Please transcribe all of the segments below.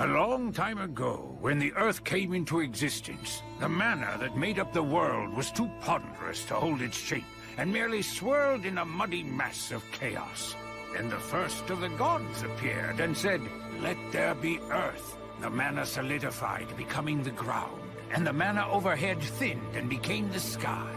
A long time ago, when the Earth came into existence, the mana that made up the world was too ponderous to hold its shape, and merely swirled in a muddy mass of chaos. Then the first of the gods appeared and said, "Let there be Earth." The mana solidified, becoming the ground, and the mana overhead thinned and became the sky.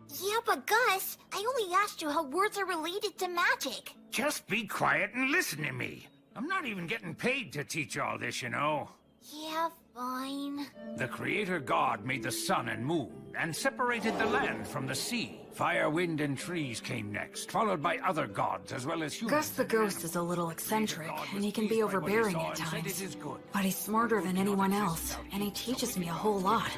Yeah, but Gus, I only asked you how words are related to magic. Just be quiet and listen to me. I'm not even getting paid to teach all this, you know. Yeah, fine. The Creator God made the sun and moon, and separated the land from the sea. Fire, wind, and trees came next, followed by other gods as well as humans. Gus the Ghost is a little eccentric, and he can be overbearing at times. But he's smarter than anyone else, and he teaches me a whole lot.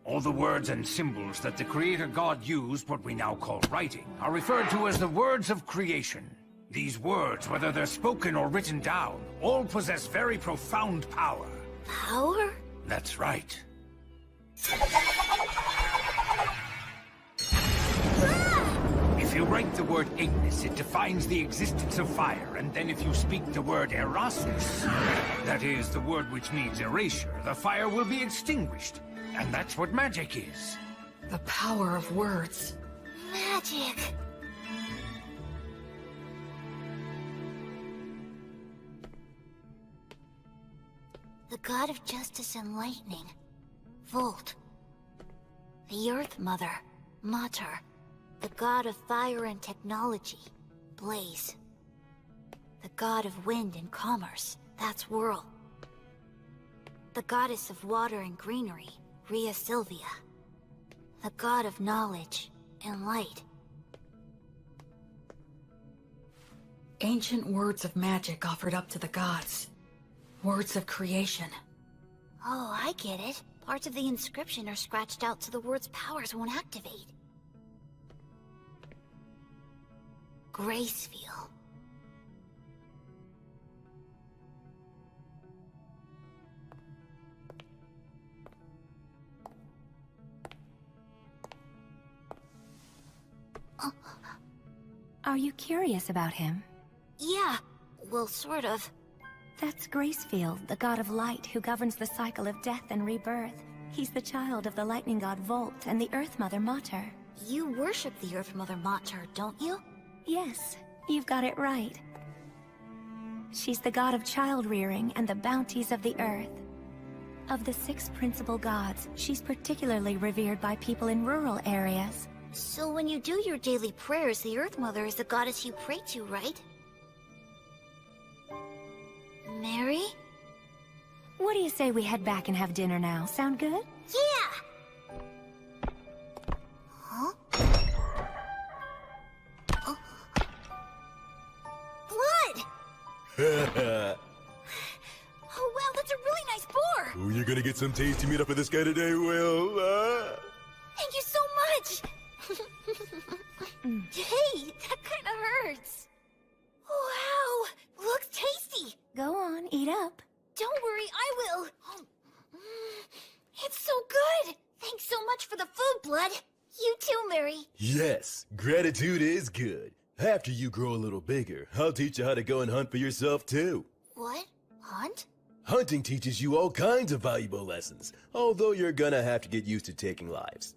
All the words and symbols that the Creator God used, what we now call writing, are referred to as the words of creation. These words, whether they're spoken or written down, all possess very profound power. Power? That's right. If you write the word Ignis, it defines the existence of fire, and then if you speak the word Erasus, that is, the word which means erasure, the fire will be extinguished. And that's what magic is. The power of words. Magic. The god of justice and lightning. Volt. The Earth Mother. Mater. The god of fire and technology. Blaze. The god of wind and commerce. That's Whirl. The goddess of water and greenery. Rhea Sylvia. The god of knowledge and light. Ancient words of magic offered up to the gods. Words of creation. Oh, I get it. Parts of the inscription are scratched out so the word's powers won't activate. Gracefield. Are you curious about him? Yeah, well, sort of. That's Gracefield, the god of light who governs the cycle of death and rebirth. He's the child of the lightning god Volt and the Earth Mother Mater. You worship the Earth Mother Mater, don't you? Yes, you've got it right. She's the god of child-rearing and the bounties of the earth. Of the 6 principal gods, she's particularly revered by people in rural areas. So when you do your daily prayers, the Earth Mother is the goddess you pray to, right? Mary? What do you say we head back and have dinner now? Sound good? Yeah! Huh? Oh. Blood! Oh wow, that's a really nice boar! Oh, you're gonna get some tasty meat up of this guy today, Will. Thank you so much! Hey, that kinda hurts. Wow, looks tasty! Go on, eat up. Don't worry, I will. It's so good. Thanks so much for the food, Blood. You too, Mary. Yes, gratitude is good. After you grow a little bigger, I'll teach you how to go and hunt for yourself, too. What? Hunt? Hunting teaches you all kinds of valuable lessons, although you're gonna have to get used to taking lives.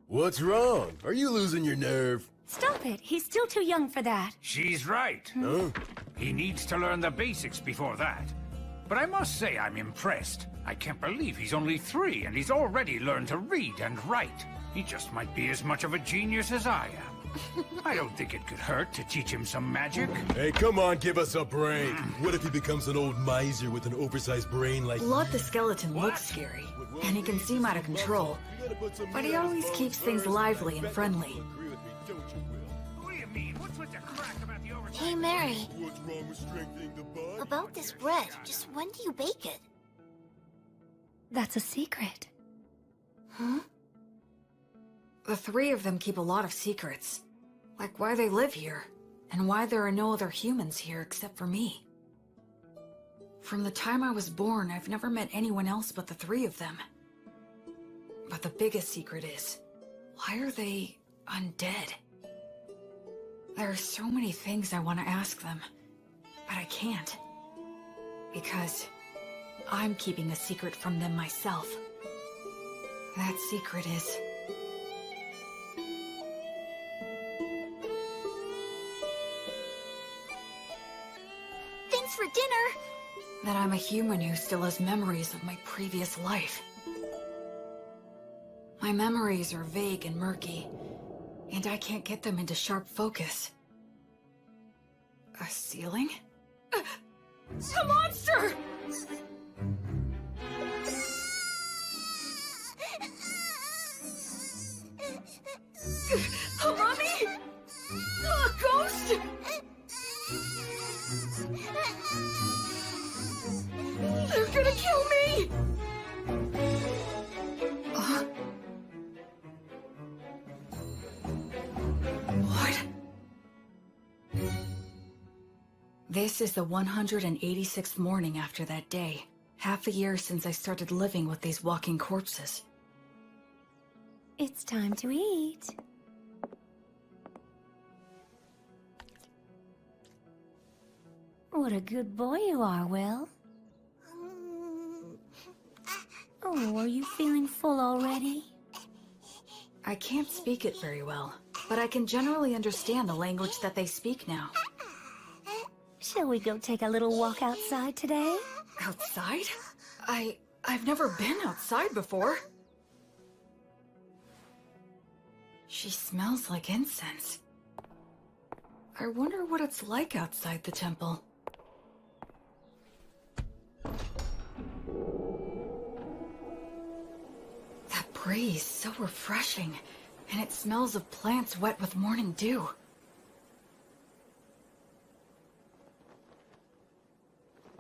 What's wrong? Are you losing your nerve? Stop it, he's still too young for that. She's right. Huh? He needs to learn the basics before that. But I must say I'm impressed. I can't believe he's only 3 and he's already learned to read and write. He just might be as much of a genius as I am. I don't think it could hurt to teach him some magic. Hey, come on, give us a break. What if he becomes an old miser with an oversized brain like... Blood the skeleton looks scary, and he can seem out of control. But he always keeps things lively and friendly. What do you mean? What's with the crack about the oversized... Hey, Mary. What's wrong with strengthening the bond? About this bread, just when do you bake it? That's a secret. Huh? The 3 of them keep a lot of secrets. Like why they live here, and why there are no other humans here except for me. From the time I was born, I've never met anyone else but the 3 of them. But the biggest secret is, why are they undead? There are so many things I want to ask them, but I can't. Because I'm keeping a secret from them myself. That secret is... Thanks for dinner! that I'm a human who still has memories of my previous life. My memories are vague and murky, and I can't get them into sharp focus. A ceiling? A monster! A mummy? A ghost? They're gonna kill me! What? This is the 186th morning after that day. Half a year since I started living with these walking corpses. It's time to eat. What a good boy you are, Will. Oh, are you feeling full already? I can't speak it very well, but I can generally understand the language that they speak now. Shall we go take a little walk outside today? Outside? I've never been outside before. She smells like incense. I wonder what it's like outside the temple. That breeze, so refreshing, and it smells of plants wet with morning dew.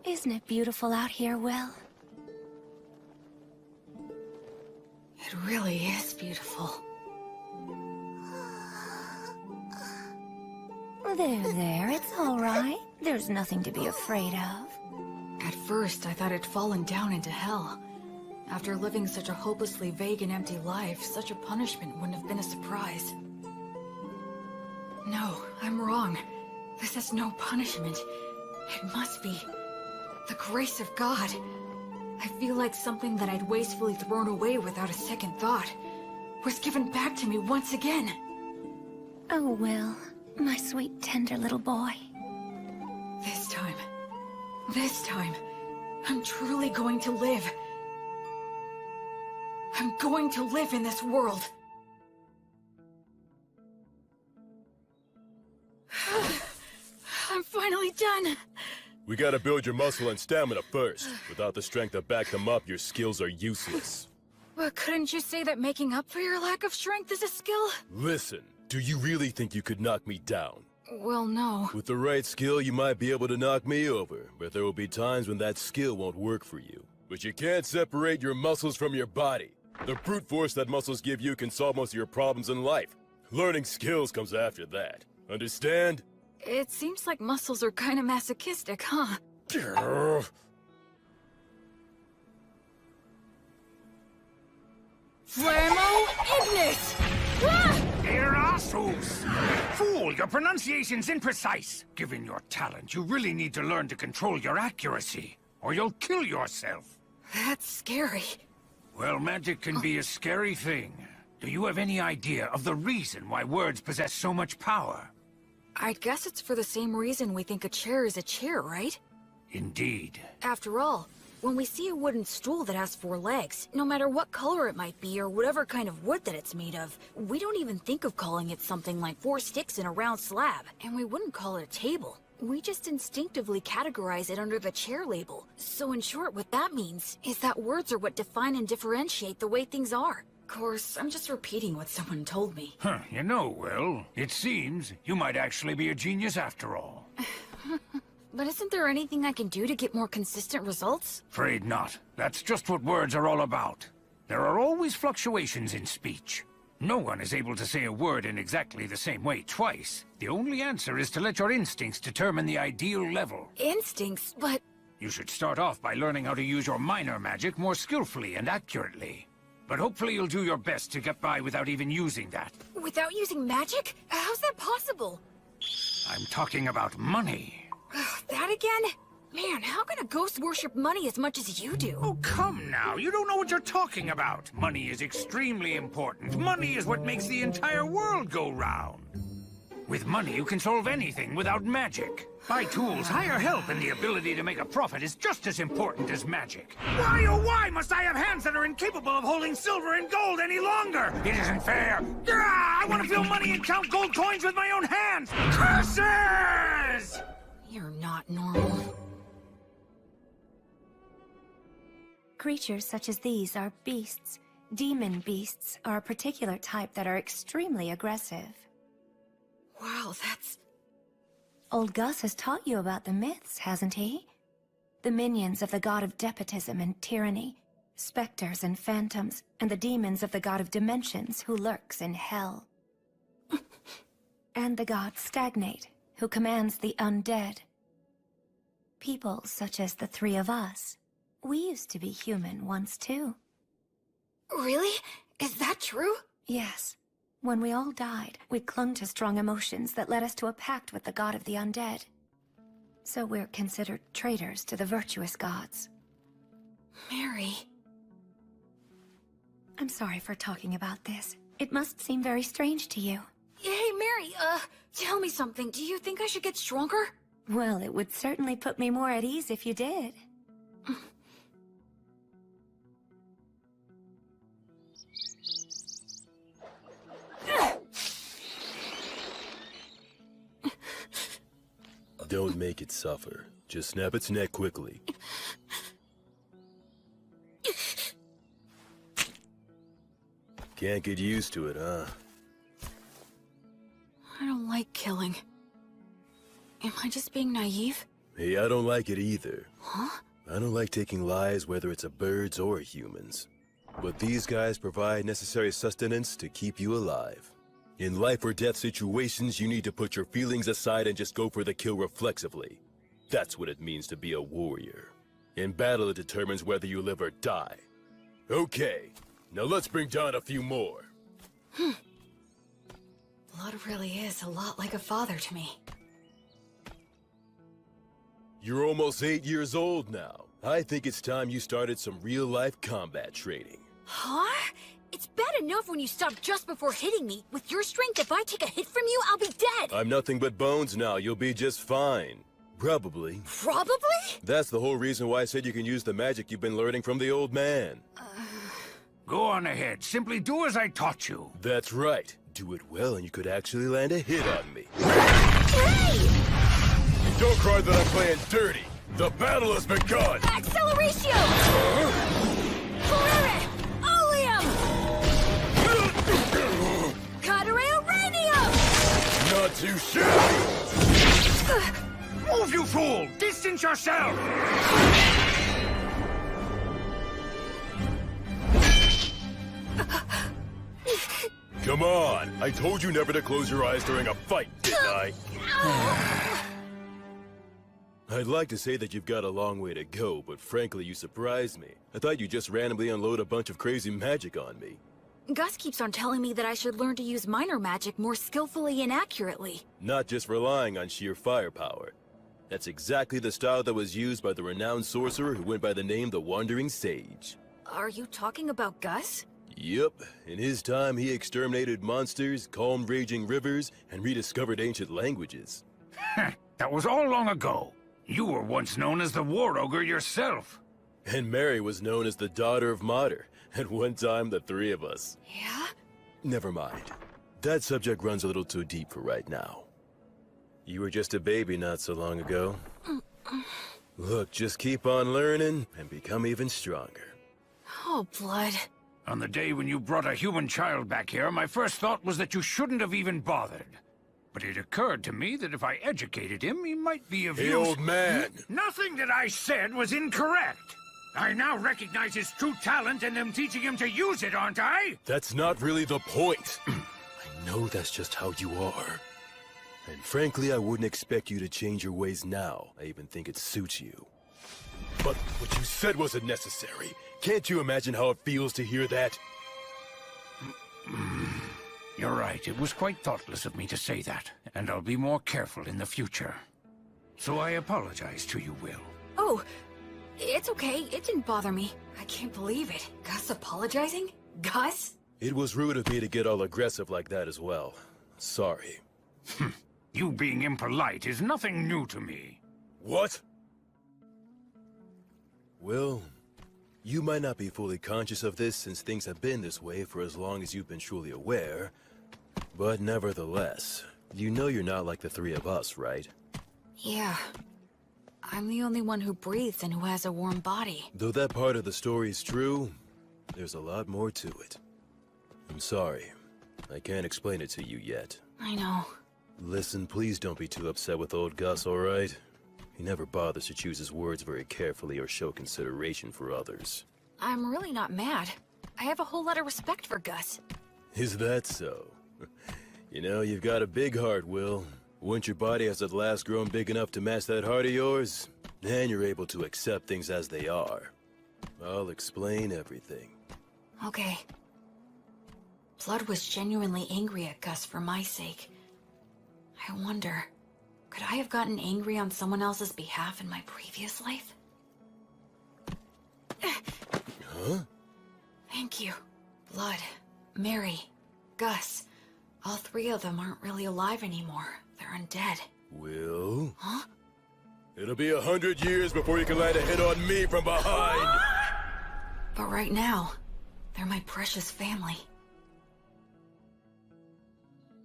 Isn't it beautiful out here, Will? It really is beautiful. There, it's all right. There's nothing to be afraid of. At first, I thought I'd fallen down into hell. After living such a hopelessly vague and empty life, such a punishment wouldn't have been a surprise. No, I'm wrong. This is no punishment. It must be the grace of God. I feel like something that I'd wastefully thrown away without a second thought was given back to me once again. Oh, Will, my sweet, tender little boy. This time, I'm truly going to live. I'm going to live in this world. I'm finally done. We gotta build your muscle and stamina first. Without the strength to back them up, your skills are useless. But couldn't you say that making up for your lack of strength is a skill? Listen, do you really think you could knock me down? Well, no. With the right skill, you might be able to knock me over, but there will be times when that skill won't work for you. But you can't separate your muscles from your body. The brute force that muscles give you can solve most of your problems in life. Learning skills comes after that. Understand? It seems like muscles are kind of masochistic, huh? Flamo Ignis! Ah! Erasus! Fool, your pronunciation's imprecise. Given your talent, you really need to learn to control your accuracy, or you'll kill yourself. That's scary. Well, magic can be a scary thing. Do you have any idea of the reason why words possess so much power? I guess it's for the same reason we think a chair is a chair, right? Indeed. After all, when we see a wooden stool that has 4 legs, no matter what color it might be or whatever kind of wood that it's made of, we don't even think of calling it something like 4 sticks in a round slab, and we wouldn't call it a table. We just instinctively categorize it under the chair label. So in short, what that means is that words are what define and differentiate the way things are. Of course, I'm just repeating what someone told me. Huh, you know, Will, it seems you might actually be a genius after all. But isn't there anything I can do to get more consistent results? Afraid not. That's just what words are all about. There are always fluctuations in speech. No one is able to say a word in exactly the same way twice. The only answer is to let your instincts determine the ideal level. Instincts? But... You should start off by learning how to use your minor magic more skillfully and accurately. But hopefully you'll do your best to get by without even using that. Without using magic? How's that possible? I'm talking about money. That again? Man, how can a ghost worship money as much as you do? Oh, come now. You don't know what you're talking about. Money is extremely important. Money is what makes the entire world go round. With money, you can solve anything without magic. Buy tools, hire help, and the ability to make a profit is just as important as magic. Why, oh why must I have hands that are incapable of holding silver and gold any longer? It isn't fair. I want to feel money and count gold coins with my own hands. Curses! You're not normal. Creatures such as these are beasts. Demon beasts are a particular type that are extremely aggressive. Wow, that's... Old Gus has taught you about the myths, hasn't he? The minions of the god of despotism and tyranny, specters and phantoms, and the demons of the god of dimensions who lurks in hell. And the god Stagnate, who commands the undead. People such as the three of us. We used to be human once too. Really? Is that true? Yes. When we all died, we clung to strong emotions that led us to a pact with the god of the undead. So we're considered traitors to the virtuous gods. Mary... I'm sorry for talking about this. It must seem very strange to you. Hey, Mary, tell me something. Do you think I should get stronger? Well, it would certainly put me more at ease if you did. Don't make it suffer. Just snap its neck quickly. Can't get used to it, huh? I don't like killing. Am I just being naive? Hey, I don't like it either. Huh? I don't like taking lives, whether it's a birds or humans. But these guys provide necessary sustenance to keep you alive. In life or death situations, you need to put your feelings aside and just go for the kill reflexively. That's what it means to be a warrior. In battle, it determines whether you live or die. Okay, now let's bring down a few more. Blood really is a lot like a father to me. You're almost 8 years old now. I think it's time you started some real-life combat training. Huh? It's bad enough when you stop just before hitting me. With your strength, if I take a hit from you, I'll be dead! I'm nothing but bones now. You'll be just fine. Probably. Probably? That's the whole reason why I said you can use the magic you've been learning from the old man. Go on ahead. Simply do as I taught you. That's right. Do it well and you could actually land a hit on me. Hey! Don't cry that I'm playing dirty. The battle has begun! Acceleratio! Polare! Oleum! Cadere Uranium! Not too shabby! Move, you fool! Distance yourself! Come on! I told you never to close your eyes during a fight, didn't I? I'd like to say that you've got a long way to go, but frankly, you surprised me. I thought you'd just randomly unload a bunch of crazy magic on me. Gus keeps on telling me that I should learn to use minor magic more skillfully and accurately. Not just relying on sheer firepower. That's exactly the style that was used by the renowned sorcerer who went by the name the Wandering Sage. Are you talking about Gus? Yep. In his time, he exterminated monsters, calmed raging rivers, and rediscovered ancient languages. That was all long ago. You were once known as the War Ogre yourself. And Mary was known as the Daughter of Mater. At one time, the three of us. Yeah? Never mind. That subject runs a little too deep for right now. You were just a baby not so long ago. Look, just keep on learning and become even stronger. Oh, Blood. On the day when you brought a human child back here, my first thought was that you shouldn't have even bothered. But it occurred to me that if I educated him, he might be of use. Hey, old man! Nothing that I said was incorrect. I now recognize his true talent and am teaching him to use it, aren't I? That's not really the point. I know that's just how you are. And frankly, I wouldn't expect you to change your ways now. I even think it suits you. But what you said wasn't necessary. Can't you imagine how it feels to hear that? You're right. It was quite thoughtless of me to say that, and I'll be more careful in the future. So I apologize to you, Will. Oh, it's okay. It didn't bother me. I can't believe it. Gus apologizing? Gus? It was rude of me to get all aggressive like that as well. Sorry. You being impolite is nothing new to me. What? Well, you might not be fully conscious of this since things have been this way for as long as you've been truly aware. But nevertheless, you know you're not like the three of us, right? Yeah. I'm the only one who breathes and who has a warm body. Though that part of the story is true, there's a lot more to it. I'm sorry. I can't explain it to you yet. I know. Listen, please don't be too upset with old Gus, alright? He never bothers to choose his words very carefully or show consideration for others. I'm really not mad. I have a whole lot of respect for Gus. Is that so? You know, you've got a big heart, Will. Once your body has at last grown big enough to match that heart of yours, then you're able to accept things as they are. I'll explain everything. Okay. Blood was genuinely angry at Gus for my sake. I wonder, could I have gotten angry on someone else's behalf in my previous life? Huh? Thank you. Blood, Mary, Gus. All three of them aren't really alive anymore. They're undead. Will? Huh? It'll be 100 years before you can land a hit on me from behind! But right now, they're my precious family.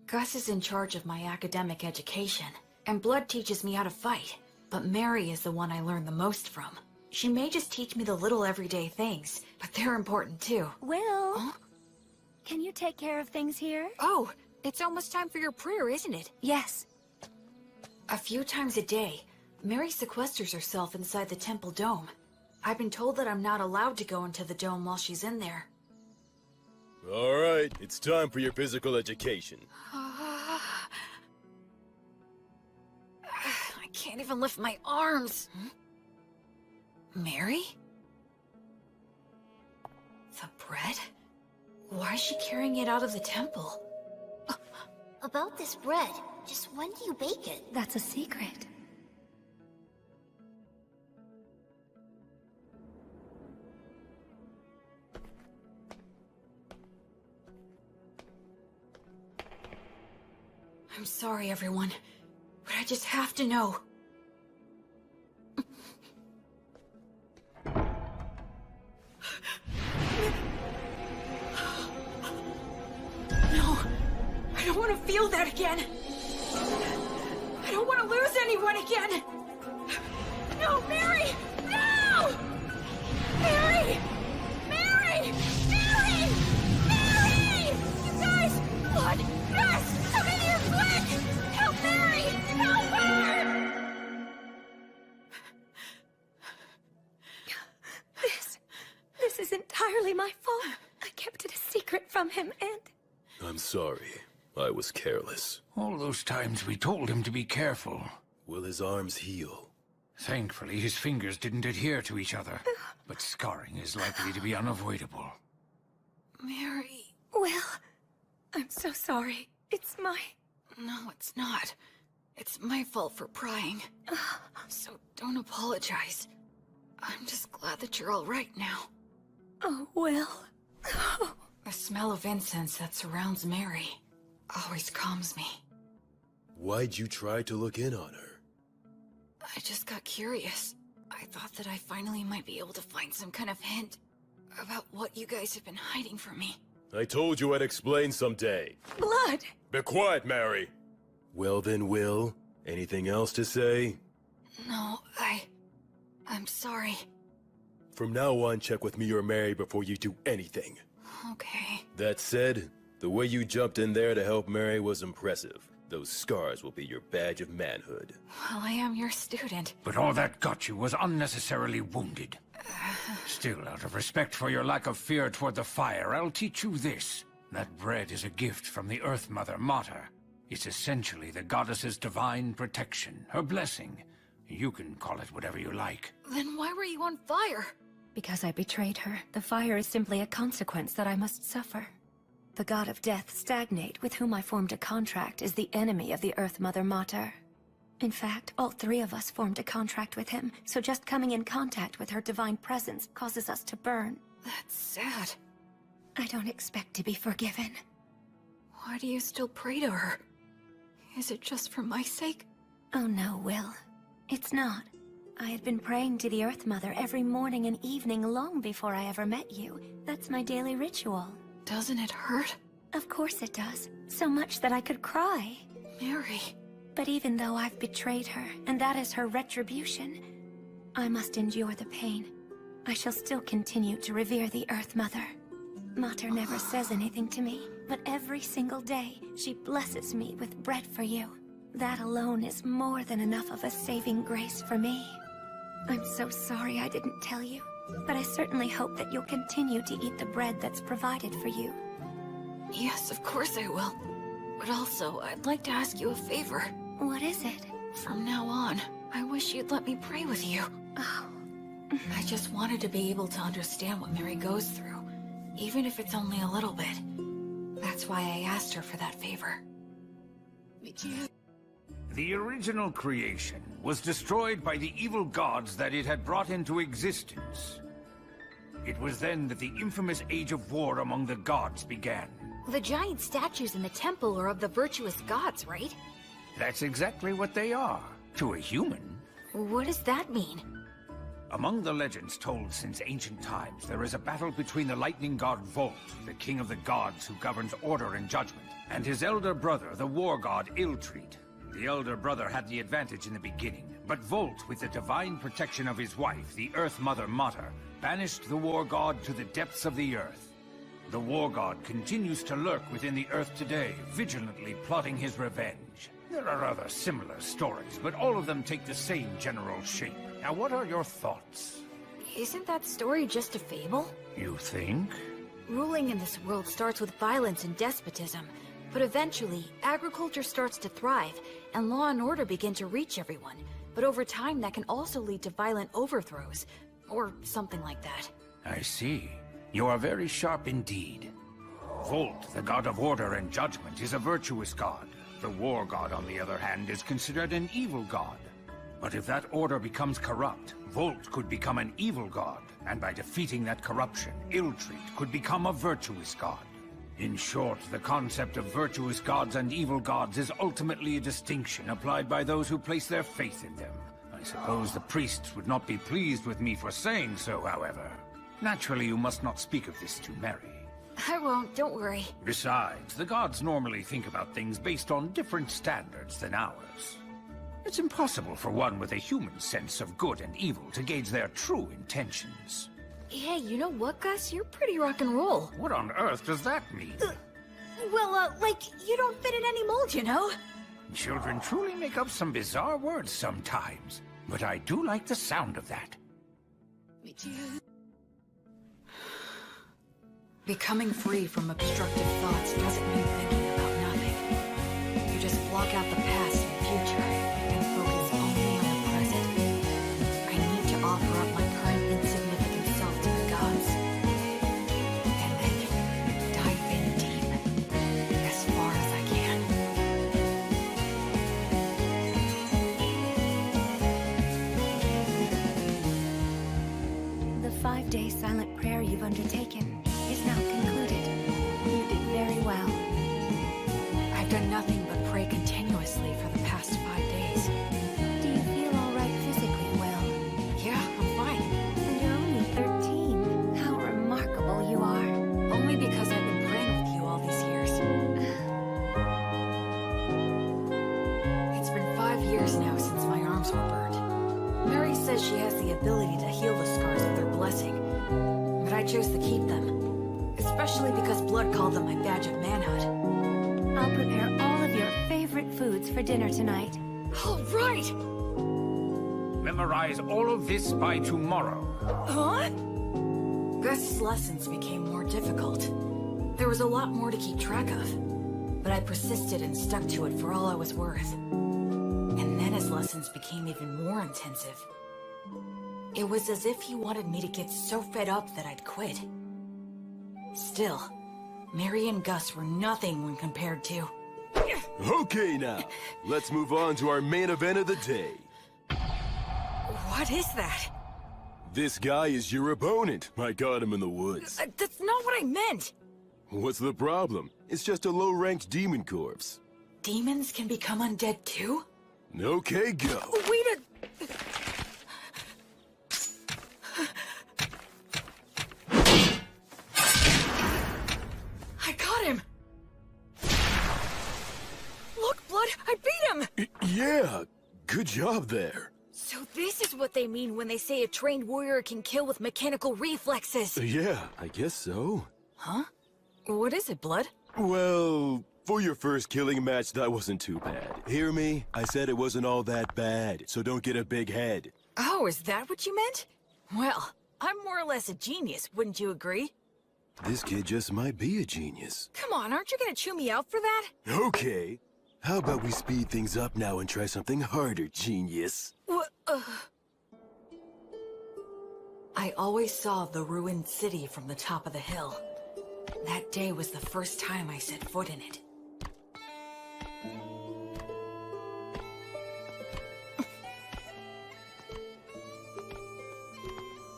Gus is in charge of my academic education, and Blood teaches me how to fight. But Mary is the one I learn the most from. She may just teach me the little everyday things, but they're important too. Will, Huh? can you take care of things here? Oh, it's almost time for your prayer, isn't it? Yes. A few times a day, Mary sequesters herself inside the temple dome. I've been told that I'm not allowed to go into the dome while she's in there. Alright, it's time for your physical education. I can't even lift my arms. Mary? The bread? Why is she carrying it out of the temple? About this bread, just when do you bake it? That's a secret. I'm sorry, everyone, but I just have to know. No, I don't want to feel that again. I don't want to lose anyone again. No, Mary! No! Mary! Mary! Mary! Mary! You guys! Blood! Gus! Come in here quick! Help Mary! Help her! This is entirely my fault. I kept it a secret from him, and... I'm sorry. I was careless. All those times we told him to be careful. Will his arms heal? Thankfully, his fingers didn't adhere to each other. But scarring is likely to be unavoidable. Mary... Will, I'm so sorry. It's my... No, it's not. It's my fault for prying. So don't apologize. I'm just glad that you're all right now. Oh, Will. The smell of incense that surrounds Mary always calms me. Why'd you try to look in on her? I just got curious. I thought that I finally might be able to find some kind of hint about what you guys have been hiding from me. I told you I'd explain someday. Blood! Be quiet, Mary! Well then, Will, anything else to say? No, I'm sorry. From now on, check with me or Mary before you do anything. Okay. That said, the way you jumped in there to help Mary was impressive. Those scars will be your badge of manhood. Well, I am your student. But all that got you was unnecessarily wounded. Still, out of respect for your lack of fear toward the fire, I'll teach you this. That bread is a gift from the Earth Mother Mater. It's essentially the goddess's divine protection, her blessing. You can call it whatever you like. Then why were you on fire? Because I betrayed her, the fire is simply a consequence that I must suffer. The god of death, Stagnate, with whom I formed a contract, is the enemy of the Earth Mother Mater. In fact, all three of us formed a contract with him, so just coming in contact with her divine presence causes us to burn. That's sad. I don't expect to be forgiven. Why do you still pray to her? Is it just for my sake? Oh no, Will. It's not. I had been praying to the Earth Mother every morning and evening long before I ever met you. That's my daily ritual. Doesn't it hurt? Of course it does. So much that I could cry. Mary... But even though I've betrayed her, and that is her retribution, I must endure the pain. I shall still continue to revere the Earth Mother. Mater never says anything to me, but every single day, she blesses me with bread for you. That alone is more than enough of a saving grace for me. I'm so sorry I didn't tell you, but I certainly hope that you'll continue to eat the bread that's provided for you. Yes, of course I will. But also, I'd like to ask you a favor. What is it? From now on, I wish you'd let me pray with you. Oh. I just wanted to be able to understand what Mary goes through, even if it's only a little bit. That's why I asked her for that favor. The original creation was destroyed by the evil gods that it had brought into existence. It was then that the infamous age of war among the gods began. The giant statues in the temple are of the virtuous gods, right? That's exactly what they are, to a human. What does that mean? Among the legends told since ancient times, there is a battle between the lightning god Volt, the king of the gods who governs order and judgment, and his elder brother, the war god Iltreat. The elder brother had the advantage in the beginning, but Volt, with the divine protection of his wife, the Earth Mother Mater, banished the war god to the depths of the earth. The war god continues to lurk within the earth today, vigilantly plotting his revenge. There are other similar stories, but all of them take the same general shape. Now, what are your thoughts? Isn't that story just a fable? You think? Ruling in this world starts with violence and despotism, but eventually, agriculture starts to thrive, and law and order begin to reach everyone. But over time, that can also lead to violent overthrows, or something like that. I see. You are very sharp indeed. Volt, the god of order and judgment, is a virtuous god. The war god, on the other hand, is considered an evil god. But if that order becomes corrupt, Volt could become an evil god, and by defeating that corruption, Iltreat could become a virtuous god. In short, the concept of virtuous gods and evil gods is ultimately a distinction applied by those who place their faith in them. I suppose the priests would not be pleased with me for saying so, however. Naturally, you must not speak of this to Mary. I won't, don't worry. Besides, the gods normally think about things based on different standards than ours. It's impossible for one with a human sense of good and evil to gauge their true intentions. Hey, you know what, Gus? You're pretty rock and roll. What on earth does that mean? Like, you don't fit in any mold, you know? Children truly make up some bizarre words sometimes, but I do like the sound of that. Becoming free from obstructive thoughts doesn't mean thinking about nothing. You just block out the past and future, and focus only on the present. I need to offer up my current insignificant self to the gods. And then dive in deep, as far as I can. The 5-day silent prayer you've undertaken is now concluded. You did very well. I've done nothing but pray continuously for the past 5 days. Do you feel all right physically, Will? Yeah, I'm fine. And you're only 13. How remarkable you are. Only because I've been praying with you all these years. It's been 5 years now since my arms were burned. Mary says she has the ability to heal the scars with her blessing, but I chose to keep them. Especially because blood called them my badge of manhood. I'll prepare all of your favorite foods for dinner tonight. All right! Memorize all of this by tomorrow. Huh? Gus's lessons became more difficult. There was a lot more to keep track of, but I persisted and stuck to it for all I was worth. And then his lessons became even more intensive. It was as if he wanted me to get so fed up that I'd quit. Still, Mary and Gus were nothing when compared to... Okay now, let's move on to our main event of the day. What is that? This guy is your opponent. I got him in the woods. That's not what I meant! What's the problem? It's just a low-ranked demon corpse. Demons can become undead too? Okay, go. Wait a... I got him! Look, Blood, I beat him! Yeah, good job there. So this is what they mean when they say a trained warrior can kill with mechanical reflexes. Yeah, I guess so. Huh? What is it, Blood? Well, for your first killing match, that wasn't too bad. Hear me? I said it wasn't all that bad, so don't get a big head. Oh, is that what you meant? Well, I'm more or less a genius, wouldn't you agree? This kid just might be a genius. Come on, aren't you gonna chew me out for that? Okay. How about we speed things up now and try something harder, genius? What? I always saw the ruined city from the top of the hill. That day was the first time I set foot in it.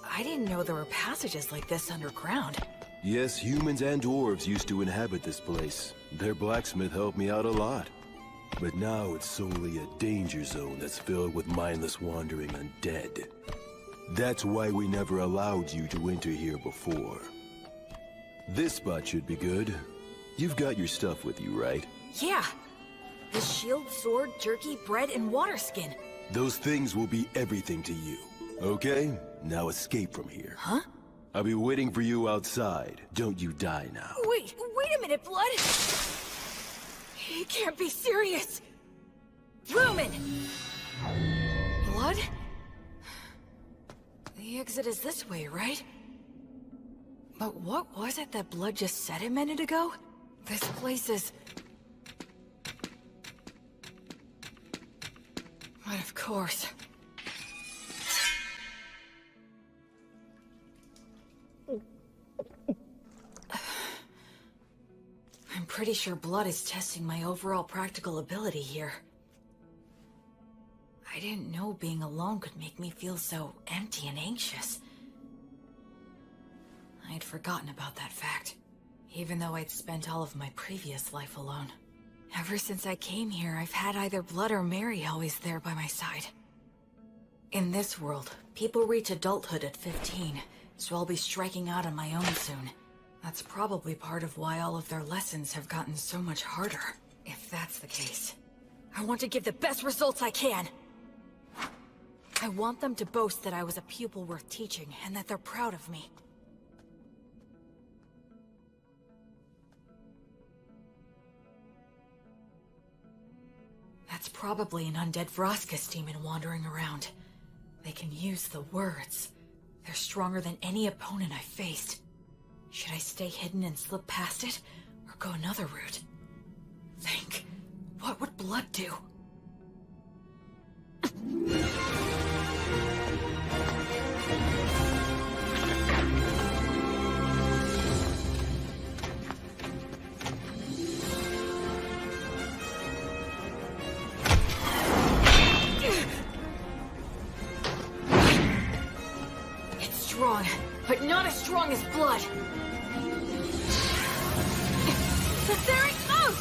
I didn't know there were passages like this underground. Yes, humans and dwarves used to inhabit this place. Their blacksmith helped me out a lot. But now it's solely a danger zone that's filled with mindless wandering undead. That's why we never allowed you to enter here before. This spot should be good. You've got your stuff with you, right? Yeah. The shield, sword, jerky, bread, and water skin. Those things will be everything to you. Okay? Now escape from here. Huh? I'll be waiting for you outside. Don't you die now. Wait a minute, Blood! He can't be serious! Lumen! Blood? The exit is this way, right? But what was it that Blood just said a minute ago? This place is... But of course. I'm pretty sure Blood is testing my overall practical ability here. I didn't know being alone could make me feel so empty and anxious. I'd forgotten about that fact, even though I'd spent all of my previous life alone. Ever since I came here, I've had either Blood or Mary always there by my side. In this world, people reach adulthood at 15, so I'll be striking out on my own soon. That's probably part of why all of their lessons have gotten so much harder. If that's the case, I want to give the best results I can. I want them to boast that I was a pupil worth teaching, and that they're proud of me. That's probably an undead Vroskus demon wandering around. They can use the words. They're stronger than any opponent I've faced. Should I stay hidden and slip past it, or go another route? Think, what would Blood do? It's strong, but not as strong as Blood. There it goes!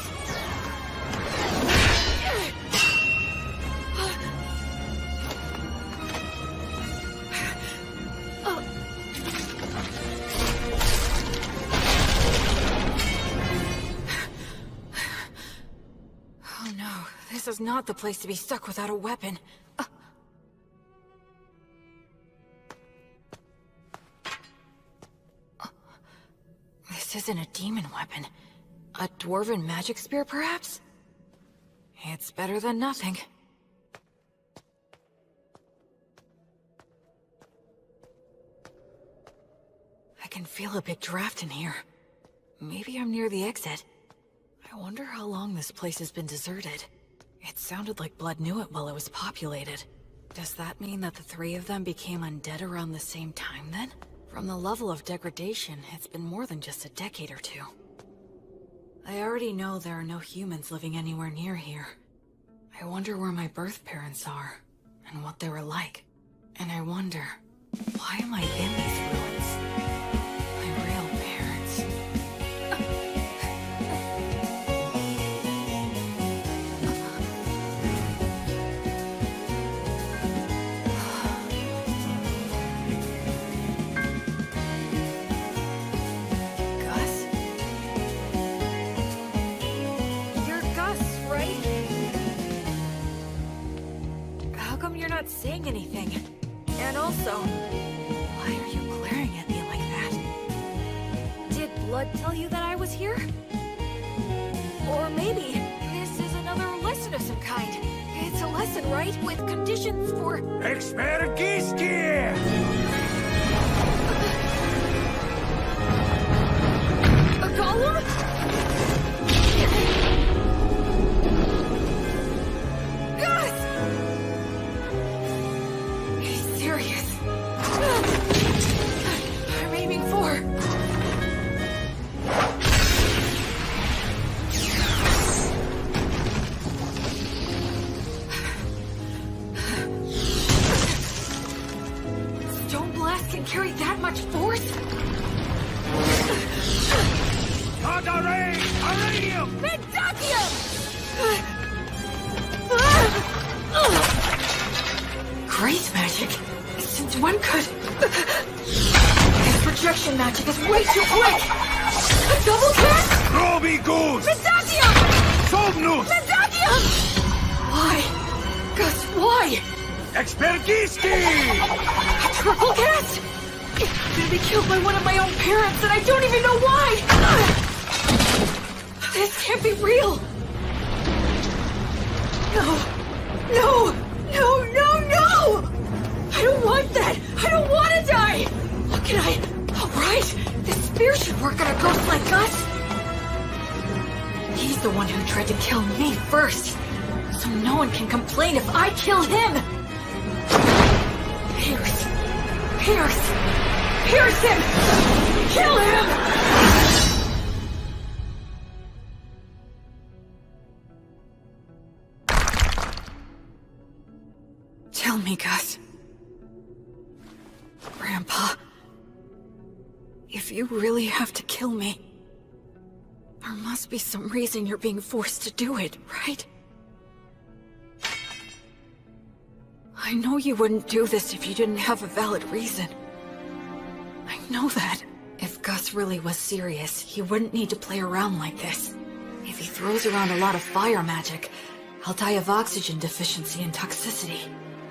Oh no, this is not the place to be stuck without a weapon. This isn't a demon weapon. A dwarven magic spear, perhaps? It's better than nothing. I can feel a big draft in here. Maybe I'm near the exit. I wonder how long this place has been deserted. It sounded like Blood knew it while it was populated. Does that mean that the three of them became undead around the same time, then? From the level of degradation, it's been more than just a decade or two. I already know there are no humans living anywhere near here. I wonder where my birth parents are, and what they were like. And I wonder, why am I in these ruins? My real parents. Gus? You're Gus, right? How come you're not saying anything? And also, why are you glaring at me like that? Did Blood tell you that I was here? Or maybe this is another lesson of some kind. It's a lesson, right? With conditions for... Expergiski! A golem? Gus! He's serious. I'm aiming for... Stone Blast can carry that much force? Arrhenium! Mendakium! Great magic? Since when could... This projection magic is way too quick! A double cast? Roby Goose! Mendakium! Somnus! Mendakium! Why? Gus, why? Expergiski! Triple cast? I'm gonna be killed by one of my own parents and I don't even know why! This can't be real! No! No! No, no, no! I don't want that! I don't want to die! What can I... Alright! This spear should work on a ghost like Gus! He's the one who tried to kill me first! So no one can complain if I kill him! Pierce! Pierce! Pierce him! Kill him! Tell me, Gus. Grandpa. If you really have to kill me, there must be some reason you're being forced to do it, right? I know you wouldn't do this if you didn't have a valid reason. I know that. If Gus really was serious, he wouldn't need to play around like this. If he throws around a lot of fire magic, I'll die of oxygen deficiency and toxicity.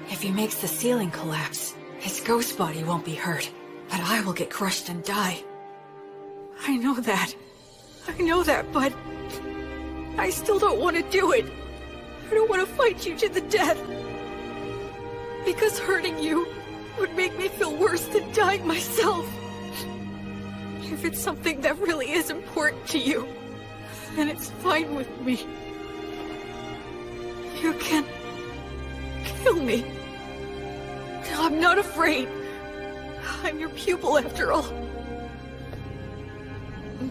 If he makes the ceiling collapse, his ghost body won't be hurt, but I will get crushed and die. I know that, but I still don't want to do it. I don't want to fight you to the death. Because hurting you would make me feel worse than dying myself. If it's something that really is important to you, then it's fine with me. You can kill me. I'm not afraid. I'm your pupil after all.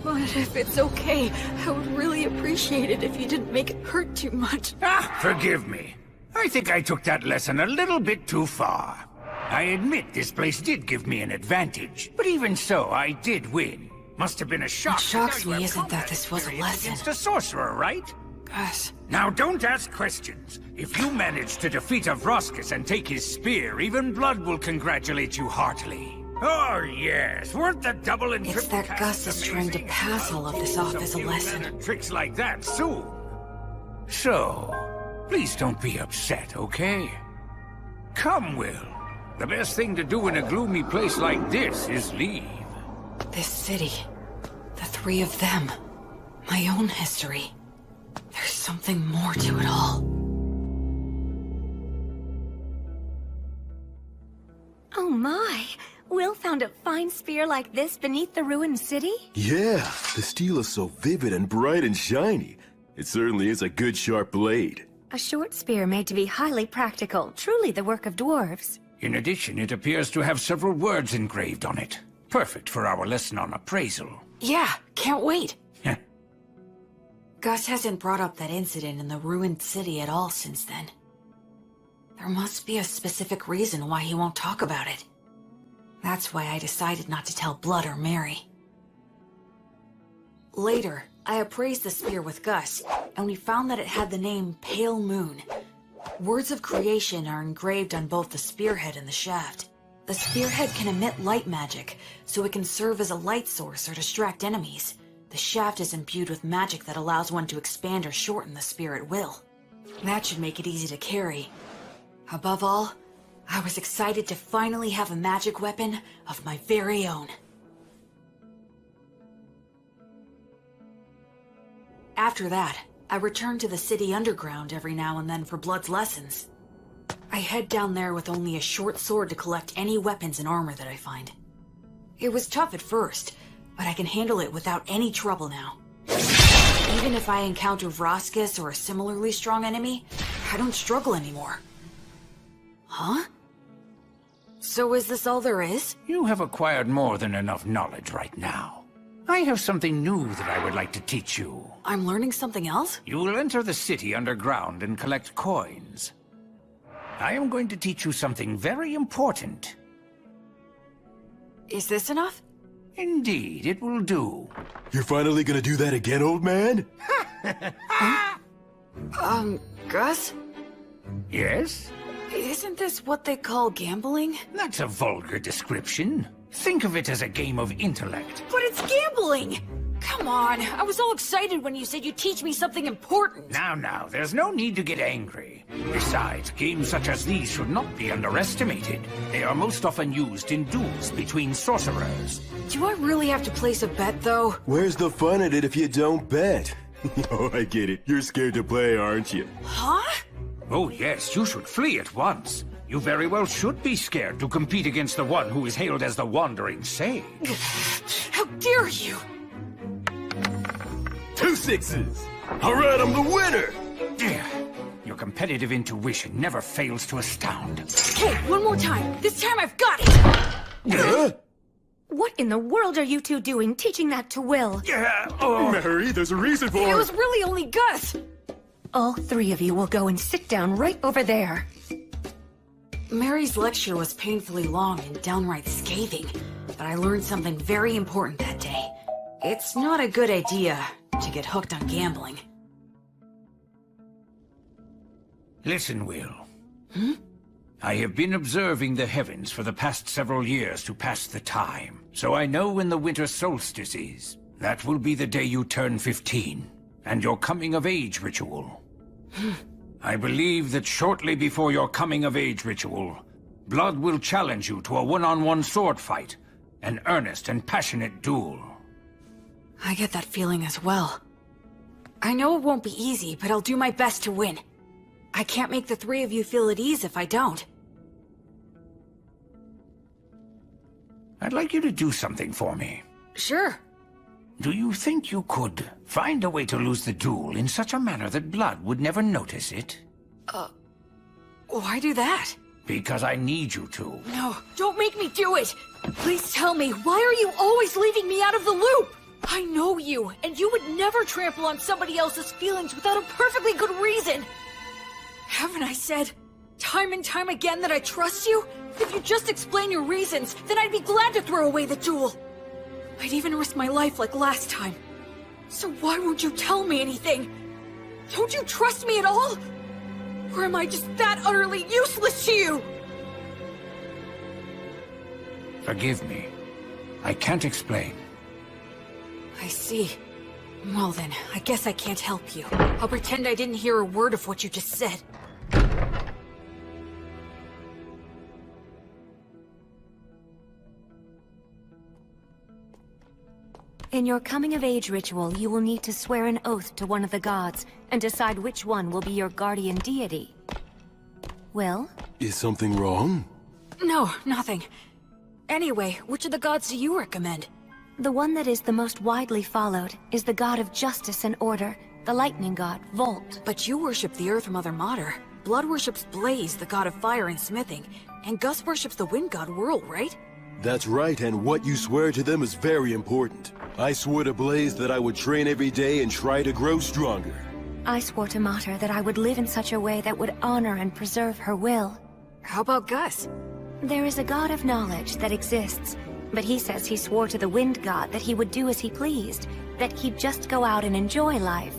But if it's okay, I would really appreciate it if you didn't make it hurt too much. Forgive me. I think I took that lesson a little bit too far. I admit this place did give me an advantage, but even so, I did win. Must have been a shock. What shocks me isn't that this was a lesson. Against a sorcerer, right? Gus. Now don't ask questions. If you manage to defeat Avroskis and take his spear, even Blood will congratulate you heartily. Oh yes, weren't the double and It's triple that Gus casts is trying to amazing? pass all of this off as a few lesson. better tricks like that soon. So, please don't be upset, okay? Come, Will. The best thing to do in a gloomy place like this is leave. This city, the three of them, my own history. There's something more to it all. Oh my! Will found a fine spear like this beneath the ruined city? Yeah, the steel is so vivid and bright and shiny. It certainly is a good sharp blade. A short spear made to be highly practical, truly the work of dwarves. In addition, it appears to have several words engraved on it. Perfect for our lesson on appraisal. Yeah, can't wait. Gus hasn't brought up that incident in the ruined city at all since then. There must be a specific reason why he won't talk about it. That's why I decided not to tell Blood or Mary. Later, I appraised the spear with Gus, and we found that it had the name Pale Moon. Words of creation are engraved on both the spearhead and the shaft. The spearhead can emit light magic, so it can serve as a light source or distract enemies. The shaft is imbued with magic that allows one to expand or shorten the spear at will. That should make it easy to carry. Above all, I was excited to finally have a magic weapon of my very own. After that, I return to the city underground every now and then for Blood's lessons. I head down there with only a short sword to collect any weapons and armor that I find. It was tough at first, but I can handle it without any trouble now. Even if I encounter Vroskis or a similarly strong enemy, I don't struggle anymore. Huh? So is this all there is? You have acquired more than enough knowledge right now. I have something new that I would like to teach you. I'm learning something else? You will enter the city underground and collect coins. I am going to teach you something very important. Is this enough? Indeed, it will do. You're finally gonna do that again, old man? Gus? Yes? Isn't this what they call gambling? That's a vulgar description. Think of it as a game of intellect. But it's gambling! Come on, I was all excited when you said you'd teach me something important. Now, there's no need to get angry. Besides, games such as these should not be underestimated. They are most often used in duels between sorcerers. Do I really have to place a bet, though? Where's the fun in it if you don't bet? Oh, I get it. You're scared to play, aren't you? Huh? Oh yes, you should flee at once. You very well should be scared to compete against the one who is hailed as the Wandering Sage. How dare you! 2 6s! Alright, I'm the winner! Your competitive intuition never fails to astound. Okay, one more time. This time I've got it! Huh? What in the world are you two doing, teaching that to Will? Mary, there's a reason for It was really only Gus! All three of you will go and sit down right over there. Mary's lecture was painfully long and downright scathing, but I learned something very important that day. It's not a good idea to get hooked on gambling. Listen, Will. I have been observing the heavens for the past several years to pass the time, so I know when the winter solstice is. That will be the day you turn 15, and your coming-of-age ritual. I believe that shortly before your coming-of-age ritual, Blood will challenge you to a one-on-one sword fight, an earnest and passionate duel. I get that feeling as well. I know it won't be easy, but I'll do my best to win. I can't make the three of you feel at ease if I don't. I'd like you to do something for me. Sure. Do you think you could find a way to lose the duel in such a manner that Blood would never notice it? Why do that? Because I need you to. No, don't make me do it! Please tell me, why are you always leaving me out of the loop? I know you, and you would never trample on somebody else's feelings without a perfectly good reason! Haven't I said time and time again that I trust you? If you just explain your reasons, then I'd be glad to throw away the duel. I'd even risk my life like last time. So why won't you tell me anything? Don't you trust me at all? Or am I just that utterly useless to you? Forgive me. I can't explain. I see. Well then, I guess I can't help you. I'll pretend I didn't hear a word of what you just said. In your coming-of-age ritual, you will need to swear an oath to one of the gods, and decide which one will be your guardian deity. Will? Is something wrong? No, nothing. Anyway, which of the gods do you recommend? The one that is the most widely followed is the god of justice and order, the lightning god, Volt. But you worship the Earth Mother Mater. Blood worships Blaze, the god of fire and smithing. And Gus worships the wind god Whirl, right? That's right, and what you swear to them is very important. I swore to Blaze that I would train every day and try to grow stronger. I swore to Mater that I would live in such a way that would honor and preserve her will. How about Gus? There is a god of knowledge that exists, but he says he swore to the wind god that he would do as he pleased, that he'd just go out and enjoy life.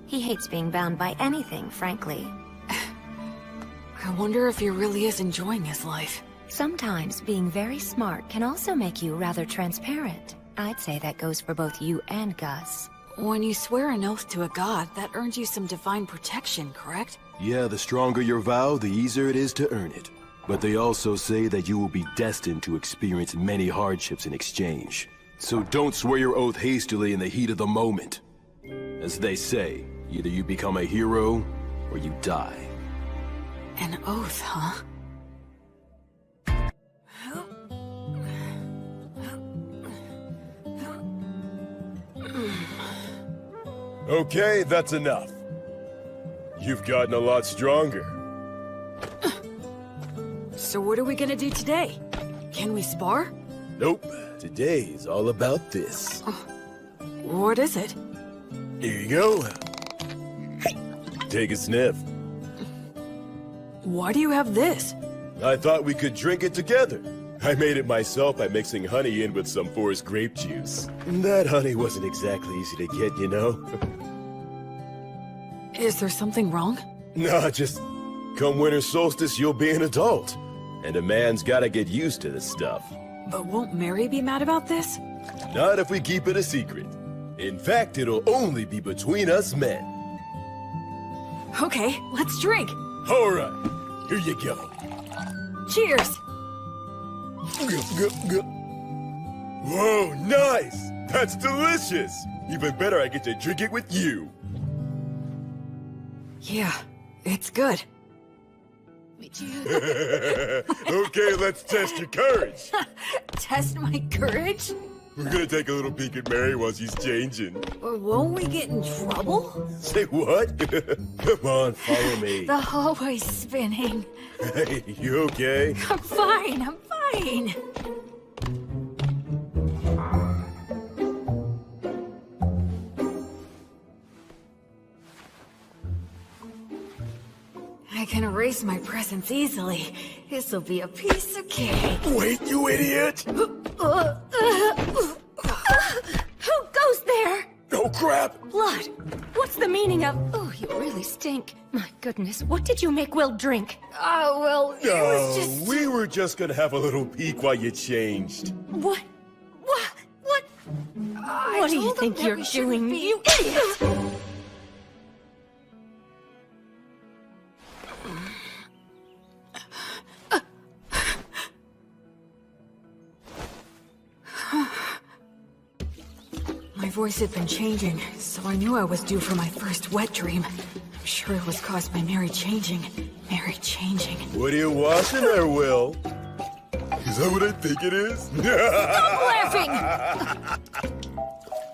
He hates being bound by anything, frankly. I wonder if he really is enjoying his life. Sometimes being very smart can also make you rather transparent. I'd say that goes for both you and Gus. When you swear an oath to a god, that earns you some divine protection, correct? Yeah, the stronger your vow, the easier it is to earn it. But they also say that you will be destined to experience many hardships in exchange. So don't swear your oath hastily in the heat of the moment. As they say, either you become a hero, or you die. An oath, huh? Okay, that's enough. You've gotten a lot stronger. So what are we gonna do today? Can we spar? Nope. Today is all about this. What is it? Here you go. Take a sniff. Why do you have this? I thought we could drink it together. I made it myself by mixing honey in with some forest grape juice. That honey wasn't exactly easy to get, you know? Is there something wrong? Nah, just come winter solstice, you'll be an adult. And a man's gotta get used to this stuff. But won't Mary be mad about this? Not if we keep it a secret. In fact, it'll only be between us men. Okay, let's drink. All right, here you go. Cheers! Whoa, nice! That's delicious! Even better, I get to drink it with you. Yeah, it's good. Okay, let's test your courage. Test my courage? We're gonna take a little peek at Mary while she's changing. Won't we get in trouble? Say what? Come on, follow me. The hallway's spinning. Hey, you okay? I'm fine. I can erase my presence easily. This'll be a piece of cake. Wait, you idiot! Who goes there? Oh, crap! Blood. What's the meaning of... Oh, you really stink. My goodness, what did you make Will drink? Well, it was just... we were just gonna have a little peek while you changed. What? What do you told them think that you're we shouldn't doing, be- you idiot? My voice had been changing, so I knew I was due for my first wet dream. I'm sure it was caused by Mary changing. What are you watching there, Will? Is that what I think it is? Laughing!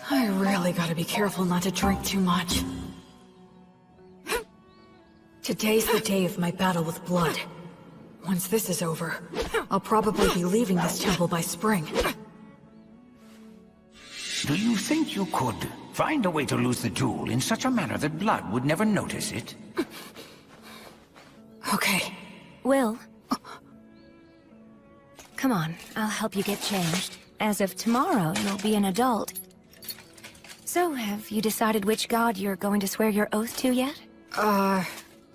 I really gotta be careful not to drink too much. Today's the day of my battle with blood. Once this is over, I'll probably be leaving this temple by spring. Do you think you could find a way to lose the jewel in such a manner that Blood would never notice it? Okay. Will? Come on, I'll help you get changed. As of tomorrow, you'll be an adult. So, have you decided which god you're going to swear your oath to yet?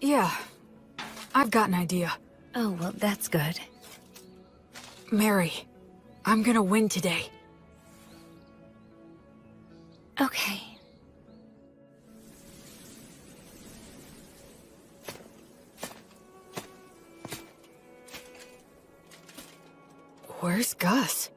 Yeah. I've got an idea. Oh, well, that's good. Mary, I'm gonna win today. Okay. Where's Gus?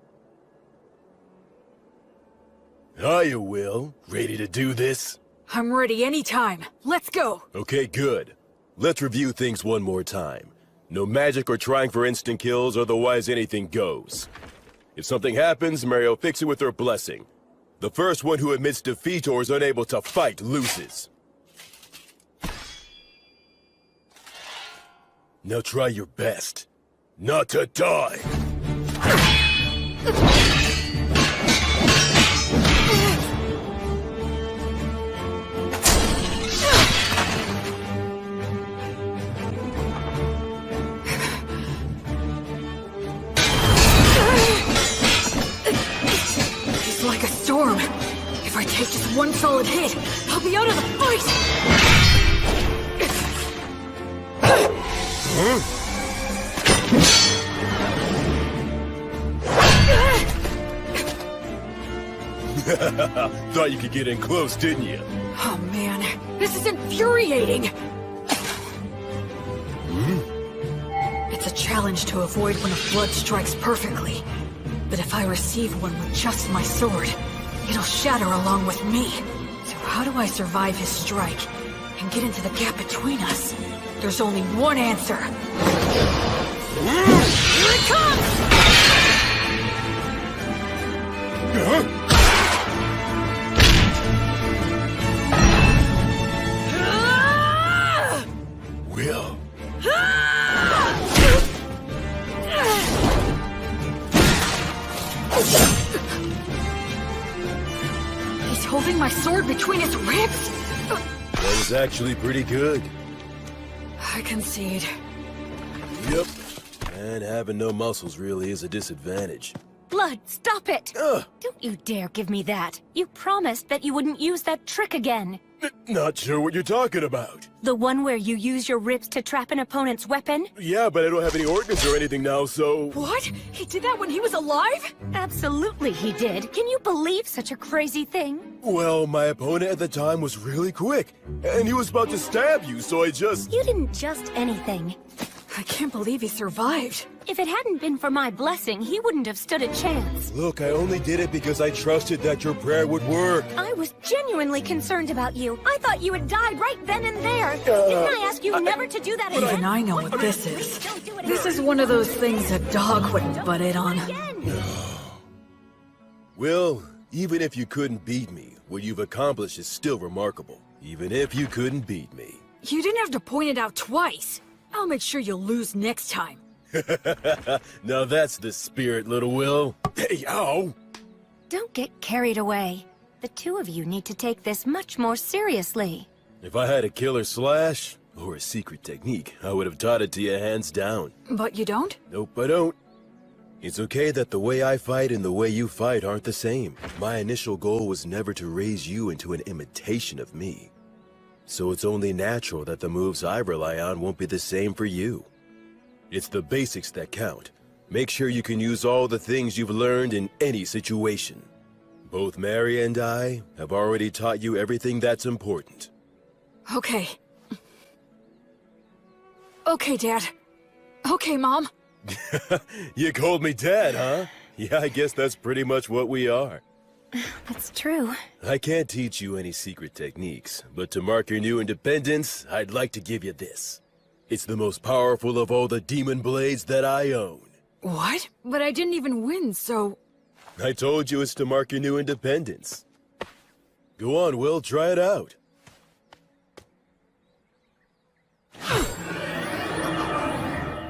Hiya, Will. Ready to do this? I'm ready anytime. Let's go! Okay, good. Let's review things one more time. No magic or trying for instant kills, otherwise anything goes. If something happens, Mary will fix it with her blessing. The first one who admits defeat or is unable to fight loses. Now try your best not to die. one solid hit, I'll be out of the fight! Thought you could get in close, didn't you? Oh man, this is infuriating! It's a challenge to avoid when a blood strikes perfectly. But if I receive one with just my sword, it'll shatter along with me. So how do I survive his strike and get into the gap between us? There's only one answer. Here it comes! Will. He's holding my sword between his ribs? That was actually pretty good. I concede. Yep. And having no muscles really is a disadvantage. Blood, stop it! Ugh. Don't you dare give me that. You promised that you wouldn't use that trick again. Not sure what you're talking about. The one where you use your ribs to trap an opponent's weapon? Yeah, but I don't have any organs or anything now, so... What? He did that when he was alive? Absolutely he did. Can you believe such a crazy thing? Well, my opponent at the time was really quick, and he was about to stab you, so I just... You didn't just anything. I can't believe he survived. If it hadn't been for my blessing, he wouldn't have stood a chance. Look, I only did it because I trusted that your prayer would work. I was genuinely concerned about you. I thought you had died right then and there. Didn't I ask you never to do that again? Even I know what this is. Don't do it This again. is one of those things a dog wouldn't butt in on. Again. Will, even if you couldn't beat me, what you've accomplished is still remarkable. Even if you couldn't beat me. You didn't have to point it out twice. I'll make sure you'll lose next time. Now that's the spirit, little Will. Hey, ow! Don't get carried away. The two of you need to take this much more seriously. If I had a killer slash, or a secret technique, I would have taught it to you hands down. But you don't? Nope, I don't. It's okay that the way I fight and the way you fight aren't the same. My initial goal was never to raise you into an imitation of me. So it's only natural that the moves I rely on won't be the same for you. It's the basics that count. Make sure you can use all the things you've learned in any situation. Both Mary and I have already taught you everything that's important. Okay. Okay, Dad. Okay, Mom. You called me Dad, huh? Yeah, I guess that's pretty much what we are. That's true. I can't teach you any secret techniques, but to mark your new independence, I'd like to give you this. It's the most powerful of all the demon blades that I own. What? But I didn't even win, so... I told you it's to mark your new independence. Go on, Will, try it out.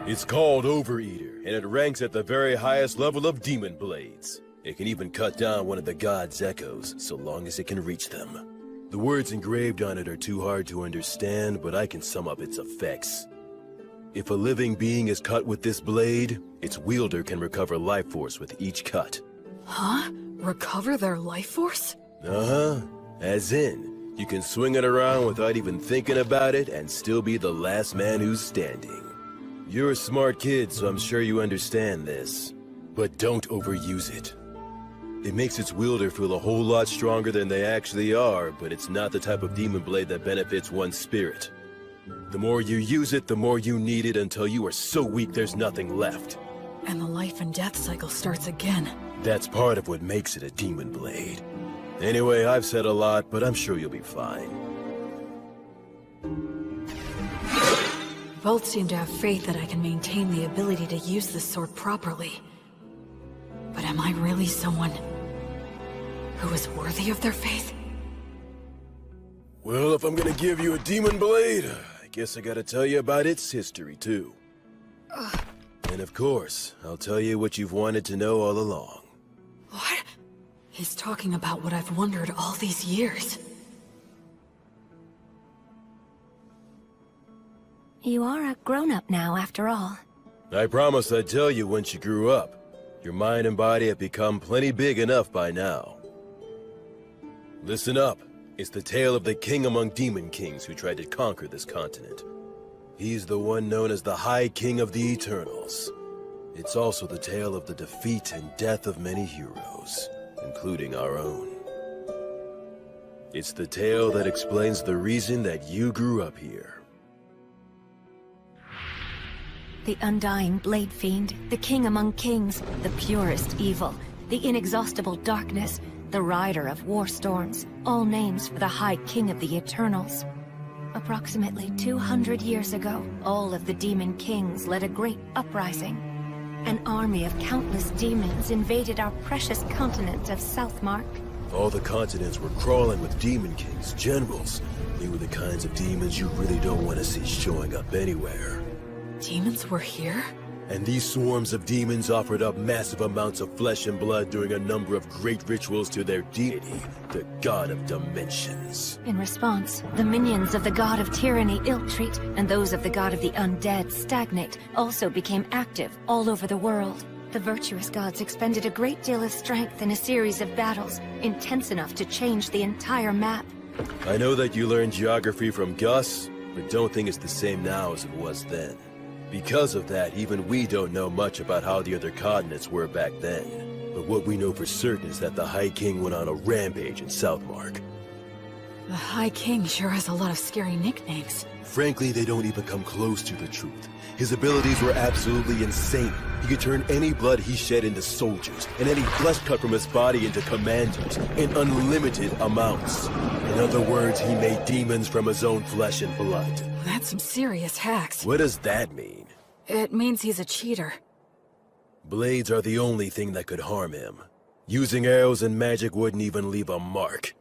It's called Overeater, and it ranks at the very highest level of demon blades. It can even cut down one of the gods' echoes, so long as it can reach them. The words engraved on it are too hard to understand, but I can sum up its effects. If a living being is cut with this blade, its wielder can recover life force with each cut. Huh? Recover their life force? Uh-huh. As in, you can swing it around without even thinking about it and still be the last man who's standing. You're a smart kid, so I'm sure you understand this. But don't overuse it. It makes its wielder feel a whole lot stronger than they actually are, but it's not the type of demon blade that benefits one's spirit. The more you use it, the more you need it until you are so weak there's nothing left. And the life and death cycle starts again. That's part of what makes it a demon blade. Anyway, I've said a lot, but I'm sure you'll be fine. Both seem to have faith that I can maintain the ability to use this sword properly. But am I really someone who is worthy of their faith? Well, if I'm gonna give you a demon blade, I guess I gotta tell you about its history, too. And of course, I'll tell you what you've wanted to know all along. What? He's talking about what I've wondered all these years. You are a grown-up now, after all. I promised I'd tell you once you grew up. Your mind and body have become plenty big enough by now. Listen up. It's the tale of the king among demon kings who tried to conquer this continent. He's the one known as the High King of the Eternals. It's also the tale of the defeat and death of many heroes, including our own. It's the tale that explains the reason that you grew up here. The undying blade fiend, the king among kings, the purest evil, the inexhaustible darkness, the rider of war storms, all names for the High King of the Eternals. Approximately 200 years ago, all of the demon kings led a great uprising. An army of countless demons invaded our precious continent of Southmark. All the continents were crawling with demon kings, generals. They were the kinds of demons you really don't want to see showing up anywhere. Demons were here? And these swarms of demons offered up massive amounts of flesh and blood during a number of great rituals to their deity, the God of Dimensions. In response, the minions of the God of Tyranny ill-treat, and those of the God of the Undead stagnate, also became active all over the world. The virtuous gods expended a great deal of strength in a series of battles, intense enough to change the entire map. I know that you learned geography from Gus, but don't think it's the same now as it was then. Because of that, even we don't know much about how the other continents were back then. But what we know for certain is that the High King went on a rampage in Southmark. The High King sure has a lot of scary nicknames. Frankly, they don't even come close to the truth. His abilities were absolutely insane. He could turn any blood he shed into soldiers, and any flesh cut from his body into commanders, in unlimited amounts. In other words, he made demons from his own flesh and blood. That's some serious hacks. What does that mean? It means he's a cheater. Blades are the only thing that could harm him. Using arrows and magic wouldn't even leave a mark.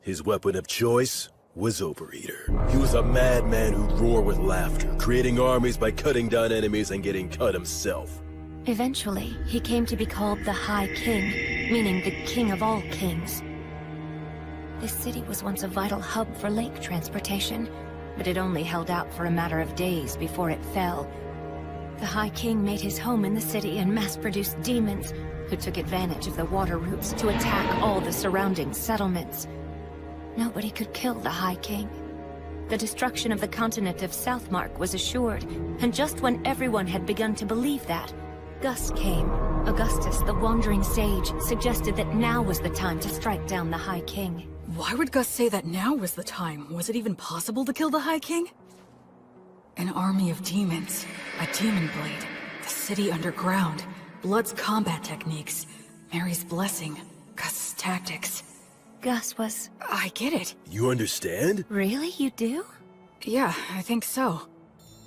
His weapon of choice was Overeater. He was a madman who roared with laughter, creating armies by cutting down enemies and getting cut himself. Eventually, he came to be called the High King, meaning the king of all kings. This city was once a vital hub for lake transportation, but it only held out for a matter of days before it fell. The High King made his home in the city and mass-produced demons, who took advantage of the water routes to attack all the surrounding settlements. Nobody could kill the High King. The destruction of the continent of Southmark was assured, and just when everyone had begun to believe that, Gus came. Augustus, the wandering sage, suggested that now was the time to strike down the High King. Why would Gus say that now was the time? Was it even possible to kill the High King? An army of demons, a demon blade, the city underground, Blood's combat techniques, Mary's blessing, Gus's tactics. Gus was... I get it. You understand? Really? You do? Yeah, I think so.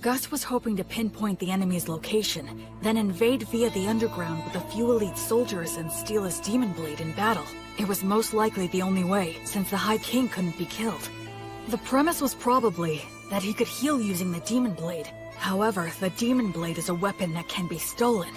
Gus was hoping to pinpoint the enemy's location, then invade via the underground with a few elite soldiers and steal his demon blade in battle. It was most likely the only way, since the High King couldn't be killed. The premise was probably that he could heal using the demon blade. However, the demon blade is a weapon that can be stolen,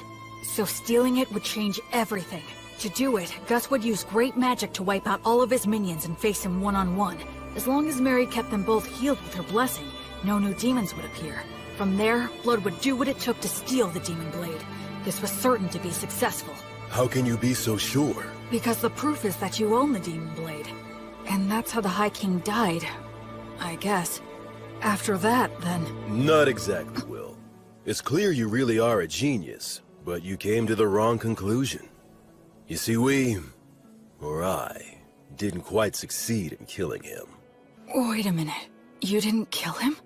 so stealing it would change everything. To do it, Gus would use great magic to wipe out all of his minions and face him one-on-one. As long as Mary kept them both healed with her blessing, no new demons would appear. From there, Blood would do what it took to steal the demon blade. This was certain to be successful. How can you be so sure? Because the proof is that you own the demon blade. And that's how the High King died, I guess. After that, then... Not exactly, Will. It's clear you really are a genius, but you came to the wrong conclusion. You see, I, didn't quite succeed in killing him. Wait a minute. You didn't kill him?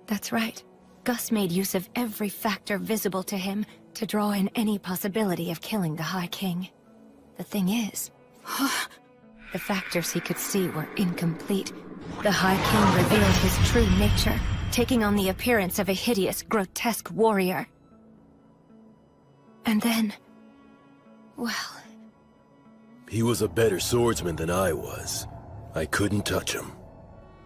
That's right. Gus made use of every factor visible to him to draw in any possibility of killing the High King. The thing is, the factors he could see were incomplete. The High King revealed his true nature, taking on the appearance of a hideous, grotesque warrior. And then... well... He was a better swordsman than I was. I couldn't touch him.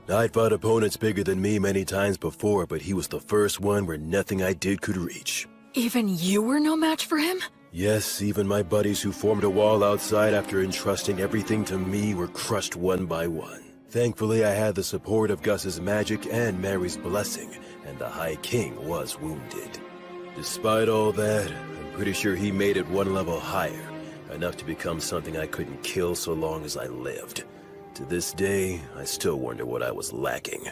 I'd fought opponents bigger than me many times before, but he was the first one where nothing I did could reach. Even you were no match for him? Yes, even my buddies who formed a wall outside after entrusting everything to me were crushed one by one. Thankfully, I had the support of Gus's magic and Mary's blessing, and the High King was wounded. Despite all that, I'm pretty sure he made it one level higher, enough to become something I couldn't kill so long as I lived. To this day, I still wonder what I was lacking.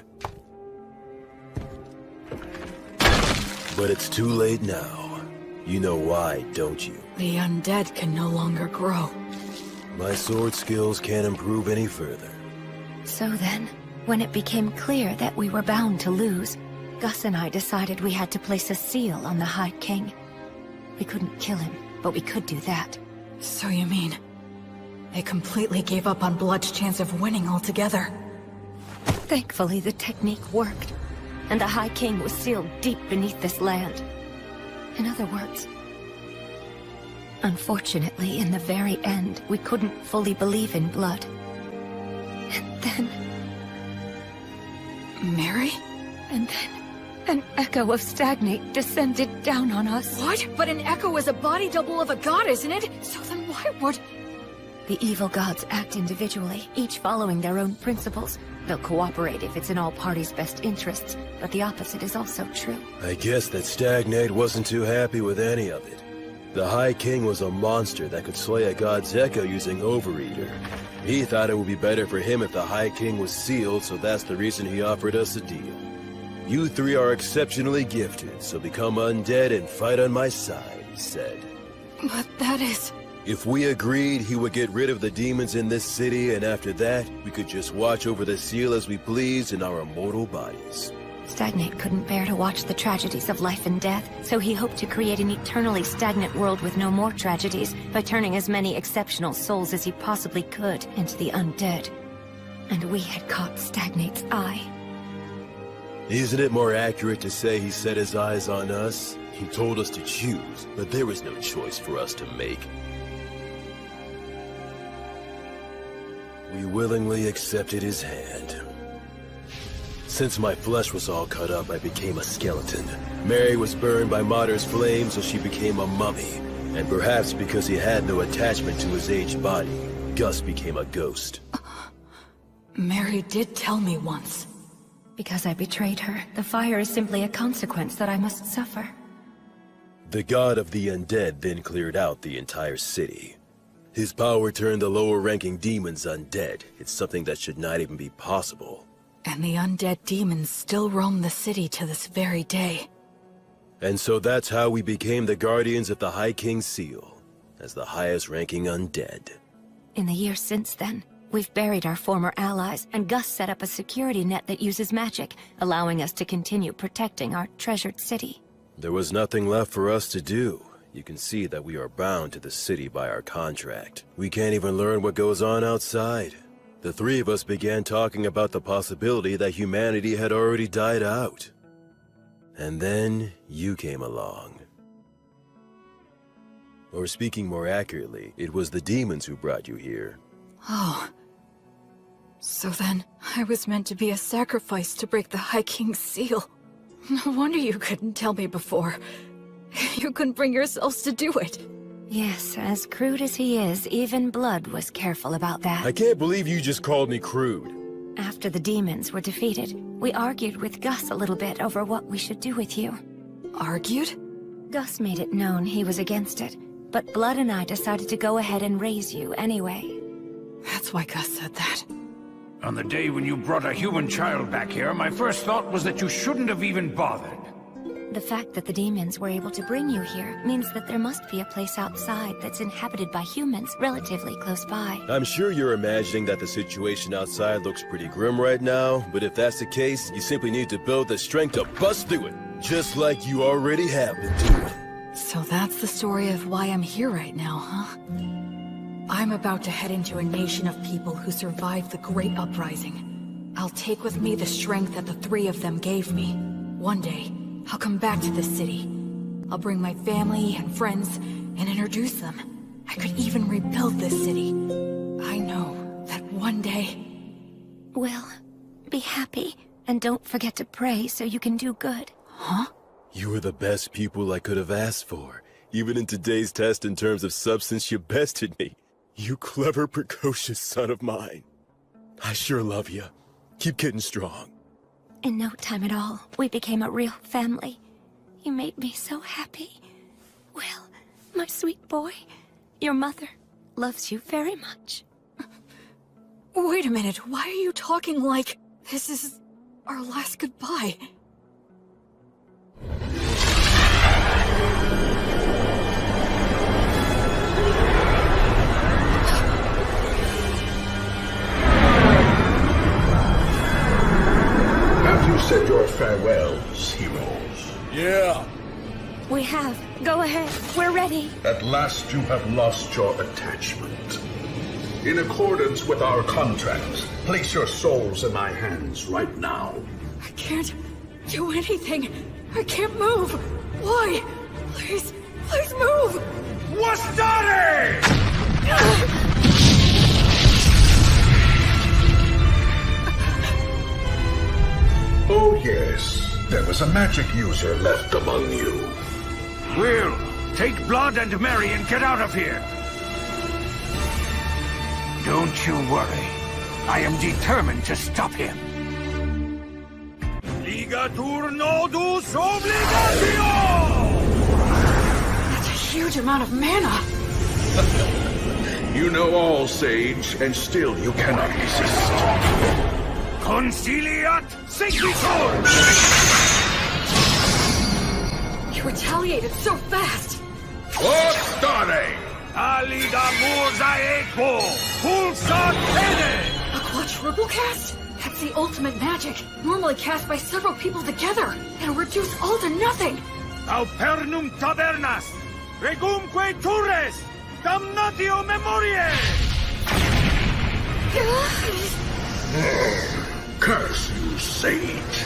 But it's too late now. You know why, don't you? The undead can no longer grow. My sword skills can't improve any further. So then, when it became clear that we were bound to lose, Gus and I decided we had to place a seal on the High King. We couldn't kill him, but we could do that. So you mean... they completely gave up on Blood's chance of winning altogether? Thankfully, the technique worked, and the High King was sealed deep beneath this land. In other words... unfortunately, in the very end, we couldn't fully believe in blood. And then... Mary? And then... an echo of Stagnate descended down on us. What? But an echo is a body double of a god, isn't it? So then why would... The evil gods act individually, each following their own principles. They'll cooperate if it's in all parties' best interests, but the opposite is also true. I guess that Stagnate wasn't too happy with any of it. The High King was a monster that could slay a god's echo using Overeater. He thought it would be better for him if the High King was sealed, so that's the reason he offered us a deal. You three are exceptionally gifted, so become undead and fight on my side, he said. But that is... If we agreed, he would get rid of the demons in this city, and after that, we could just watch over the seal as we pleased in our immortal bodies. Stagnate couldn't bear to watch the tragedies of life and death, so he hoped to create an eternally stagnant world with no more tragedies by turning as many exceptional souls as he possibly could into the undead. And we had caught Stagnate's eye. Isn't it more accurate to say he set his eyes on us? He told us to choose, but there was no choice for us to make. We willingly accepted his hand. Since my flesh was all cut up, I became a skeleton. Mary was burned by Matter's flame, so she became a mummy. And perhaps because he had no attachment to his aged body, Gus became a ghost. Mary did tell me once. Because I betrayed her, the fire is simply a consequence that I must suffer. The god of the undead then cleared out the entire city. His power turned the lower-ranking demons undead. It's something that should not even be possible. And the undead demons still roam the city to this very day. And so that's how we became the guardians of the High King's seal, as the highest-ranking undead. In the years since then, we've buried our former allies, and Gus set up a security net that uses magic, allowing us to continue protecting our treasured city. There was nothing left for us to do. You can see that we are bound to the city by our contract. We can't even learn what goes on outside. The three of us began talking about the possibility that humanity had already died out. And then you came along. Or speaking more accurately, it was the demons who brought you here. Oh. So then, I was meant to be a sacrifice to break the High King's seal. No wonder you couldn't tell me before. You couldn't bring yourselves to do it. Yes, as crude as he is, even Blood was careful about that. I can't believe you just called me crude. After the demons were defeated, we argued with Gus a little bit over what we should do with you. Argued? Gus made it known he was against it, but Blood and I decided to go ahead and raise you anyway. That's why Gus said that. On the day when you brought a human child back here, my first thought was that you shouldn't have even bothered. The fact that the demons were able to bring you here means that there must be a place outside that's inhabited by humans relatively close by. I'm sure you're imagining that the situation outside looks pretty grim right now, but if that's the case, you simply need to build the strength to bust through it, just like you already have been doing. So that's the story of why I'm here right now, huh? I'm about to head into a nation of people who survived the Great Uprising. I'll take with me the strength that the three of them gave me. One day, I'll come back to this city. I'll bring my family and friends and introduce them. I could even rebuild this city. I know that one day... Well, be happy, and don't forget to pray so you can do good. Huh? You were the best people I could have asked for. Even in today's test in terms of substance, you bested me. You clever, precocious son of mine. I sure love you. Keep getting strong. In no time at all, we became a real family. You made me so happy. Will, my sweet boy, your mother, loves you very much. Wait a minute, why are you talking like this is our last goodbye? Have you said your farewells, heroes? Yeah. We have. Go ahead. We're ready. At last you have lost your attachment. In accordance with our contract, place your souls in my hands right now. I can't do anything. I can't move. Why? Please, please move. Wastari! Oh yes, there was a magic user left among you. Will, take Blood and Mary and get out of here. Don't you worry. I am determined to stop him. Ligatur nodus obligatio! That's a huge amount of mana. You know all, Sage, and still you cannot resist. Conciliat sequitur! You retaliated so fast. Wastari! Alida mosaico! Pulsat pede! A quadruple cast? That's the ultimate magic. Normally cast by several people together. It'll reduce all to nothing. Aupernum tabernas! Regumque turres! Damnatio memoriae! Curse you, Sage!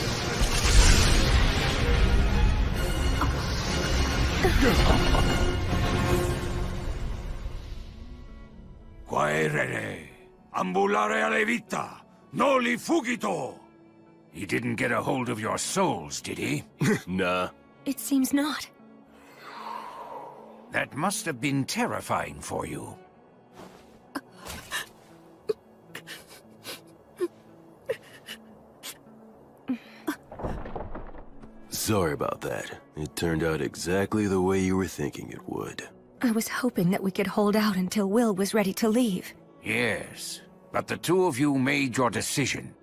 Quaerere, ambulare alle vita, noli fugito! He didn't get a hold of your souls, did he? Nah. It seems not. That must have been terrifying for you. Sorry about that. It turned out exactly the way you were thinking it would. I was hoping that we could hold out until Will was ready to leave. Yes, but the two of you made your decision.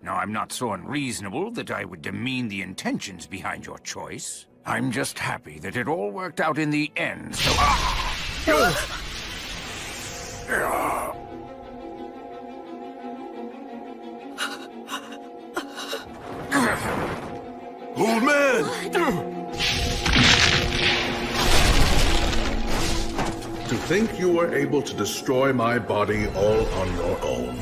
Now, I'm not so unreasonable that I would demean the intentions behind your choice. I'm just happy that it all worked out in the end, so... Old man! To think you were able to destroy my body all on your own.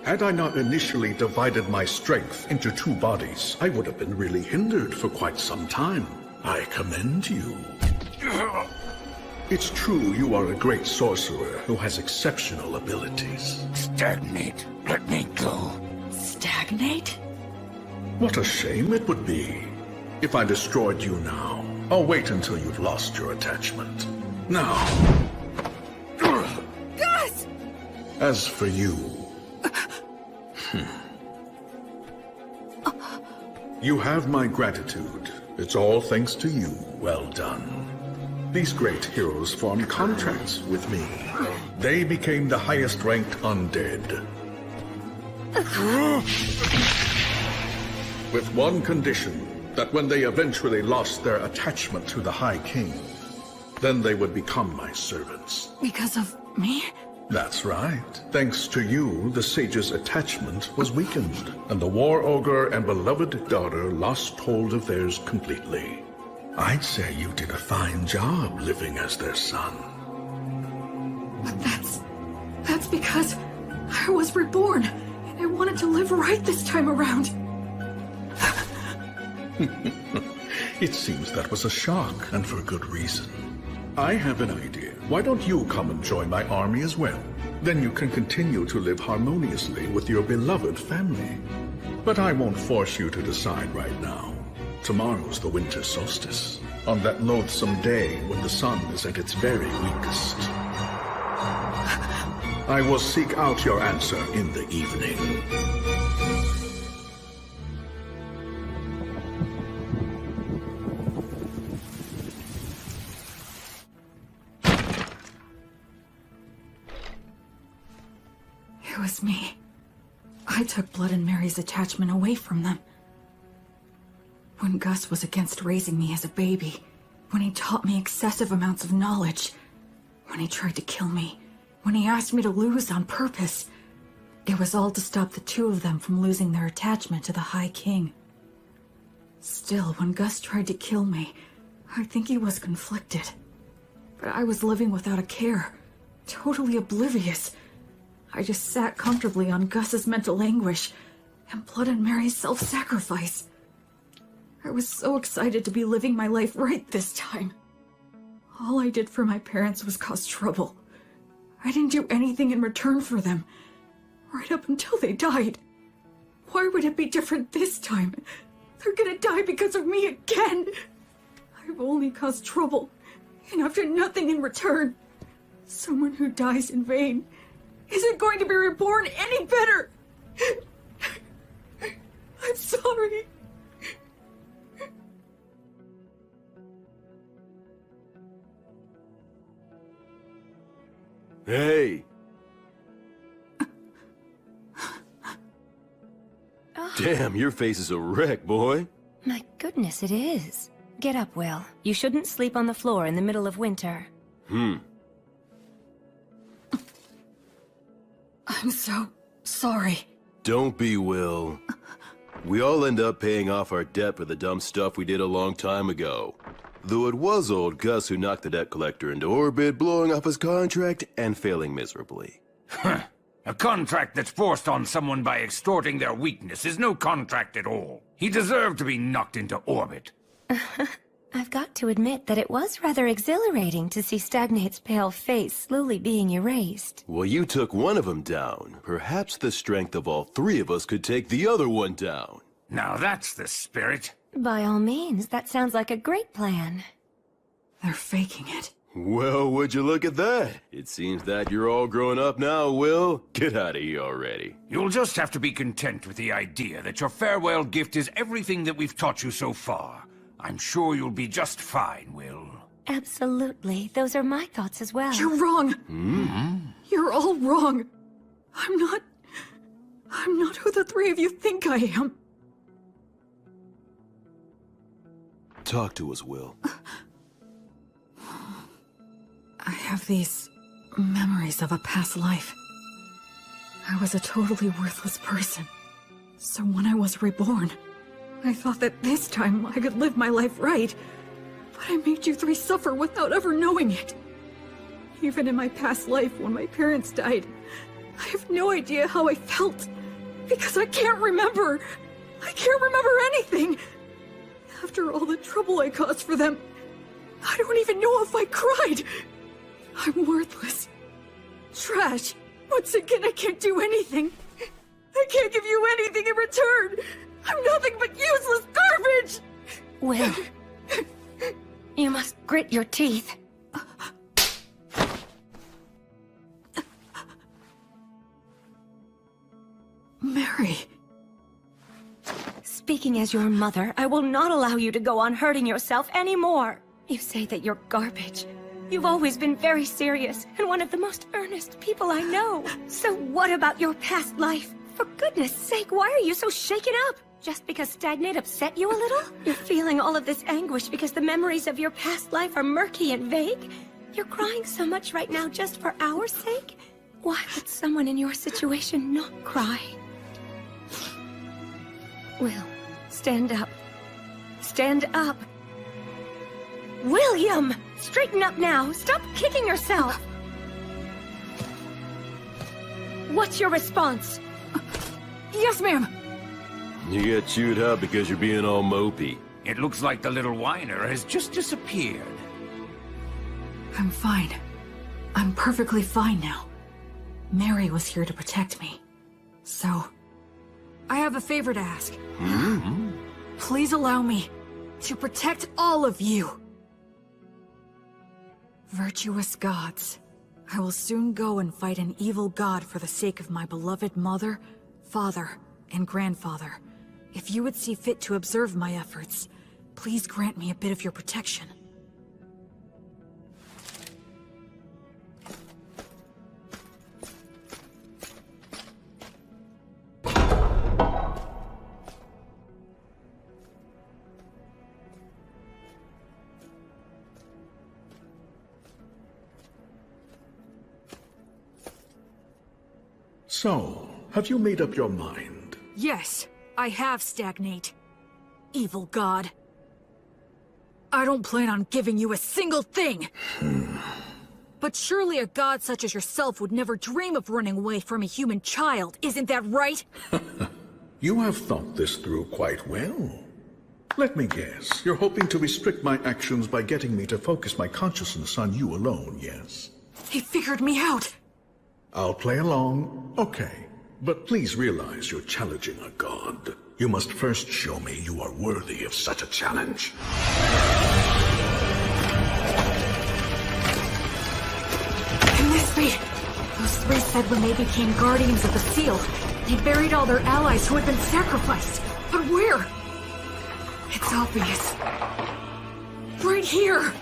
Had I not initially divided my strength into two bodies, I would have been really hindered for quite some time. I commend you. It's true you are a great sorcerer who has exceptional abilities. Stagnate. Let me go. Stagnate? What a shame it would be if I destroyed you now. I'll wait until you've lost your attachment. Now, Gus! as for you... You have my gratitude. It's all thanks to you. Well done. These great heroes formed contracts with me. They became the highest-ranked undead. With one condition, that when they eventually lost their attachment to the High King, then they would become my servants. Because of me? That's right. Thanks to you, the sage's attachment was weakened, and the war ogre and beloved daughter lost hold of theirs completely. I'd say you did a fine job living as their son. But that's because I was reborn, and I wanted to live right this time around. It seems that was a shock, and for good reason. I have an idea. Why don't you come and join my army as well? Then you can continue to live harmoniously with your beloved family. But I won't force you to decide right now. Tomorrow's the winter solstice, on that loathsome day when the sun is at its very weakest. I will seek out your answer in the evening. was me. I took Blood and Mary's attachment away from them. When Gus was against raising me as a baby, when he taught me excessive amounts of knowledge, when he tried to kill me, when he asked me to lose on purpose, it was all to stop the two of them from losing their attachment to the High King. Still, when Gus tried to kill me, I think he was conflicted. But I was living without a care, totally oblivious. I just sat comfortably on Gus's mental anguish and Blood and Mary's self-sacrifice. I was so excited to be living my life right this time. All I did for my parents was cause trouble. I didn't do anything in return for them, right up until they died. Why would it be different this time? They're gonna die because of me again. I've only caused trouble, and I've done nothing in return. Someone who dies in vain isn't going to be reborn any better. I'm sorry. Hey! Damn, your face is a wreck, boy. My goodness, it is. Get up, Will. You shouldn't sleep on the floor in the middle of winter. I'm so sorry. Don't be, Will. We all end up paying off our debt for the dumb stuff we did a long time ago. Though it was old Gus who knocked the debt collector into orbit, blowing up his contract and failing miserably. A contract that's forced on someone by extorting their weakness is no contract at all. He deserved to be knocked into orbit. I've got to admit that it was rather exhilarating to see Stagnate's pale face slowly being erased. Well, you took one of them down. Perhaps the strength of all three of us could take the other one down. Now that's the spirit. By all means, that sounds like a great plan. They're faking it. Well, would you look at that? It seems that you're all grown up now, Will. Get out of here already. You'll just have to be content with the idea that your farewell gift is everything that we've taught you so far. I'm sure you'll be just fine, Will. Absolutely. Those are my thoughts as well. You're wrong. You're all wrong. I'm not who the three of you think I am. Talk to us, Will. I have these memories of a past life. I was a totally worthless person. So when I was reborn, I thought that this time I could live my life right. But I made you three suffer without ever knowing it. Even in my past life, when my parents died, I have no idea how I felt. Because I can't remember. I can't remember anything. After all the trouble I caused for them, I don't even know if I cried. I'm worthless. Trash. Once again, I can't do anything. I can't give you anything in return. I'm nothing but useless garbage! Will, you must grit your teeth. Mary. Speaking as your mother, I will not allow you to go on hurting yourself anymore. You say that you're garbage. You've always been very serious and one of the most earnest people I know. So what about your past life? For goodness sake, why are you so shaken up? Just because Stagnate upset you a little? You're feeling all of this anguish because the memories of your past life are murky and vague? You're crying so much right now just for our sake? Why would someone in your situation not cry? Will, stand up. Stand up. William! Straighten up now! Stop kicking yourself! What's your response? Yes, ma'am! You get chewed up because you're being all mopey. It looks like the little whiner has just disappeared. I'm fine. I'm perfectly fine now. Mary was here to protect me. So, I have a favor to ask. Please allow me to protect all of you. Virtuous gods, I will soon go and fight an evil god for the sake of my beloved mother, father, and grandfather. If you would see fit to observe my efforts, please grant me a bit of your protection. So, have you made up your mind? Yes, I have, Stagnate. Evil god. I don't plan on giving you a single thing! But surely a god such as yourself would never dream of running away from a human child, isn't that right? You have thought this through quite well. Let me guess, you're hoping to restrict my actions by getting me to focus my consciousness on you alone, yes? He figured me out! I'll play along, okay. But please realize you're challenging a god. You must first show me you are worthy of such a challenge. Can this be? Those three said when they became guardians of the seal, they buried all their allies who had been sacrificed. But where? It's obvious. Right here!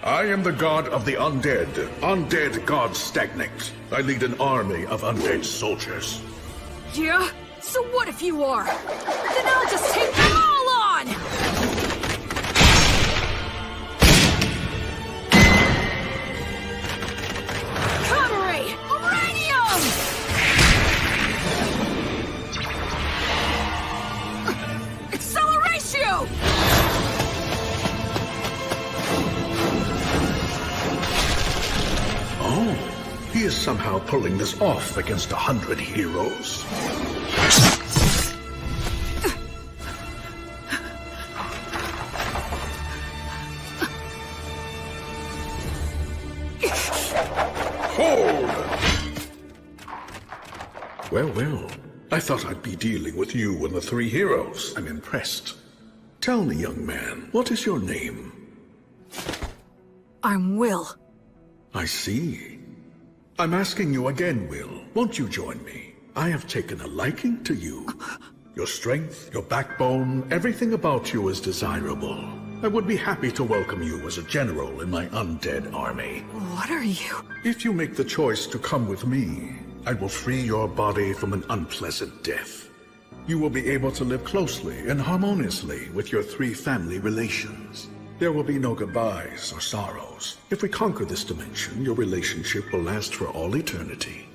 I am the god of the undead. Undead god Stagnate. I lead an army of undead soldiers. Yeah? So what if you are? Then I'll just take them all on! Counter-ray! Uranium! Acceleratio! Oh, he is somehow pulling this off against 100 heroes. Hold! Well, I thought I'd be dealing with you and the three heroes. I'm impressed. Tell me, young man, what is your name? I'm Will. I see. I'm asking you again, Will. Won't you join me? I have taken a liking to you. Your strength, your backbone, everything about you is desirable. I would be happy to welcome you as a general in my undead army. What are you? If you make the choice to come with me, I will free your body from an unpleasant death. You will be able to live closely and harmoniously with your three family relations. There will be no goodbyes or sorrows. If we conquer this dimension, your relationship will last for all eternity.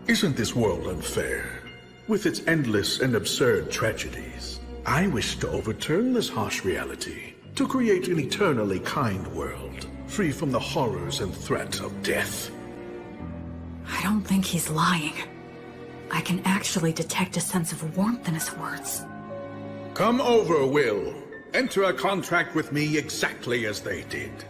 Isn't this world unfair? With its endless and absurd tragedies, I wish to overturn this harsh reality, to create an eternally kind world, free from the horrors and threat of death. I don't think he's lying. I can actually detect a sense of warmth in his words. Come over, Will. Enter a contract with me exactly as they did.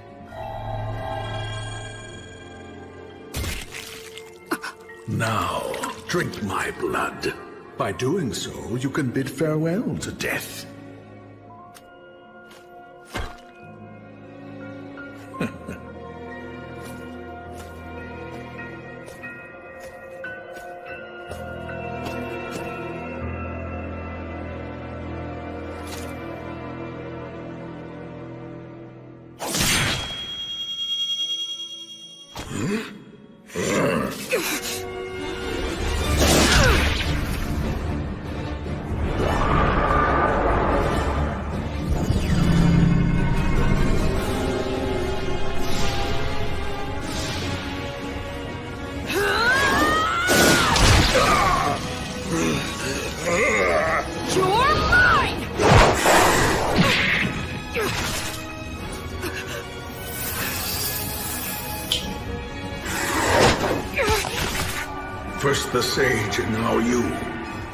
Now, drink my blood. By doing so, you can bid farewell to death. First the sage and now you.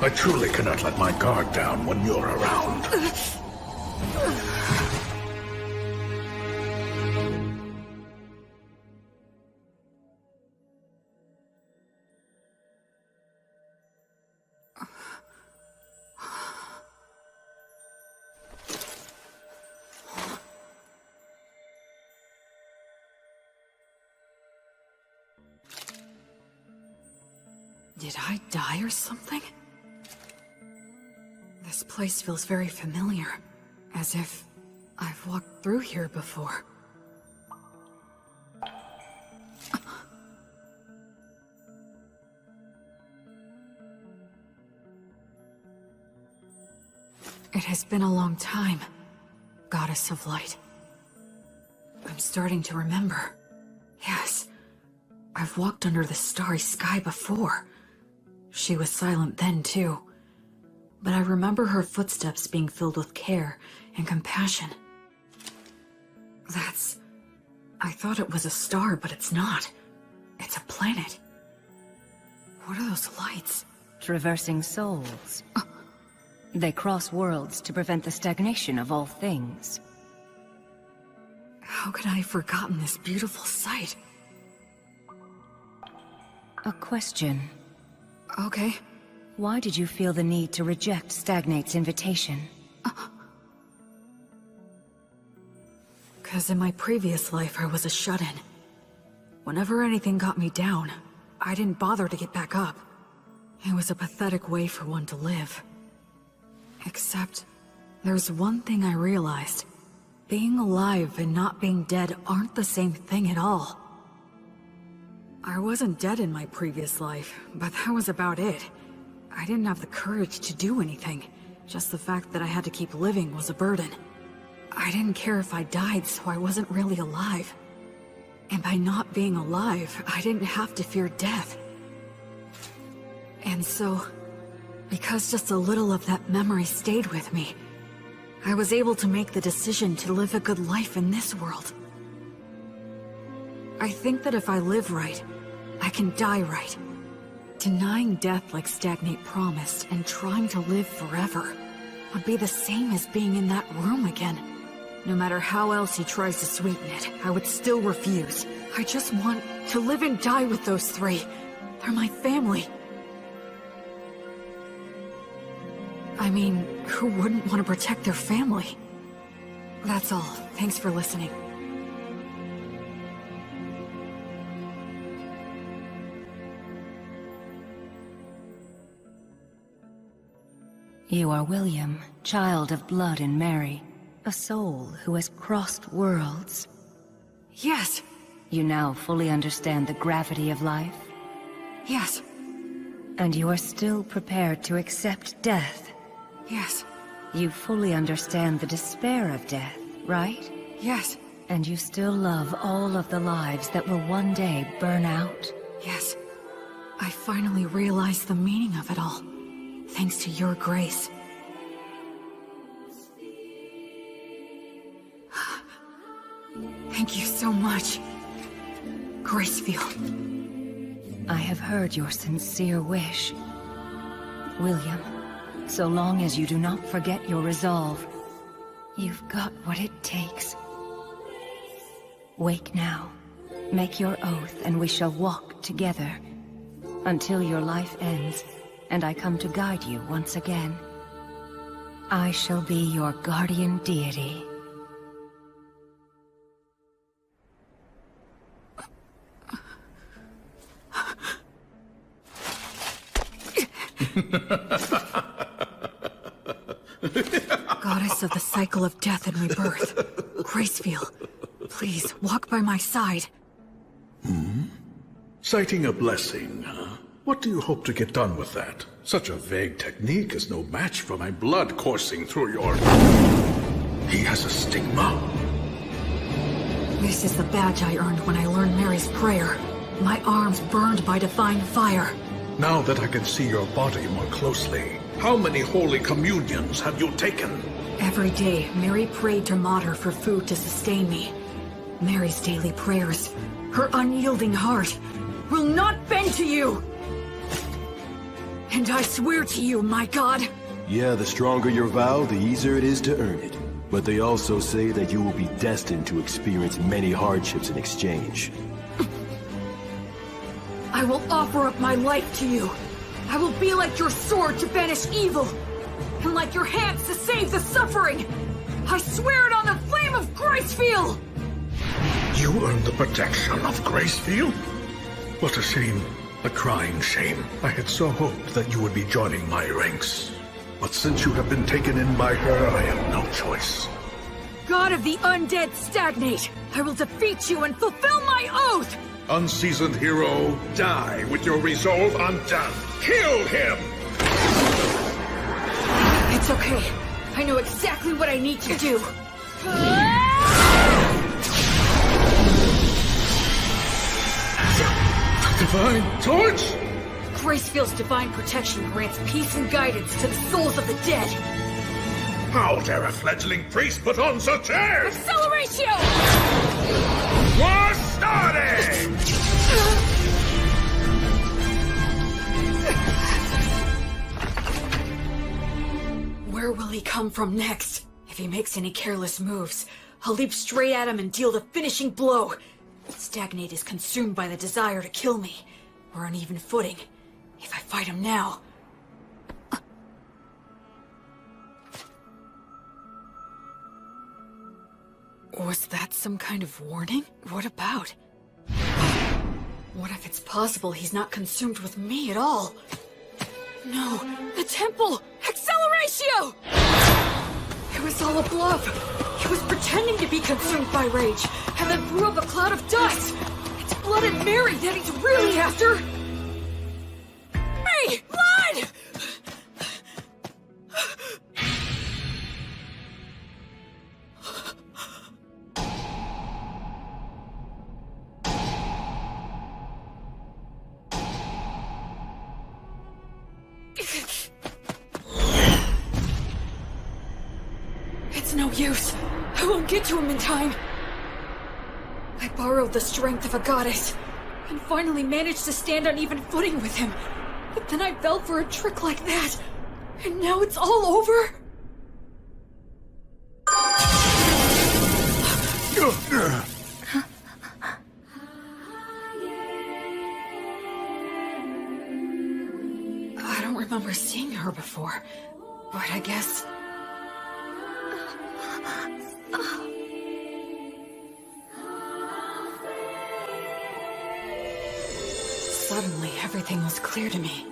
I truly cannot let my guard down when you're around. Did I die or something? This place feels very familiar, as if I've walked through here before. It has been a long time, Goddess of Light. I'm starting to remember. Yes, I've walked under the starry sky before. She was silent then, too. But I remember her footsteps being filled with care and compassion. I thought it was a star, but it's not. It's a planet. What are those lights? Traversing souls. They cross worlds to prevent the stagnation of all things. How could I have forgotten this beautiful sight? A question. Okay. Why did you feel the need to reject Stagnate's invitation? Because in my previous life, I was a shut-in. Whenever anything got me down, I didn't bother to get back up. It was a pathetic way for one to live. Except, there's one thing I realized. Being alive and not being dead aren't the same thing at all. I wasn't dead in my previous life, but that was about it. I didn't have the courage to do anything. Just the fact that I had to keep living was a burden. I didn't care if I died, so I wasn't really alive. And by not being alive, I didn't have to fear death. And so, because just a little of that memory stayed with me, I was able to make the decision to live a good life in this world. I think that if I live right, I can die right. Denying death like Stagnate promised and trying to live forever would be the same as being in that room again. No matter how else he tries to sweeten it, I would still refuse. I just want to live and die with those three. They're my family. I mean, who wouldn't want to protect their family? That's all. Thanks for listening. You are William, child of blood and Mary. A soul who has crossed worlds. Yes. You now fully understand the gravity of life? Yes. And you are still prepared to accept death? Yes. You fully understand the despair of death, right? Yes. And you still love all of the lives that will one day burn out? Yes. I finally realized the meaning of it all. Thanks to your grace. Thank you so much, Gracefield. I have heard your sincere wish. William, so long as you do not forget your resolve, you've got what it takes. Wake now. Make your oath and we shall walk together. Until your life ends, and I come to guide you once again. I shall be your guardian deity. Goddess of the cycle of death and rebirth, Gracefield, please walk by my side. Citing a blessing, huh? What do you hope to get done with that? Such a vague technique is no match for my blood coursing through your... He has a stigma. This is the badge I earned when I learned Mary's prayer. My arms burned by divine fire. Now that I can see your body more closely, how many holy communions have you taken? Every day, Mary prayed to Mater for food to sustain me. Mary's daily prayers, her unyielding heart, will not bend to you! And I swear to you, my god... Yeah, the stronger your vow, the easier it is to earn it. But they also say that you will be destined to experience many hardships in exchange. I will offer up my life to you. I will be like your sword to banish evil, and like your hands to save the suffering. I swear it on the flame of Gracefield! You earned the protection of Gracefield? What a shame. A crying shame. I had so hoped that you would be joining my ranks. But since you have been taken in by her, I have no choice. God of the undead Stagnate, I will defeat you and fulfill my oath! Unseasoned hero, die with your resolve undone. Kill him! It's okay. I know exactly what I need to do. Divine Torch! Gracefield's divine protection grants peace and guidance to the souls of the dead. How dare a fledgling priest put on such airs? Acceleratio! War starting! Where will he come from next? If he makes any careless moves, I'll leap straight at him and deal the finishing blow. Stagnate is consumed by the desire to kill me. We're on even footing. If I fight him now... Was that some kind of warning? What about? What if it's possible he's not consumed with me at all? No, the temple! Acceleratio! It was all a bluff. He was pretending to be consumed by rage, and then threw up a cloud of dust. It's Blood and Mary that he's really after. Hey, Blood! It's no use. I won't get to him in time. I borrowed the strength of a goddess, and finally managed to stand on even footing with him. But then I fell for a trick like that, and now it's all over? I don't remember seeing her before, but I guess... Suddenly, everything was clear to me.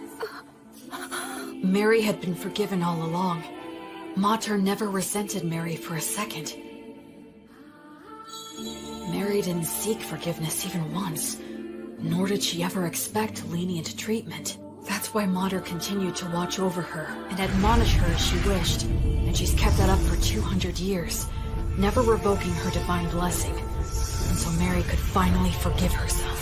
Mary had been forgiven all along. Mater never resented Mary for a second. Mary didn't seek forgiveness even once, nor did she ever expect lenient treatment. That's why Mater continued to watch over her and admonish her as she wished, and she's kept that up for 200 years, never revoking her divine blessing, until Mary could finally forgive herself.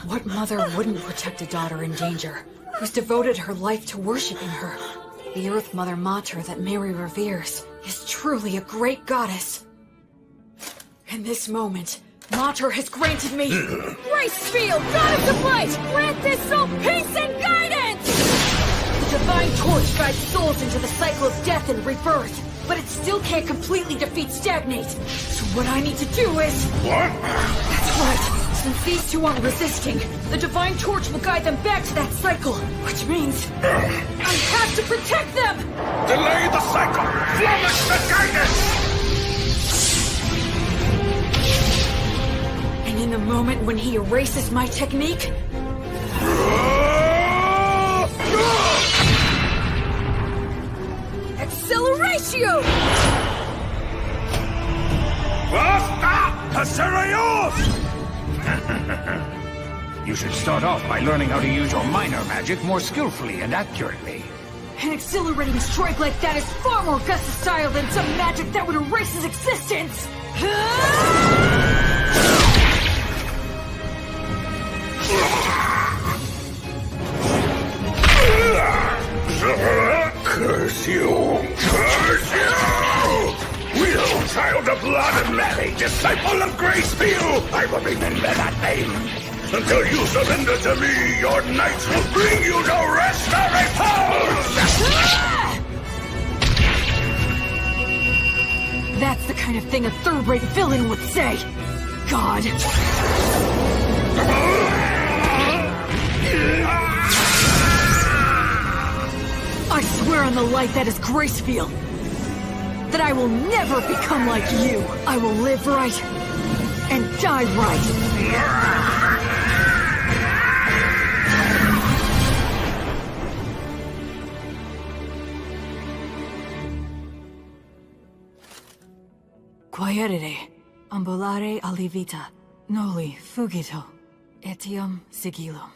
What mother wouldn't protect a daughter in danger, who's devoted her life to worshipping her? The Earth Mother Mater that Mary reveres is truly a great goddess. In this moment, Mater has granted me... Gracefield, Goddess of Light! Grant this soul peace and guidance! The Divine Torch guides souls into the cycle of death and rebirth, but it still can't completely defeat Stagnate. So what I need to do is... What? That's right. Since these two aren't resisting, the Divine Torch will guide them back to that cycle, which means... I have to protect them! Delay the cycle! Flourish the guidance! And in the moment when he erases my technique... Acceleratio! Basta! Haserios! You should start off by learning how to use your minor magic more skillfully and accurately. An accelerating strike like that is far more Gus' style than some magic that would erase his existence! Curse you! Curse you! Will, child of Blood and Mary, disciple of Gracefield! I will remember that name. Until you surrender to me, your knights will bring you to rest or repose! That's the kind of thing a third-rate villain would say. God. I swear on the light that is Gracefield, that I will never become like you. I will live right and die right. Quaerere, ambulare alivita, noli fugito, etiam sigillum.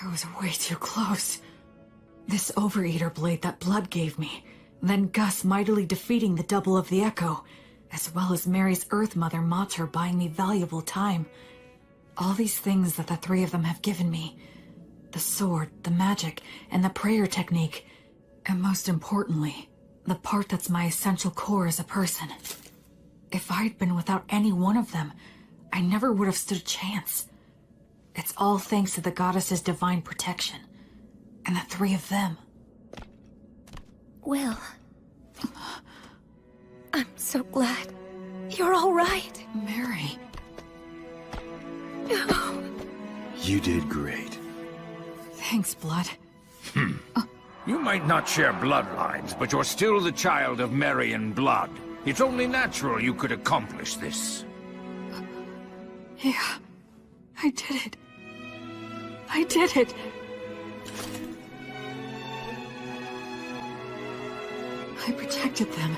I was way too close. This overeater blade that Blood gave me, then Gus mightily defeating the double of the Echo, as well as Mary's Earth Mother Mater buying me valuable time. All these things that the three of them have given me. The sword, the magic, and the prayer technique. And most importantly, the part that's my essential core as a person. If I'd been without any one of them, I never would have stood a chance. It's all thanks to the goddess's divine protection. And the three of them. Will. I'm so glad. You're all right. Mary. You did great. Thanks, Blood. You might not share bloodlines, but you're still the child of Marian blood. It's only natural you could accomplish this. Yeah, I did it. I did it. I protected them.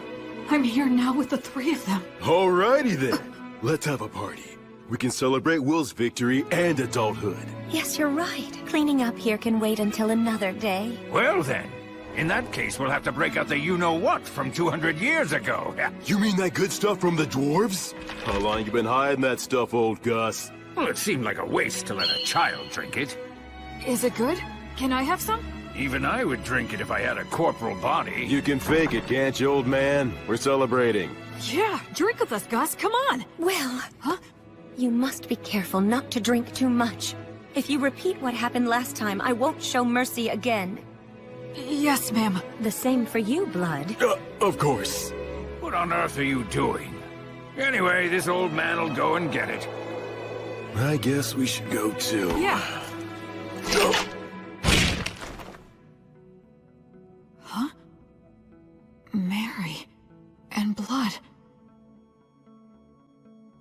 I'm here now with the three of them. Alrighty then. Let's have a party. We can celebrate Will's victory and adulthood. Yes, you're right. Cleaning up here can wait until another day. Well then, in that case we'll have to break out the you-know-what from 200 years ago. You mean that good stuff from the dwarves? How long you been hiding that stuff, old Gus? Well, it seemed like a waste to let a child drink it. Is it good? Can I have some? Even I would drink it if I had a corporal body. You can fake it, can't you, old man? We're celebrating. Yeah, drink with us, Gus. Come on. Will. Huh? You must be careful not to drink too much. If you repeat what happened last time, I won't show mercy again. Yes, ma'am. The same for you, Blood. Of course. What on earth are you doing? Anyway, this old man'll go and get it. I guess we should go too. Yeah. Huh? Mary and Blood.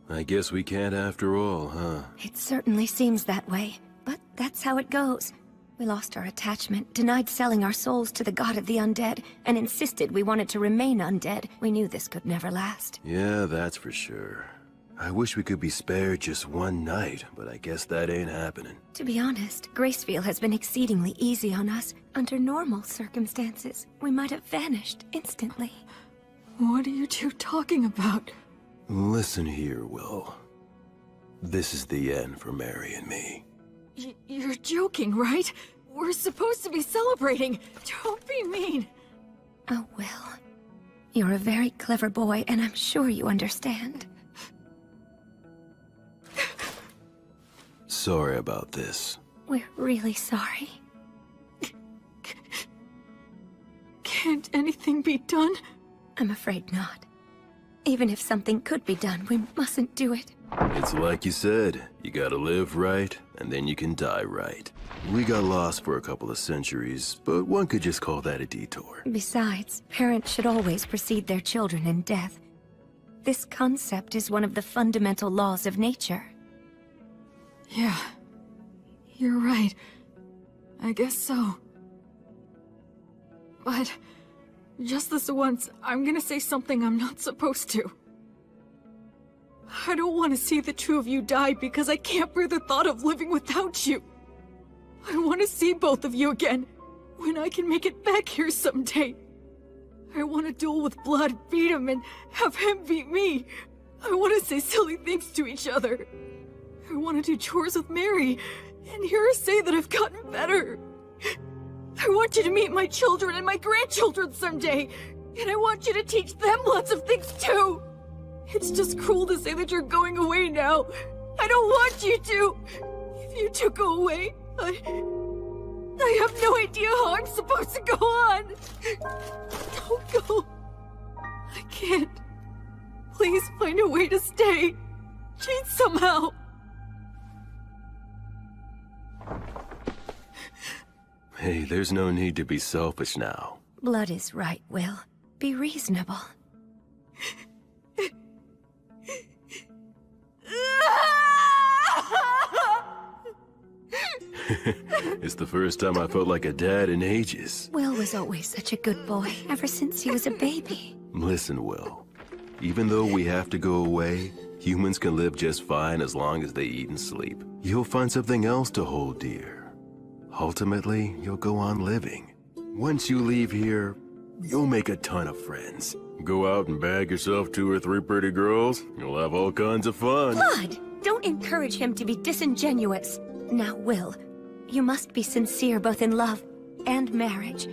I guess we can't after all, huh? It certainly seems that way, but that's how it goes. We lost our attachment, denied selling our souls to the god of the undead, and insisted we wanted to remain undead. We knew this could never last. Yeah, that's for sure. I wish we could be spared just one night, but I guess that ain't happening. To be honest, Gracefield has been exceedingly easy on us. Under normal circumstances, we might have vanished instantly. What are you two talking about? Listen here, Will. This is the end for Mary and me. You're joking, right? We're supposed to be celebrating. Don't be mean. Oh, Will. You're a very clever boy, and I'm sure you understand. Sorry about this. We're really sorry. Can't anything be done? I'm afraid not. Even if something could be done, we mustn't do it. It's like you said, you gotta live right, and then you can die right. We got lost for a couple of centuries, but one could just call that a detour. Besides, parents should always precede their children in death. This concept is one of the fundamental laws of nature. Yeah. You're right. I guess so. But just this once, I'm gonna say something I'm not supposed to. I don't want to see the two of you die because I can't bear the thought of living without you. I want to see both of you again, when I can make it back here someday. I want to duel with Blood, beat him, and have him beat me. I want to say silly things to each other. I want to do chores with Mary, and hear her say that I've gotten better. I want you to meet my children and my grandchildren someday, and I want you to teach them lots of things too. It's just cruel to say that you're going away now. I don't want you to. If you two go away, I have no idea how I'm supposed to go on. Don't go. I can't. Please find a way to stay. Cheat somehow. Hey, there's no need to be selfish now. Blood is right, Will. Be reasonable. It's the first time I felt like a dad in ages. Will was always such a good boy, ever since he was a baby. Listen, Will. Even though we have to go away, humans can live just fine as long as they eat and sleep. You'll find something else to hold dear. Ultimately, you'll go on living. Once you leave here, you'll make a ton of friends. Go out and bag yourself 2 or 3 pretty girls. You'll have all kinds of fun. Blood! Don't encourage him to be disingenuous. Now, Will, you must be sincere both in love and marriage.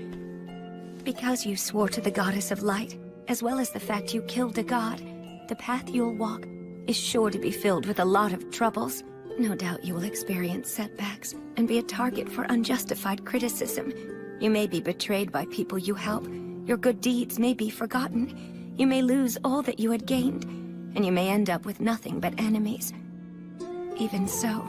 Because you swore to the goddess of light, as well as the fact you killed a god, the path you'll walk is sure to be filled with a lot of troubles. No doubt you will experience setbacks and be a target for unjustified criticism. You may be betrayed by people you help. Your good deeds may be forgotten. You may lose all that you had gained, and you may end up with nothing but enemies. Even so,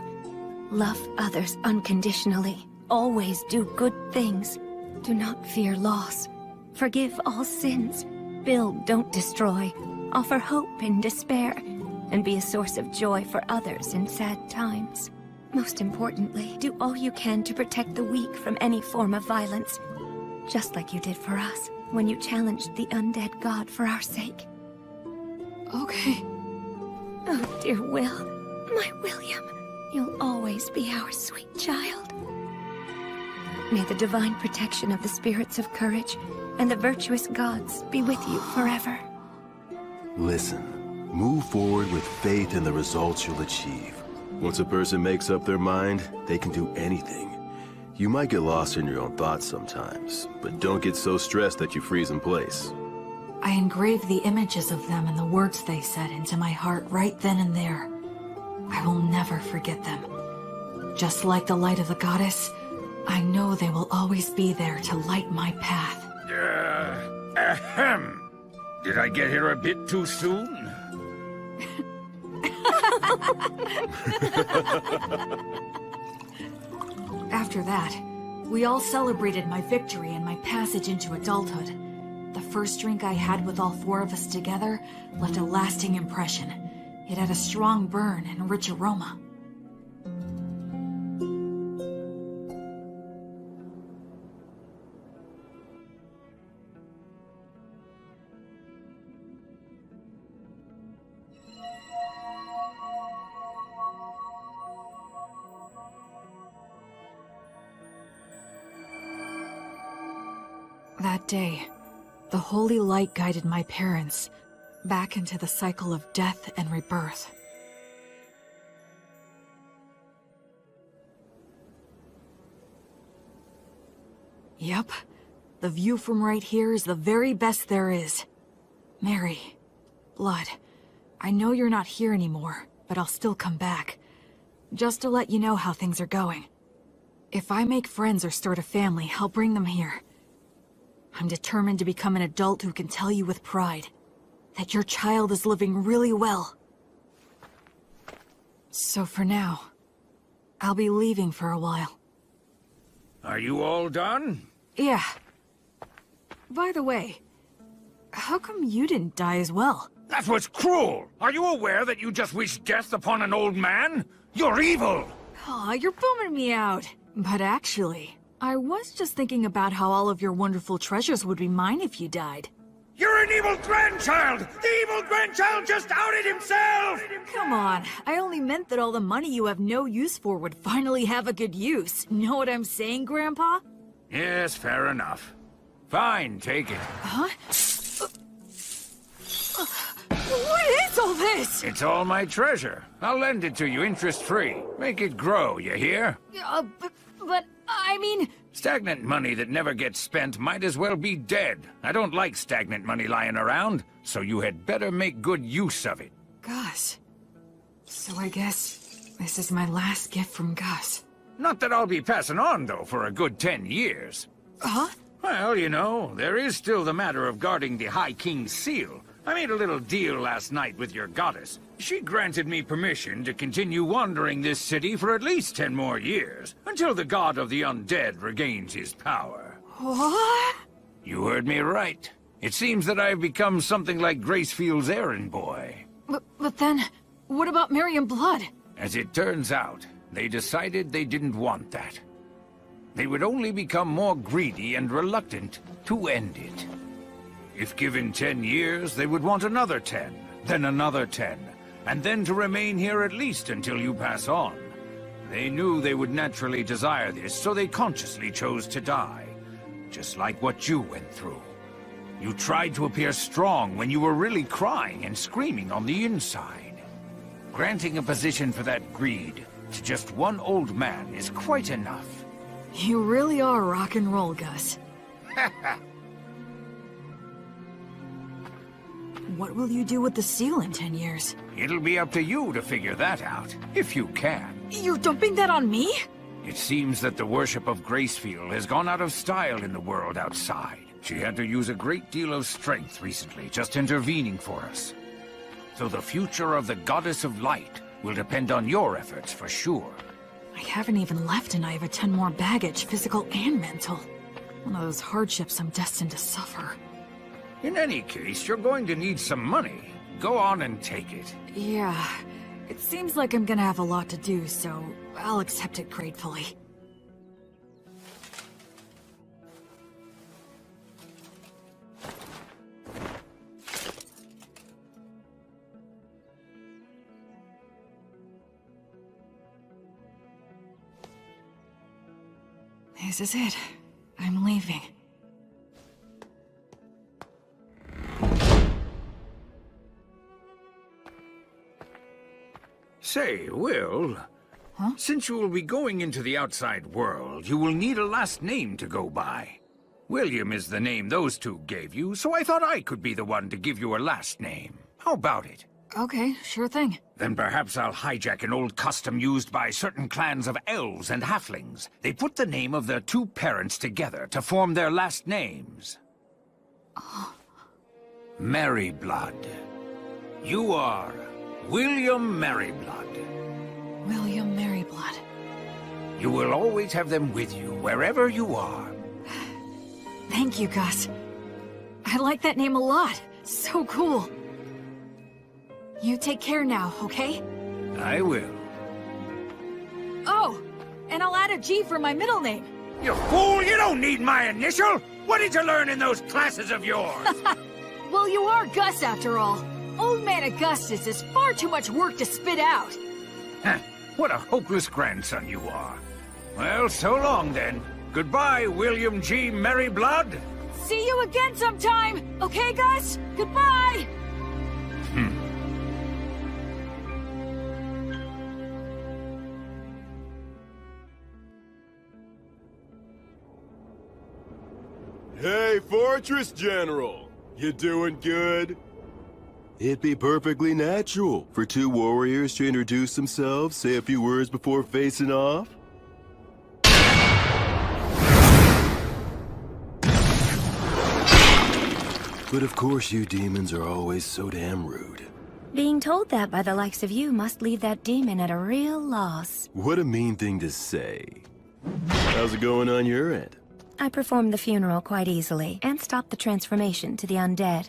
love others unconditionally. Always do good things. Do not fear loss. Forgive all sins. Build, don't destroy. Offer hope in despair. And be a source of joy for others in sad times. Most importantly, do all you can to protect the weak from any form of violence. Just like you did for us, when you challenged the undead god for our sake. Okay. Oh, dear Will. My William. You'll always be our sweet child. May the divine protection of the spirits of courage and the virtuous gods be with you forever. Listen, move forward with faith in the results you'll achieve. Once a person makes up their mind, they can do anything. You might get lost in your own thoughts sometimes, but don't get so stressed that you freeze in place. I engraved the images of them and the words they said into my heart right then and there. I will never forget them. Just like the light of the goddess, I know they will always be there to light my path. Ahem. Did I get here a bit too soon? After that, we all celebrated my victory and my passage into adulthood. The first drink I had with all 4 of us together left a lasting impression. It had a strong burn and rich aroma. That day, the holy light guided my parents back into the cycle of death and rebirth. Yep, the view from right here is the very best there is. Mary, Blood, I know you're not here anymore, but I'll still come back. Just to let you know how things are going. If I make friends or start a family, I'll bring them here. I'm determined to become an adult who can tell you with pride that your child is living really well. So for now, I'll be leaving for a while. Are you all done? Yeah. By the way, how come you didn't die as well? That was cruel! Are you aware that you just wished death upon an old man? You're evil! Aw, you're bumming me out. But actually, I was just thinking about how all of your wonderful treasures would be mine if you died. You're an evil grandchild! The evil grandchild just outed himself! Come on, I only meant that all the money you have no use for would finally have a good use. Know what I'm saying, Grandpa? Yes, fair enough. Fine, take it. Huh? What is all this? It's all my treasure. I'll lend it to you interest-free. Make it grow, you hear? But I mean... Stagnant money that never gets spent might as well be dead. I don't like stagnant money lying around, so you had better make good use of it. Gus. So I guess this is my last gift from Gus. Not that I'll be passing on, though, for a good 10 years. Huh? Well, you know, there is still the matter of guarding the High King's seal. I made a little deal last night with your goddess. She granted me permission to continue wandering this city for at least 10 more years, until the god of the undead regains his power. What? You heard me right. It seems that I've become something like Gracefield's errand boy. But then, what about Mary and Blood? As it turns out, they decided they didn't want that. They would only become more greedy and reluctant to end it. If given 10 years, they would want another 10, then another 10, and then to remain here at least until you pass on. They knew they would naturally desire this, so they consciously chose to die, just like what you went through. You tried to appear strong when you were really crying and screaming on the inside. Granting a position for that greed to just one old man is quite enough. You really are rock and roll, Gus. What will you do with the seal in 10 years? It'll be up to you to figure that out, if you can. You're dumping that on me? It seems that the worship of Gracefield has gone out of style in the world outside. She had to use a great deal of strength recently, just intervening for us. So the future of the Goddess of Light will depend on your efforts for sure. I haven't even left and I have 10 more baggage, physical and mental. One of those hardships I'm destined to suffer. In any case, you're going to need some money. Go on and take it. Yeah, it seems like I'm gonna have a lot to do, so I'll accept it gratefully. This is it. I'm leaving. Say, Will... Huh? Since you will be going into the outside world, you will need a last name to go by. William is the name those two gave you, so I thought I could be the one to give you a last name. How about it? Okay, sure thing. Then perhaps I'll hijack an old custom used by certain clans of elves and halflings. They put the name of their two parents together to form their last names. Merryblood. You are William Merryblood. William Merryblood. You will always have them with you, wherever you are. Thank you, Gus. I like that name a lot. So cool. You take care now, okay? I will. Oh, and I'll add a G for my middle name. You fool! You don't need my initial! What did you learn in those classes of yours? Well, you are Gus after all. Old Man Augustus is far too much work to spit out. Heh, what a hopeless grandson you are. Well, so long then. Goodbye, William G. Merryblood. See you again sometime, okay, Gus? Goodbye! Hey, Fortress General! You doing good? It'd be perfectly natural for two warriors to introduce themselves, say a few words before facing off. But of course you demons are always so damn rude. Being told that by the likes of you must leave that demon at a real loss. What a mean thing to say. How's it going on your end? I performed the funeral quite easily, and stopped the transformation to the undead.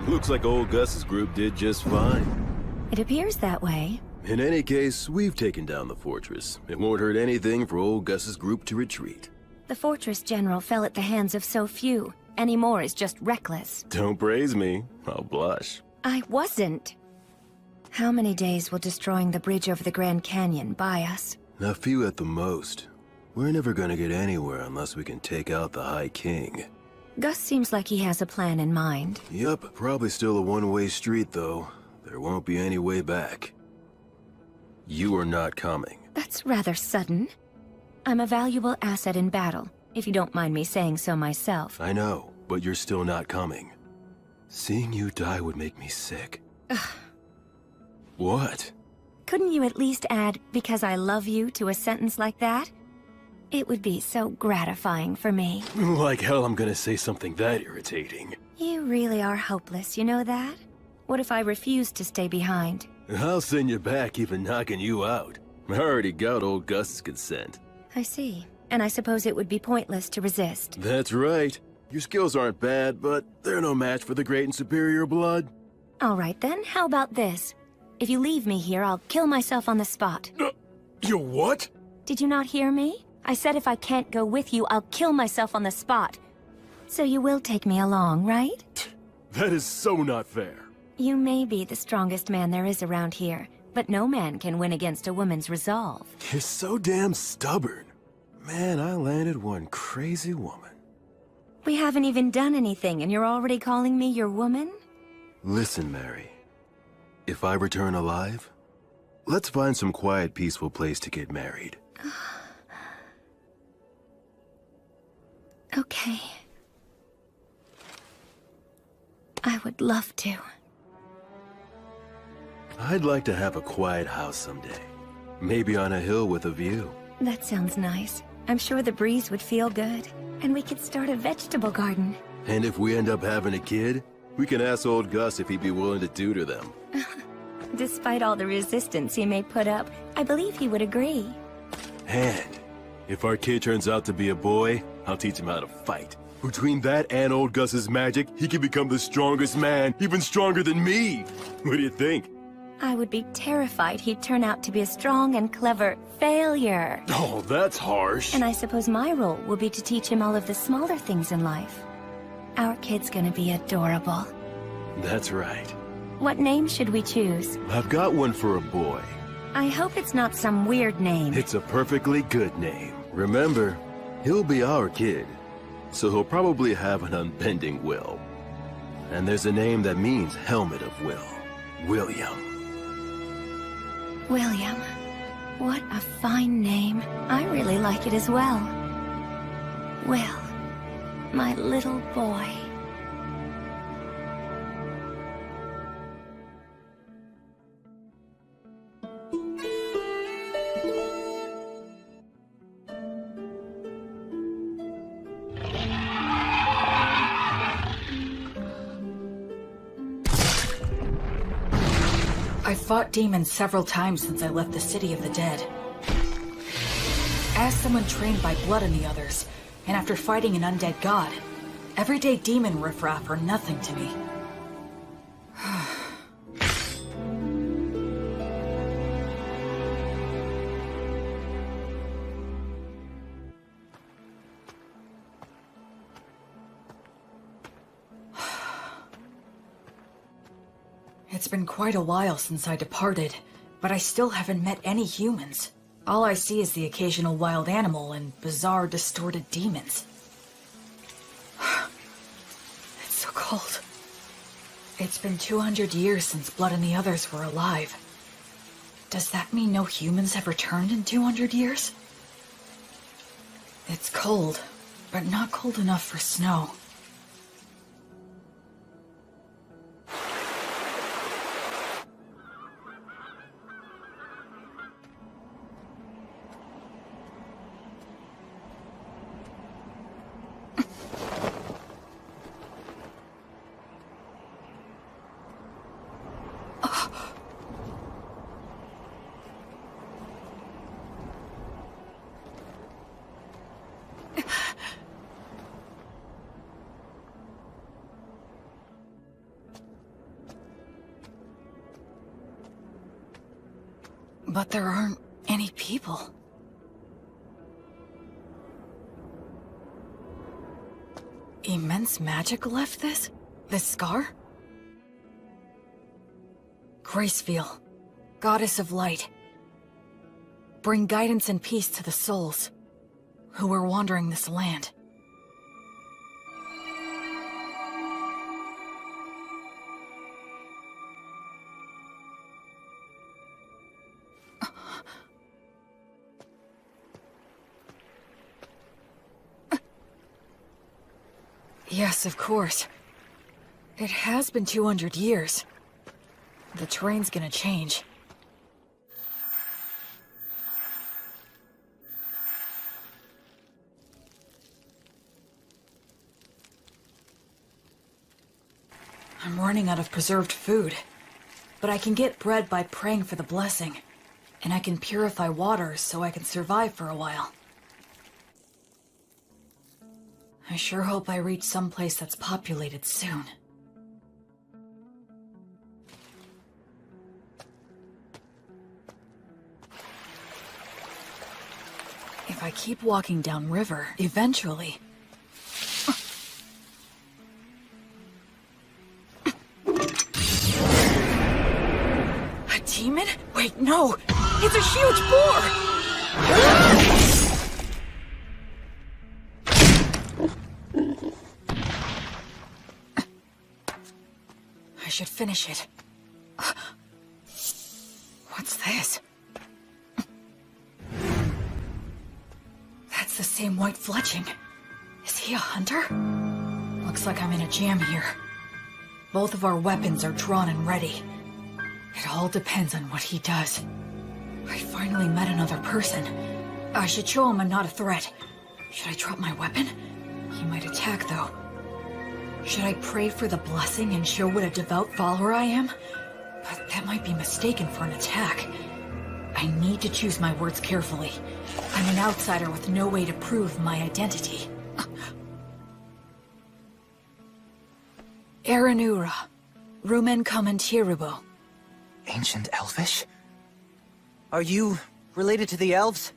Looks like old Gus's group did just fine. It appears that way. In any case, we've taken down the fortress. It won't hurt anything for old Gus's group to retreat. The Fortress General fell at the hands of so few. Any more is just reckless. Don't praise me. I'll blush. I wasn't. How many days will destroying the bridge over the Grand Canyon buy us? A few at the most. We're never gonna get anywhere unless we can take out the High King. Gus seems like he has a plan in mind. Yup, probably still a one-way street, though. There won't be any way back. You are not coming. That's rather sudden. I'm a valuable asset in battle, if you don't mind me saying so myself. I know, but you're still not coming. Seeing you die would make me sick. What? Couldn't you at least add, "because I love you," to a sentence like that? It would be so gratifying for me. Like hell I'm gonna say something that irritating. You really are hopeless, you know that? What if I refuse to stay behind? I'll send you back even knocking you out. I already got old Gus's consent. I see. And I suppose it would be pointless to resist. That's right. Your skills aren't bad, but they're no match for the great and superior blood. All right then, how about this? If you leave me here, I'll kill myself on the spot. You what? Did you not hear me? I said if I can't go with you, I'll kill myself on the spot. So you will take me along, right? That is so not fair. You may be the strongest man there is around here, but no man can win against a woman's resolve. You're so damn stubborn. Man, I landed one crazy woman. We haven't even done anything, and you're already calling me your woman? Listen, Mary. If I return alive, let's find some quiet, peaceful place to get married. Okay. I would love to. I'd like to have a quiet house someday. Maybe on a hill with a view. That sounds nice. I'm sure the breeze would feel good. And we could start a vegetable garden. And if we end up having a kid, we can ask old Gus if he'd be willing to tutor them. Despite all the resistance he may put up, I believe he would agree. And if our kid turns out to be a boy, I'll teach him how to fight. Between that and old Gus's magic, he can become the strongest man, even stronger than me. What do you think? I would be terrified he'd turn out to be a strong and clever failure. Oh, that's harsh. And I suppose my role will be to teach him all of the smaller things in life. Our kid's gonna be adorable. That's right. What name should we choose? I've got one for a boy. I hope it's not some weird name. It's a perfectly good name. Remember, he'll be our kid, so he'll probably have an unbending will. And there's a name that means helmet of will. William. William. What a fine name. I really like it as well. Will, my little boy. I've fought demons several times since I left the City of the Dead. As someone trained by Blood and the others, and after fighting an undead god, everyday demon riffraff are nothing to me. It's been quite a while since I departed, but I still haven't met any humans. All I see is the occasional wild animal and bizarre, distorted demons. It's so cold. It's been 200 years since Blood and the others were alive. Does that mean no humans have returned in 200 years? It's cold, but not cold enough for snow. But there aren't any people. Immense magic left this scar? Gracefeel, goddess of light. Bring guidance and peace to the souls who are wandering this land. Yes, of course. It has been 200 years. The terrain's gonna change. I'm running out of preserved food. But I can get bread by praying for the blessing. And I can purify water so I can survive for a while. I sure hope I reach someplace that's populated soon. If I keep walking downriver, eventually... A demon? Wait, no! It's a huge boar! should finish it. What's this? That's the same white fletching. Is he a hunter? Looks like I'm in a jam here. Both of our weapons are drawn and ready. It all depends on what he does. I finally met another person. I should show him I'm not a threat. Should I drop my weapon? He might attack, though. Should I pray for the blessing and show what a devout follower I am? But that might be mistaken for an attack. I need to choose my words carefully. I'm an outsider with no way to prove my identity. Aranura, Rumen Commentirubo. Ancient Elvish? Are you related to the elves?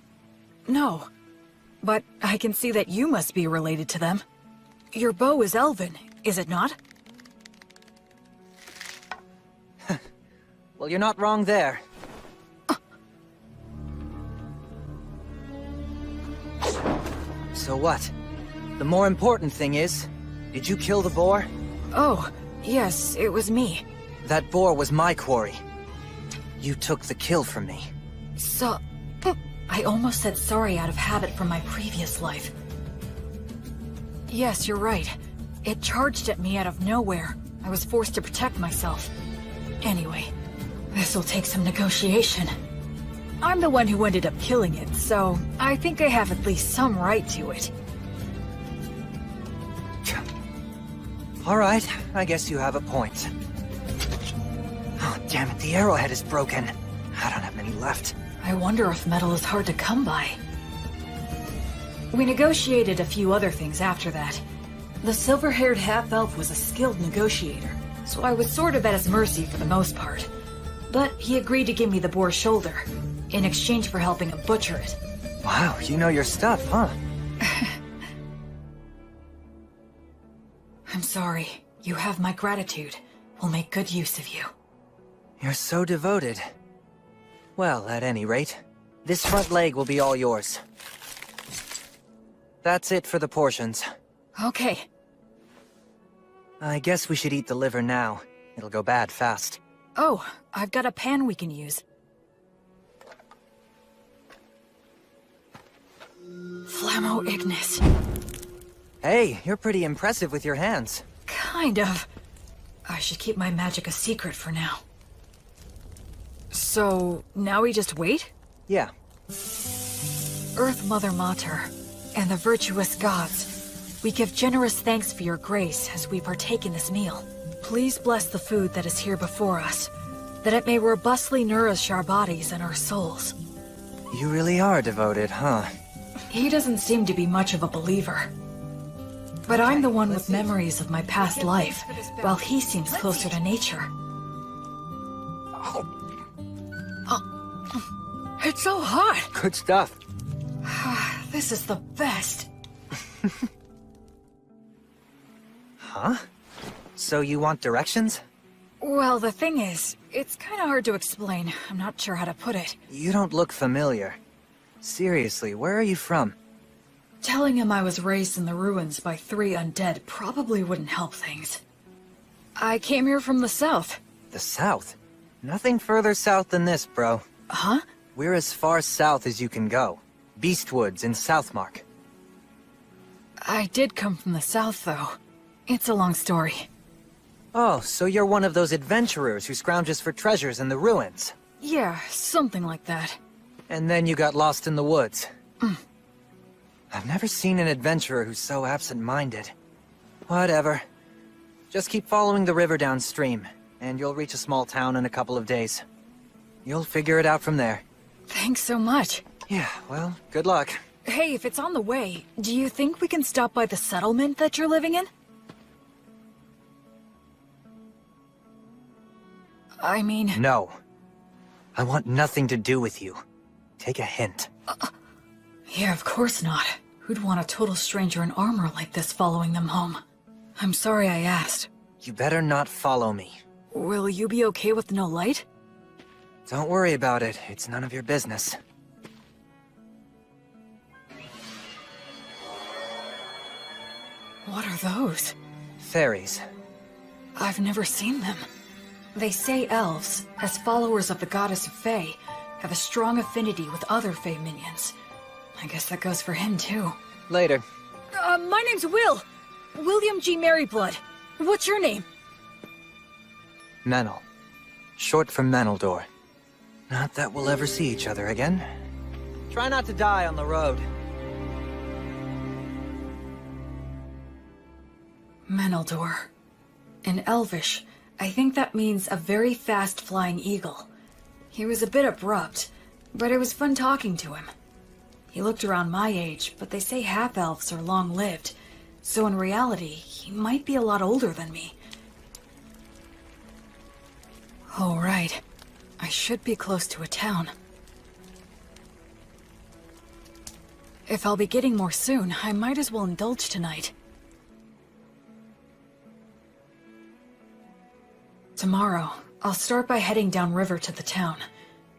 No, but I can see that you must be related to them. Your bow is elven, is it not? Well, you're not wrong there. So what? The more important thing is, did you kill the boar? Oh, yes, it was me. That boar was my quarry. You took the kill from me. So... I almost said sorry out of habit from my previous life. Yes, you're right. It charged at me out of nowhere. I was forced to protect myself. Anyway, this'll take some negotiation. I'm the one who ended up killing it, so I think I have at least some right to it. All right, I guess you have a point. Oh, damn it, the arrowhead is broken. I don't have many left. I wonder if metal is hard to come by. We negotiated a few other things after that. The silver-haired half-elf was a skilled negotiator, so I was sort of at his mercy for the most part. But he agreed to give me the boar's shoulder, in exchange for helping him butcher it. Wow, you know your stuff, huh? I'm sorry. You have my gratitude. We'll make good use of you. You're so devoted. Well, at any rate, this front leg will be all yours. That's it for the portions. Okay. I guess we should eat the liver now. It'll go bad fast. Oh, I've got a pan we can use. Flammo Ignis. Hey, you're pretty impressive with your hands. Kind of. I should keep my magic a secret for now. So, now we just wait? Yeah. Earth Mother Mater, and the virtuous gods, we give generous thanks for your grace as we partake in this meal. Please bless the food that is here before us, that it may robustly nourish our bodies and our souls. You really are devoted, huh? He doesn't seem to be much of a believer. But I'm the one with memories of my past life, while he seems closer to nature. It's so hot! Good stuff. This is the best. Huh? So you want directions? Well, the thing is, it's kind of hard to explain. I'm not sure how to put it. You don't look familiar. Seriously, where are you from? Telling him I was raised in the ruins by 3 undead probably wouldn't help things. I came here from the south. The south? Nothing further south than this, bro. Huh? We're as far south as you can go. Beastwoods in Southmark. I did come from the south, though. It's a long story. Oh, so you're one of those adventurers who scrounges for treasures in the ruins. Yeah, something like that. And then you got lost in the woods. I've never seen an adventurer who's so absent-minded. Whatever. Just keep following the river downstream, and you'll reach a small town in a couple of days. You'll figure it out from there. Thanks so much. Yeah, well, good luck. Hey, if it's on the way, do you think we can stop by the settlement that you're living in? I mean... No. I want nothing to do with you. Take a hint. Yeah, of course not. Who'd want a total stranger in armor like this following them home? I'm sorry I asked. You better not follow me. Will you be okay with no light? Don't worry about it. It's none of your business. What are those? Fairies. I've never seen them. They say elves, as followers of the goddess of Fae, have a strong affinity with other Fae minions. I guess that goes for him, too. Later. My name's Will. William G. Merryblood. What's your name? Menel. Short for Meneldor. Not that we'll ever see each other again. Try not to die on the road. Meneldor. In Elvish, I think that means a very fast-flying eagle. He was a bit abrupt, but it was fun talking to him. He looked around my age, but they say half-elves are long-lived, so in reality, he might be a lot older than me. Oh, right. I should be close to a town. If I'll be getting more soon, I might as well indulge tonight. Tomorrow, I'll start by heading downriver to the town.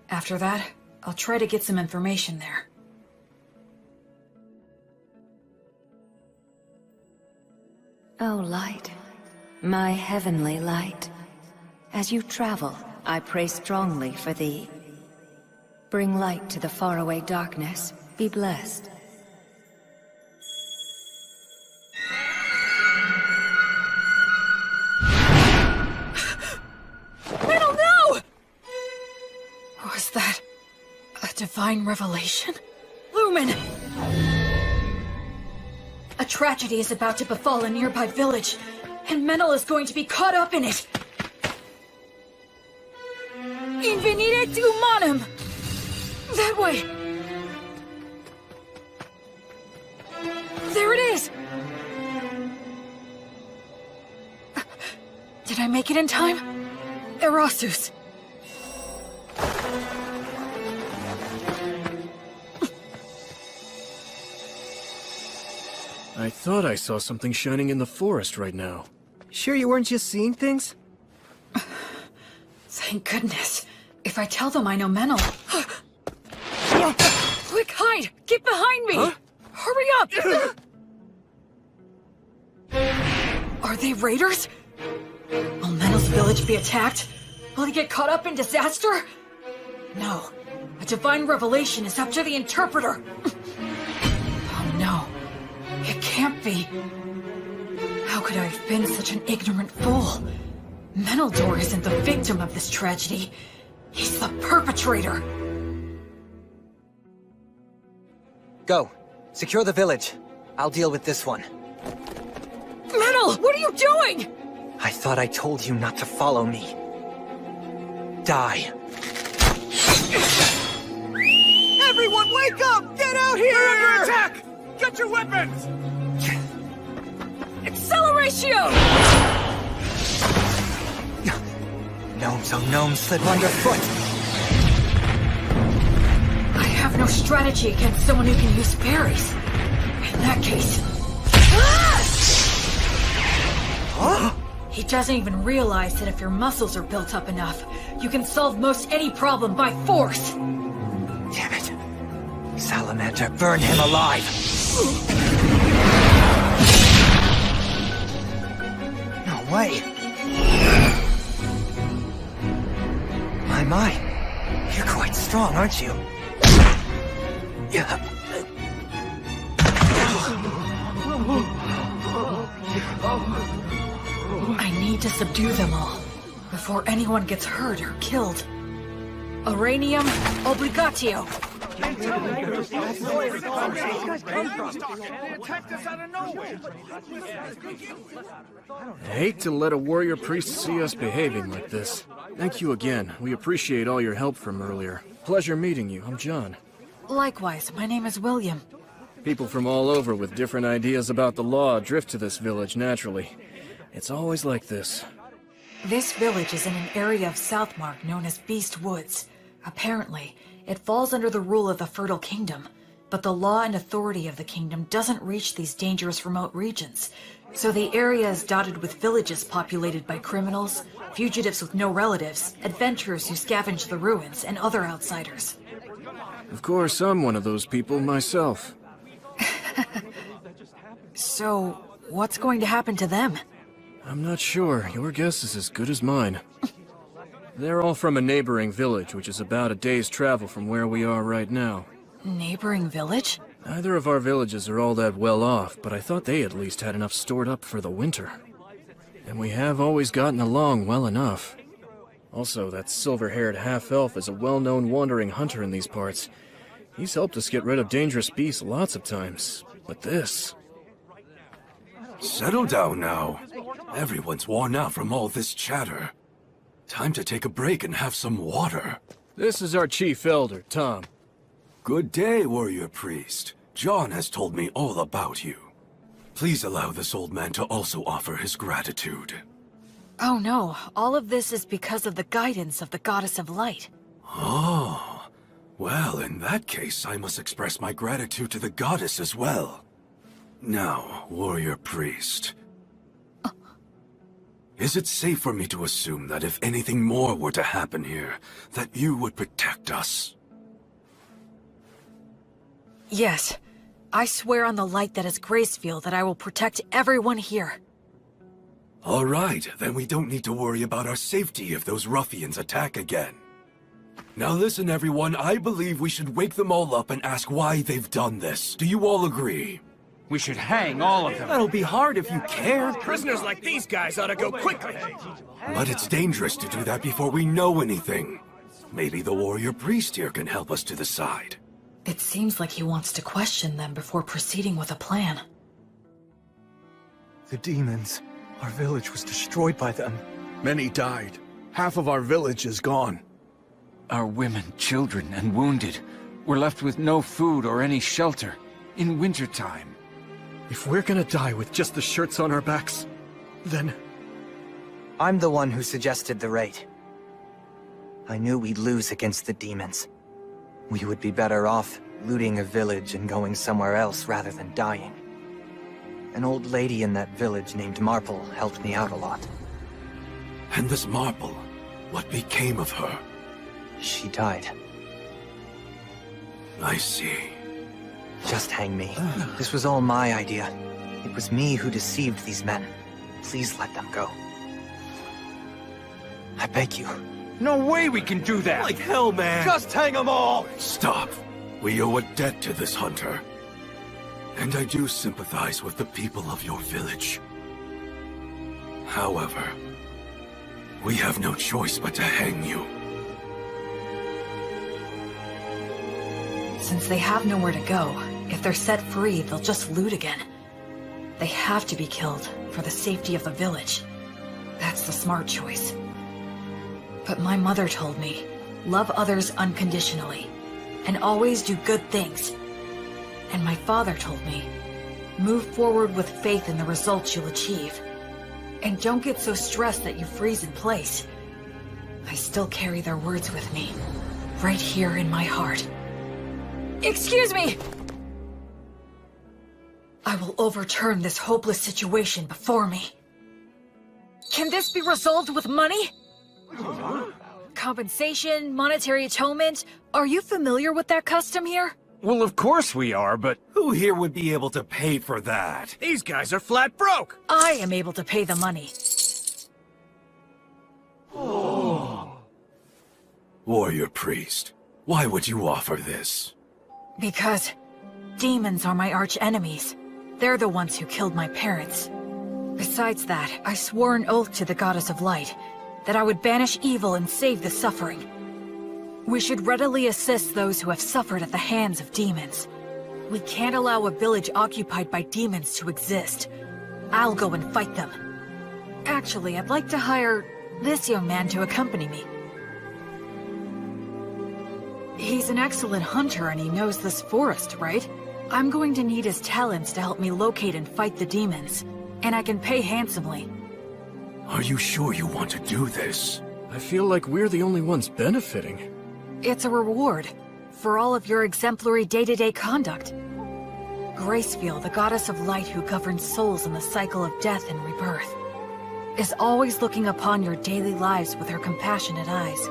After that, I'll try to get some information there. Oh, light, my heavenly light. As you travel, I pray strongly for thee. Bring light to the faraway darkness. Be blessed. Metal, no! Was that a divine revelation? Lumen! A tragedy is about to befall a nearby village, and Menel is going to be caught up in it. Invenire humanum! That way! There it is! Did I make it in time? Erasus. I thought I saw something shining in the forest right now. Sure you weren't just seeing things? Thank goodness. If I tell them I know Menel... Quick, hide! Get behind me! Huh? Hurry up! Are they raiders? Will Menel's village be attacked? Will he get caught up in disaster? No. A divine revelation is up to the interpreter. Oh no. It can't be. How could I have been such an ignorant fool? Meneldor isn't the victim of this tragedy. He's the perpetrator. Go. Secure the village. I'll deal with this one. Menel, what are you doing? I thought I told you not to follow me. Die. Everyone wake up! Get out here! We're under attack! Get your weapons! Acceleratio! Gnomes, oh gnomes, slip underfoot! I have no strategy against someone who can use parries. In that case... Huh? He doesn't even realize that if your muscles are built up enough, you can solve most any problem by force! Damn it. Salamander, burn him alive! No way! My, you're quite strong, aren't you? Yeah. I need to subdue them all, before anyone gets hurt or killed. Uranium obligatio! I hate to let a warrior priest see us behaving like this. Thank you again. We appreciate all your help from earlier. Pleasure meeting you. I'm John. Likewise, my name is William. People from all over with different ideas about the law drift to this village naturally. It's always like this. This village is in an area of Southmark known as Beast Woods. Apparently, it falls under the rule of the Fertile Kingdom, but the law and authority of the kingdom doesn't reach these dangerous remote regions, so the area is dotted with villages populated by criminals, fugitives with no relatives, adventurers who scavenge the ruins, and other outsiders. Of course, I'm one of those people myself. So, what's going to happen to them? I'm not sure. Your guess is as good as mine. They're all from a neighboring village, which is about a day's travel from where we are right now. Neighboring village? Neither of our villages are all that well off, but I thought they at least had enough stored up for the winter. And we have always gotten along well enough. Also, that silver-haired half-elf is a well-known wandering hunter in these parts. He's helped us get rid of dangerous beasts lots of times, but this... Settle down now. Everyone's worn out from all this chatter. Time to take a break and have some water. This is our chief elder, Tom. Good day, warrior priest. John has told me all about you. Please allow this old man to also offer his gratitude. Oh no, all of this is because of the guidance of the Goddess of Light. Oh, well, in that case, I must express my gratitude to the goddess as well. Now, warrior priest. Is it safe for me to assume that if anything more were to happen here, that you would protect us? Yes. I swear on the light that is Gracefield that I will protect everyone here. All right, then we don't need to worry about our safety if those ruffians attack again. Now listen, everyone, I believe we should wake them all up and ask why they've done this. Do you all agree? We should hang all of them. That'll be hard if you care. Prisoners like these guys ought to go quickly. But it's dangerous to do that before we know anything. Maybe the warrior priest here can help us to decide. It seems like he wants to question them before proceeding with a plan. The demons. Our village was destroyed by them. Many died. Half of our village is gone. Our women, children, and wounded were left with no food or any shelter in wintertime. If we're gonna die with just the shirts on our backs, then... I'm the one who suggested the raid. I knew we'd lose against the demons. We would be better off looting a village and going somewhere else rather than dying. An old lady in that village named Marple helped me out a lot. And this Marple, what became of her? She died. I see. Just hang me. This was all my idea. It was me who deceived these men. Please let them go. I beg you. No way we can do that! Like hell, man. Just hang them all! Stop. We owe a debt to this hunter. And I do sympathize with the people of your village. However, we have no choice but to hang you. Since they have nowhere to go, if they're set free, they'll just loot again. They have to be killed for the safety of the village. That's the smart choice. But my mother told me, love others unconditionally, and always do good things. And my father told me, move forward with faith in the results you'll achieve. And don't get so stressed that you freeze in place. I still carry their words with me, right here in my heart. Excuse me! I will overturn this hopeless situation before me. Can this be resolved with money? Compensation, monetary atonement? Are you familiar with that custom here? Well, of course we are, but... Who here would be able to pay for that? These guys are flat broke. I am able to pay the money. Warrior priest, why would you offer this? Because demons are my arch enemies. They're the ones who killed my parents. Besides that, I swore an oath to the Goddess of Light that I would banish evil and save the suffering. We should readily assist those who have suffered at the hands of demons. We can't allow a village occupied by demons to exist. I'll go and fight them. Actually, I'd like to hire this young man to accompany me. He's an excellent hunter and he knows this forest, right? I'm going to need his talents to help me locate and fight the demons. And I can pay handsomely. Are you sure you want to do this? I feel like we're the only ones benefiting. It's a reward for all of your exemplary day-to-day conduct. Gracefield, the Goddess of Light who governs souls in the cycle of death and rebirth, is always looking upon your daily lives with her compassionate eyes.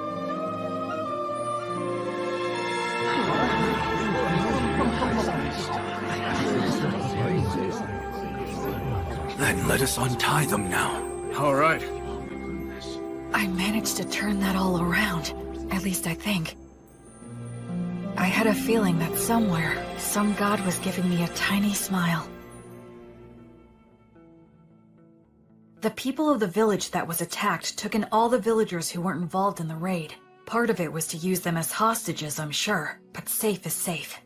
Then let us untie them now. All right. I managed to turn that all around. At least I think. I had a feeling that somewhere, some god was giving me a tiny smile. The people of the village that was attacked took in all the villagers who weren't involved in the raid. Part of it was to use them as hostages, I'm sure, but safe is safe.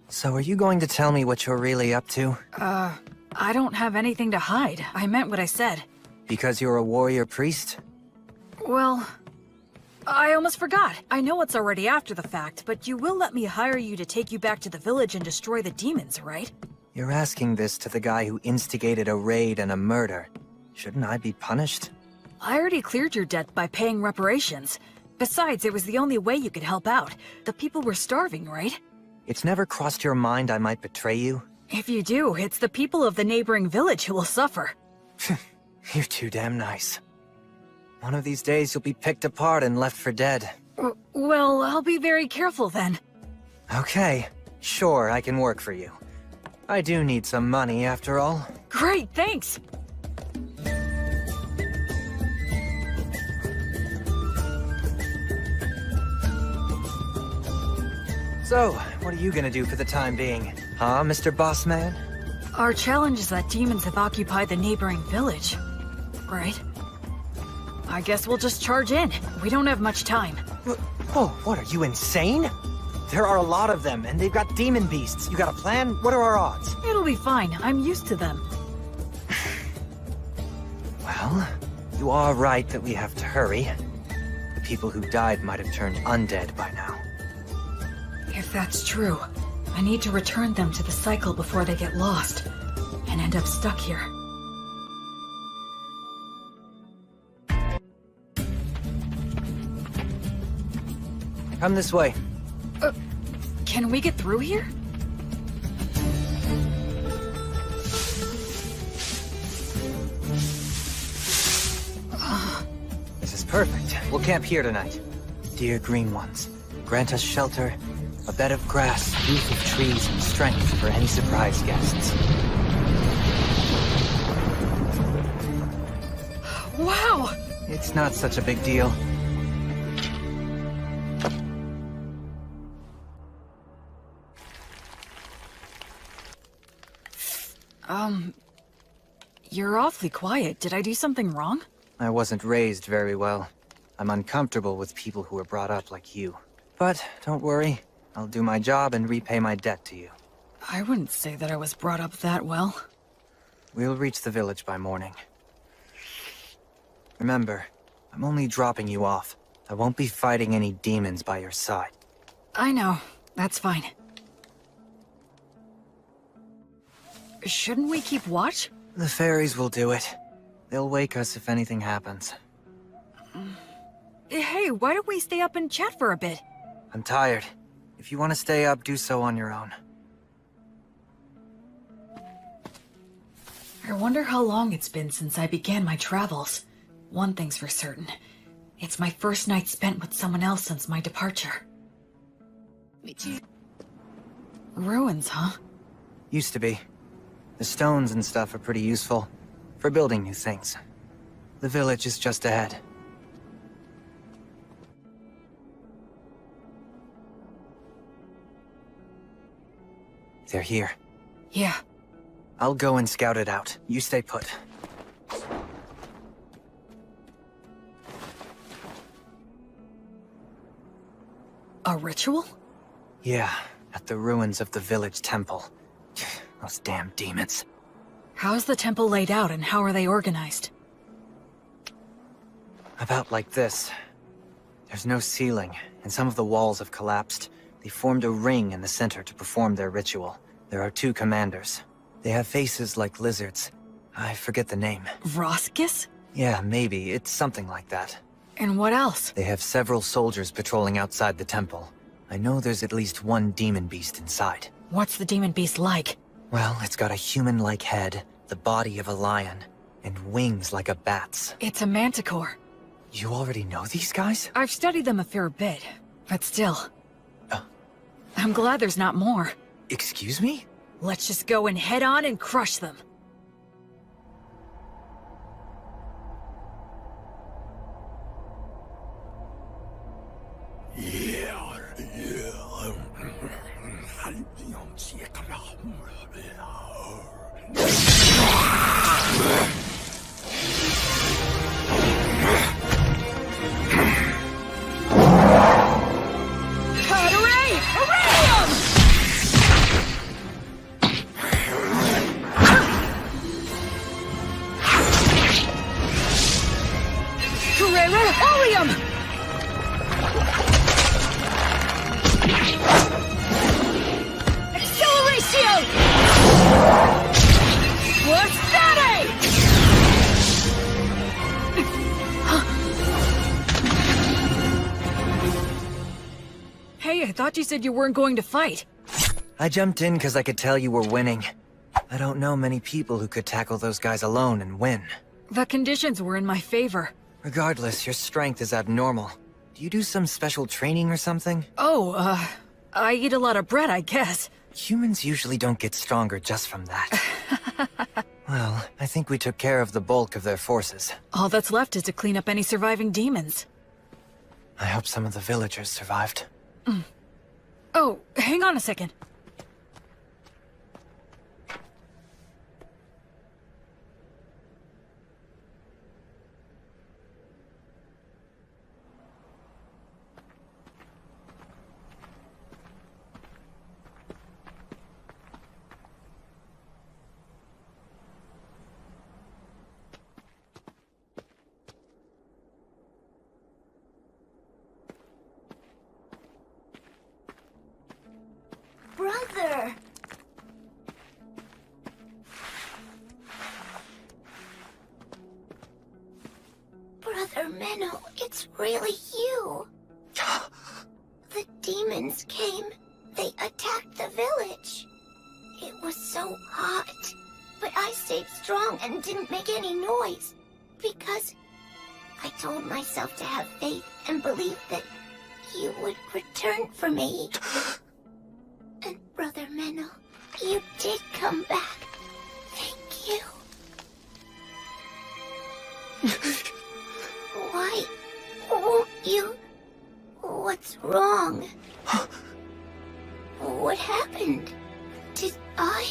So are you going to tell me what you're really up to? I don't have anything to hide. I meant what I said. Because you're a warrior priest? Well, I almost forgot. I know it's already after the fact, but you will let me hire you to take you back to the village and destroy the demons, right? You're asking this to the guy who instigated a raid and a murder. Shouldn't I be punished? I already cleared your debt by paying reparations. Besides, it was the only way you could help out. The people were starving, right? It's never crossed your mind I might betray you? If you do, it's the people of the neighboring village who will suffer. You're too damn nice. One of these days you'll be picked apart and left for dead. Well, I'll be very careful then. Okay, sure, I can work for you. I do need some money, after all. Great, thanks! So, what are you gonna do for the time being? Huh, Mr. Bossman? Our challenge is that demons have occupied the neighboring village, right? I guess we'll just charge in. We don't have much time. Oh, what, are you insane? There are a lot of them, and they've got demon beasts. You got a plan? What are our odds? It'll be fine. I'm used to them. Well, you are right that we have to hurry. The people who died might have turned undead by now. If that's true, I need to return them to the cycle before they get lost and end up stuck here. Come this way. Can we get through here? This is perfect. We'll camp here tonight. Dear Green Ones, grant us shelter, a bed of grass, youth of trees, and strength for any surprise guests. Wow! It's not such a big deal. You're awfully quiet. Did I do something wrong? I wasn't raised very well. I'm uncomfortable with people who were brought up like you. But don't worry, I'll do my job and repay my debt to you. I wouldn't say that I was brought up that well. We'll reach the village by morning. Remember, I'm only dropping you off. I won't be fighting any demons by your side. I know. That's fine. Shouldn't we keep watch? The fairies will do it. They'll wake us if anything happens. Hey, why don't we stay up and chat for a bit? I'm tired. If you want to stay up, do so on your own. I wonder how long it's been since I began my travels. One thing's for certain. It's my first night spent with someone else since my departure. Ruins, huh? Used to be. The stones and stuff are pretty useful for building new things. The village is just ahead. They're here. Yeah. I'll go and scout it out. You stay put. A ritual? Yeah, at the ruins of the village temple. Those damn demons. How's the temple laid out and how are they organized? About like this. There's no ceiling, and some of the walls have collapsed. They formed a ring in the center to perform their ritual. There are 2 commanders. They have faces like lizards. I forget the name. Roscus? Yeah, maybe. It's something like that. And what else? They have several soldiers patrolling outside the temple. I know there's at least 1 demon beast inside. What's the demon beast like? Well, it's got a human-like head, the body of a lion, and wings like a bat's. It's a manticore. You already know these guys? I've studied them a fair bit, but still. I'm glad there's not more. Excuse me? Let's just go and head on and crush them. Carrera Oleum! Acceleratio! What's that? Hey, I thought you said you weren't going to fight. I jumped in because I could tell you were winning. I don't know many people who could tackle those guys alone and win. The conditions were in my favor. Regardless, your strength is abnormal. Do you do some special training or something? Oh, I eat a lot of bread, I guess. Humans usually don't get stronger just from that. Well, I think we took care of the bulk of their forces. All that's left is to clean up any surviving demons. I hope some of the villagers survived. Oh, hang on a second. Brother! Brother Menno, it's really you. The demons came. They attacked the village. It was so hot. But I stayed strong and didn't make any noise. Because I told myself to have faith and believe that you would return for me. And Brother Menno, you did come back. Thank you. Why won't you? What's wrong? What happened? Did I?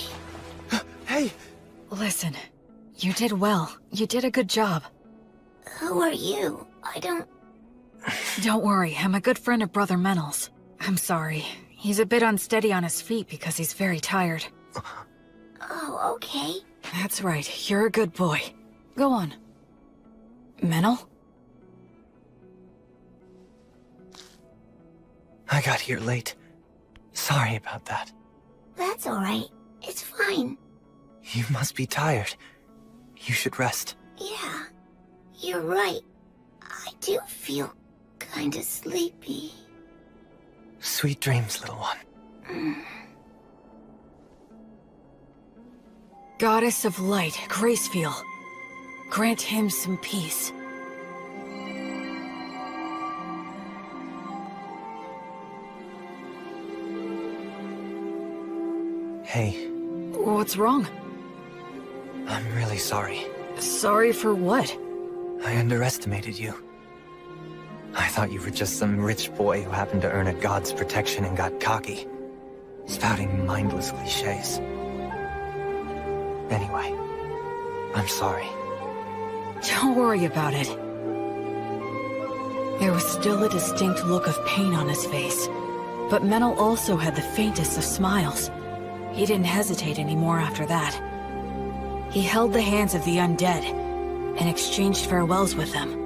Hey! Listen, you did well. You did a good job. Who are you? I don't... Don't worry, I'm a good friend of Brother Menno's. I'm sorry. He's a bit unsteady on his feet because he's very tired. Oh, okay. That's right, you're a good boy. Go on. Menno? I got here late. Sorry about that. That's alright. It's fine. You must be tired. You should rest. Yeah, you're right. I do feel kinda sleepy. Sweet dreams, little one. Goddess of Light, Gracefeel. Grant him some peace. Hey, What's wrong? I'm really sorry. Sorry for what? I underestimated you. I thought you were just some rich boy who happened to earn a god's protection and got cocky, spouting mindless cliches. Anyway, I'm sorry. Don't worry about it. There was still a distinct look of pain on his face, but Menno also had the faintest of smiles. He didn't hesitate anymore after that. He held the hands of the undead and exchanged farewells with them.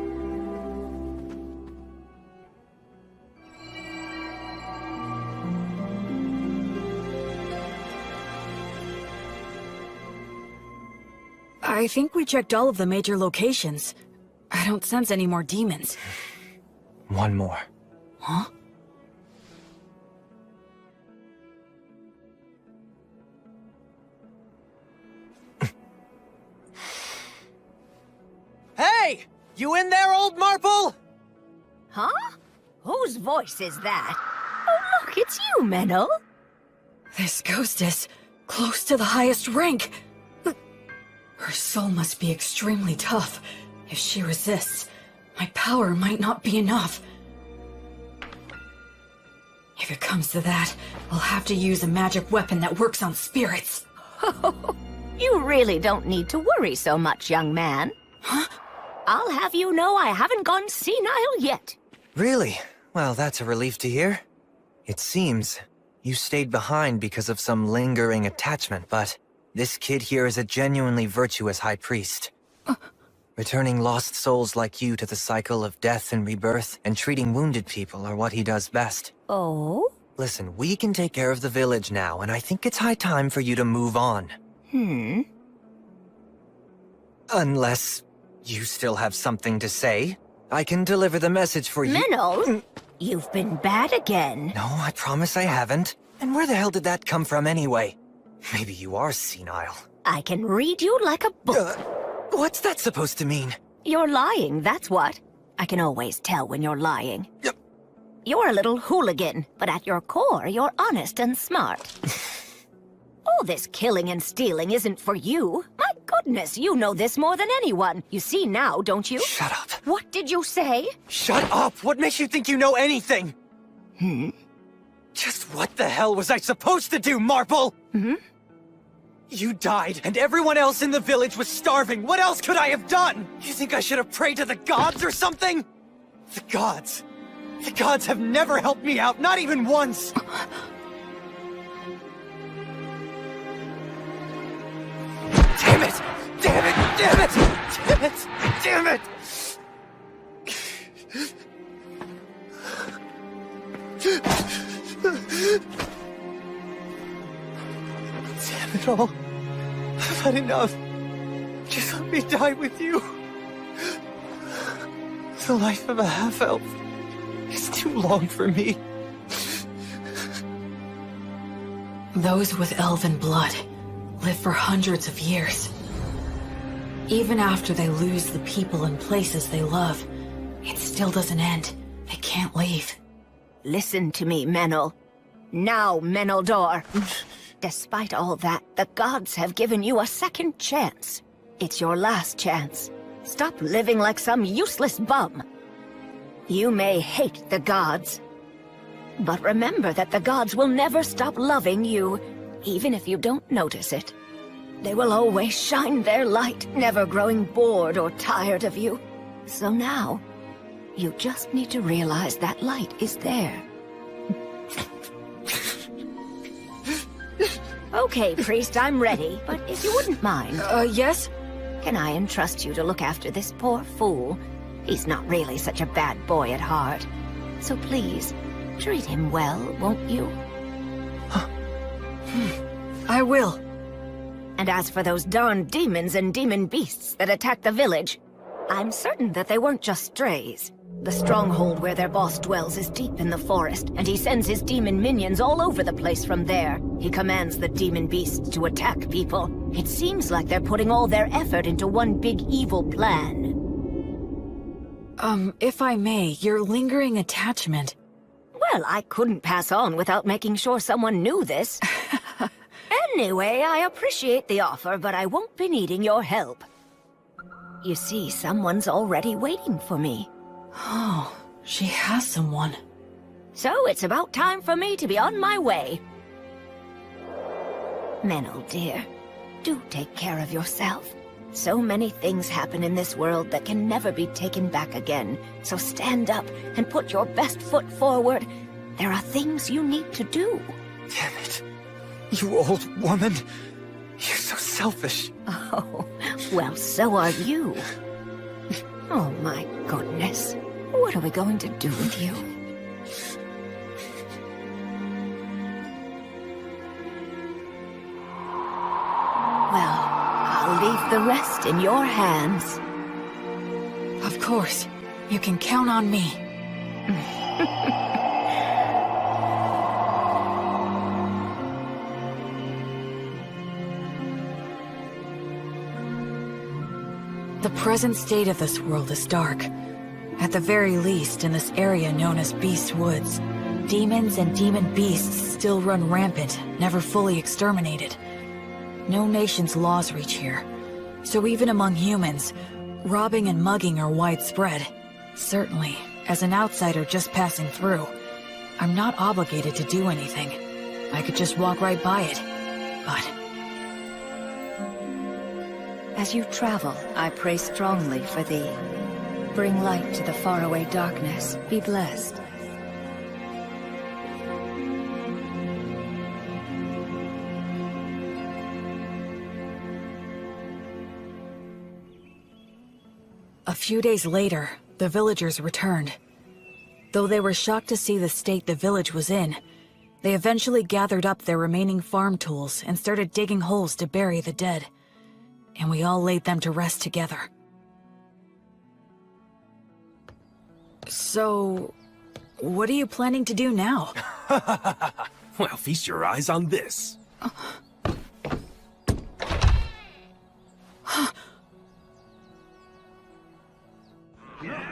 I think we checked all of the major locations. I don't sense any more demons. One more. Huh? Hey! You in there, old Marple? Huh? Whose voice is that? Oh, look, it's you, Menno. This ghost is close to the highest rank. Her soul must be extremely tough. If she resists, my power might not be enough. If it comes to that, I'll have to use a magic weapon that works on spirits. You really don't need to worry so much, young man. Huh? I'll have you know I haven't gone senile yet. Really? Well, that's a relief to hear. It seems you stayed behind because of some lingering attachment, but this kid here is a genuinely virtuous high priest. Returning lost souls like you to the cycle of death and rebirth, and treating wounded people are what he does best. Oh? Listen, we can take care of the village now, and I think it's high time for you to move on. Unless you still have something to say. I can deliver the message for you. Menel, you've been bad again. No, I promise I haven't. And where the hell did that come from anyway? Maybe you are senile. I can read you like a book. What's that supposed to mean? You're lying, that's what. I can always tell when you're lying. You're a little hooligan, but at your core, you're honest and smart. All this killing and stealing isn't for you. My goodness, you know this more than anyone. You see now, don't you? Shut up. What did you say? Shut up! What makes you think you know anything? Just what the hell was I supposed to do, Marple? You died, and everyone else in the village was starving. What else could I have done? You think I should have prayed to the gods or something? The gods. The gods have never helped me out, not even once. Damn it! Damn it! Damn it! Damn it! Damn it! Damn it all. I've had enough. Just let me die with you. The life of a half-elf is too long for me. Those with elven blood live for hundreds of years. Even after they lose the people and places they love, it still doesn't end. They can't leave. Listen to me, Menel. Now, Meneldor. Despite all that, the gods have given you a second chance. It's your last chance. Stop living like some useless bum. You may hate the gods, but remember that the gods will never stop loving you, even if you don't notice it. They will always shine their light, never growing bored or tired of you. So now, you just need to realize that light is there. Okay, priest, I'm ready, but if you wouldn't mind... Yes? Can I entrust you to look after this poor fool? He's not really such a bad boy at heart. So please, treat him well, won't you? I will. And as for those darn demons and demon beasts that attacked the village, I'm certain that they weren't just strays. The stronghold where their boss dwells is deep in the forest, and he sends his demon minions all over the place from there. He commands the demon beasts to attack people. It seems like they're putting all their effort into one big evil plan. If I may, your lingering attachment... Well, I couldn't pass on without making sure someone knew this. Anyway, I appreciate the offer, but I won't be needing your help. You see, someone's already waiting for me. Oh, she has someone. So it's about time for me to be on my way. Menel, dear, do take care of yourself. So many things happen in this world that can never be taken back again. So stand up and put your best foot forward. There are things you need to do. Damn it. You old woman. You're so selfish. Oh, well, so are you. Oh my goodness. What are we going to do with you? Well, I'll leave the rest in your hands. Of course. You can count on me. The present state of this world is dark. At the very least, in this area known as Beast Woods, demons and demon beasts still run rampant, never fully exterminated. No nation's laws reach here. So even among humans, robbing and mugging are widespread. Certainly, as an outsider just passing through, I'm not obligated to do anything. I could just walk right by it. But... As you travel, I pray strongly for thee. Bring light to the faraway darkness. Be blessed. few days later, the villagers returned. Though they were shocked to see the state the village was in, they eventually gathered up their remaining farm tools and started digging holes to bury the dead. And we all laid them to rest together. So, what are you planning to do now? Well, feast your eyes on this.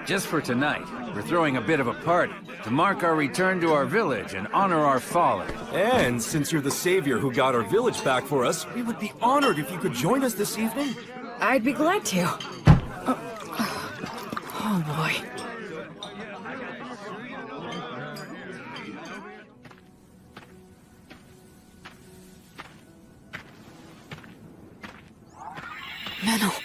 Just for tonight, we're throwing a bit of a party to mark our return to our village and honor our fallen. And since you're the savior who got our village back for us, we would be honored if you could join us this evening. I'd be glad to. Oh boy. Menno.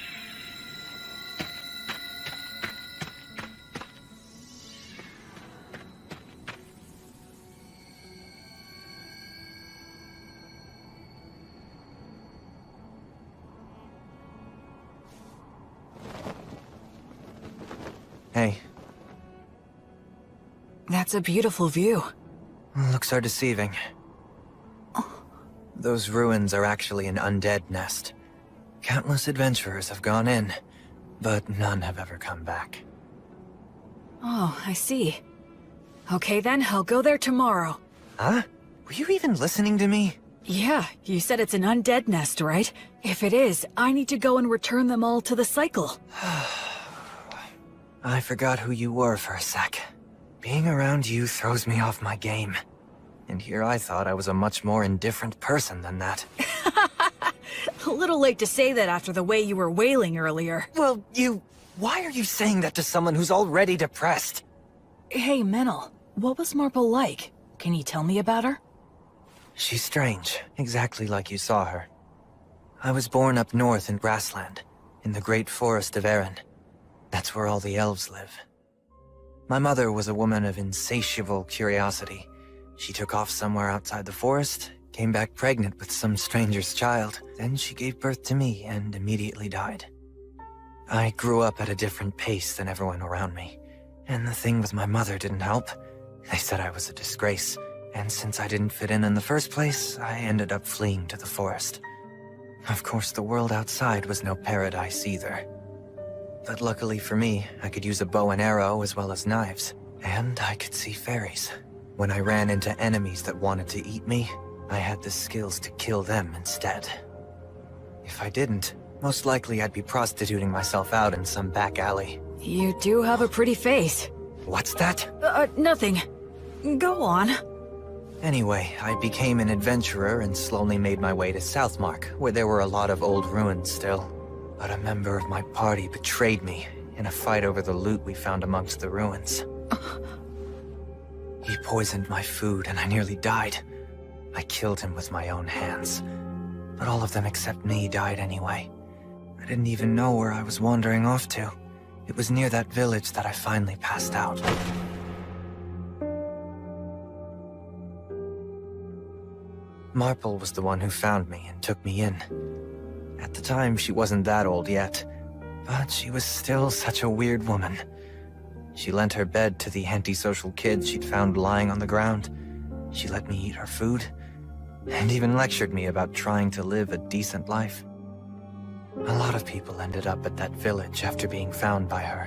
Hey. That's a beautiful view. Looks are deceiving. Those ruins are actually an undead nest. Countless adventurers have gone in, but none have ever come back. Oh, I see. Okay then, I'll go there tomorrow. Huh? Were you even listening to me? Yeah, you said it's an undead nest, right? If it is, I need to go and return them all to the cycle. I forgot who you were for a sec. Being around you throws me off my game. And here I thought I was a much more indifferent person than that. A little late to say that after the way you were wailing earlier. Well, why are you saying that to someone who's already depressed? Hey, Menel, what was Marple like? Can you tell me about her? She's strange, exactly like you saw her. I was born up north in Grassland, in the great forest of Erin. That's where all the elves live. My mother was a woman of insatiable curiosity. She took off somewhere outside the forest, came back pregnant with some stranger's child. Then she gave birth to me and immediately died. I grew up at a different pace than everyone around me. And the thing with my mother didn't help. They said I was a disgrace. And since I didn't fit in the first place, I ended up fleeing to the forest. Of course, the world outside was no paradise either. But luckily for me, I could use a bow and arrow as well as knives. And I could see fairies. When I ran into enemies that wanted to eat me, I had the skills to kill them instead. If I didn't, most likely I'd be prostituting myself out in some back alley. You do have a pretty face. What's that? Nothing. Go on. Anyway, I became an adventurer and slowly made my way to Southmark, where there were a lot of old ruins still. But a member of my party betrayed me in a fight over the loot we found amongst the ruins. He poisoned my food and I nearly died. I killed him with my own hands. But all of them except me died anyway. I didn't even know where I was wandering off to. It was near that village that I finally passed out. Marple was the one who found me and took me in. At the time, she wasn't that old yet, but she was still such a weird woman. She lent her bed to the antisocial kids she'd found lying on the ground. She let me eat her food, and even lectured me about trying to live a decent life. A lot of people ended up at that village after being found by her.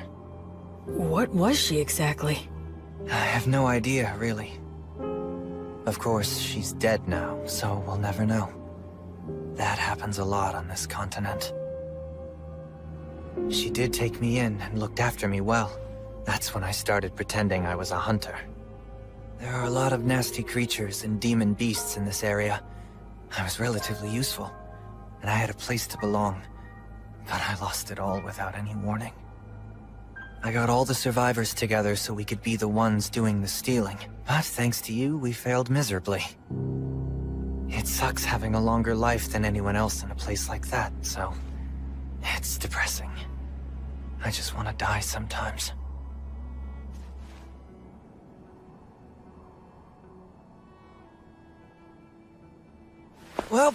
What was she exactly? I have no idea, really. Of course, she's dead now, so we'll never know. That happens a lot on this continent. She did take me in and looked after me well. That's when I started pretending I was a hunter. There are a lot of nasty creatures and demon beasts in this area. I was relatively useful, and I had a place to belong. But I lost it all without any warning. I got all the survivors together so we could be the ones doing the stealing. But thanks to you, we failed miserably. It sucks having a longer life than anyone else in a place like that, so... it's depressing. I just want to die sometimes. Well,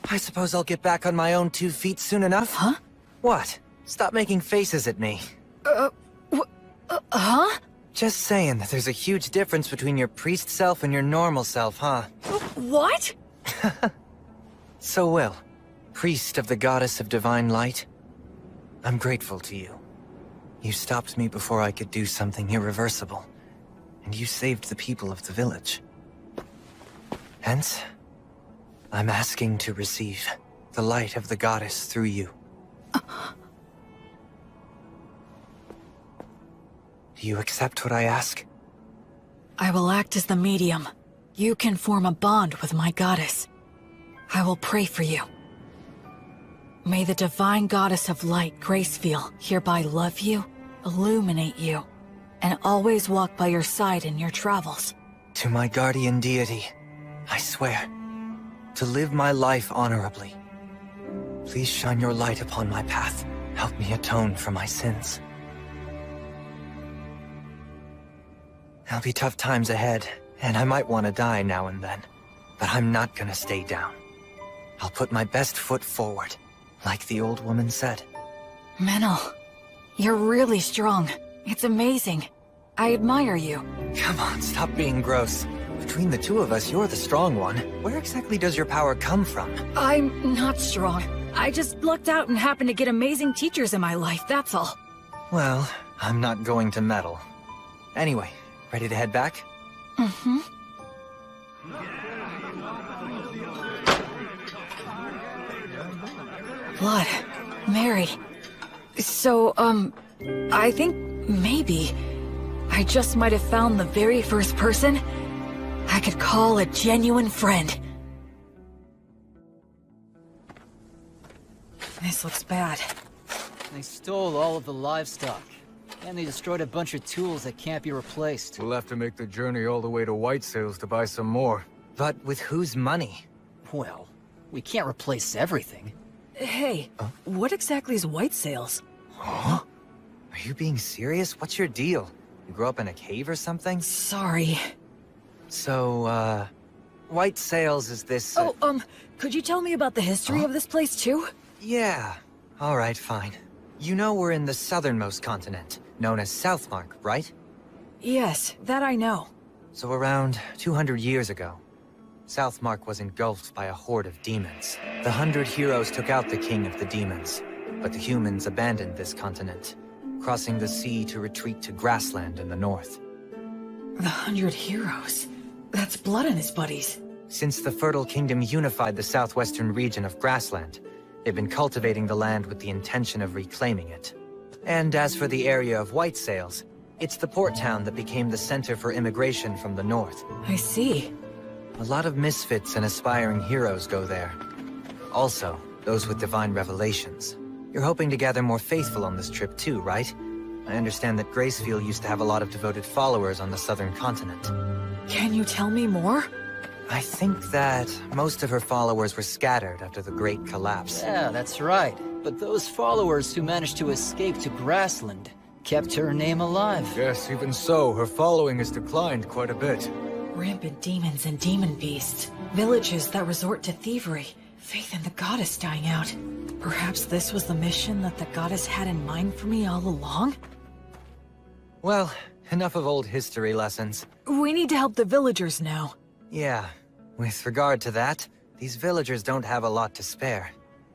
I suppose I'll get back on my own 2 feet soon enough. Huh? What? Stop making faces at me. Huh? Just saying that there's a huge difference between your priest self and your normal self, huh? What? So Will, priest of the goddess of divine light, I'm grateful to you. You stopped me before I could do something irreversible, and you saved the people of the village. Hence, I'm asking to receive the light of the goddess through you. Do you accept what I ask? I will act as the medium. You can form a bond with my goddess. I will pray for you. May the divine goddess of light, Gracefeel, hereby love you, illuminate you, and always walk by your side in your travels. To my guardian deity, I swear to live my life honorably. Please shine your light upon my path. Help me atone for my sins. There'll be tough times ahead, and I might want to die now and then. But I'm not gonna stay down. I'll put my best foot forward, like the old woman said. Menel, you're really strong. It's amazing. I admire you. Come on, stop being gross. Between the two of us, you're the strong one. Where exactly does your power come from? I'm not strong. I just lucked out and happened to get amazing teachers in my life, that's all. Well, I'm not going to meddle. Anyway, ready to head back? Mm-hmm. Blood. Mary. So, I think maybe I just might have found the very first person I could call a genuine friend. This looks bad. They stole all of the livestock, and they destroyed a bunch of tools that can't be replaced. We'll have to make the journey all the way to White Sails to buy some more. But with whose money? Well, we can't replace everything. Hey, what exactly is White Sails? Huh? Are you being serious? What's your deal? You grew up in a cave or something? Sorry. So, White Sails is this... could you tell me about the history of this place, too? Yeah. Alright, fine. You know we're in the southernmost continent, known as Southmark, right? Yes, that I know. So around 200 years ago, Southmark was engulfed by a horde of demons. The 100 heroes took out the king of the demons, but the humans abandoned this continent, crossing the sea to retreat to grassland in the north. The 100 heroes? That's Blood and his buddies. Since the Fertile Kingdom unified the southwestern region of grassland, they've been cultivating the land with the intention of reclaiming it. And as for the area of White Sails, it's the port town that became the center for immigration from the north. I see. A lot of misfits and aspiring heroes go there. Also, those with divine revelations. You're hoping to gather more faithful on this trip too, right? I understand that Gracefeel used to have a lot of devoted followers on the southern continent. Can you tell me more? I think that most of her followers were scattered after the Great Collapse. Yeah, that's right. But those followers who managed to escape to Grassland kept her name alive. Yes, even so, her following has declined quite a bit. Rampant demons and demon beasts. Villages that resort to thievery. Faith in the goddess dying out. Perhaps this was the mission that the goddess had in mind for me all along? Well, enough of old history lessons. We need to help the villagers now. Yeah. With regard to that, these villagers don't have a lot to spare.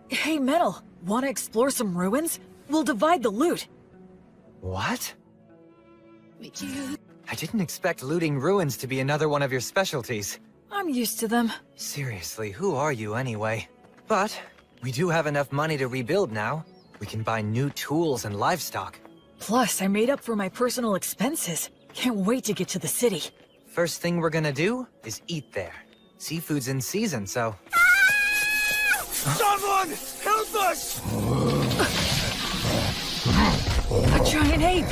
Hey, Metal, wanna explore some ruins? We'll divide the loot. What? I didn't expect looting ruins to be another one of your specialties. I'm used to them. Seriously, who are you anyway? But we do have enough money to rebuild now. We can buy new tools and livestock. Plus, I made up for my personal expenses. Can't wait to get to the city. First thing we're gonna do is eat there. Seafood's in season, so... Someone! Help us! A giant ape!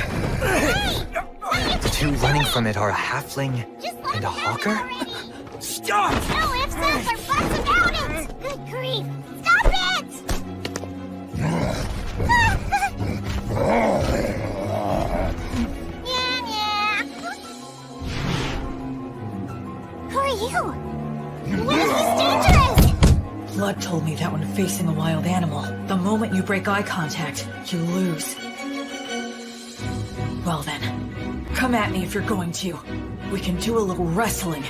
The two running from it are a halfling and a hawker? Stop! No ifs, ands, or buts about it! Good grief! Stop it! Yeah. Who are you? What is this dangerous? blood told me that when facing a wild animal, the moment you break eye contact, you lose. Well then, come at me if you're going to. We can do a little wrestling.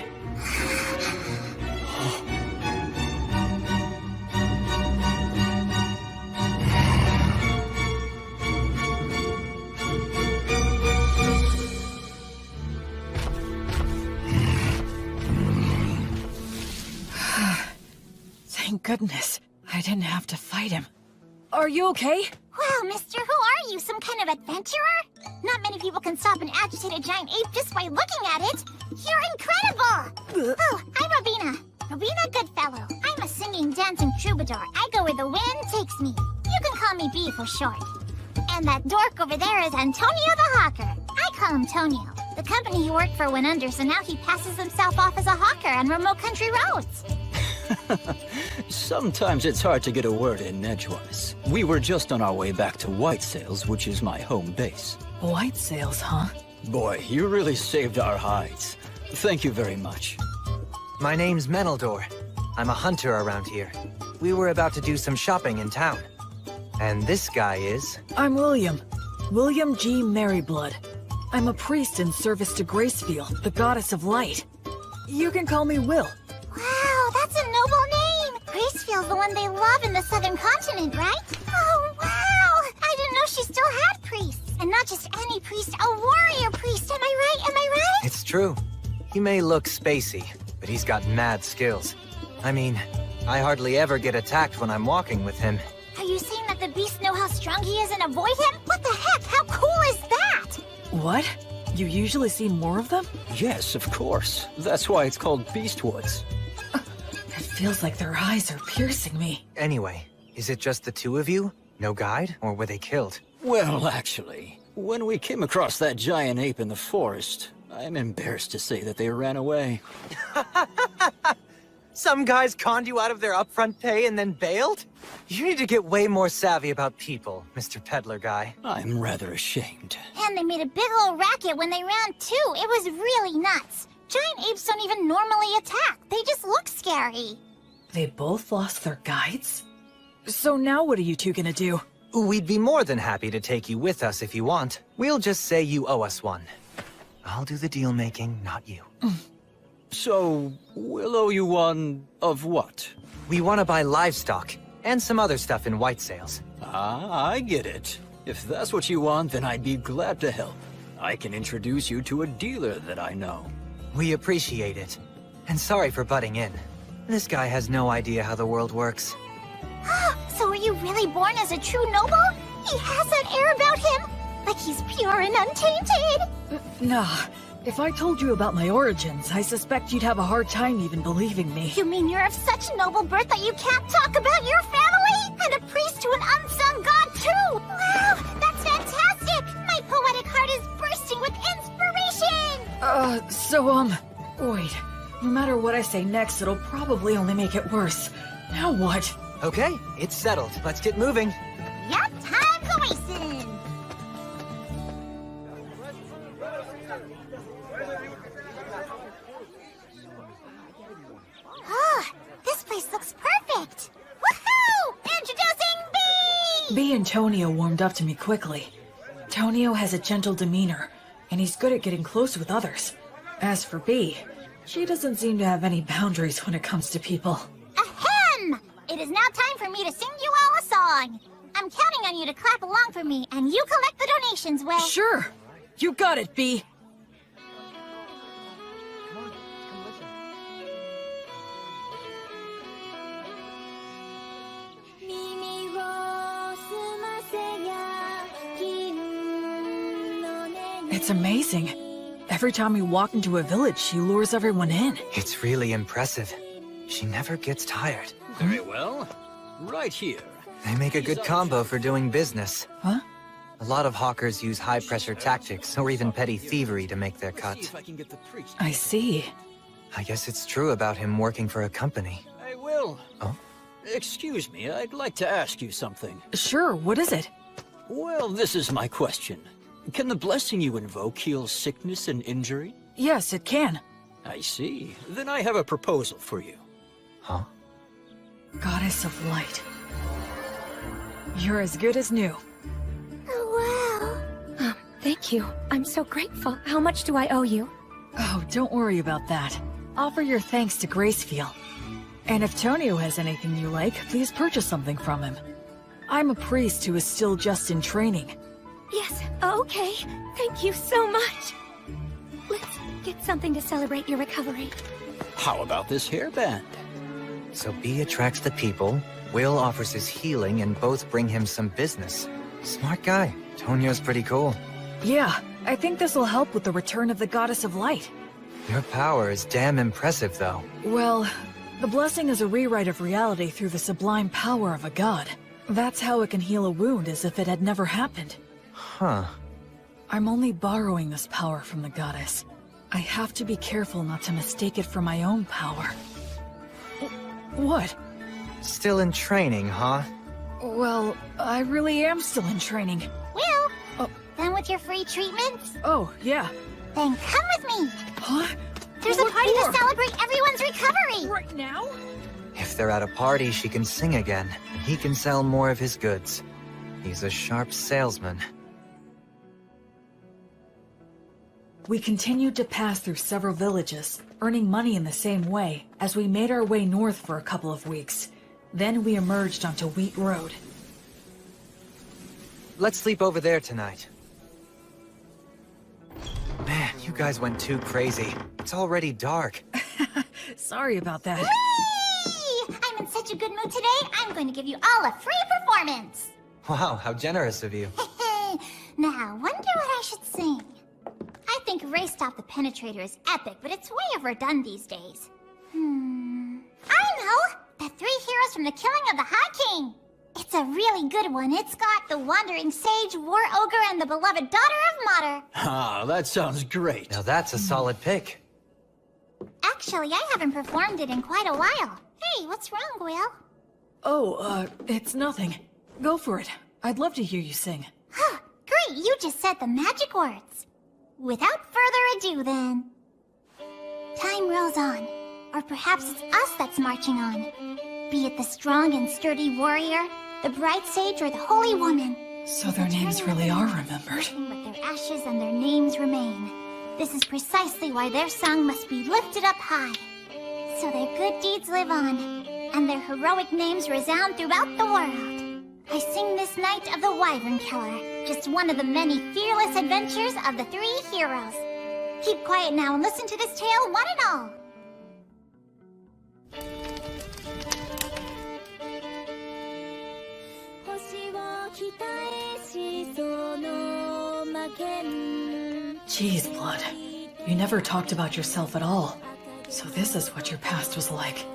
Thank goodness, I didn't have to fight him. Are you okay? Well, mister, who are you? Some kind of adventurer? Not many people can stop an agitated giant ape just by looking at it. You're incredible! Oh, I'm Robina. Robina Goodfellow. I'm a singing, dancing troubadour. I go where the wind takes me. You can call me B for short. And that dork over there is Antonio the Hawker. I call him Tonio. The company he worked for went under, so now he passes himself off as a hawker on remote country roads. Sometimes it's hard to get a word in edgewise. We were just on our way back to White Sails, which is my home base. White Sails, huh? Boy, you really saved our hides. Thank you very much. My name's Menaldor. I'm a hunter around here. We were about to do some shopping in town. And this guy is... I'm William. William G. Merryblood. I'm a priest in service to Gracefield, the goddess of light. You can call me Will. Wow, that's a noble name! Gracefield's the one they love in the southern continent, right? Oh, wow! I didn't know she still had priests. And not just any priest, a warrior priest, am I right? Am I right? It's true. He may look spacey, but he's got mad skills. I mean, I hardly ever get attacked when I'm walking with him. Are you saying that the beasts know how strong he is and avoid him? What the heck? How cool is that? What? You usually see more of them? Yes, of course. That's why it's called Beastwoods. It feels like their eyes are piercing me. Anyway, is it just the two of you? No guide? Or were they killed? Well, actually, when we came across that giant ape in the forest, I'm embarrassed to say that they ran away. Some guys conned you out of their upfront pay and then bailed? You need to get way more savvy about people, Mr. Peddler Guy. I'm rather ashamed. And they made a big old racket when they ran too. It was really nuts. Giant apes don't even normally attack. They just look scary. They both lost their guides? So now what are you two gonna do? We'd be more than happy to take you with us if you want. We'll just say you owe us one. I'll do the deal-making, not you. So, we'll owe you one of what? We want to buy livestock, and some other stuff in White Sails. Ah, I get it. If that's what you want, then I'd be glad to help. I can introduce you to a dealer that I know. We appreciate it. And sorry for butting in. This guy has no idea how the world works. So were you really born as a true noble? He has that air about him? Like he's pure and untainted? Nah. If I told you about my origins, I suspect you'd have a hard time even believing me. You mean you're of such noble birth that you can't talk about your family? And a priest to an unsung god, too! Wow, that's fantastic! My poetic heart is bursting with inspiration! Wait. No matter what I say next, it'll probably only make it worse. Now what? Okay, it's settled. Let's get moving. Yup, time for wasting! This place looks perfect! Woohoo! Introducing B! B and Tonio warmed up to me quickly. Tonio has a gentle demeanor, and he's good at getting close with others. As for B, she doesn't seem to have any boundaries when it comes to people. Ahem! It is now time for me to sing you all a song. I'm counting on you to clap along for me, and you collect the donations, Will. Sure! You got it, B! It's amazing. Every time we walk into a village, she lures everyone in. It's really impressive. She never gets tired. Very well. Right here. They make a good combo for doing business. Huh? A lot of hawkers use high-pressure tactics or even petty thievery to make their cut. I see. I guess it's true about him working for a company. Hey, Will. Oh? Excuse me, I'd like to ask you something. Sure, what is it? Well, this is my question. Can the blessing you invoke heal sickness and injury? Yes, it can. I see. Then I have a proposal for you. Huh? Goddess of Light. You're as good as new. Oh, wow. Thank you. I'm so grateful. How much do I owe you? Oh, don't worry about that. Offer your thanks to Gracefield. And if Tonio has anything you like, please purchase something from him. I'm a priest who is still just in training. Yes, okay. Thank you so much. Let's get something to celebrate your recovery. How about this hairband? So B attracts the people, Will offers his healing, and both bring him some business. Smart guy. Tonio's pretty cool. Yeah, I think this will help with the return of the Goddess of Light. Your power is damn impressive, though. Well, the blessing is a rewrite of reality through the sublime power of a god. That's how it can heal a wound as if it had never happened. Huh. I'm only borrowing this power from the goddess. I have to be careful not to mistake it for my own power. What? Still in training, huh? Well, I really am still in training. Will? Done with your free treatments? Oh, yeah. Then come with me. Huh? There's a party to celebrate everyone's recovery. Right now? If they're at a party, she can sing again, and he can sell more of his goods. He's a sharp salesman. We continued to pass through several villages, earning money in the same way, as we made our way north for a couple of weeks. Then we emerged onto Wheat Road. Let's sleep over there tonight. Man, you guys went too crazy. It's already dark. Sorry about that. Whee! I'm in such a good mood today, I'm going to give you all a free performance. Wow, how generous of you. Now, wonder what I should sing. I think Race Stop the Penetrator is epic, but it's way overdone these days. I know! The three heroes from the killing of the High King! It's a really good one. It's got the Wandering Sage, War Ogre, and the beloved daughter of Mater. Ah, that sounds great. Now that's a solid pick. Actually, I haven't performed it in quite a while. Hey, what's wrong, Will? Oh, it's nothing. Go for it. I'd love to hear you sing. Huh, great, you just said the magic words. Without further ado, then. Time rolls on. Or perhaps it's us that's marching on. Be it the strong and sturdy warrior, the bright sage, or the holy woman. So their names really are remembered. But their ashes and their names remain. This is precisely why their song must be lifted up high. So their good deeds live on, and their heroic names resound throughout the world. I sing this night of the Wyvern Killer, just one of the many fearless adventures of the three heroes. Keep quiet now and listen to this tale, one and all. Jeez, Blood. You never talked about yourself at all. So this is what your past was like.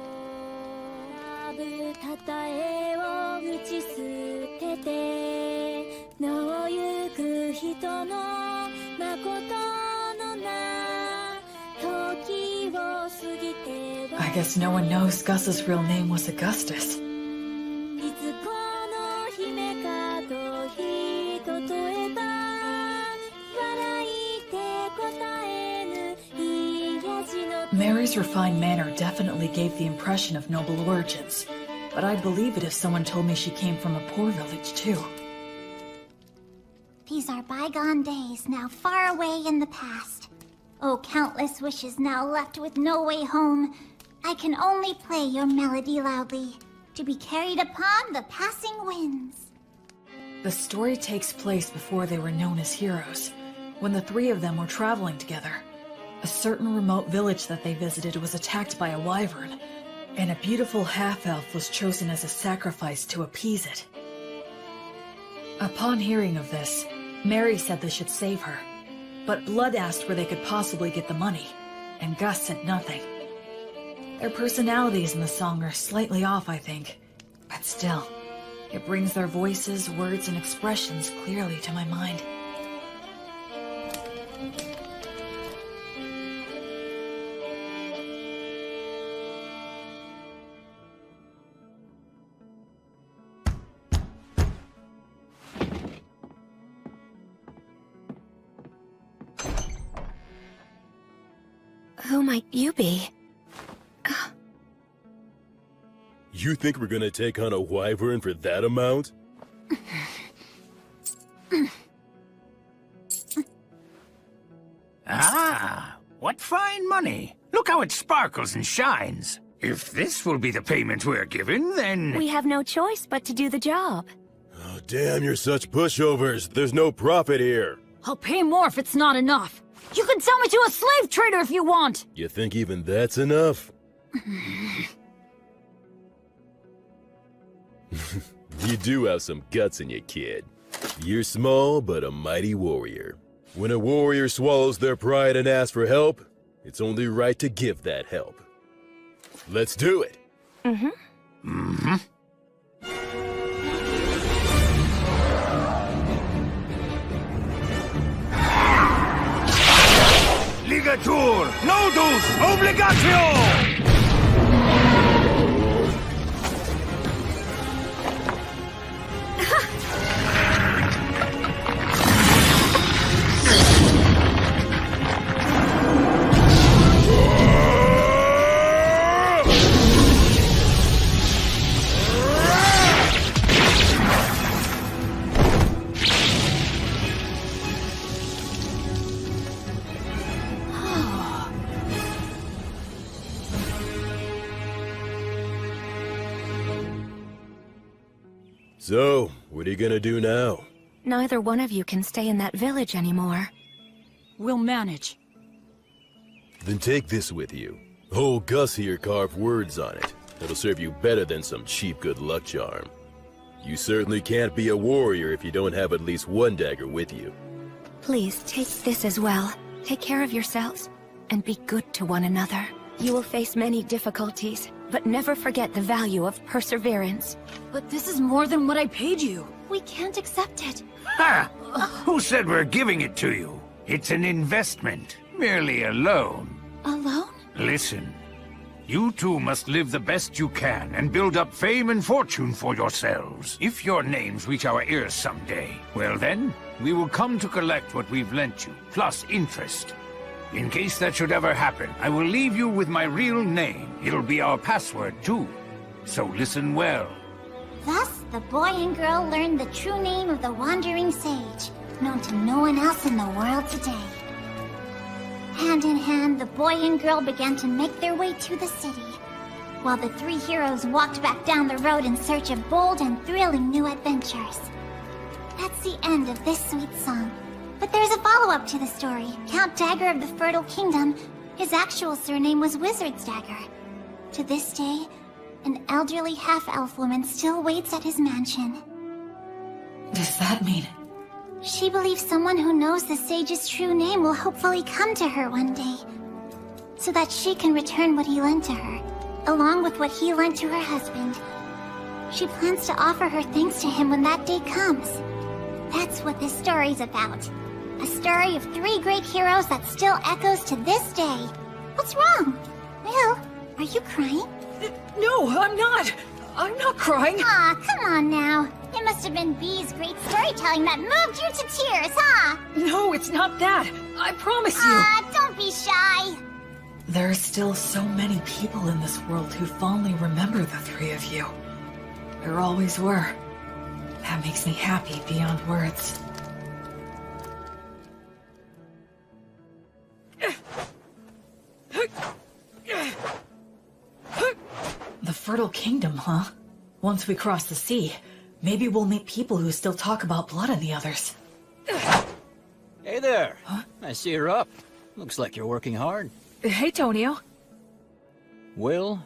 I guess no one knows Gus's real name was Augustus. Mary's refined manner definitely gave the impression of noble origins, but I'd believe it if someone told me she came from a poor village, too. These are bygone days, now far away in the past. Oh, countless wishes now left with no way home. I can only play your melody loudly, to be carried upon the passing winds. The story takes place before they were known as heroes, when the three of them were traveling together. A certain remote village that they visited was attacked by a wyvern, and a beautiful half-elf was chosen as a sacrifice to appease it. Upon hearing of this, Mary said they should save her, but Blood asked where they could possibly get the money, and Gus said nothing. Their personalities in the song are slightly off, I think, but still, it brings their voices, words, and expressions clearly to my mind. Who might you be? You think we're gonna take on a wyvern for that amount? Ah, what fine money. Look how it sparkles and shines. If this will be the payment we're given, then... We have no choice but to do the job. Oh, damn, you're such pushovers. There's no profit here. I'll pay more if it's not enough. You can sell me to a slave trader if you want! You think even that's enough? You do have some guts in you, kid. You're small, but a mighty warrior. When a warrior swallows their pride and asks for help, it's only right to give that help. Let's do it! Ligatur! Nodus! Obligatio! So, what are you gonna do now? Neither one of you can stay in that village anymore. We'll manage. Then take this with you. Old Gus here carved words on it. That'll serve you better than some cheap good luck charm. You certainly can't be a warrior if you don't have at least one dagger with you. Please, take this as well. Take care of yourselves, and be good to one another. You will face many difficulties, but never forget the value of perseverance. But this is more than what I paid you. We can't accept it. Ha! Who said we're giving it to you? It's an investment, merely a loan. A loan? Listen, you two must live the best you can and build up fame and fortune for yourselves. If your names reach our ears someday, well then, we will come to collect what we've lent you, plus interest. In case that should ever happen, I will leave you with my real name. It'll be our password, too. So listen well. Thus, the boy and girl learned the true name of the Wandering Sage, known to no one else in the world today. Hand in hand, the boy and girl began to make their way to the city, while the three heroes walked back down the road in search of bold and thrilling new adventures. That's the end of this sweet song. But there's a follow-up to the story. Count Dagger of the Fertile Kingdom, his actual surname was Wizard's Dagger. To this day, an elderly half-elf woman still waits at his mansion. Does that mean? She believes someone who knows the sage's true name will hopefully come to her one day, so that she can return what he lent to her, along with what he lent to her husband. She plans to offer her thanks to him when that day comes. That's what this story's about. A story of three great heroes that still echoes to this day. What's wrong? Will, are you crying? No, I'm not. I'm not crying. Aw, come on now. It must have been Bee's great storytelling that moved you to tears, huh? No, it's not that. I promise you. Ah, don't be shy. There are still so many people in this world who fondly remember the three of you. There always were. That makes me happy beyond words. The Fertile Kingdom, huh? Once we cross the sea, maybe we'll meet people who still talk about blood and the others. Hey there. Huh? I see you're up. Looks like you're working hard. Hey, Tonio. Will,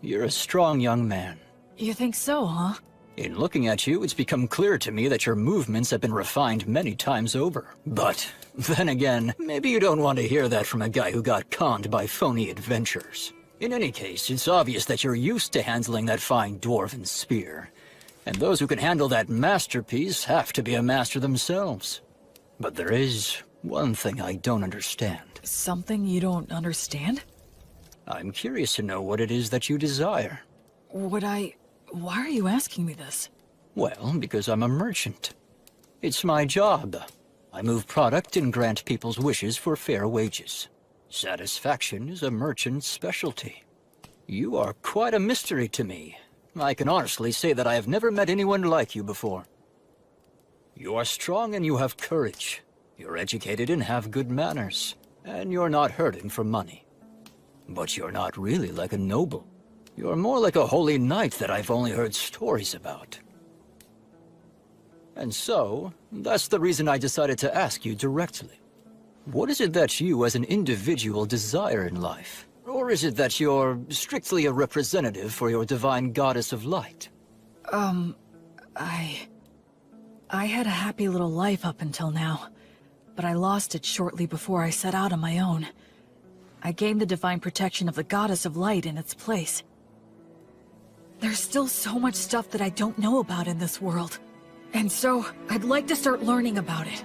you're a strong young man. You think so, huh? In looking at you, it's become clear to me that your movements have been refined many times over. But, then again, maybe you don't want to hear that from a guy who got conned by phony adventures. In any case, it's obvious that you're used to handling that fine dwarven spear. And those who can handle that masterpiece have to be a master themselves. But there is one thing I don't understand. Something you don't understand? I'm curious to know what it is that you desire. Why are you asking me this? Well, because I'm a merchant. It's my job. I move product and grant people's wishes for fair wages. Satisfaction is a merchant's specialty. You are quite a mystery to me, I can honestly say that I have never met anyone like you before. You are strong and you have courage. You're educated and have good manners. And you're not hurting for money. But you're not really like a noble. You're more like a holy knight that I've only heard stories about. And so, that's the reason I decided to ask you directly. What is it that you as an individual desire in life? Or is it that you're strictly a representative for your divine goddess of light? I had a happy little life up until now, but I lost it shortly before I set out on my own. I gained the divine protection of the goddess of light in its place. There's still so much stuff that I don't know about in this world. And so, I'd like to start learning about it.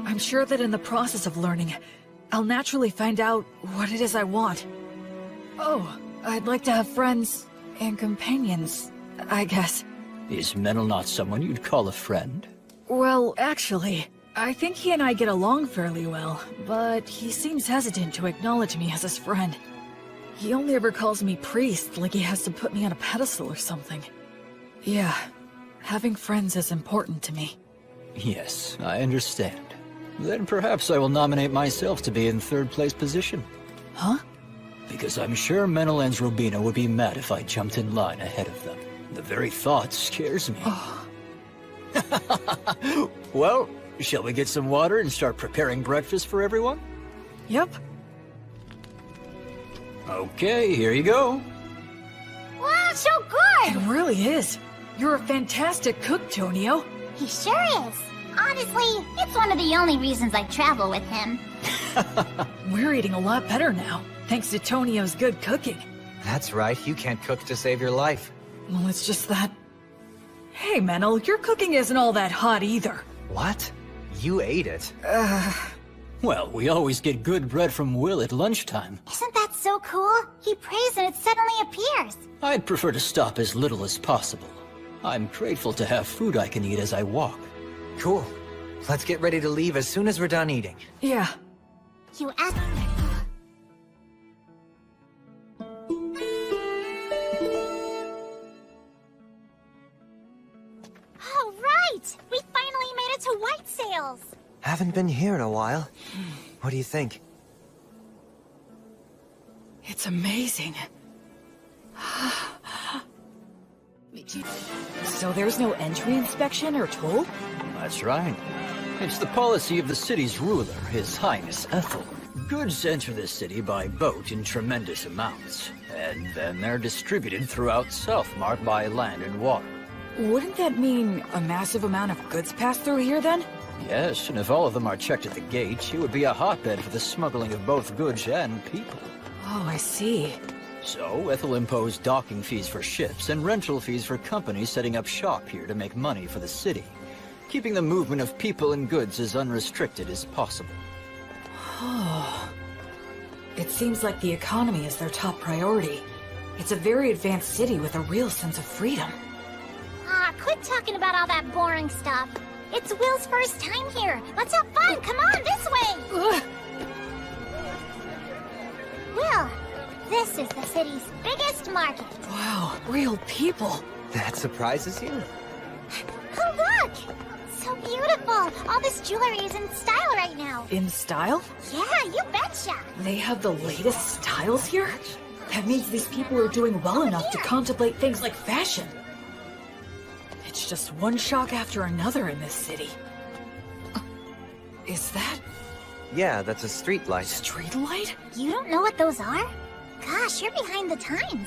I'm sure that in the process of learning, I'll naturally find out what it is I want. Oh, I'd like to have friends and companions, I guess. Is Menel not someone you'd call a friend? Well, actually, I think he and I get along fairly well, but he seems hesitant to acknowledge me as his friend. He only ever calls me priest, like he has to put me on a pedestal or something. Yeah, having friends is important to me. Yes, I understand. Then perhaps I will nominate myself to be in third place position. Huh? Because I'm sure Menel and Robina would be mad if I jumped in line ahead of them. The very thought scares me. Oh. Well, shall we get some water and start preparing breakfast for everyone? Yep. Okay, here you go. Wow, so good! It really is. You're a fantastic cook, Tonio. He sure is. Honestly, it's one of the only reasons I travel with him. We're eating a lot better now, thanks to Tonio's good cooking. That's right, you can't cook to save your life. Well, it's just that... Hey, Menel, your cooking isn't all that hot either. What? You ate it. Well, we always get good bread from Will at lunchtime. Isn't that so cool? He prays and it suddenly appears. I'd prefer to stop as little as possible. I'm grateful to have food I can eat as I walk. Cool. Let's get ready to leave as soon as we're done eating. Yeah. You asked... All right! We finally made it to White Sails! Haven't been here in a while. What do you think? It's amazing. So there's no entry inspection or toll? That's right. It's the policy of the city's ruler, His Highness Ethel. Goods enter the city by boat in tremendous amounts, and then they're distributed throughout Southmark by land and water. Wouldn't that mean a massive amount of goods pass through here, then? Yes, and if all of them are checked at the gate, it would be a hotbed for the smuggling of both goods and people. Oh, I see. So, Ethel imposed docking fees for ships and rental fees for companies setting up shop here to make money for the city, keeping the movement of people and goods as unrestricted as possible. Oh. It seems like the economy is their top priority. It's a very advanced city with a real sense of freedom. Quit talking about all that boring stuff. It's Will's first time here. Let's have fun. Come on, this way. Will, this is the city's biggest market. Wow, real people. That surprises you? Oh, look! So beautiful. All this jewelry is in style right now. In style? Yeah, you betcha. They have the latest styles here? That means these people are doing well enough to contemplate things like fashion. It's just one shock after another in this city. Is that... Yeah, that's a street light. Street light? You don't know what those are? Gosh, you're behind the times.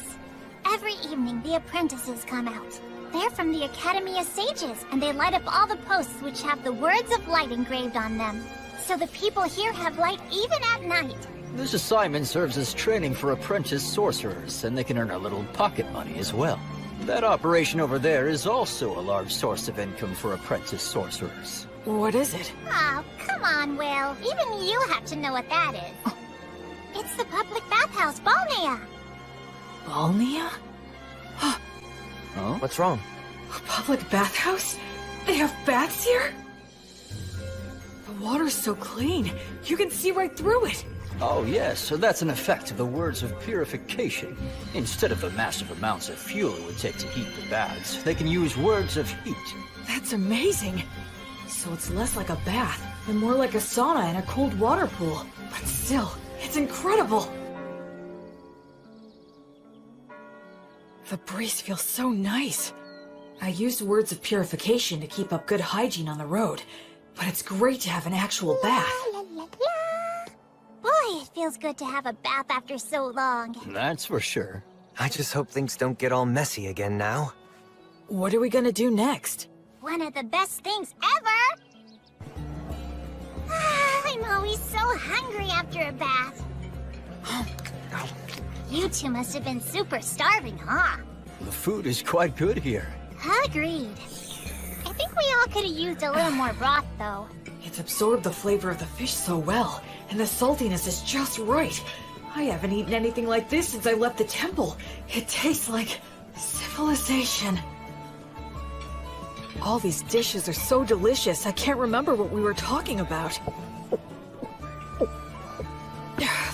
Every evening, the apprentices come out. They're from the Academy of Sages, and they light up all the posts which have the words of light engraved on them. So the people here have light even at night. This assignment serves as training for apprentice sorcerers, and they can earn a little pocket money as well. That operation over there is also a large source of income for apprentice sorcerers. What is it? Oh, come on, Will. Even you have to know what that is. It's the public bathhouse, Balnea. Balnea? Huh? What's wrong? A public bathhouse? They have baths here? The water's so clean, you can see right through it. Oh yes, so that's an effect of the words of purification. Instead of the massive amounts of fuel it would take to heat the baths, they can use words of heat. That's amazing. So it's less like a bath, and more like a sauna and a cold water pool. But still, it's incredible! The breeze feels so nice. I used words of purification to keep up good hygiene on the road, but it's great to have an actual bath. La, la, la, la. Boy, it feels good to have a bath after so long. That's for sure. I just hope things don't get all messy again now. What are we gonna do next? One of the best things ever! I'm always so hungry after a bath. You two must have been super starving, huh? The food is quite good here. Agreed. I think we all could have used a little more broth, though. It's absorbed the flavor of the fish so well, and the saltiness is just right. I haven't eaten anything like this since I left the temple. It tastes like civilization. All these dishes are so delicious, I can't remember what we were talking about.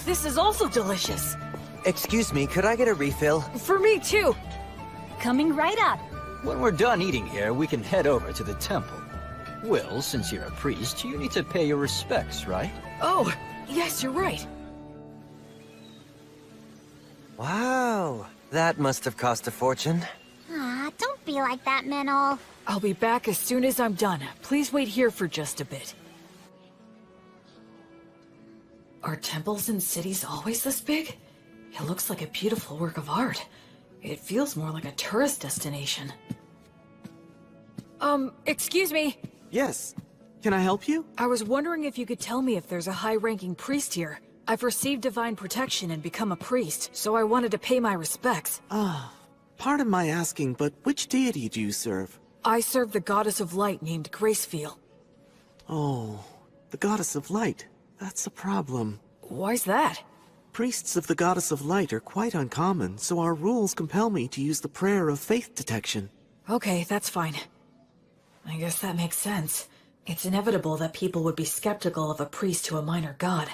This is also delicious. Excuse me, could I get a refill? For me, too. Coming right up. When we're done eating here, we can head over to the temple. Will, since you're a priest, you need to pay your respects, right? Oh, yes, you're right. Wow, that must have cost a fortune. Ah, don't be like that, Menel. I'll be back as soon as I'm done. Please wait here for just a bit. Are temples in cities always this big? It looks like a beautiful work of art. It feels more like a tourist destination. Excuse me. Yes. Can I help you? I was wondering if you could tell me if there's a high-ranking priest here. I've received divine protection and become a priest, so I wanted to pay my respects. Pardon my asking, but which deity do you serve? I serve the goddess of light named Gracefeel. Oh, the goddess of light. That's a problem. Why's that? Priests of the goddess of light are quite uncommon, so our rules compel me to use the prayer of faith detection. Okay, that's fine. I guess that makes sense. It's inevitable that people would be skeptical of a priest to a minor god.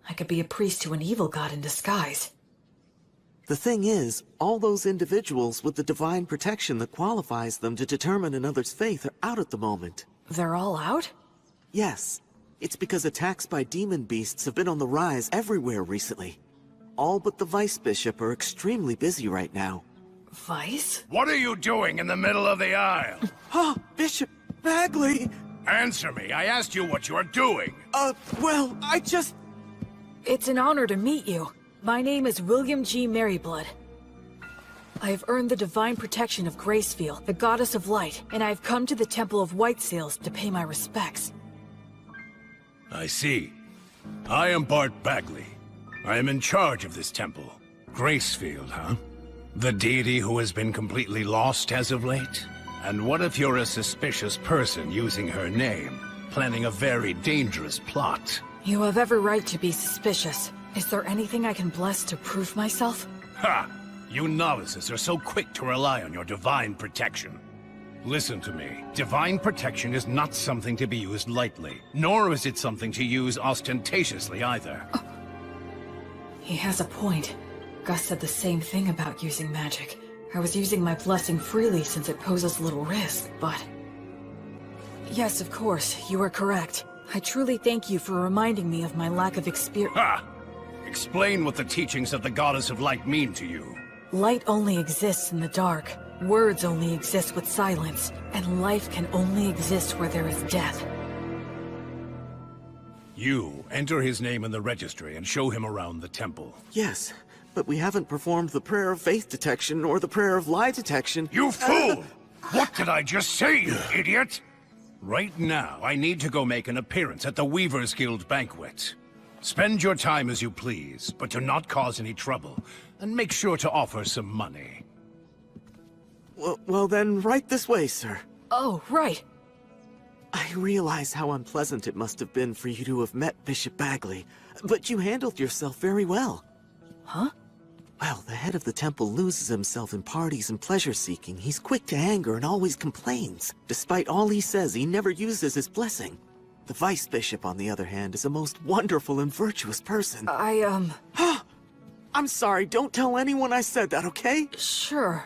I could be a priest to an evil god in disguise. The thing is, all those individuals with the divine protection that qualifies them to determine another's faith are out at the moment. They're all out? Yes. It's because attacks by demon beasts have been on the rise everywhere recently. All but the vice bishop are extremely busy right now. Vice? What are you doing in the middle of the aisle? Bishop Bagley! Answer me, I asked you what you're doing. Well, I just... It's an honor to meet you. My name is William G. Merryblood. I have earned the divine protection of Gracefeel, the goddess of light, and I have come to the Temple of Whitesails to pay my respects. I see. I am Bart Bagley. I am in charge of this temple. Gracefield, huh? The deity who has been completely lost as of late? And what if you're a suspicious person using her name, planning a very dangerous plot? You have every right to be suspicious. Is there anything I can bless to prove myself? Ha! You novices are so quick to rely on your divine protection. Listen to me. Divine protection is not something to be used lightly, nor is it something to use ostentatiously either. He has a point. Gus said the same thing about using magic. I was using my blessing freely since it poses little risk, but... Yes, of course, you are correct. I truly thank you for reminding me of my lack of experience. Ha! Explain what the teachings of the Goddess of Light mean to you. Light only exists in the dark. Words only exist with silence. And life can only exist where there is death. You enter his name in the registry and show him around the temple. Yes, but we haven't performed the prayer of faith detection or the prayer of lie detection. You fool! What did I just say, you idiot? Right now, I need to go make an appearance at the Weavers Guild banquet. Spend your time as you please, but do not cause any trouble, and make sure to offer some money. Well then, right this way, sir. Oh, right. I realize how unpleasant it must have been for you to have met Bishop Bagley, but you handled yourself very well. Huh? Well, the head of the temple loses himself in parties and pleasure-seeking. He's quick to anger and always complains. Despite all he says, he never uses his blessing. The Vice Bishop, on the other hand, is a most wonderful and virtuous person. I'm sorry, don't tell anyone I said that, okay? Sure.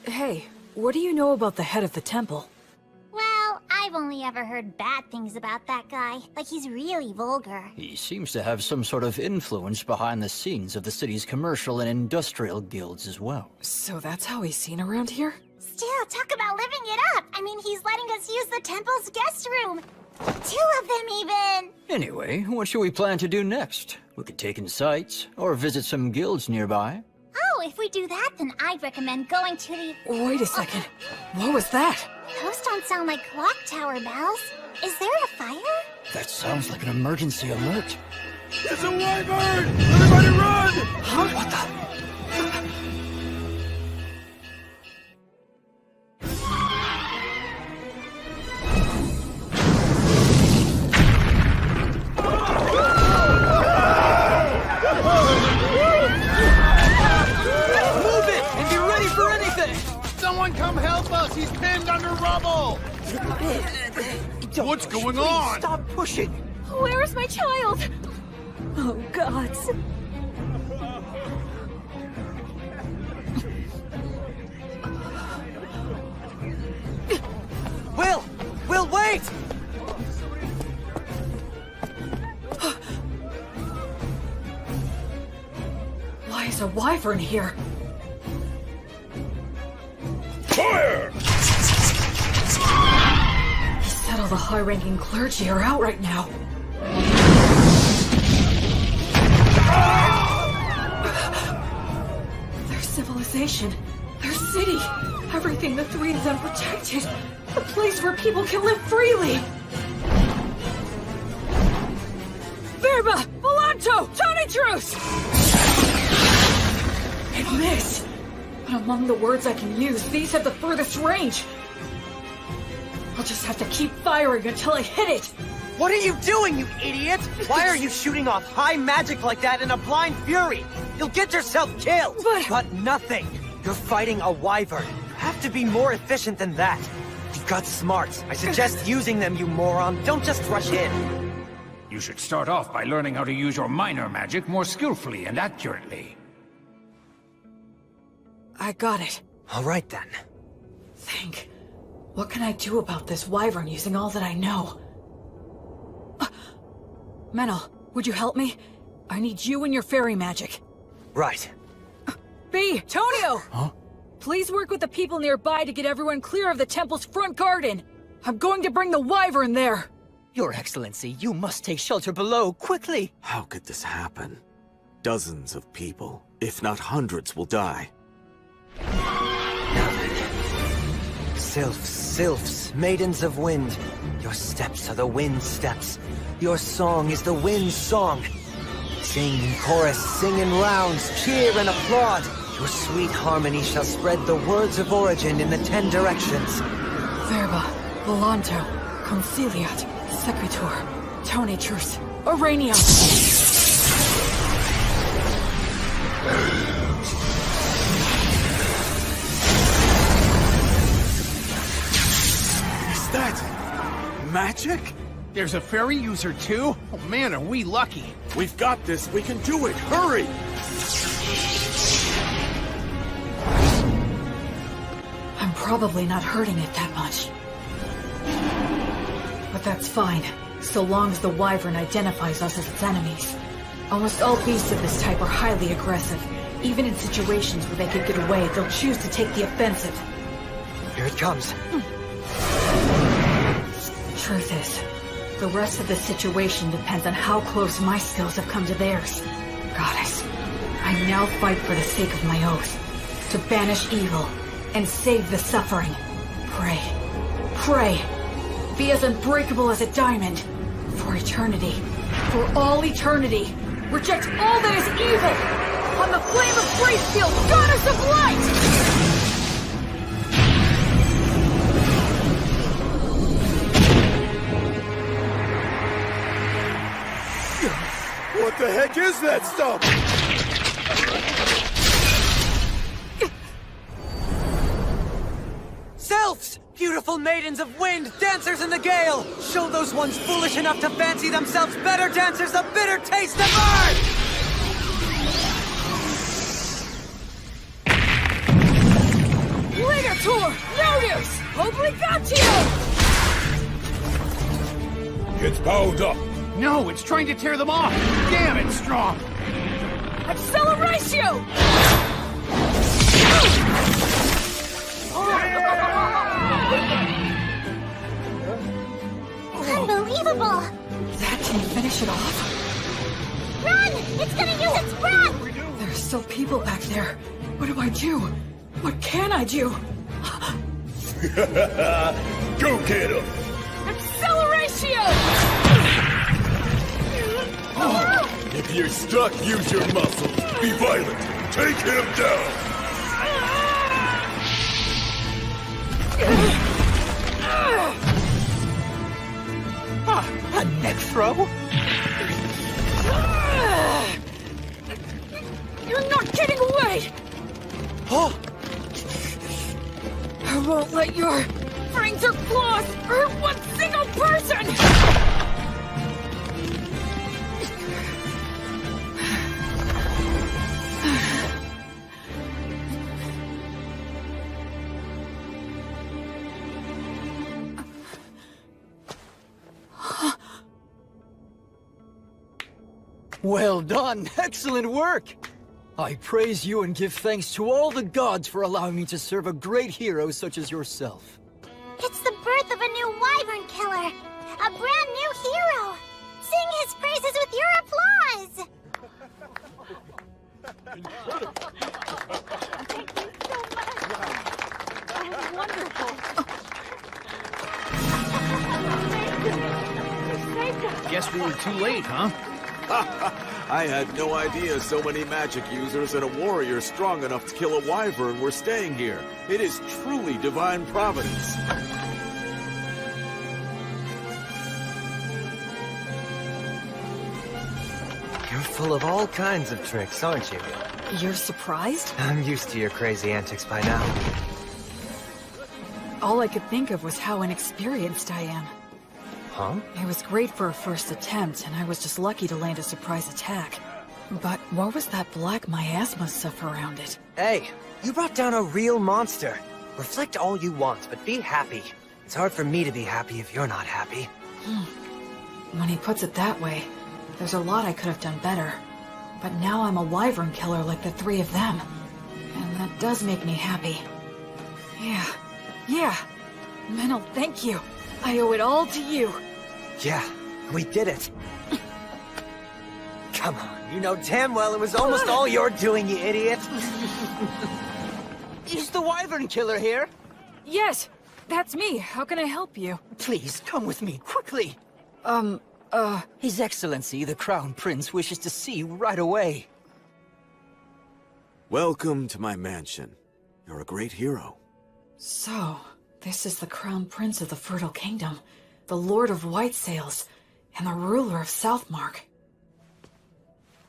Hey, what do you know about the head of the temple? Well, I've only ever heard bad things about that guy. Like, he's really vulgar. He seems to have some sort of influence behind the scenes of the city's commercial and industrial guilds as well. So that's how he's seen around here? Still, talk about living it up. I mean, he's letting us use the temple's guest room. 2 of them, even. Anyway, what should we plan to do next? We could take in sights, or visit some guilds nearby. Oh, if we do that, then I'd recommend going to the... Wait a second. What was that? Those don't sound like clock tower bells. Is there a fire? That sounds like an emergency alert. It's a wyvern! Everybody run! Huh? What the... Someone come help us! He's pinned under rubble! What's going on? Stop pushing! Where is my child? Oh, gods. Will, wait! Why is a wyvern here? Fire! He said all the high-ranking clergy are out right now. Their civilization, their city, everything the 3 of them protected. A place where people can live freely. Verba! Volanto! Tony Truce! It missed! But among the words I can use, these have the furthest range. I'll just have to keep firing until I hit it. What are you doing, you idiot? Why are you shooting off high magic like that in a blind fury? You'll get yourself killed! But nothing! You're fighting a wyvern. You have to be more efficient than that. You've got smarts. I suggest using them, you moron. Don't just rush in. You should start off by learning how to use your minor magic more skillfully and accurately. I got it. All right, then. Think. What can I do about this wyvern using all that I know? Menel, would you help me? I need you and your fairy magic. Right. B, Tonio! Huh? Please work with the people nearby to get everyone clear of the temple's front garden. I'm going to bring the wyvern there. Your Excellency, you must take shelter below, quickly! How could this happen? Dozens of people, if not hundreds, will die. Sylphs, maidens of wind. Your steps are the wind steps. Your song is the wind's song. Sing in chorus, sing in rounds, cheer and applaud. Your sweet harmony shall spread the words of origin in the 10 directions. Verba, Volanto, Conciliat, Sequitur, Tony Truce, Auranium. Is that magic? There's a fairy user too? Oh man, are we lucky. We've got this. We can do it. Hurry! I'm probably not hurting it that much. But that's fine, so long as the wyvern identifies us as its enemies. Almost all beasts of this type are highly aggressive. Even in situations where they could get away, they'll choose to take the offensive. Here it comes. Truth is, the rest of the situation depends on how close my skills have come to theirs. Goddess, I now fight for the sake of my oath, to banish evil and save the suffering. Pray. Be as unbreakable as a diamond. For eternity. For all eternity. Reject all that is evil! On the flame of Gracefield, goddess of light! What the heck is that stuff? Sylphs! Beautiful maidens of wind, dancers in the gale! Show those ones foolish enough to fancy themselves better dancers the bitter taste of earth! Later tour! Notice! Obligatio! It's bound up. No, it's trying to tear them off. Damn, it's strong. Acceleratio! Unbelievable! That didn't finish it off. Run! It's gonna use its breath! There are still people back there. What do I do? What can I do? Go get him! Acceleratio! If you're stuck, use your muscles. Be violent. Take him down. A neck throw? You're not getting away! Oh! I won't let your fangs or claws hurt one single person! Well done! Excellent work! I praise you and give thanks to all the gods for allowing me to serve a great hero such as yourself. It's the birth of a new wyvern killer! A brand new hero! Sing his praises with your applause! Guess we were too late, huh? I had no idea so many magic users and a warrior strong enough to kill a wyvern were staying here. It is truly divine providence. You're full of all kinds of tricks, aren't you? You're surprised? I'm used to your crazy antics by now. All I could think of was how inexperienced I am. Huh? It was great for a first attempt, and I was just lucky to land a surprise attack. But what was that black miasma stuff around it? Hey, you brought down a real monster. Reflect all you want, but be happy. It's hard for me to be happy if you're not happy. When he puts it that way, there's a lot I could have done better. But now I'm a wyvern killer like the three of them. And that does make me happy. Yeah. Menel, thank you. I owe it all to you. Yeah, we did it. Come on, you know damn well it was almost all your doing, you idiot. Is the wyvern killer here? Yes, that's me. How can I help you? Please, come with me, quickly. His Excellency, the Crown Prince, wishes to see you right away. Welcome to my mansion. You're a great hero. So, this is the Crown Prince of the Fertile Kingdom, the Lord of White Sails, and the ruler of Southmark.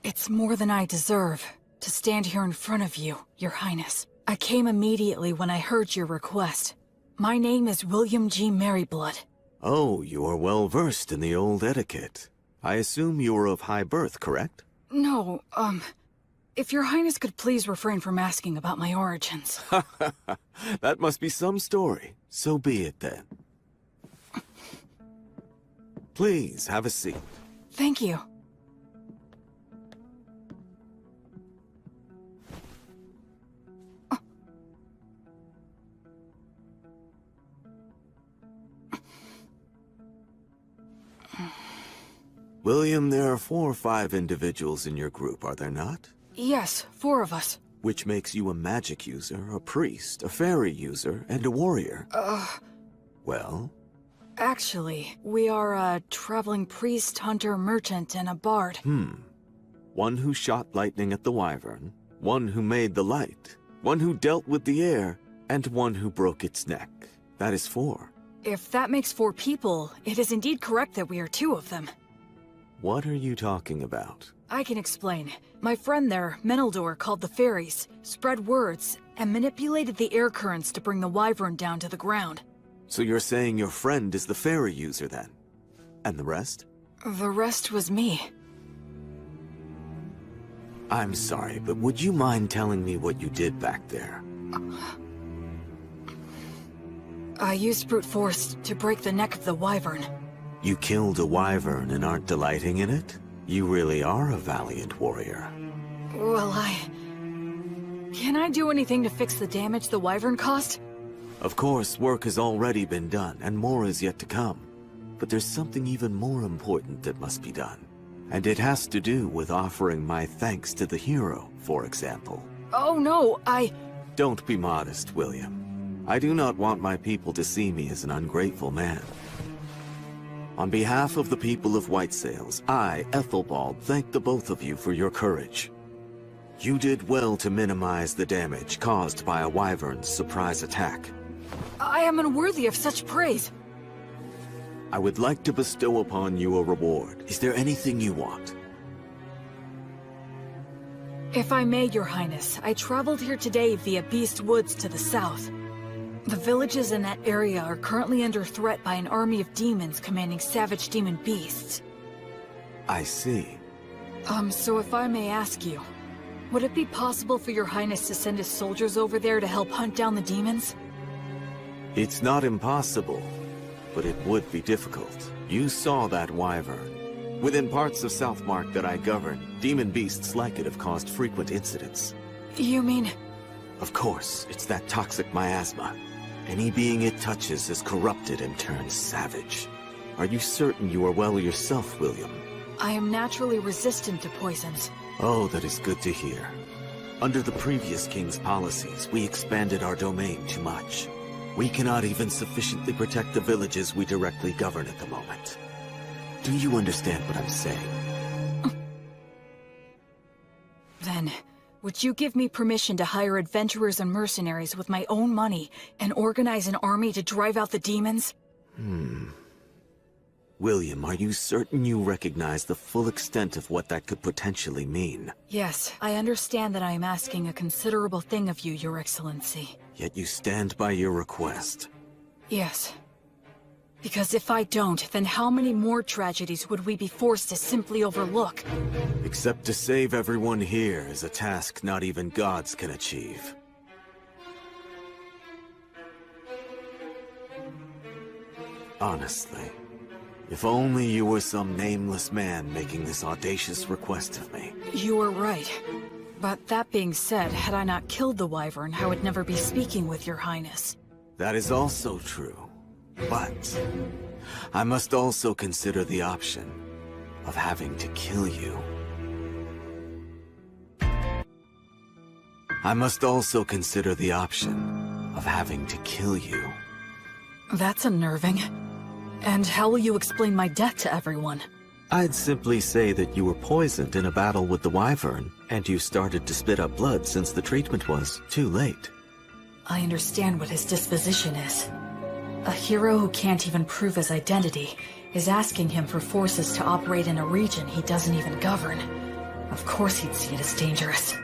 It's more than I deserve to stand here in front of you, Your Highness. I came immediately when I heard your request. My name is William G. Merryblood. Oh, you are well versed in the old etiquette. I assume you are of high birth, correct? No, if Your Highness could please refrain from asking about my origins. That must be some story. So be it then. Please, have a seat. Thank you. William, there are 4 or 5 individuals in your group, are there not? Yes, 4 of us. Which makes you a magic user, a priest, a fairy user, and a warrior. Well? Actually, we are a traveling priest, hunter, merchant, and a bard. One who shot lightning at the wyvern, one who made the light, one who dealt with the air, and one who broke its neck. That is 4. If that makes 4 people, it is indeed correct that we are 2 of them. What are you talking about? I can explain. My friend there, Meneldor, called the fairies, spread words, and manipulated the air currents to bring the wyvern down to the ground. So you're saying your friend is the fairy user then? And the rest? The rest was me. I'm sorry, but would you mind telling me what you did back there? I used brute force to break the neck of the wyvern. You killed a wyvern and aren't delighting in it? You really are a valiant warrior. Well, Can I do anything to fix the damage the wyvern caused? Of course, work has already been done, and more is yet to come. But there's something even more important that must be done. And it has to do with offering my thanks to the hero, for example. Oh no, Don't be modest, William. I do not want my people to see me as an ungrateful man. On behalf of the people of White Sails, I, Ethelbald, thank the both of you for your courage. You did well to minimize the damage caused by a wyvern's surprise attack. I am unworthy of such praise. I would like to bestow upon you a reward. Is there anything you want? If I may, Your Highness, I traveled here today via Beast Woods to the south. The villages in that area are currently under threat by an army of demons commanding savage demon beasts. I see. So if I may ask you, would it be possible for Your Highness to send his soldiers over there to help hunt down the demons? It's not impossible, but it would be difficult. You saw that wyvern. Within parts of Southmark that I govern, demon beasts like it have caused frequent incidents. You mean... Of course, it's that toxic miasma. Any being it touches is corrupted and turns savage. Are you certain you are well yourself, William? I am naturally resistant to poisons. Oh, that is good to hear. Under the previous king's policies, we expanded our domain too much. We cannot even sufficiently protect the villages we directly govern at the moment. Do you understand what I'm saying? Then, would you give me permission to hire adventurers and mercenaries with my own money and organize an army to drive out the demons? William, are you certain you recognize the full extent of what that could potentially mean? Yes, I understand that I am asking a considerable thing of you, Your Excellency. Yet you stand by your request. Yes. Because if I don't, then how many more tragedies would we be forced to simply overlook? Except to save everyone here is a task not even gods can achieve. Honestly, if only you were some nameless man making this audacious request of me. You are right. But that being said, had I not killed the wyvern, I would never be speaking with Your Highness. That is also true. But I must also consider the option of having to kill you. I must also consider the option of having to kill you. That's unnerving. And how will you explain my death to everyone? I'd simply say that you were poisoned in a battle with the wyvern, and you started to spit up blood since the treatment was too late. I understand what his disposition is. A hero who can't even prove his identity is asking him for forces to operate in a region he doesn't even govern. Of course he'd see it as dangerous.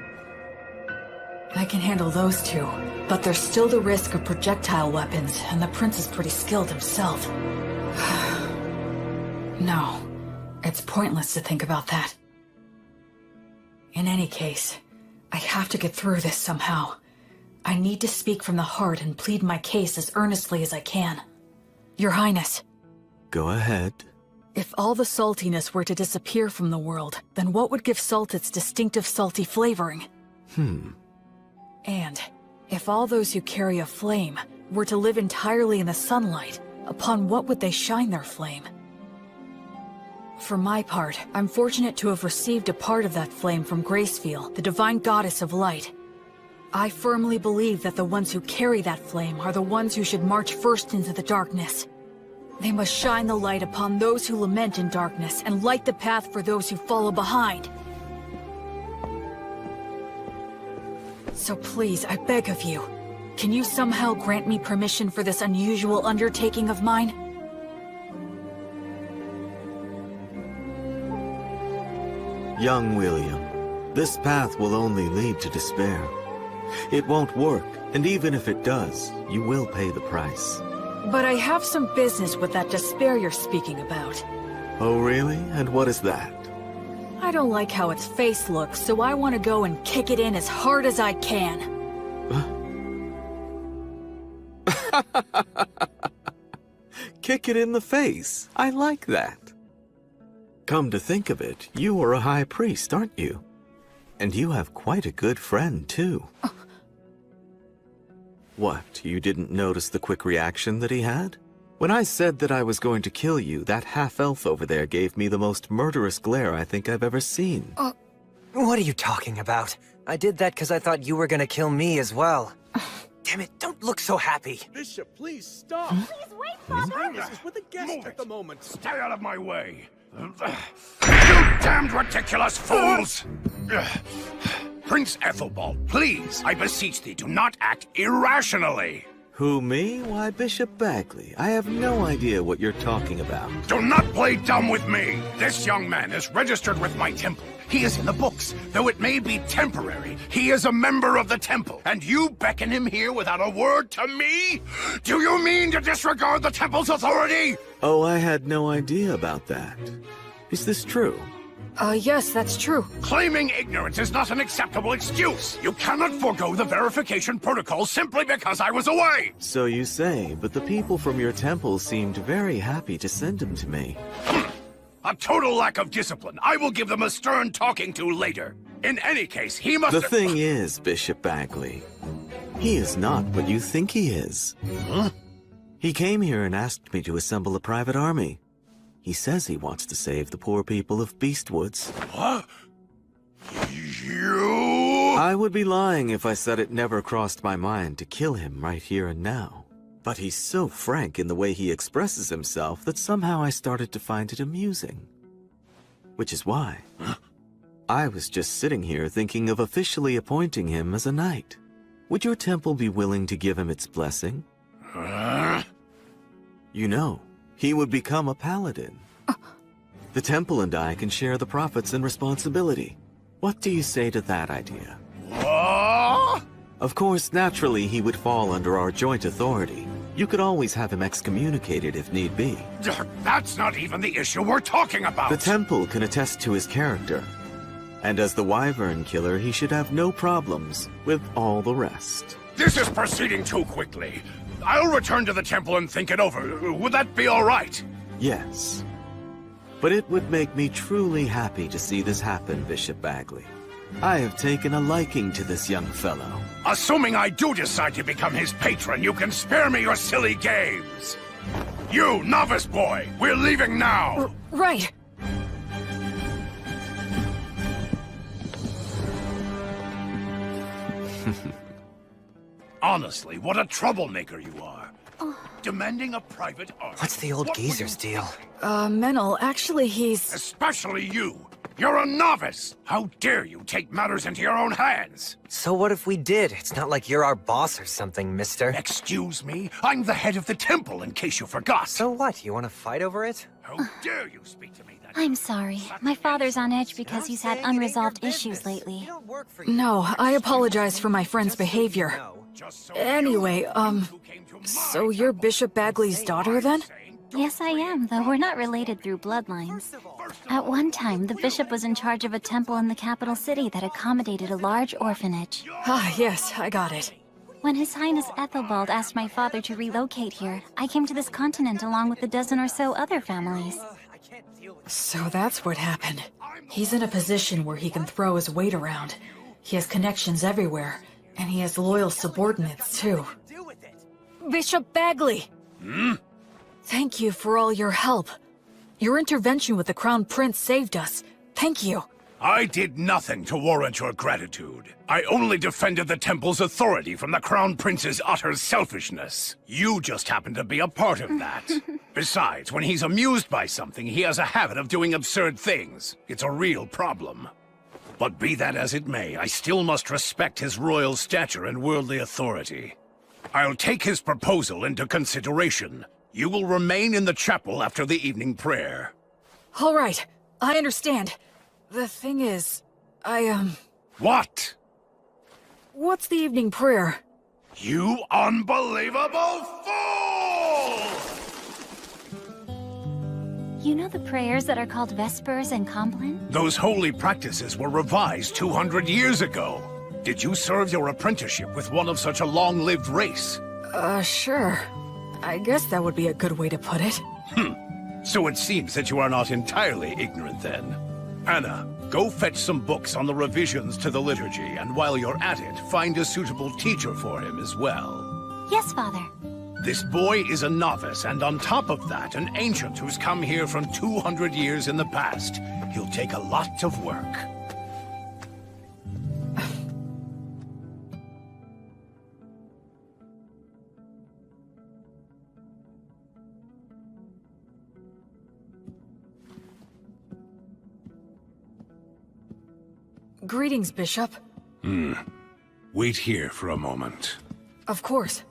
I can handle those two, but there's still the risk of projectile weapons, and the prince is pretty skilled himself. No, it's pointless to think about that. In any case, I have to get through this somehow. I need to speak from the heart and plead my case as earnestly as I can. Your Highness. Go ahead. If all the saltiness were to disappear from the world, then what would give salt its distinctive salty flavoring? And if all those who carry a flame were to live entirely in the sunlight, upon what would they shine their flame? For my part, I'm fortunate to have received a part of that flame from Gracefield, the divine goddess of light. I firmly believe that the ones who carry that flame are the ones who should march first into the darkness. They must shine the light upon those who lament in darkness and light the path for those who follow behind. So please, I beg of you, can you somehow grant me permission for this unusual undertaking of mine? Young William, this path will only lead to despair. It won't work, and even if it does, you will pay the price. But I have some business with that despair you're speaking about. Oh, really? And what is that? I don't like how its face looks, so I want to go and kick it in as hard as I can. Kick it in the face. I like that. Come to think of it, you are a high priest, aren't you? And you have quite a good friend, too. What, you didn't notice the quick reaction that he had? When I said that I was going to kill you, that half-elf over there gave me the most murderous glare I think I've ever seen. What are you talking about? I did that because I thought you were gonna kill me as well. Damn it, don't look so happy. Bishop, please stop. Please wait, Father! This is with a guest at the moment. Stay out of my way. You damned ridiculous fools! Prince Ethelbald, please, I beseech thee, do not act irrationally. Who, me? Why, Bishop Bagley. I have no idea what you're talking about. Do not play dumb with me. This young man is registered with my temple. He is in the books. Though it may be temporary, he is a member of the temple. And you beckon him here without a word to me? Do you mean to disregard the temple's authority? Oh, I had no idea about that. Is this true? Yes, that's true. Claiming ignorance is not an acceptable excuse. You cannot forego the verification protocol simply because I was away. So you say, but the people from your temple seemed very happy to send him to me. A total lack of discipline. I will give them a stern talking to later. In any case, he must... The thing is, Bishop Bagley, he is not what you think he is. Huh? He came here and asked me to assemble a private army. He says he wants to save the poor people of Beastwoods. What? You... I would be lying if I said it never crossed my mind to kill him right here and now. But he's so frank in the way he expresses himself that somehow I started to find it amusing. Which is why I was just sitting here thinking of officially appointing him as a knight. Would your temple be willing to give him its blessing? You know, he would become a paladin. The temple and I can share the profits and responsibility. What do you say to that idea? What? Of course, naturally, he would fall under our joint authority. You could always have him excommunicated if need be. That's not even the issue we're talking about. The temple can attest to his character. And as the Wyvern Killer, he should have no problems with all the rest. This is proceeding too quickly. I'll return to the temple and think it over. Would that be all right? Yes. But it would make me truly happy to see this happen, Bishop Bagley. I have taken a liking to this young fellow. Assuming I do decide to become his patron, you can spare me your silly games. You, novice boy, we're leaving now. Right. Honestly, what a troublemaker you are. Demanding a private army. What's the old geezer's deal? Menel, actually he's... Especially you. You're a novice. How dare you take matters into your own hands? So what if we did? It's not like you're our boss or something, mister. Excuse me? I'm the head of the temple, in case you forgot. So what? You want to fight over it? How dare you speak to me that I'm sorry. My father's on edge because he's had unresolved issues lately. No, I apologize for my friend's behavior. Anyway, so you're Bishop Bagley's daughter then? Yes, I am, though we're not related through bloodlines. At one time, the bishop was in charge of a temple in the capital city that accommodated a large orphanage. Ah, yes, I got it. When His Highness Ethelbald asked my father to relocate here, I came to this continent along with a dozen or so other families. So that's what happened. He's in a position where he can throw his weight around. He has connections everywhere, and he has loyal subordinates, too. Bishop Bagley! Thank you for all your help. Your intervention with the Crown Prince saved us. Thank you. I did nothing to warrant your gratitude. I only defended the temple's authority from the Crown Prince's utter selfishness. You just happened to be a part of that. Besides, when he's amused by something, he has a habit of doing absurd things. It's a real problem. But be that as it may, I still must respect his royal stature and worldly authority. I'll take his proposal into consideration. You will remain in the chapel after the evening prayer. All right, I understand. The thing is, What? What's the evening prayer? You unbelievable fool! You know the prayers that are called Vespers and Compline? Those holy practices were revised 200 years ago. Did you serve your apprenticeship with one of such a long-lived race? Sure. I guess that would be a good way to put it. So it seems that you are not entirely ignorant then. Anna, go fetch some books on the revisions to the liturgy, and while you're at it, find a suitable teacher for him as well. Yes, Father. This boy is a novice, and on top of that, an ancient who's come here from 200 years in the past. He'll take a lot of work. Greetings, Bishop. Wait here for a moment. Of course.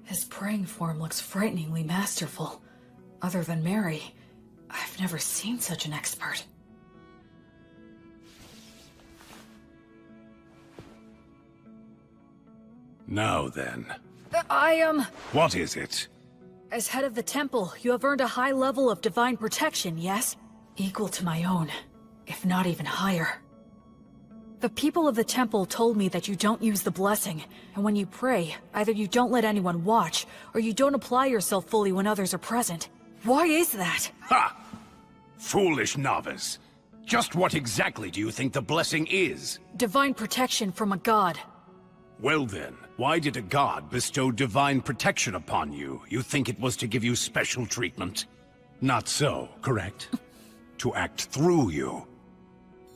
His praying form looks frighteningly masterful. Other than Mary, I've never seen such an expert. Now then. What is it? As head of the temple, you have earned a high level of divine protection, yes? Equal to my own, if not even higher. The people of the temple told me that you don't use the blessing, and when you pray, either you don't let anyone watch, or you don't apply yourself fully when others are present. Why is that? Ha! Foolish novice. Just what exactly do you think the blessing is? Divine protection from a god. Well then, why did a god bestow divine protection upon you? You think it was to give you special treatment? Not so, correct? To act through you.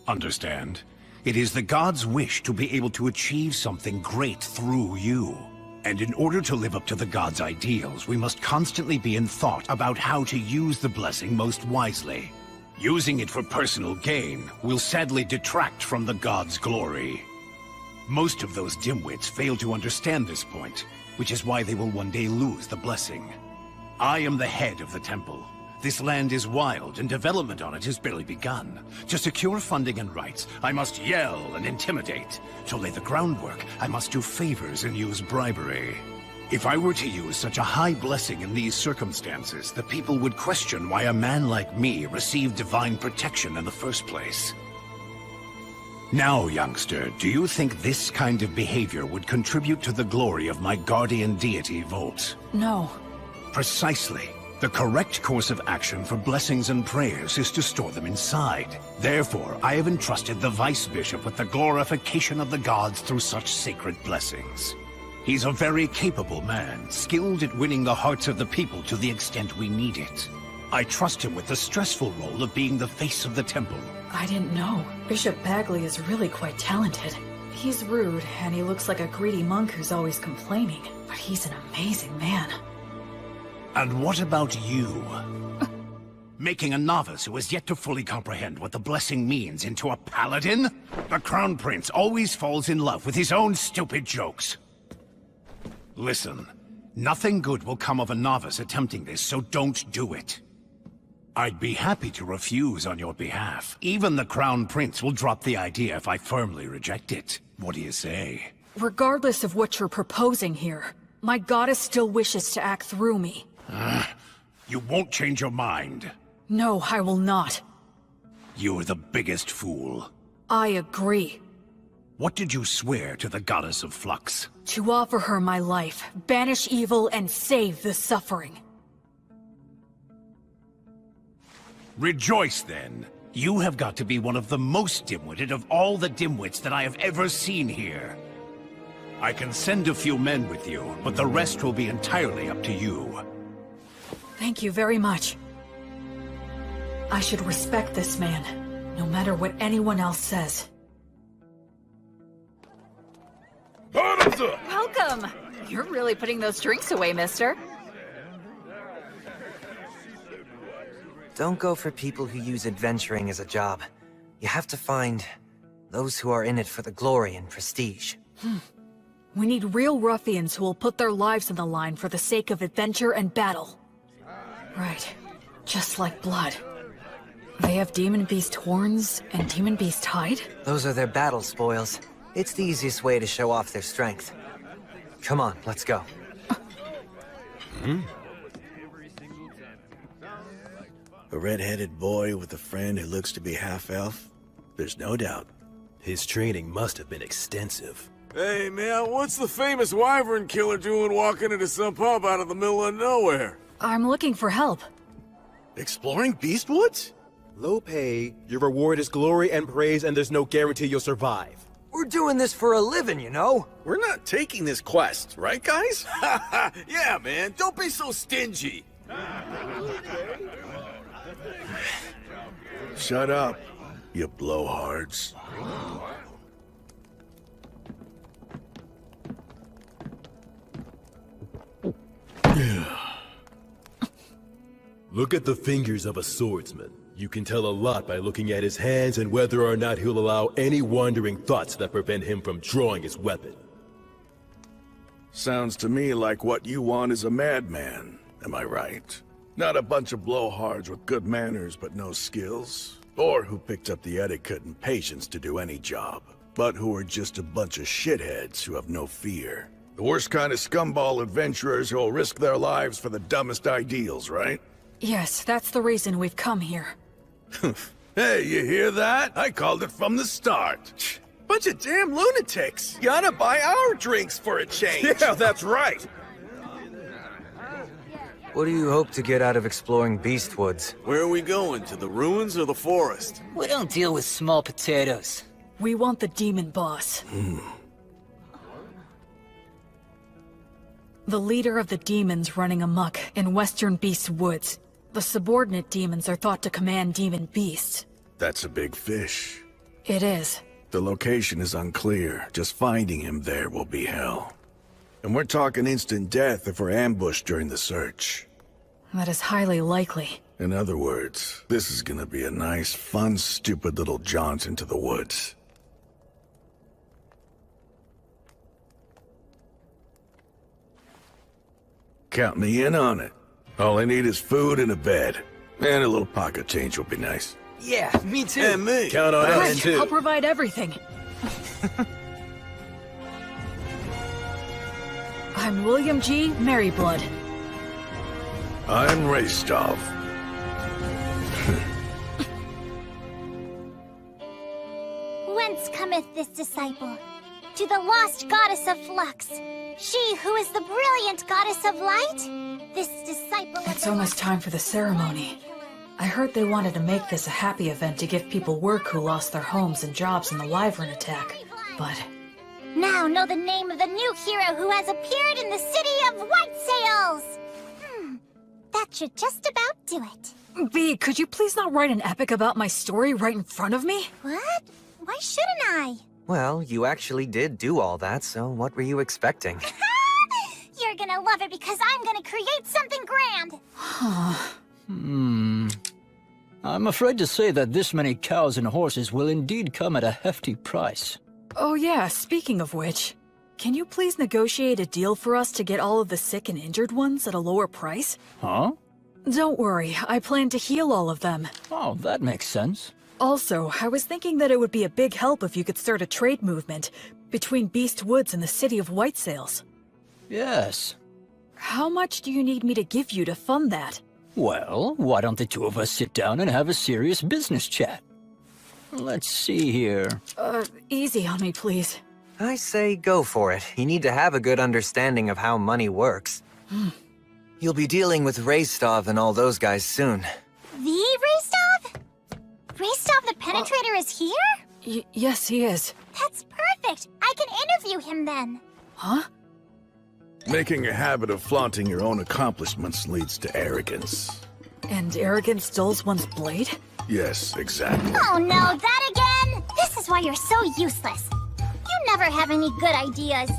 Understand? It is the god's wish to be able to achieve something great through you. And in order to live up to the god's ideals, we must constantly be in thought about how to use the blessing most wisely. Using it for personal gain will sadly detract from the god's glory. Most of those dimwits fail to understand this point, which is why they will one day lose the blessing. I am the head of the temple. This land is wild, and development on it has barely begun. To secure funding and rights, I must yell and intimidate. To lay the groundwork, I must do favors and use bribery. If I were to use such a high blessing in these circumstances, the people would question why a man like me received divine protection in the first place. Now, youngster, do you think this kind of behavior would contribute to the glory of my guardian deity, Volt? No. Precisely. The correct course of action for blessings and prayers is to store them inside. Therefore, I have entrusted the Vice Bishop with the glorification of the gods through such sacred blessings. He's a very capable man, skilled at winning the hearts of the people to the extent we need it. I trust him with the stressful role of being the face of the temple. I didn't know. Bishop Bagley is really quite talented. He's rude, and he looks like a greedy monk who's always complaining, but he's an amazing man. And what about you? Making a novice who has yet to fully comprehend what the blessing means into a paladin? The Crown Prince always falls in love with his own stupid jokes. Listen, nothing good will come of a novice attempting this, so don't do it. I'd be happy to refuse on your behalf. Even the Crown Prince will drop the idea if I firmly reject it. What do you say? Regardless of what you're proposing here, my goddess still wishes to act through me. You won't change your mind. No, I will not. You're the biggest fool. I agree. What did you swear to the Goddess of Flux? To offer her my life, banish evil, and save the suffering. Rejoice, then. You have got to be one of the most dim-witted of all the dimwits that I have ever seen here. I can send a few men with you, but the rest will be entirely up to you. Thank you very much. I should respect this man, no matter what anyone else says. Welcome! You're really putting those drinks away, mister. Don't go for people who use adventuring as a job. You have to find those who are in it for the glory and prestige. We need real ruffians who will put their lives on the line for the sake of adventure and battle. Right. Just like blood. They have demon beast horns and demon beast hide? Those are their battle spoils. It's the easiest way to show off their strength. Come on, let's go. A red-headed boy with a friend who looks to be half-elf? There's no doubt. His training must have been extensive. Hey, man, what's the famous wyvern killer doing walking into some pub out of the middle of nowhere? I'm looking for help. Exploring Beastwoods? Low pay, your reward is glory and praise, and there's no guarantee you'll survive. We're doing this for a living, you know? We're not taking this quest, right, guys? Yeah, man, don't be so stingy. Shut up, you blowhards. Look at the fingers of a swordsman. You can tell a lot by looking at his hands and whether or not he'll allow any wandering thoughts that prevent him from drawing his weapon. Sounds to me like what you want is a madman. Am I right? Not a bunch of blowhards with good manners but no skills. Or who picked up the etiquette and patience to do any job. But who are just a bunch of shitheads who have no fear. The worst kind of scumball adventurers who'll risk their lives for the dumbest ideals, right? Yes, that's the reason we've come here. Hey, you hear that? I called it from the start. Bunch of damn lunatics! Gotta buy our drinks for a change! Yeah, that's right! What do you hope to get out of exploring Beastwoods? Where are we going? To the ruins or the forest? We don't deal with small potatoes. We want the demon boss. The leader of the demons running amok in Western Beast Woods. The subordinate demons are thought to command demon beasts. That's a big fish. It is. The location is unclear. Just finding him there will be hell. And we're talking instant death if we're ambushed during the search. That is highly likely. In other words, this is gonna be a nice, fun, stupid little jaunt into the woods. Count me in on it. All I need is food and a bed. And a little pocket change will be nice. Yeah, me too. And me. Count on us Right, too. I'll provide everything. I'm William G. Merryblood. I'm Raystov. Whence cometh this disciple? To the lost goddess of flux. She who is the brilliant goddess of light? This disciple of It's almost time for the ceremony. I heard they wanted to make this a happy event to give people work who lost their homes and jobs in the wyvern attack. But Now know the name of the new hero who has appeared in the city of White Sails! That should just about do it. B, could you please not write an epic about my story right in front of me? What? Why shouldn't I? Well, you actually did do all that, so what were you expecting? You're gonna love it because I'm gonna create something grand! I'm afraid to say that this many cows and horses will indeed come at a hefty price. Oh yeah, speaking of which, can you please negotiate a deal for us to get all of the sick and injured ones at a lower price? Huh? Don't worry, I plan to heal all of them. Oh, that makes sense. Also, I was thinking that it would be a big help if you could start a trade movement between Beast Woods and the city of White Sails. Yes. How much do you need me to give you to fund that? Well, why don't the two of us sit down and have a serious business chat? Let's see here. Easy on me, please. I say go for it. You need to have a good understanding of how money works. You'll be dealing with Raystov and all those guys soon. The Raystov? Raystov the Penetrator is here? Yes, he is. That's perfect! I can interview him then! Huh? Making a habit of flaunting your own accomplishments leads to arrogance. And arrogance dulls one's blade? Yes, exactly. Oh no, that again? This is why you're so useless. You never have any good ideas.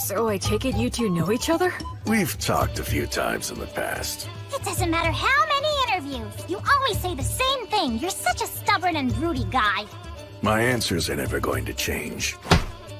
So I take it you two know each other? We've talked a few times in the past. It doesn't matter how many interviews. You always say the same thing. You're such a stubborn and broody guy. My answers are never going to change.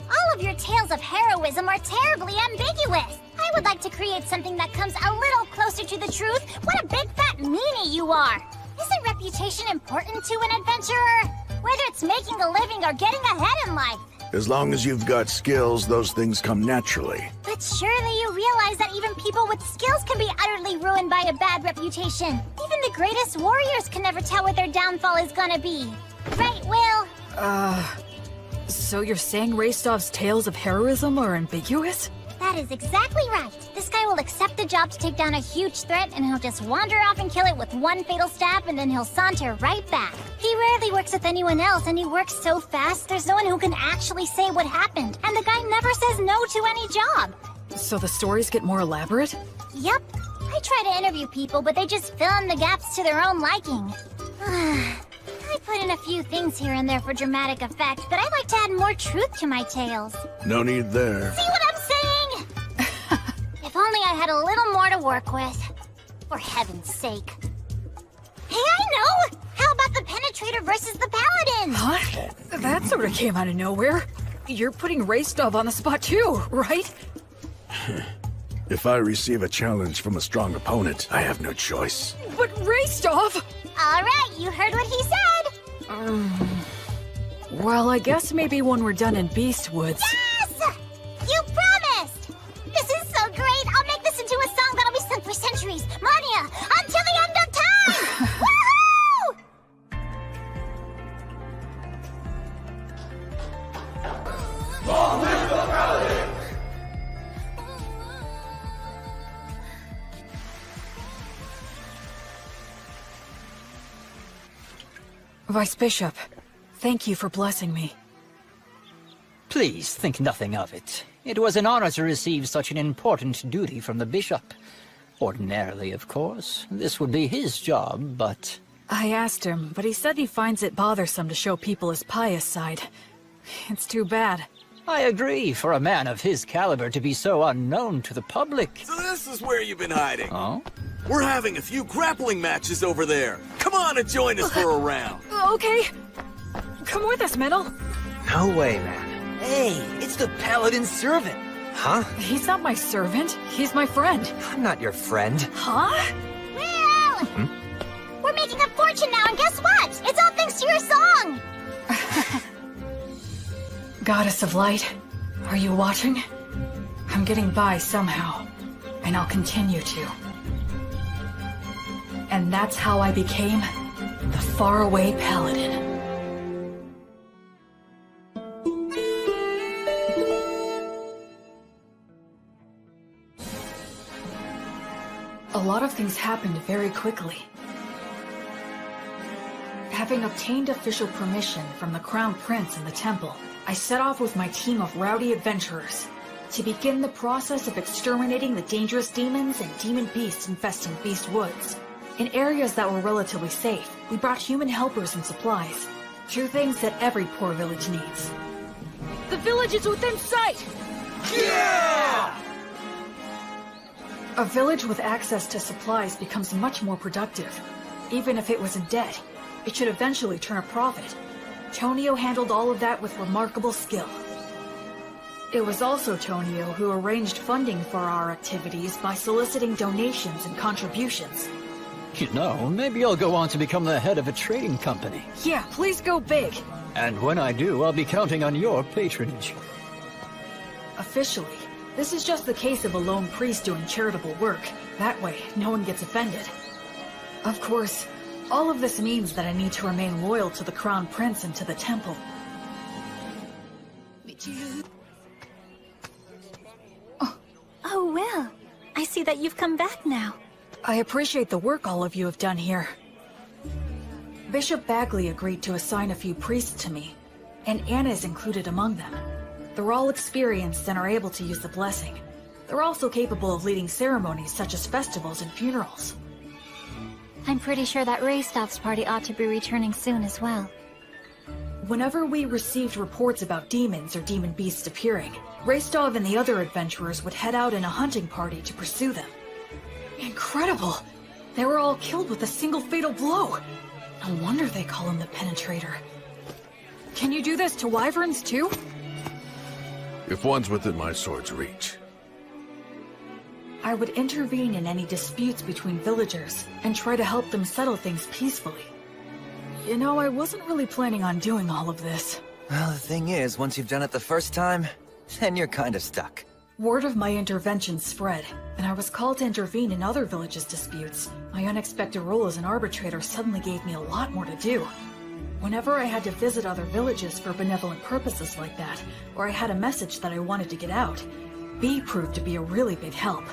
All of your tales of heroism are terribly ambiguous. I would like to create something that comes a little closer to the truth. What a big fat meanie you are. Isn't reputation important to an adventurer? Whether it's making a living or getting ahead in life. As long as you've got skills, those things come naturally. But surely you realize that even people with skills can be utterly ruined by a bad reputation. Even the greatest warriors can never tell what their downfall is gonna be. Right, Will? So you're saying Raistov's tales of heroism are ambiguous? That is exactly right. This guy will accept the job to take down a huge threat, and he'll just wander off and kill it with one fatal stab, and then he'll saunter right back. He rarely works with anyone else, and he works so fast, there's no one who can actually say what happened. And the guy never says no to any job. So the stories get more elaborate? Yep. I try to interview people, but they just fill in the gaps to their own liking. I put in a few things here and there for dramatic effect, but I like to add more truth to my tales. No need there. See what I'm saying? If only I had a little more to work with. For heaven's sake. Hey, I know! How about the Penetrator versus the Paladin? Huh? That sort of came out of nowhere. You're putting Raistov on the spot too, right? If I receive a challenge from a strong opponent, I have no choice. But Raistov! Alright, you heard what he said! Well, I guess maybe when we're done in Beast Woods. Yes! You promised! This is so great! I'll make this into a song that'll be sung for centuries! Mania! Until the end of time! Woohoo! Long live the Paladin! Vice Bishop, thank you for blessing me. Please think nothing of it. It was an honor to receive such an important duty from the bishop. Ordinarily, of course, this would be his job, but... I asked him, but he said he finds it bothersome to show people his pious side. It's too bad. I agree, for a man of his caliber to be so unknown to the public. So this is where you've been hiding. Oh? We're having a few grappling matches over there. Come on and join us for a round. Okay. Come with us, Metal. No way, man. Hey, it's the Paladin's servant. Huh? He's not my servant. He's my friend. I'm not your friend. Huh? Will! We're making a fortune now, and guess what? It's all thanks to your song! Goddess of Light, are you watching? I'm getting by somehow, and I'll continue to. And that's how I became the faraway Paladin. A lot of things happened very quickly. Having obtained official permission from the Crown Prince and the Temple, I set off with my team of rowdy adventurers to begin the process of exterminating the dangerous demons and demon beasts infesting Beast Woods. In areas that were relatively safe, we brought human helpers and supplies. Two things that every poor village needs. The village is within sight! Yeah! A village with access to supplies becomes much more productive. Even if it was in debt, it should eventually turn a profit. Tonio handled all of that with remarkable skill. It was also Tonio who arranged funding for our activities by soliciting donations and contributions. You know, maybe I'll go on to become the head of a trading company. Yeah, please go big. And when I do, I'll be counting on your patronage. Officially, this is just the case of a lone priest doing charitable work. That way, no one gets offended. Of course, all of this means that I need to remain loyal to the Crown Prince and to the Temple. Oh, Will. I see that you've come back now. I appreciate the work all of you have done here. Bishop Bagley agreed to assign a few priests to me, and Anna is included among them. They're all experienced and are able to use the blessing. They're also capable of leading ceremonies such as festivals and funerals. I'm pretty sure that Raistov's party ought to be returning soon as well. Whenever we received reports about demons or demon beasts appearing, Raistov and the other adventurers would head out in a hunting party to pursue them. Incredible! They were all killed with a single fatal blow! No wonder they call him the Penetrator. Can you do this to wyverns too? If one's within my sword's reach. I would intervene in any disputes between villagers and try to help them settle things peacefully. You know, I wasn't really planning on doing all of this. Well, the thing is, once you've done it the first time, then you're kind of stuck. Word of my intervention spread, and I was called to intervene in other villages' disputes. My unexpected role as an arbitrator suddenly gave me a lot more to do. Whenever I had to visit other villages for benevolent purposes like that, or I had a message that I wanted to get out, B proved to be a really big help.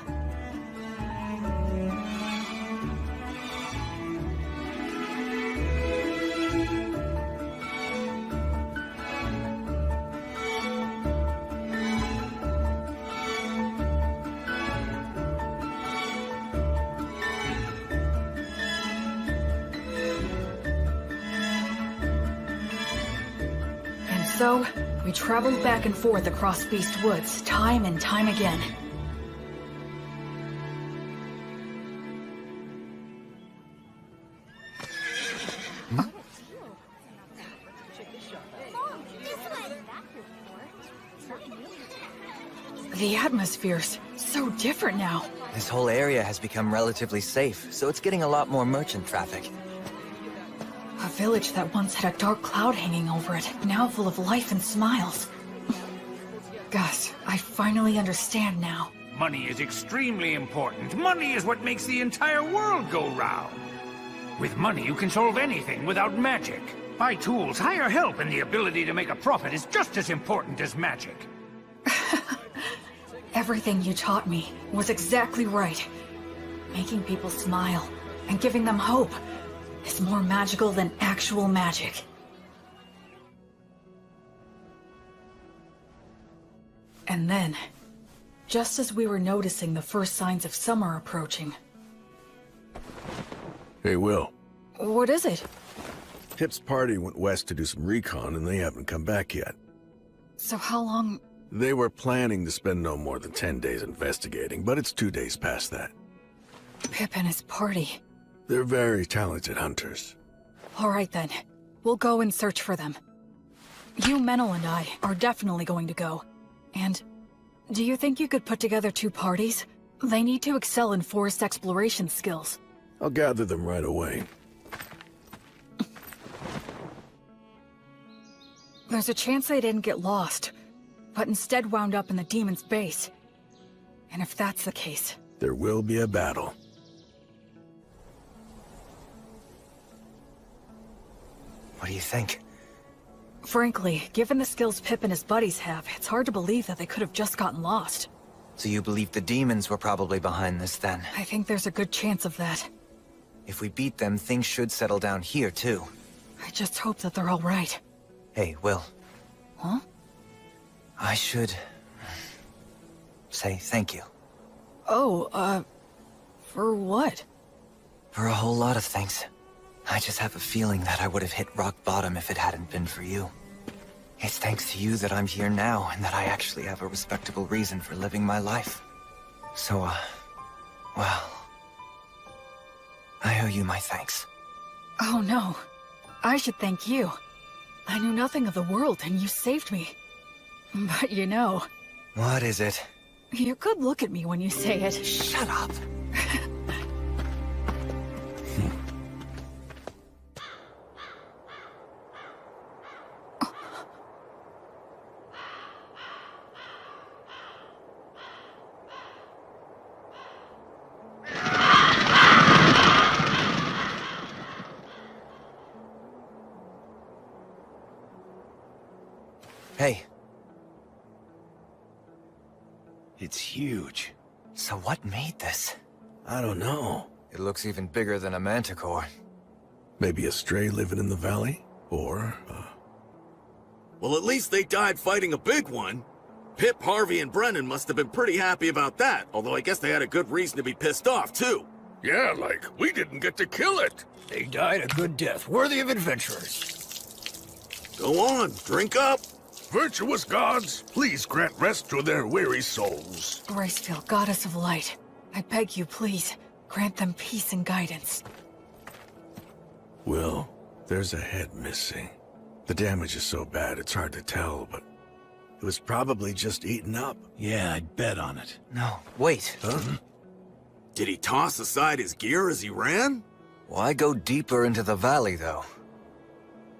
So, we traveled back and forth across Beast Woods, time and time again. The atmosphere's so different now. This whole area has become relatively safe, so it's getting a lot more merchant traffic. A village that once had a dark cloud hanging over it, now full of life and smiles. Gosh, I finally understand now. Money is extremely important. Money is what makes the entire world go round. With money, you can solve anything without magic. Buy tools, hire help, and the ability to make a profit is just as important as magic. Everything you taught me was exactly right. Making people smile and giving them hope is more magical than actual magic. And then, just as we were noticing the first signs of summer approaching... Hey, Will. What is it? Pip's party went west to do some recon, and they haven't come back yet. So how long... They were planning to spend no more than 10 days investigating, but it's 2 days past that. Pip and his party. They're very talented hunters. All right then. We'll go and search for them. You, Menel, and I are definitely going to go. And do you think you could put together 2 parties? They need to excel in forest exploration skills. I'll gather them right away. There's a chance they didn't get lost, but instead wound up in the demon's base. And if that's the case... There will be a battle. What do you think? Frankly, given the skills Pip and his buddies have, it's hard to believe that they could have just gotten lost. So you believe the demons were probably behind this, then? I think there's a good chance of that. If we beat them, things should settle down here, too. I just hope that they're all right. Hey, Will. Huh? I should... say thank you. Oh, for what? For a whole lot of things. I just have a feeling that I would have hit rock bottom if it hadn't been for you. It's thanks to you that I'm here now, and that I actually have a respectable reason for living my life. So, well... I owe you my thanks. Oh no. I should thank you. I knew nothing of the world, and you saved me. But you know... What is it? You could look at me when you say it. Shut up! Hey. It's huge. So what made this? I don't know. It looks even bigger than a manticore. Maybe a stray living in the valley? Or, Well, at least they died fighting a big one. Pip, Harvey, and Brennan must have been pretty happy about that, although I guess they had a good reason to be pissed off, too. Yeah, like, we didn't get to kill it. They died a good death, worthy of adventurers. Go on, drink up. Virtuous gods, please grant rest to their weary souls. Graceful, goddess of light, I beg you, please, grant them peace and guidance. Will, there's a head missing. The damage is so bad it's hard to tell, but it was probably just eaten up. Yeah, I'd bet on it. No, wait. Huh? Did he toss aside his gear as he ran? Why go deeper into the valley, though?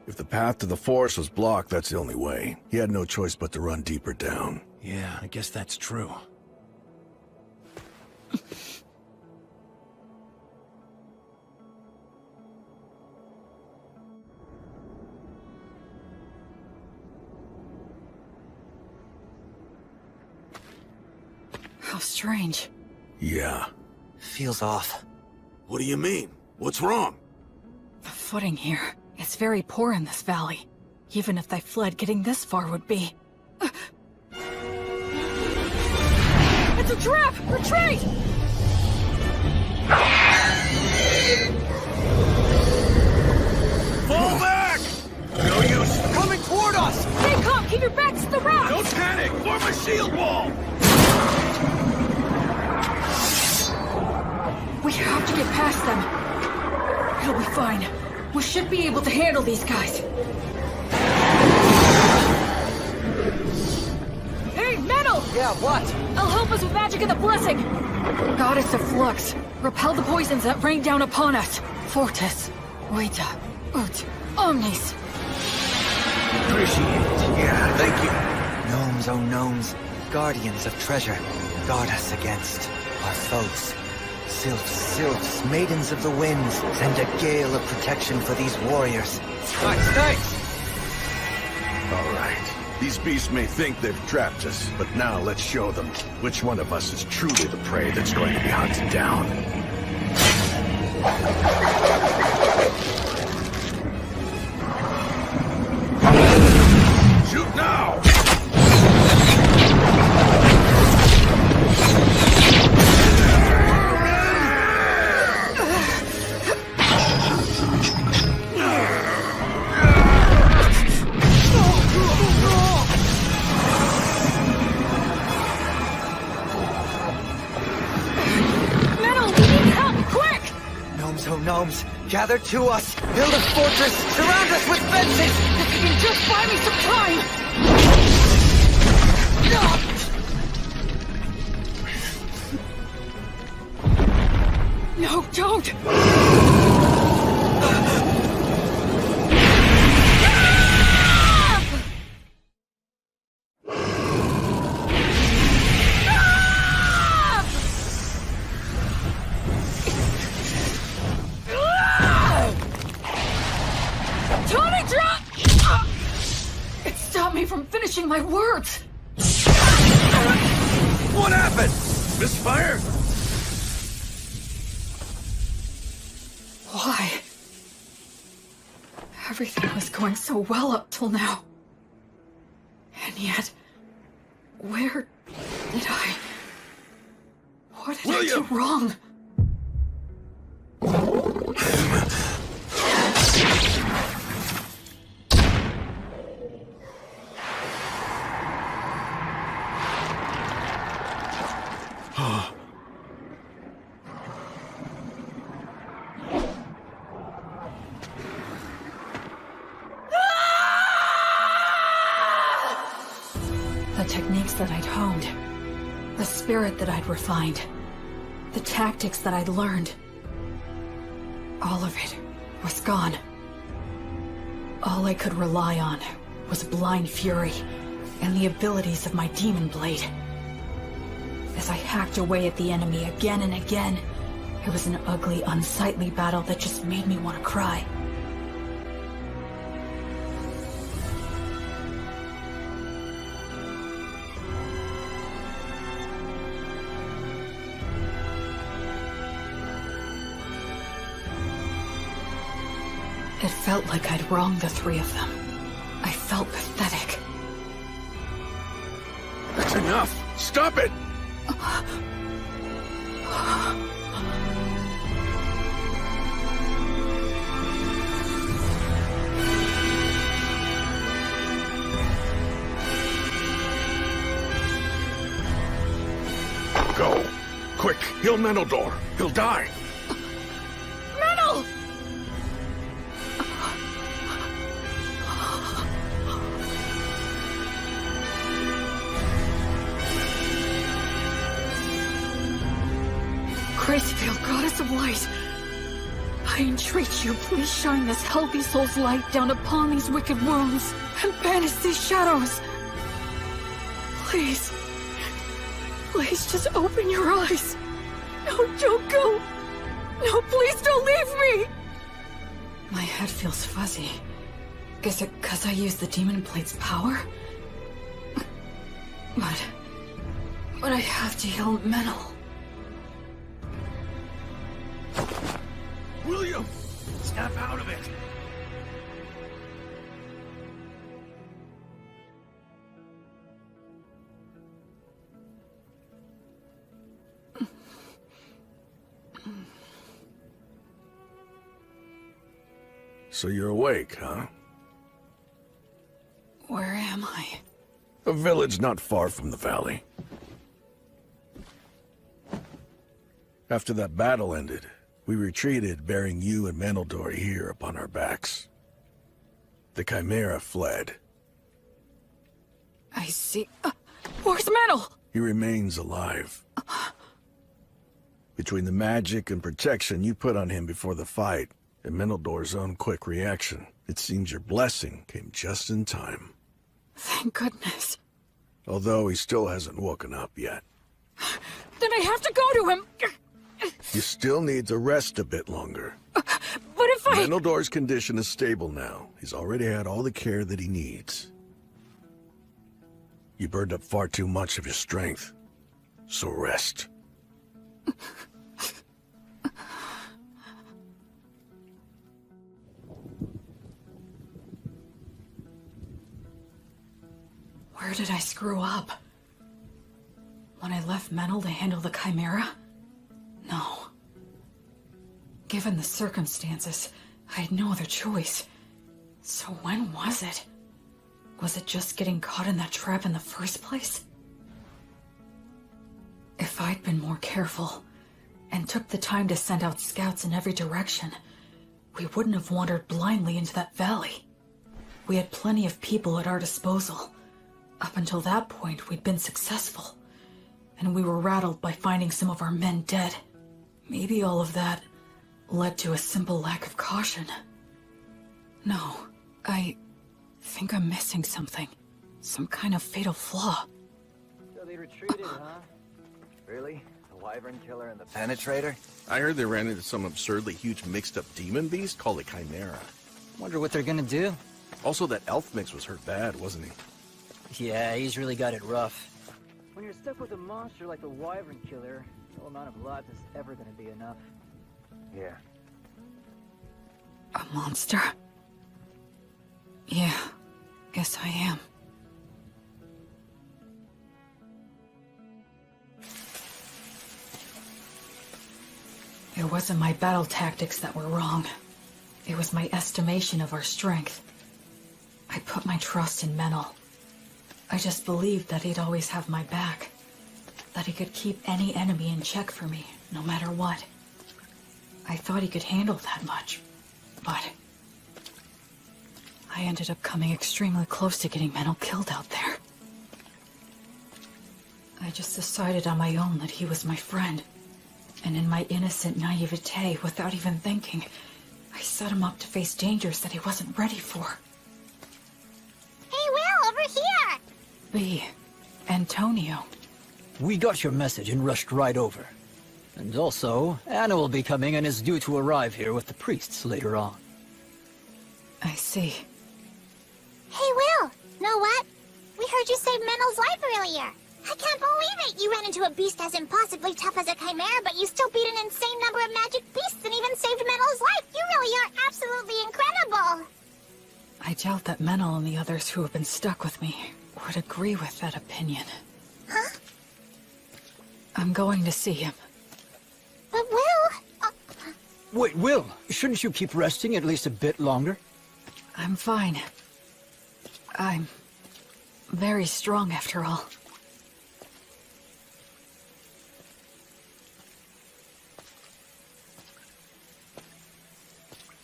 If the path to the forest was blocked, that's the only way. He had no choice but to run deeper down. Yeah, I guess that's true. How strange. Yeah. Feels off. What do you mean? What's wrong? The footing here. It's very poor in this valley. Even if they fled, getting this far would be... It's a trap! Retreat! Fall back! No use! Coming toward us! Stay calm! Keep your backs to the rocks! Don't panic! Form a shield wall! We have to get past them. It'll be fine. We should be able to handle these guys. Hey, Metal! Yeah, what? I'll help us with magic and the blessing. Goddess of Flux, repel the poisons that rain down upon us. Fortis, Vita, Ut, Omnis. Appreciate it. Yeah, thank you. Gnomes, oh gnomes, guardians of treasure, guard us against our foes. Sylphs, maidens of the winds, send a gale of protection for these warriors. Nice! All right. These beasts may think they've trapped us, but now let's show them which one of us is truly the prey that's going to be hunted down. Shoot now! Gnomes, gather to us! Build a fortress! Surround us with fences! If you can just buy me some time! No, don't! My words! What happened? Misfire? Why? Everything was going so well up till now. And yet, where did I... What did I do wrong? The techniques that I'd honed, the spirit that I'd refined, the tactics that I'd learned, all of it was gone. All I could rely on was blind fury and the abilities of my demon blade. As I hacked away at the enemy again and again, it was an ugly, unsightly battle that just made me want to cry. It felt like I'd wronged the three of them. I felt pathetic. That's enough! Stop it! Go! Quick! He'll Menildor! He'll die! Menel! Gracefield, goddess of light, I entreat you, please shine this healthy soul's light down upon these wicked wounds and banish these shadows. Please. Please just open your eyes. No, don't go. No, please don't leave me. My head feels fuzzy. Is it because I used the demon plate's power? But I have to heal Menel. William! Snap out of it! So you're awake, huh? Where am I? A village not far from the valley. After that battle ended, we retreated, bearing you and Manildor here upon our backs. The Chimera fled. I see. Where's Menel? He remains alive. Between the magic and protection you put on him before the fight, and Menildor's own quick reaction, it seems your blessing came just in time. Thank goodness. Although he still hasn't woken up yet. Then I have to go to him! You still need to rest a bit longer. But if I... Menildor's condition is stable now. He's already had all the care that he needs. You burned up far too much of your strength, so rest. Where did I screw up? When I left Menel to handle the Chimera? No. Given the circumstances, I had no other choice. So when was it? Was it just getting caught in that trap in the first place? If I'd been more careful, and took the time to send out scouts in every direction, we wouldn't have wandered blindly into that valley. We had plenty of people at our disposal. Up until that point, we'd been successful. And we were rattled by finding some of our men dead. Maybe all of that led to a simple lack of caution. No, I think I'm missing something. Some kind of fatal flaw. So they retreated, huh? Really? The wyvern killer and the penetrator? I heard they ran into some absurdly huge mixed-up demon beast called a Chimera. Wonder what they're gonna do. Also, that elf mix was hurt bad, wasn't he? Yeah, he's really got it rough. When you're stuck with a monster like the wyvern killer, no amount of lives is ever gonna be enough. Yeah. A monster? Yeah, guess I am. It wasn't my battle tactics that were wrong. It was my estimation of our strength. I put my trust in Menel. I just believed that he'd always have my back. That he could keep any enemy in check for me, no matter what. I thought he could handle that much, but... I ended up coming extremely close to getting Menel killed out there. I just decided on my own that he was my friend. And in my innocent naivete, without even thinking, I set him up to face dangers that he wasn't ready for. Hey, Will, over here! B. Antonio. We got your message and rushed right over. And also, Anna will be coming and is due to arrive here with the priests later on. I see. Hey, Will, know what? We heard you save Menel's life earlier. I can't believe it! You ran into a beast as impossibly tough as a chimera, but you still beat an insane number of magic beasts and even saved Menel's life! You really are absolutely incredible! I doubt that Menel and the others who have been stuck with me would agree with that opinion. Huh? I'm going to see him. But Will... Wait, Will, shouldn't you keep resting at least a bit longer? I'm fine. I'm very strong after all.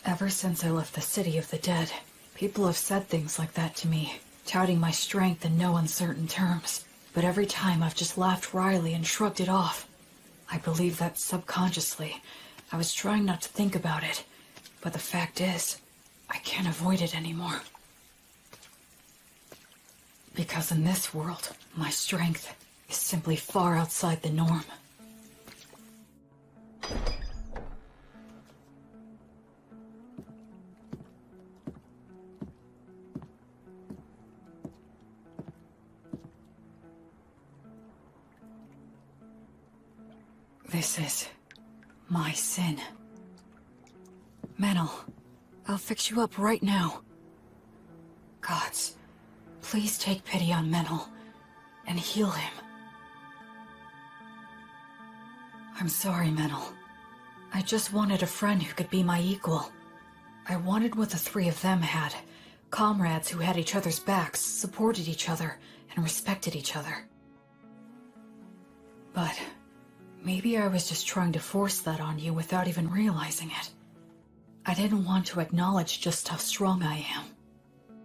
Ever since I left the City of the Dead, people have said things like that to me, touting my strength in no uncertain terms. But every time I've just laughed wryly and shrugged it off. I believe that subconsciously. I was trying not to think about it. But the fact is, I can't avoid it anymore. Because in this world, my strength is simply far outside the norm. This is my sin. Menel, I'll fix you up right now. Gods, please take pity on Menel and heal him. I'm sorry, Menel. I just wanted a friend who could be my equal. I wanted what the three of them had. Comrades who had each other's backs, supported each other, and respected each other. But maybe I was just trying to force that on you without even realizing it. I didn't want to acknowledge just how strong I am.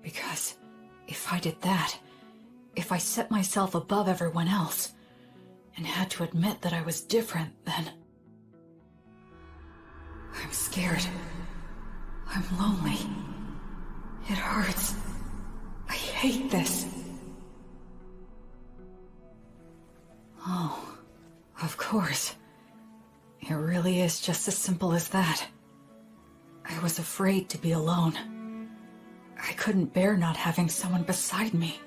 Because if I did that, if I set myself above everyone else, and had to admit that I was different, then I'm scared. I'm lonely. It hurts. I hate this. Oh, of course. It really is just as simple as that. I was afraid to be alone. I couldn't bear not having someone beside me.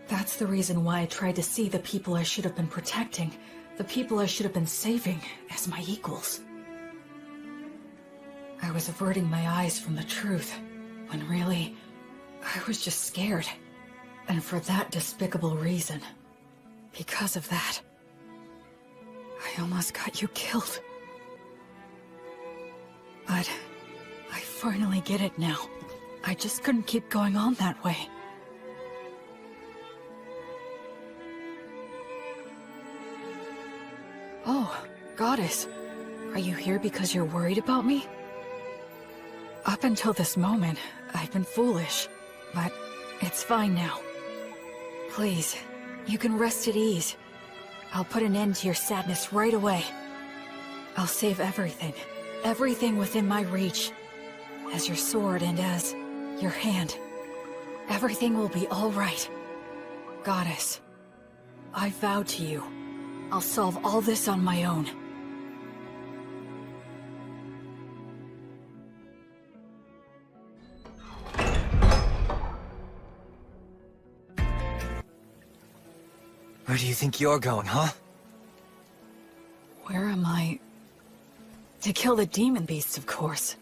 That's the reason why I tried to see the people I should have been protecting, the people I should have been saving, as my equals. I was averting my eyes from the truth, when really, I was just scared. And for that despicable reason. Because of that, I almost got you killed. But I finally get it now. I just couldn't keep going on that way. Oh, Goddess. Are you here because you're worried about me? Up until this moment, I've been foolish. But it's fine now. Please, you can rest at ease. I'll put an end to your sadness right away. I'll save everything. Everything within my reach. As your sword and as your hand. Everything will be all right. Goddess, I vow to you. I'll solve all this on my own. Where do you think you're going, huh? Where am I? To kill the demon beasts, of course.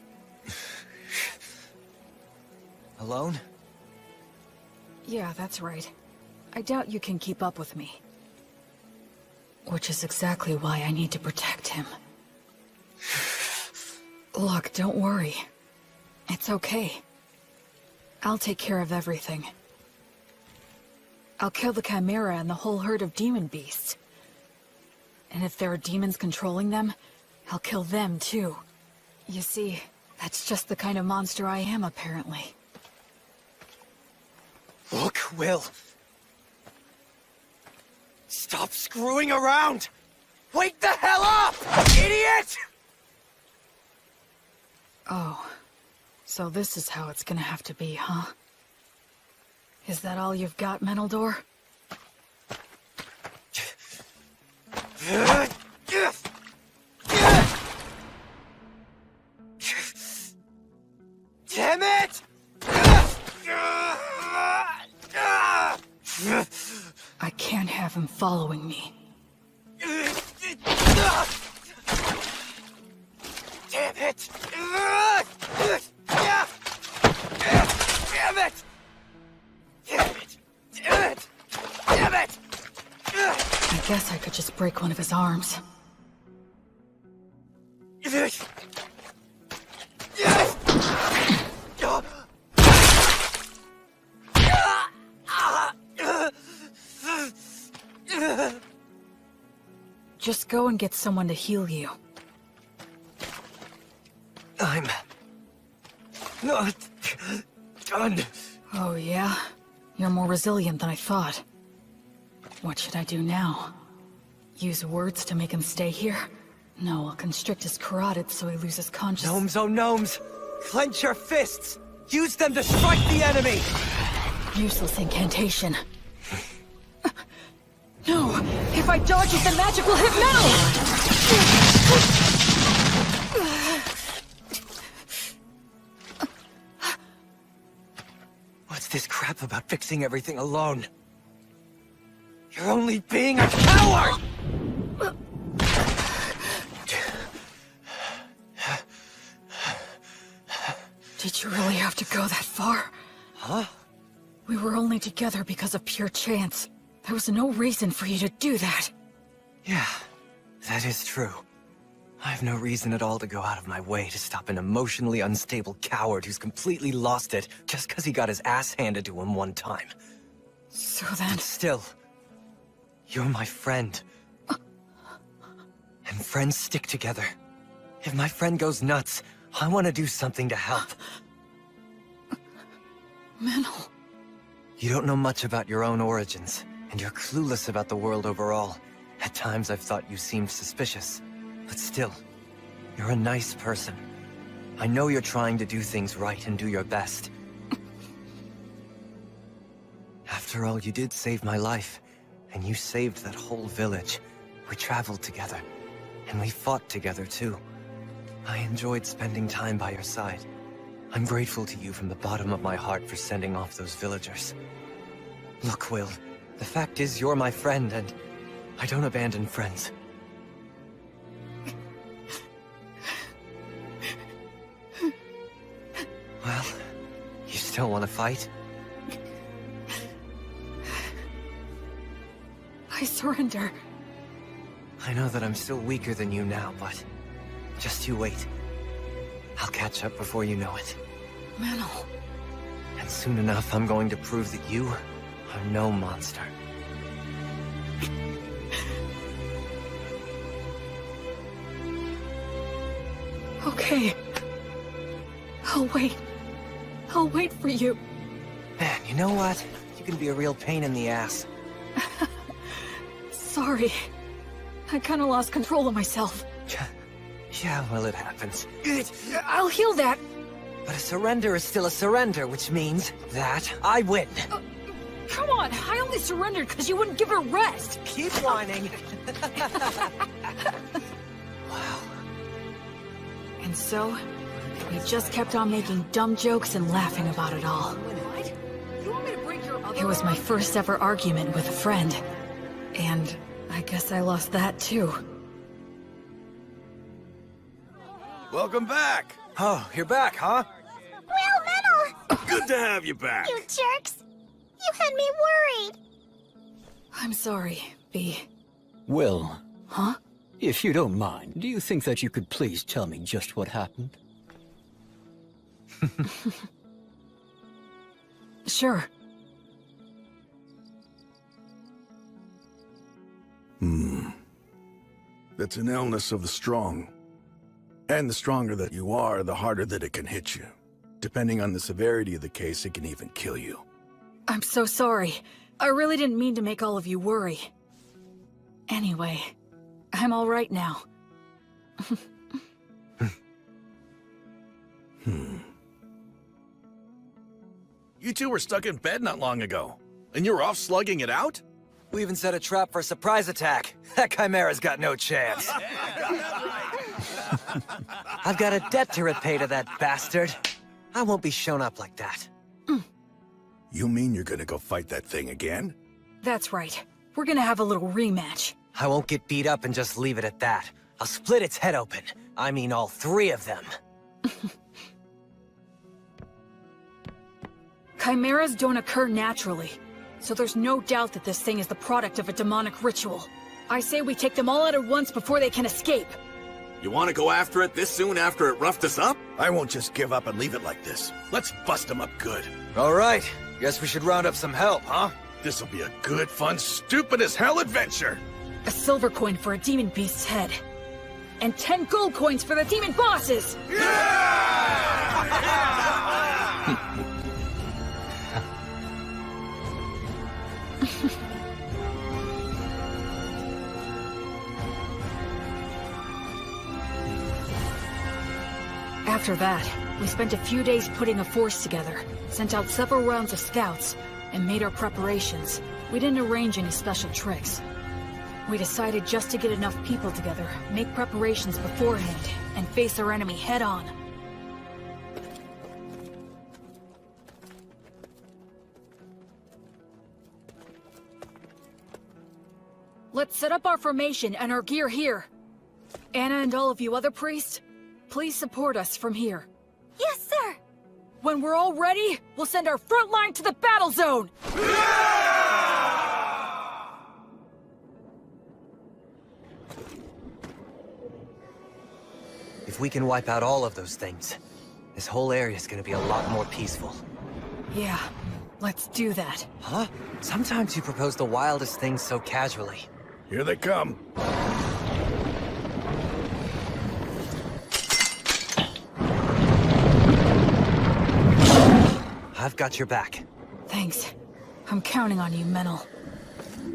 Alone? Yeah, that's right. I doubt you can keep up with me. Which is exactly why I need to protect him. Look, don't worry. It's okay. I'll take care of everything. I'll kill the Chimera and the whole herd of demon beasts. And if there are demons controlling them, I'll kill them too. You see, that's just the kind of monster I am, apparently. Look, Will. Stop screwing around! Wake the hell up, idiot! Oh, so this is how it's gonna have to be, huh? Is that all you've got, Meneldor? Damn it! I can't have him following me. Damn it! Damn it! Damn it! Damn it! Damn it! I guess I could just break one of his arms. Just go and get someone to heal you. I'm not done. Oh, yeah? You're more resilient than I thought. What should I do now? Use words to make him stay here? No, I'll constrict his carotid so he loses consciousness. Gnomes, oh gnomes! Clench your fists! Use them to strike the enemy! Useless incantation. No! If I dodge it, the magic will hit Metal! What's this crap about fixing everything alone? You're only being a coward! Did you really have to go that far? Huh? We were only together because of pure chance. There was no reason for you to do that. Yeah, that is true. I have no reason at all to go out of my way to stop an emotionally unstable coward who's completely lost it just because he got his ass handed to him one time. So then... But still, you're my friend. And friends stick together. If my friend goes nuts, I want to do something to help. Metal. You don't know much about your own origins, and you're clueless about the world overall. At times I've thought you seemed suspicious. But still, you're a nice person. I know you're trying to do things right and do your best. After all, you did save my life, and you saved that whole village. We traveled together, and we fought together too. I enjoyed spending time by your side. I'm grateful to you from the bottom of my heart for sending off those villagers. Look, Will, the fact is you're my friend, and I don't abandon friends. Well, you still want to fight? I surrender. I know that I'm still weaker than you now, but just you wait. I'll catch up before you know it. Metal. And soon enough, I'm going to prove that you are no monster. Okay. I'll wait. I'll wait for you. Man, you know what? You can be a real pain in the ass. Sorry. I kinda lost control of myself. Yeah, well, it happens. I'll heal that. But a surrender is still a surrender, which means that I win. Come on, I only surrendered because you wouldn't give her rest. Keep whining. Wow. And so, we just kept on making dumb jokes and laughing about it all. It was my first ever argument with a friend. And I guess I lost that too. Welcome back! Oh, you're back, huh? Will, Metal! Good to have you back! You jerks! You had me worried! I'm sorry, B. Will. Huh? If you don't mind, do you think that you could please tell me just what happened? Sure. That's an illness of the strong. And the stronger that you are, the harder that it can hit you. Depending on the severity of the case, it can even kill you. I'm so sorry. I really didn't mean to make all of you worry. Anyway, I'm all right now. You two were stuck in bed not long ago, and you were off slugging it out? We even set a trap for a surprise attack. That Chimera's got no chance. I've got a debt to repay to that bastard. I won't be shown up like that. You mean you're gonna go fight that thing again? That's right. We're gonna have a little rematch. I won't get beat up and just leave it at that. I'll split its head open. I mean all three of them. Chimeras don't occur naturally, so there's no doubt that this thing is the product of a demonic ritual. I say we take them all out at once before they can escape. You want to go after it this soon after it roughed us up? I won't just give up and leave it like this. Let's bust them up good. All right. Guess we should round up some help, huh? This'll be a good, fun, stupid-as-hell adventure! A silver coin for a demon beast's head. And 10 gold coins for the demon bosses! After that, we spent a few days putting a force together, sent out several rounds of scouts, and made our preparations. We didn't arrange any special tricks. We decided just to get enough people together, make preparations beforehand, and face our enemy head-on. Let's set up our formation and our gear here. Anna and all of you other priests, please support us from here. Yes, sir! When we're all ready, we'll send our front line to the battle zone! If we can wipe out all of those things, this whole area is gonna be a lot more peaceful. Yeah, let's do that. Huh? Sometimes you propose the wildest things so casually. Here they come. I've got your back. Thanks. I'm counting on you, Menel.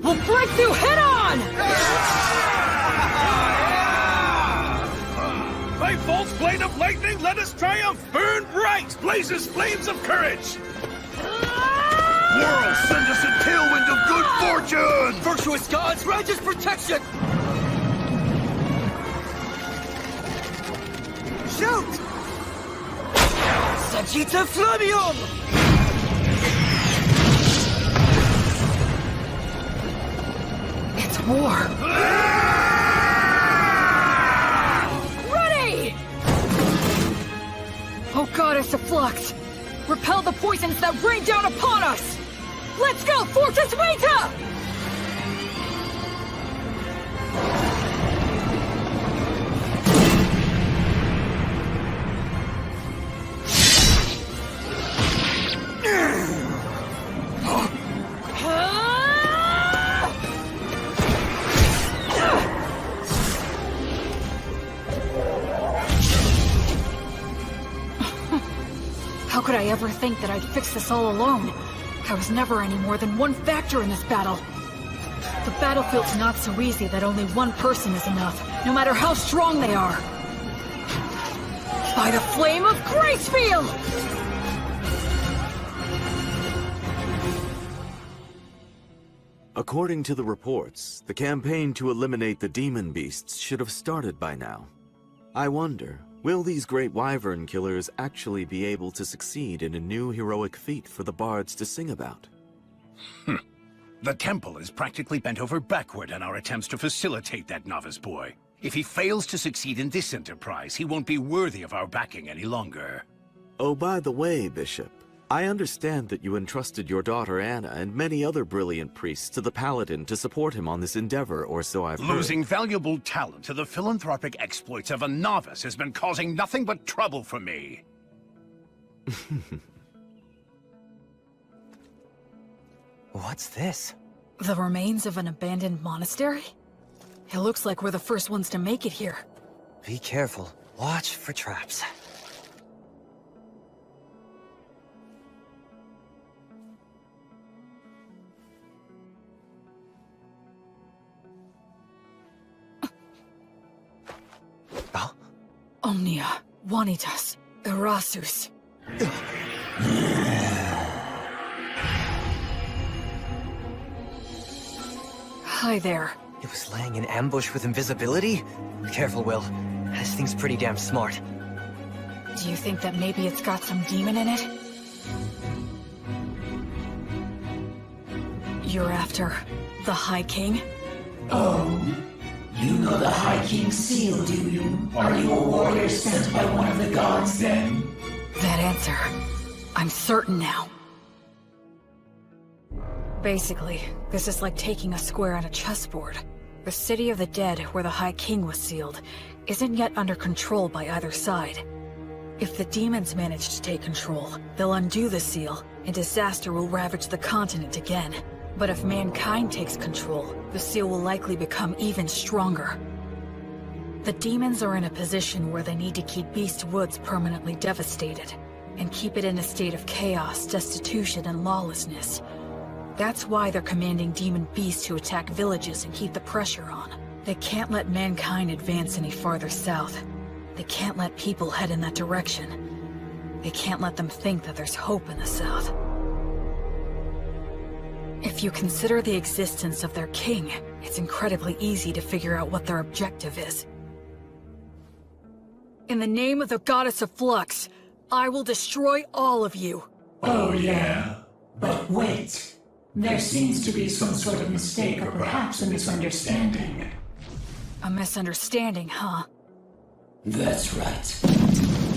We'll break through head-on! By Volt's blade of lightning, let us triumph! Burn bright! Blazes flames of courage! World, send us a tailwind of good fortune! Virtuous gods, grant us protection! Shoot! Sagita Flavium! It's war! Ready! Oh goddess of flux! Repel the poisons that rain down upon us! Let's go, Fortress Vita! How could I ever think that I'd fix this all alone? I was never any more than one factor in this battle. The battlefield's not so easy that only one person is enough, no matter how strong they are. By the flame of Gracefield! According to the reports, the campaign to eliminate the demon beasts should have started by now. I wonder, will these great wyvern killers actually be able to succeed in a new heroic feat for the bards to sing about? The temple is practically bent over backward in our attempts to facilitate that novice boy. If he fails to succeed in this enterprise, he won't be worthy of our backing any longer. Oh, by the way, Bishop, I understand that you entrusted your daughter Anna and many other brilliant priests to the Paladin to support him on this endeavor, or so I've heard. Losing valuable talent to the philanthropic exploits of a novice has been causing nothing but trouble for me. What's this? The remains of an abandoned monastery? It looks like we're the first ones to make it here. Be careful. Watch for traps. Omnia, Vanitas, Erasus. Hi there. It was laying in ambush with invisibility? Careful, Will. This thing's pretty damn smart. Do you think that maybe it's got some demon in it? You're after the High King? Oh. You know the High King's seal, do you? Are you a warrior sent by one of the gods, then? That answer. I'm certain now. Basically, this is like taking a square on a chessboard. The city of the dead, where the High King was sealed, isn't yet under control by either side. If the demons manage to take control, they'll undo the seal, and disaster will ravage the continent again. But if mankind takes control, the seal will likely become even stronger. The demons are in a position where they need to keep Beast Woods permanently devastated, and keep it in a state of chaos, destitution, and lawlessness. That's why they're commanding demon beasts to attack villages and keep the pressure on. They can't let mankind advance any farther south. They can't let people head in that direction. They can't let them think that there's hope in the South. If you consider the existence of their king, it's incredibly easy to figure out what their objective is. In the name of the Goddess of Flux, I will destroy all of you. Oh yeah? But wait. There seems to be some sort of mistake or perhaps a misunderstanding. A misunderstanding, huh? That's right.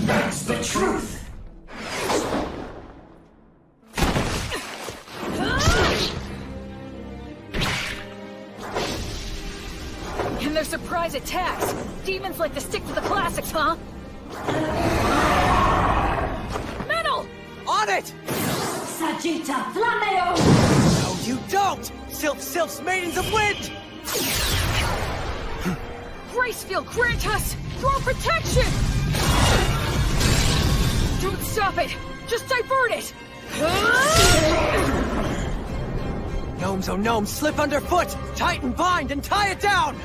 That's the truth! And their surprise attacks! Demons like to stick to the classics, huh? Metal! On it! Sagita Flameo! No, you don't! Sylph's Maidens of Wind! Gracefield, grant us your protection! Don't stop it! Just divert it! Gnomes, oh gnomes, slip underfoot! Tighten bind and tie it down!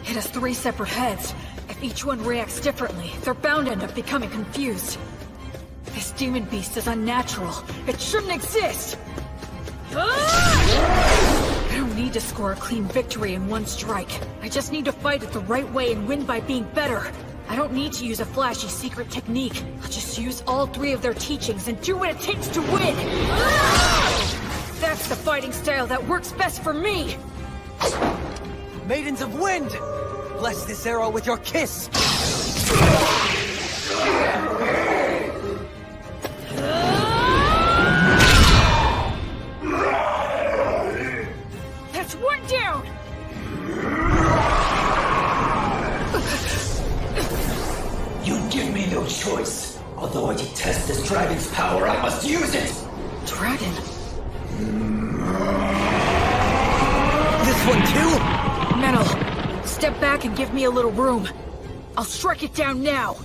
It has 3 separate heads. If each one reacts differently, they're bound to end up becoming confused. This demon beast is unnatural. It shouldn't exist! I don't need to score a clean victory in one strike. I just need to fight it the right way and win by being better. I don't need to use a flashy secret technique. I'll just use all 3 of their teachings and do what it takes to win! That's the fighting style that works best for me! Maidens of Wind! Bless this arrow with your kiss! That's one down! You give me no choice. Although I detest this dragon's power, I must use it! Dragon? This one too? Metal, step back and give me a little room. I'll strike it down now.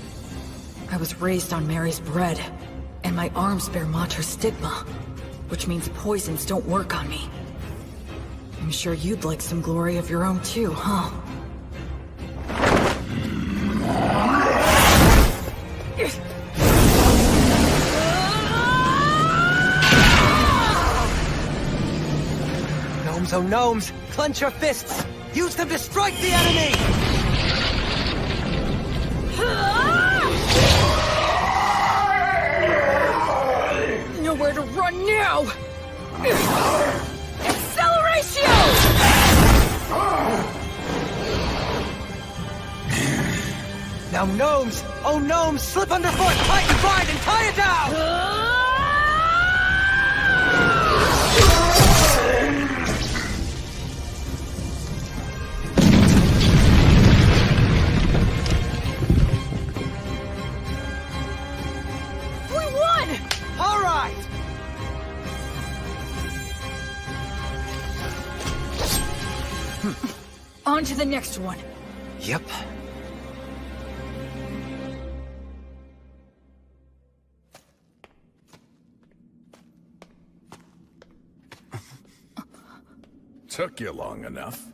I was raised on Mary's bread, and my arms bear Mater's stigma, which means poisons don't work on me. I'm sure you'd like some glory of your own too, huh? Gnomes, oh gnomes, clench your fists! Use them to strike the enemy! Nowhere to run now! Acceleratio! Now gnomes, oh gnomes, slip underfoot, tighten bind and tie it down! On to the next one. Yep. Took you long enough.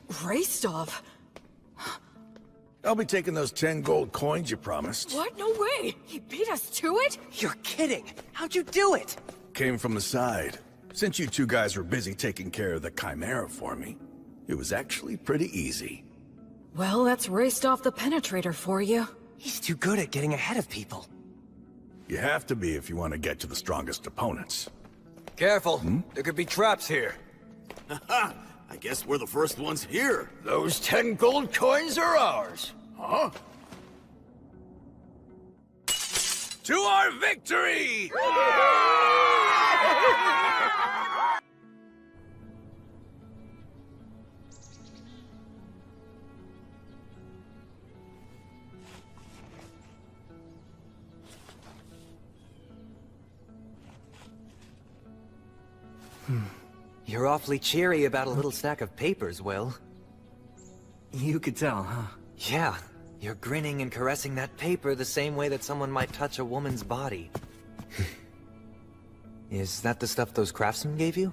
Raistov? I'll be taking those 10 gold coins you promised. What? No way! He beat us to it? You're kidding! How'd you do it? Came from the side. Since you 2 guys were busy taking care of the Chimera for me, it was actually pretty easy. Well, that's Raistov the Penetrator for you. He's too good at getting ahead of people. You have to be if you want to get to the strongest opponents. Careful, there could be traps here. Haha! I guess we're the first ones here. Those 10 gold coins are ours. Huh? To our victory! You're awfully cheery about a little stack of papers, Will. You could tell, huh? Yeah. You're grinning and caressing that paper the same way that someone might touch a woman's body. Is that the stuff those craftsmen gave you?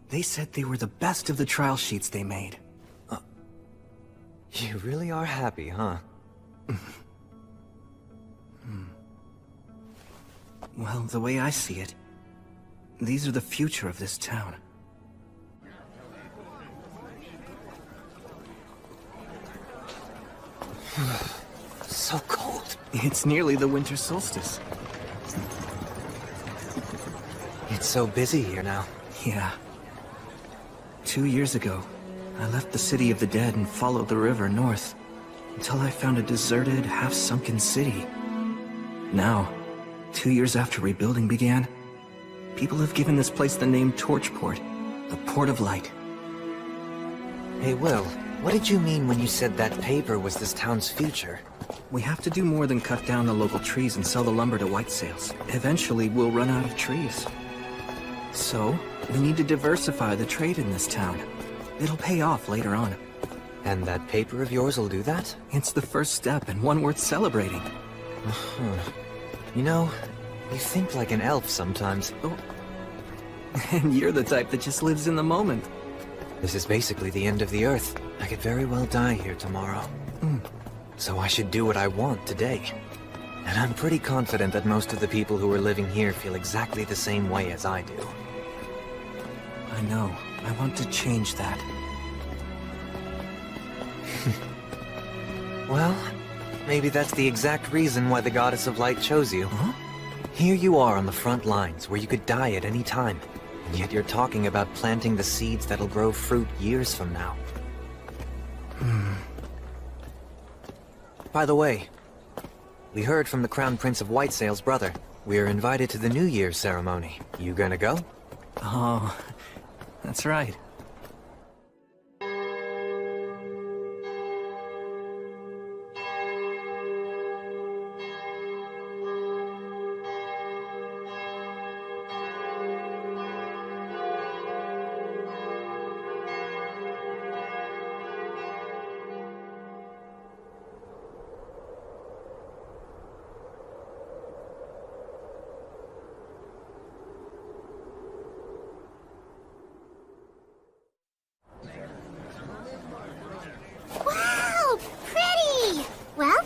They said they were the best of the trial sheets they made. You really are happy, huh? Well, the way I see it, these are the future of this town. So cold. It's nearly the winter solstice. It's so busy here now. Yeah. 2 years ago, I left the city of the dead and followed the river north, until I found a deserted, half-sunken city. Now, 2 years after rebuilding began, people have given this place the name Torchport, the Port of Light. Hey, Will, what did you mean when you said that paper was this town's future? We have to do more than cut down the local trees and sell the lumber to white sales. Eventually, we'll run out of trees. So, we need to diversify the trade in this town. It'll pay off later on. And that paper of yours will do that? It's the first step, and one worth celebrating. You know, you think like an elf sometimes. Oh. And you're the type that just lives in the moment. This is basically the end of the Earth. I could very well die here tomorrow. So I should do what I want today. And I'm pretty confident that most of the people who are living here feel exactly the same way as I do. I know. I want to change that. Well, maybe that's the exact reason why the Goddess of Light chose you. Here you are on the front lines, where you could die at any time. And yet you're talking about planting the seeds that'll grow fruit years from now. By the way, we heard from the Crown Prince of Whitesail's brother. We're invited to the New Year's ceremony. You gonna go? Oh, that's right. Wow! Pretty! Well,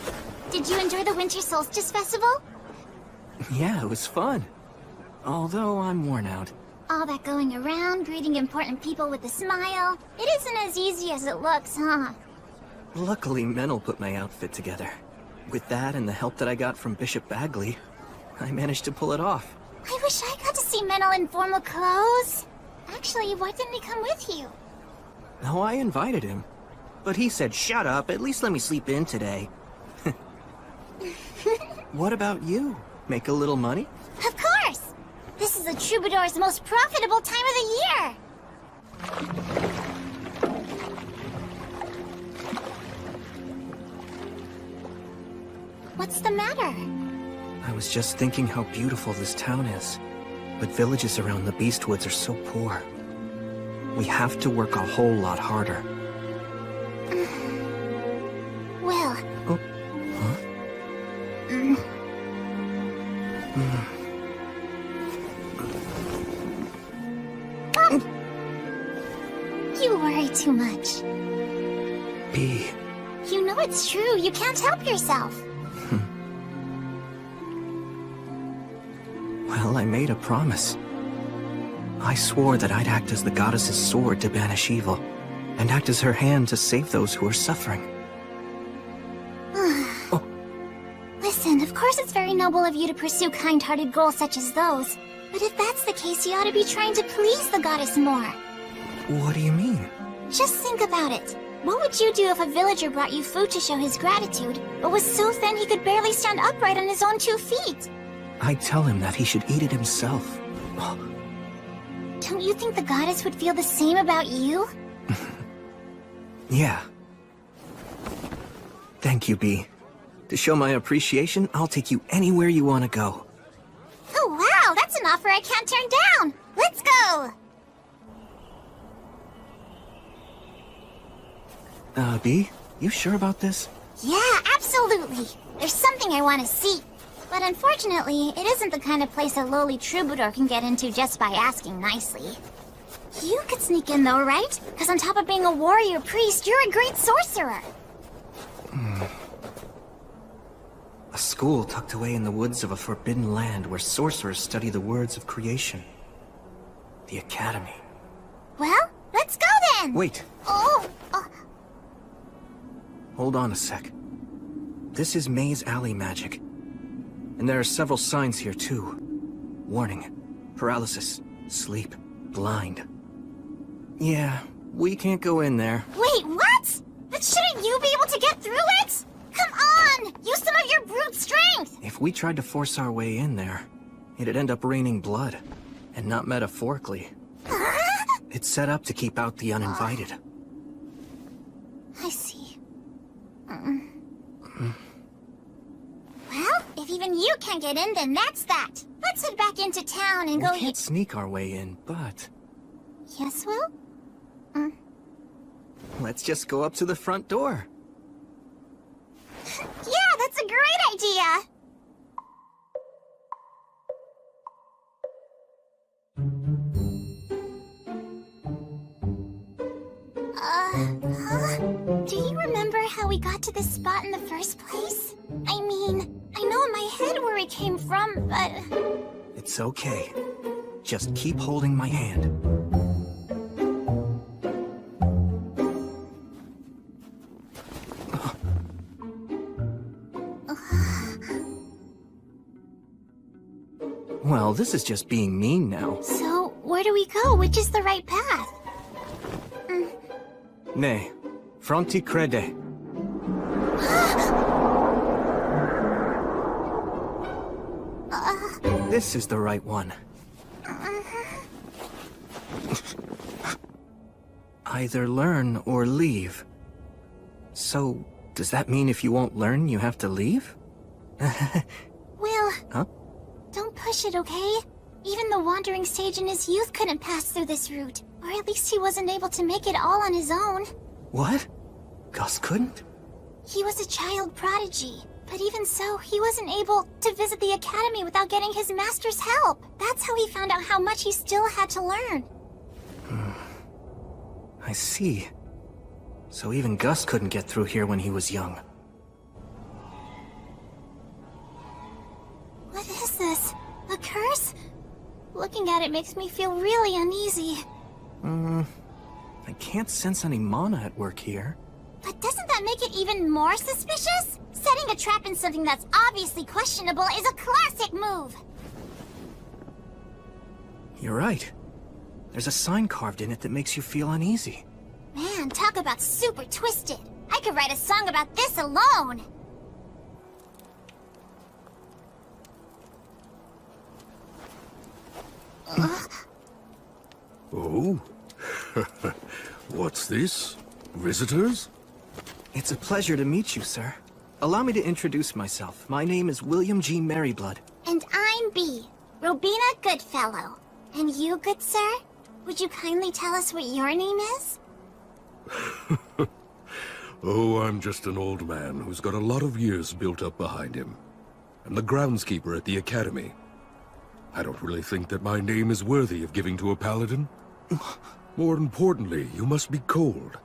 did you enjoy the Winter Solstice Festival? Yeah, it was fun. Although I'm worn out. All that going around, greeting important people with a smile. It isn't as easy as it looks, huh? Luckily, Menel put my outfit together. With that and the help that I got from Bishop Bagley, I managed to pull it off. I wish I got to see Menel in formal clothes. Actually, why didn't he come with you? No, I invited him. But he said, shut up, at least let me sleep in today. What about you? Make a little money? Of course! This is the Troubadour's most profitable time of the year! What's the matter? I was just thinking how beautiful this town is. But villages around the Beastwoods are so poor. We have to work a whole lot harder. Will. Oh. Huh? You worry too much. B. You know it's true. You can't help yourself. Well, I made a promise. I swore that I'd act as the goddess's sword to banish evil, and act as her hand to save those who are suffering. Listen, of course it's very noble of you to pursue kind-hearted goals such as those. But if that's the case, you ought to be trying to please the goddess more. What do you mean? Just think about it. What would you do if a villager brought you food to show his gratitude, but was so thin he could barely stand upright on his own 2 feet? I'd tell him that he should eat it himself. Don't you think the goddess would feel the same about you? Yeah. Thank you, B. To show my appreciation, I'll take you anywhere you want to go. Oh wow, that's an offer I can't turn down! Let's go! B, you sure about this? Yeah, absolutely. There's something I want to see. But unfortunately, it isn't the kind of place a lowly troubadour can get into just by asking nicely. You could sneak in though, right? Because on top of being a warrior priest, you're a great sorcerer. A school tucked away in the woods of a forbidden land where sorcerers study the words of creation. The Academy. Well, let's go then! Wait. Oh! Hold on a sec. This is Maze Alley magic. And there are several signs here too. Warning. Paralysis. Sleep. Blind. Yeah, we can't go in there. Wait, what? But shouldn't you be able to get through it? Come on! Use some of your brute strength! If we tried to force our way in there, it'd end up raining blood. And not metaphorically. It's set up to keep out the uninvited. I see. Well, if even you can't get in, then that's that. Let's head back into town and go... We can't sneak our way in, but... Yes, Will? Let's just go up to the front door. Yeah, that's a great idea! Do you remember how we got to this spot in the first place? I mean, I know in my head where it came from, but... It's okay. Just keep holding my hand. Well, this is just being mean now. So, where do we go? Which is the right path? Ne, fronti crede. This is the right one. Either learn or leave. So, does that mean if you won't learn, you have to leave? Will. Huh? Don't push it, okay? Even the wandering sage in his youth couldn't pass through this route. Or at least he wasn't able to make it all on his own. What? Gus couldn't? He was a child prodigy. But even so, he wasn't able to visit the academy without getting his master's help. That's how he found out how much he still had to learn. I see. So even Gus couldn't get through here when he was young. What is this? A curse? Looking at it makes me feel really uneasy. I can't sense any mana at work here. But doesn't that make it even more suspicious? Setting a trap in something that's obviously questionable is a classic move! You're right. There's a sign carved in it that makes you feel uneasy. Man, talk about super twisted. I could write a song about this alone! Oh? What's this? Visitors? It's a pleasure to meet you, sir. Allow me to introduce myself. My name is William G. Merryblood. And I'm B. Robina Goodfellow. And you, good sir? Would you kindly tell us what your name is? Oh, I'm just an old man who's got a lot of years built up behind him. I'm the groundskeeper at the academy. I don't really think that my name is worthy of giving to a paladin. More importantly, you must be cold.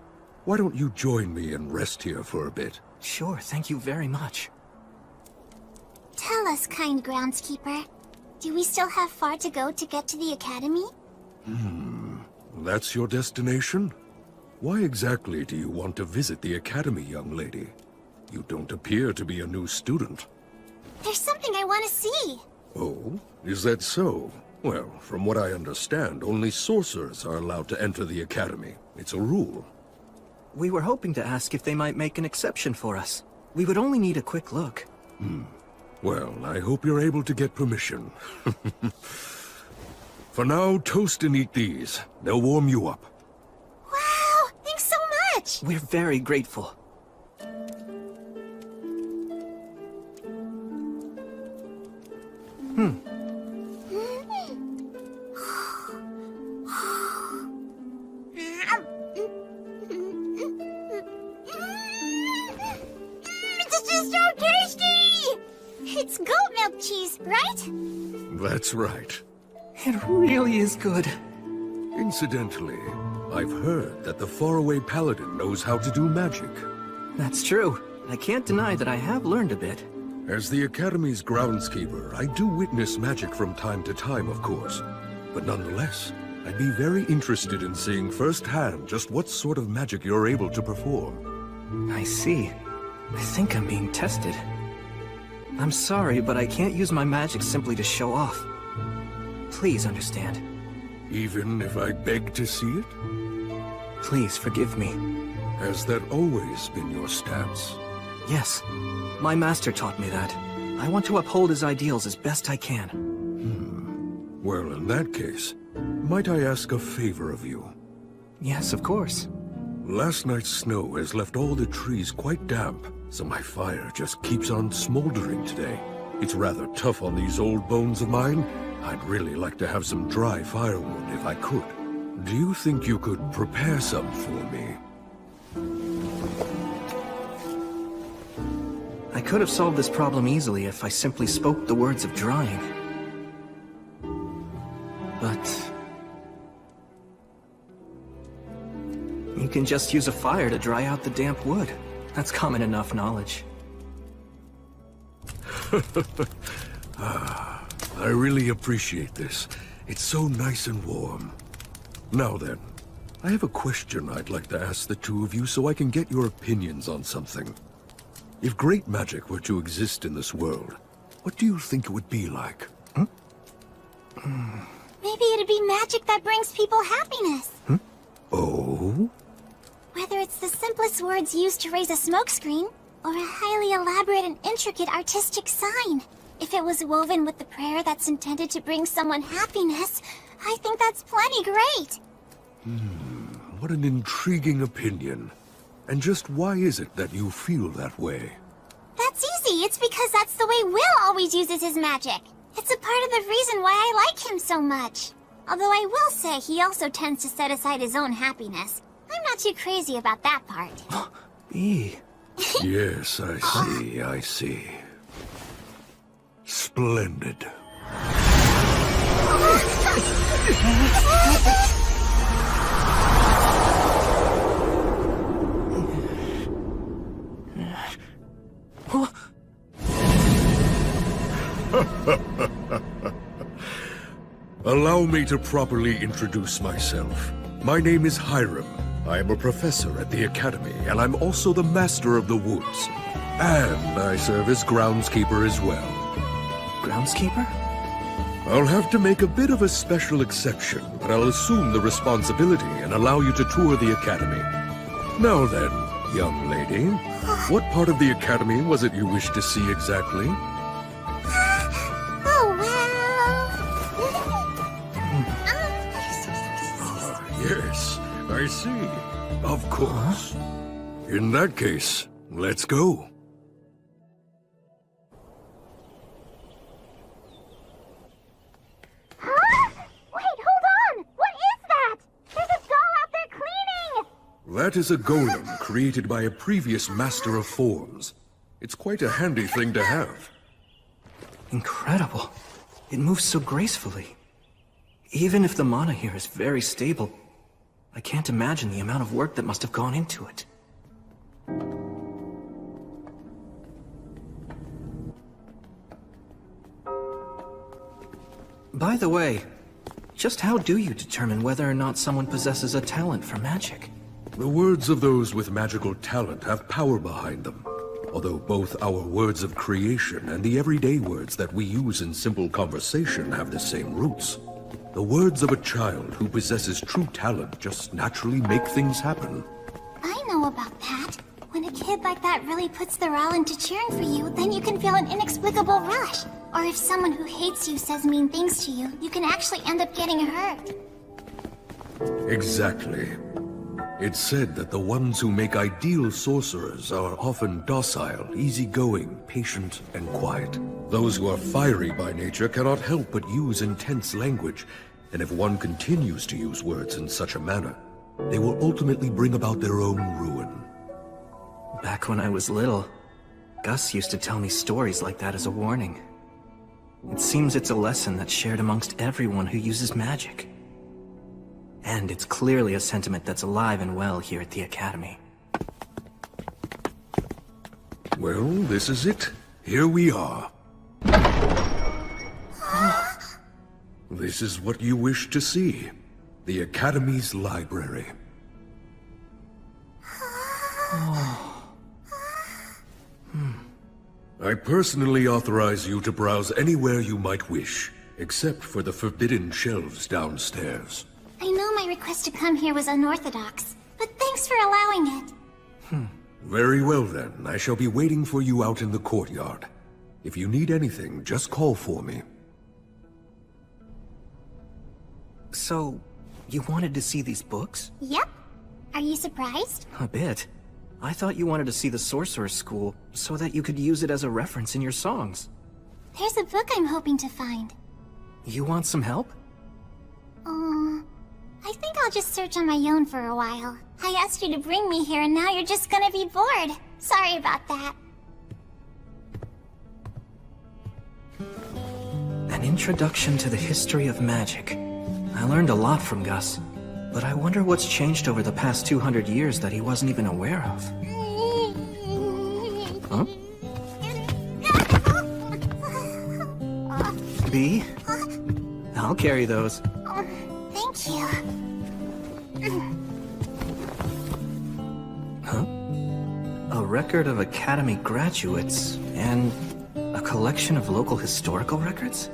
Why don't you join me and rest here for a bit? Sure, thank you very much. Tell us, kind groundskeeper. Do we still have far to go to get to the academy? That's your destination? Why exactly do you want to visit the academy, young lady? You don't appear to be a new student. There's something I want to see. Oh? Is that so? Well, from what I understand, only sorcerers are allowed to enter the academy. It's a rule. We were hoping to ask if they might make an exception for us. We would only need a quick look. Well, I hope you're able to get permission. For now, toast and eat these. They'll warm you up. Wow! Thanks so much! We're very grateful. It's goat milk cheese, right? That's right. It really is good. Incidentally, I've heard that the faraway paladin knows how to do magic. That's true. I can't deny that I have learned a bit. As the Academy's groundskeeper, I do witness magic from time to time, of course. But nonetheless, I'd be very interested in seeing firsthand just what sort of magic you're able to perform. I see. I think I'm being tested. I'm sorry, but I can't use my magic simply to show off. Please understand. Even if I beg to see it? Please forgive me. Has that always been your stance? Yes. My master taught me that. I want to uphold his ideals as best I can. Well, in that case, might I ask a favor of you? Yes, of course. Last night's snow has left all the trees quite damp, so my fire just keeps on smoldering today. It's rather tough on these old bones of mine. I'd really like to have some dry firewood if I could. Do you think you could prepare some for me? I could have solved this problem easily if I simply spoke the words of drying. But you can just use a fire to dry out the damp wood. That's common enough knowledge. I really appreciate this. It's so nice and warm. Now then, I have a question I'd like to ask the two of you so I can get your opinions on something. If great magic were to exist in this world, what do you think it would be like? Maybe it'd be magic that brings people happiness. Oh? Whether it's the simplest words used to raise a smokescreen, or a highly elaborate and intricate artistic sign. If it was woven with the prayer that's intended to bring someone happiness, I think that's plenty great. What an intriguing opinion. And just why is it that you feel that way? That's easy. It's because that's the way Will always uses his magic. It's a part of the reason why I like him so much. Although I will say he also tends to set aside his own happiness. I'm not too crazy about that part. B. Yes, I see. Splendid. Allow me to properly introduce myself. My name is Hiram. I am a professor at the Academy, and I'm also the Master of the Woods. And I serve as groundskeeper as well. Groundskeeper? I'll have to make a bit of a special exception, but I'll assume the responsibility and allow you to tour the Academy. Now then, young lady, what part of the Academy was it you wished to see exactly? Yes, I see. Of course. In that case, let's go. Wait, hold on! What is that? There's a doll out there cleaning! That is a golem created by a previous master of forms. It's quite a handy thing to have. Incredible. It moves so gracefully. Even if the mana here is very stable, I can't imagine the amount of work that must have gone into it. By the way, just how do you determine whether or not someone possesses a talent for magic? The words of those with magical talent have power behind them. Although both our words of creation and the everyday words that we use in simple conversation have the same roots. The words of a child who possesses true talent just naturally make things happen. I know about that. When a kid like that really puts their all into cheering for you, then you can feel an inexplicable rush. Or if someone who hates you says mean things to you, you can actually end up getting hurt. Exactly. It's said that the ones who make ideal sorcerers are often docile, easygoing, patient, and quiet. Those who are fiery by nature cannot help but use intense language, and if one continues to use words in such a manner, they will ultimately bring about their own ruin. Back when I was little, Gus used to tell me stories like that as a warning. It seems it's a lesson that's shared amongst everyone who uses magic. And it's clearly a sentiment that's alive and well here at the Academy. Well, this is it. Here we are. This is what you wish to see. The Academy's library. I personally authorize you to browse anywhere you might wish, except for the forbidden shelves downstairs. I know my request to come here was unorthodox, but thanks for allowing it. Very well then, I shall be waiting for you out in the courtyard. If you need anything, just call for me. So, you wanted to see these books? Yep. Are you surprised? A bit. I thought you wanted to see the Sorcerer's School so that you could use it as a reference in your songs. There's a book I'm hoping to find. You want some help? I think I'll just search on my own for a while. I asked you to bring me here and now you're just gonna be bored. Sorry about that. An introduction to the history of magic. I learned a lot from Gus, but I wonder what's changed over the past 200 years that he wasn't even aware of. Huh? B? I'll carry those. Thank you. Huh? A record of Academy graduates and a collection of local historical records?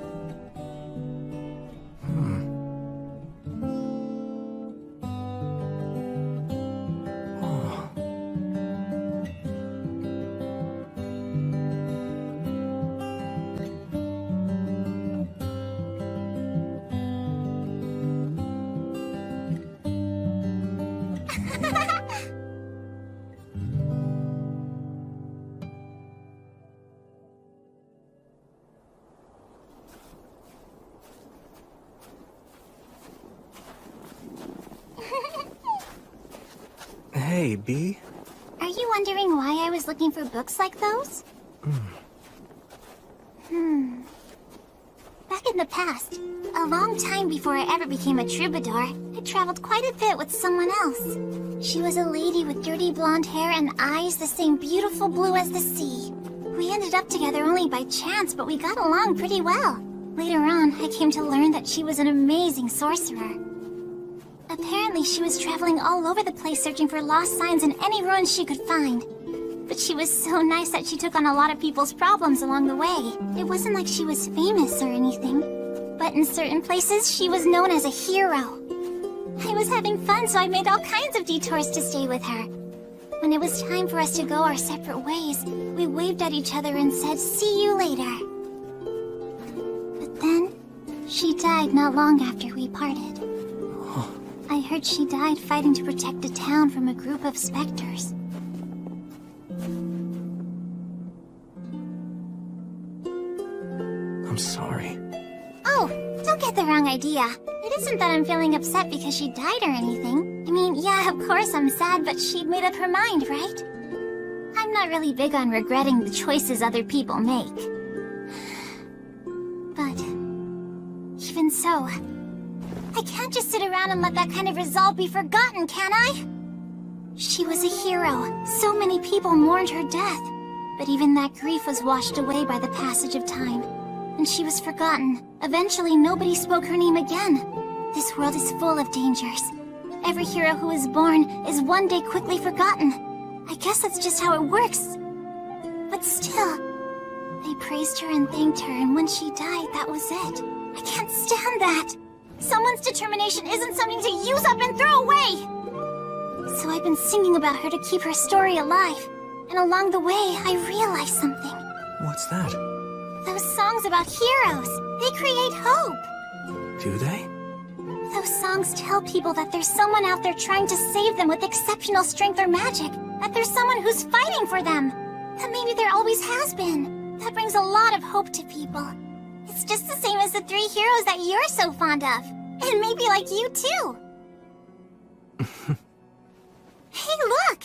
Hey, B. Are you wondering why I was looking for books like those? Back in the past, a long time before I ever became a troubadour, I traveled quite a bit with someone else. She was a lady with dirty blonde hair and eyes the same beautiful blue as the sea. We ended up together only by chance, but we got along pretty well. Later on, I came to learn that she was an amazing sorcerer. Apparently, she was traveling all over the place searching for lost signs in any ruins she could find. But she was so nice that she took on a lot of people's problems along the way. It wasn't like she was famous or anything. But in certain places, she was known as a hero. I was having fun, so I made all kinds of detours to stay with her. When it was time for us to go our separate ways, we waved at each other and said, "See you later." But then, she died not long after we parted. I heard she died fighting to protect a town from a group of specters. I'm sorry. Oh, don't get the wrong idea. It isn't that I'm feeling upset because she died or anything. I mean, yeah, of course I'm sad, but she'd made up her mind, right? I'm not really big on regretting the choices other people make. But even so, I can't just sit around and let that kind of resolve be forgotten, can I? She was a hero. So many people mourned her death. But even that grief was washed away by the passage of time. And she was forgotten. Eventually, nobody spoke her name again. This world is full of dangers. Every hero who is born is one day quickly forgotten. I guess that's just how it works. But still, they praised her and thanked her, and when she died, that was it. I can't stand that. Someone's determination isn't something to use up and throw away! So I've been singing about her to keep her story alive. And along the way, I realized something. What's that? Those songs about heroes, they create hope. Do they? Those songs tell people that there's someone out there trying to save them with exceptional strength or magic. That there's someone who's fighting for them. That maybe there always has been. That brings a lot of hope to people. It's just the same as the 3 heroes that you're so fond of. And maybe like you too. Hey, look!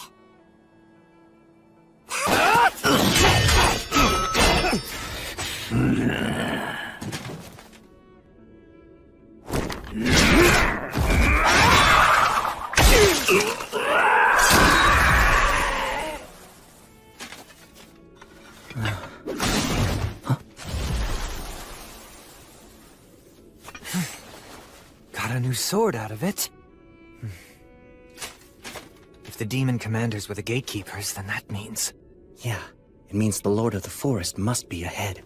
Got a new sword out of it. If the demon commanders were the gatekeepers, then that means... Yeah, it means the Lord of the Forest must be ahead.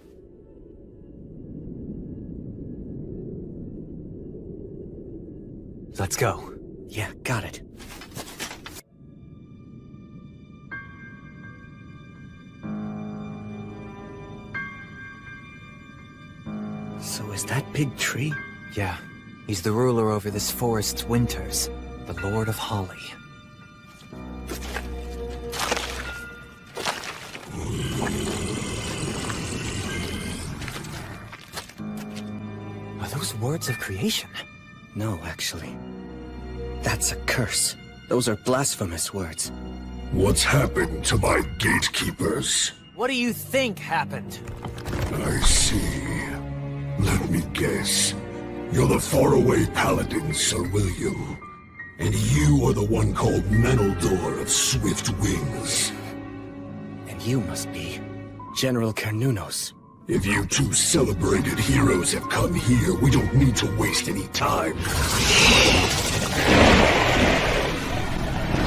Let's go. Yeah, got it. So is that big tree? Yeah. He's the ruler over this forest's winters. The Lord of Holly. Are those words of creation? No, actually. That's a curse. Those are blasphemous words. What's happened to my gatekeepers? What do you think happened? I see. Let me guess. You're the faraway paladin, Sir William. And you are the one called Menaldor of Swift Wings. And you must be General Carnunos. If you two celebrated heroes have come here, we don't need to waste any time.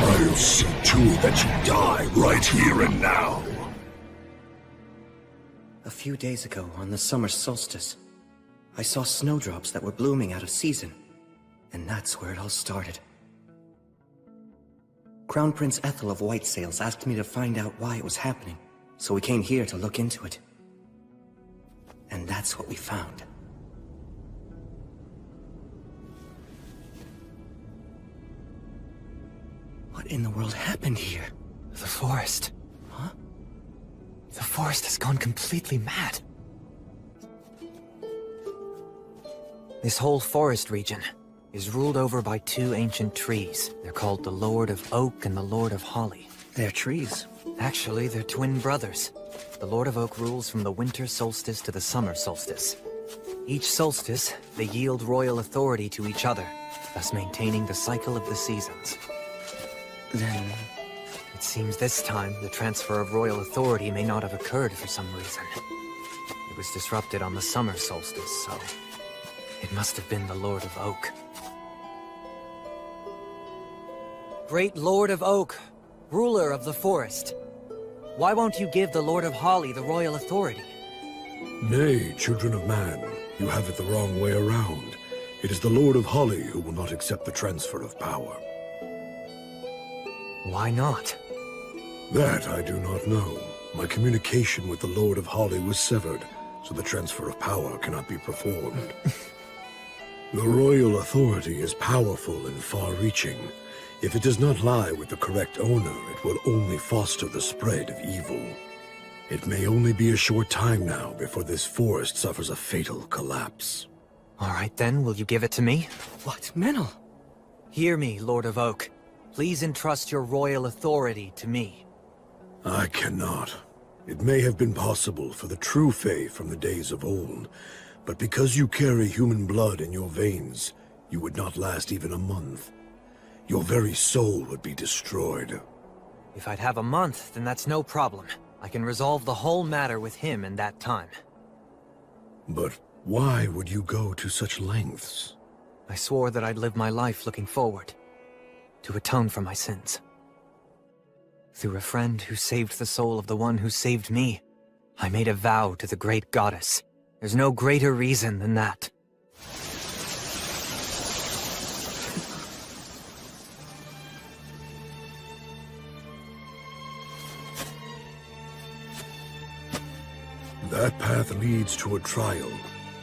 I'll see to it that you die right here and now. A few days ago, on the summer solstice, I saw snowdrops that were blooming out of season. And that's where it all started. Crown Prince Ethel of Whitesails asked me to find out why it was happening, so we came here to look into it. And that's what we found. What in the world happened here? The forest. Huh? The forest has gone completely mad. This whole forest region is ruled over by two ancient trees. They're called the Lord of Oak and the Lord of Holly. They're trees. Actually, they're twin brothers. The Lord of Oak rules from the winter solstice to the summer solstice. Each solstice, they yield royal authority to each other, thus maintaining the cycle of the seasons. Then... It seems this time, the transfer of royal authority may not have occurred for some reason. It was disrupted on the summer solstice, so... It must have been the Lord of Oak. Great Lord of Oak, ruler of the forest. Why won't you give the Lord of Holly the royal authority? Nay, children of man, you have it the wrong way around. It is the Lord of Holly who will not accept the transfer of power. Why not? That I do not know. My communication with the Lord of Holly was severed, so the transfer of power cannot be performed. The royal authority is powerful and far-reaching. If it does not lie with the correct owner, it will only foster the spread of evil. It may only be a short time now before this forest suffers a fatal collapse. All right then, will you give it to me? What, Menel? Hear me, Lord of Oak. Please entrust your royal authority to me. I cannot. It may have been possible for the true Fae from the days of old, but because you carry human blood in your veins, you would not last even a month. Your very soul would be destroyed. If I'd have a month, then that's no problem. I can resolve the whole matter with him in that time. But why would you go to such lengths? I swore that I'd live my life looking forward, to atone for my sins. Through a friend who saved the soul of the one who saved me, I made a vow to the great goddess. There's no greater reason than that. That path leads to a trial,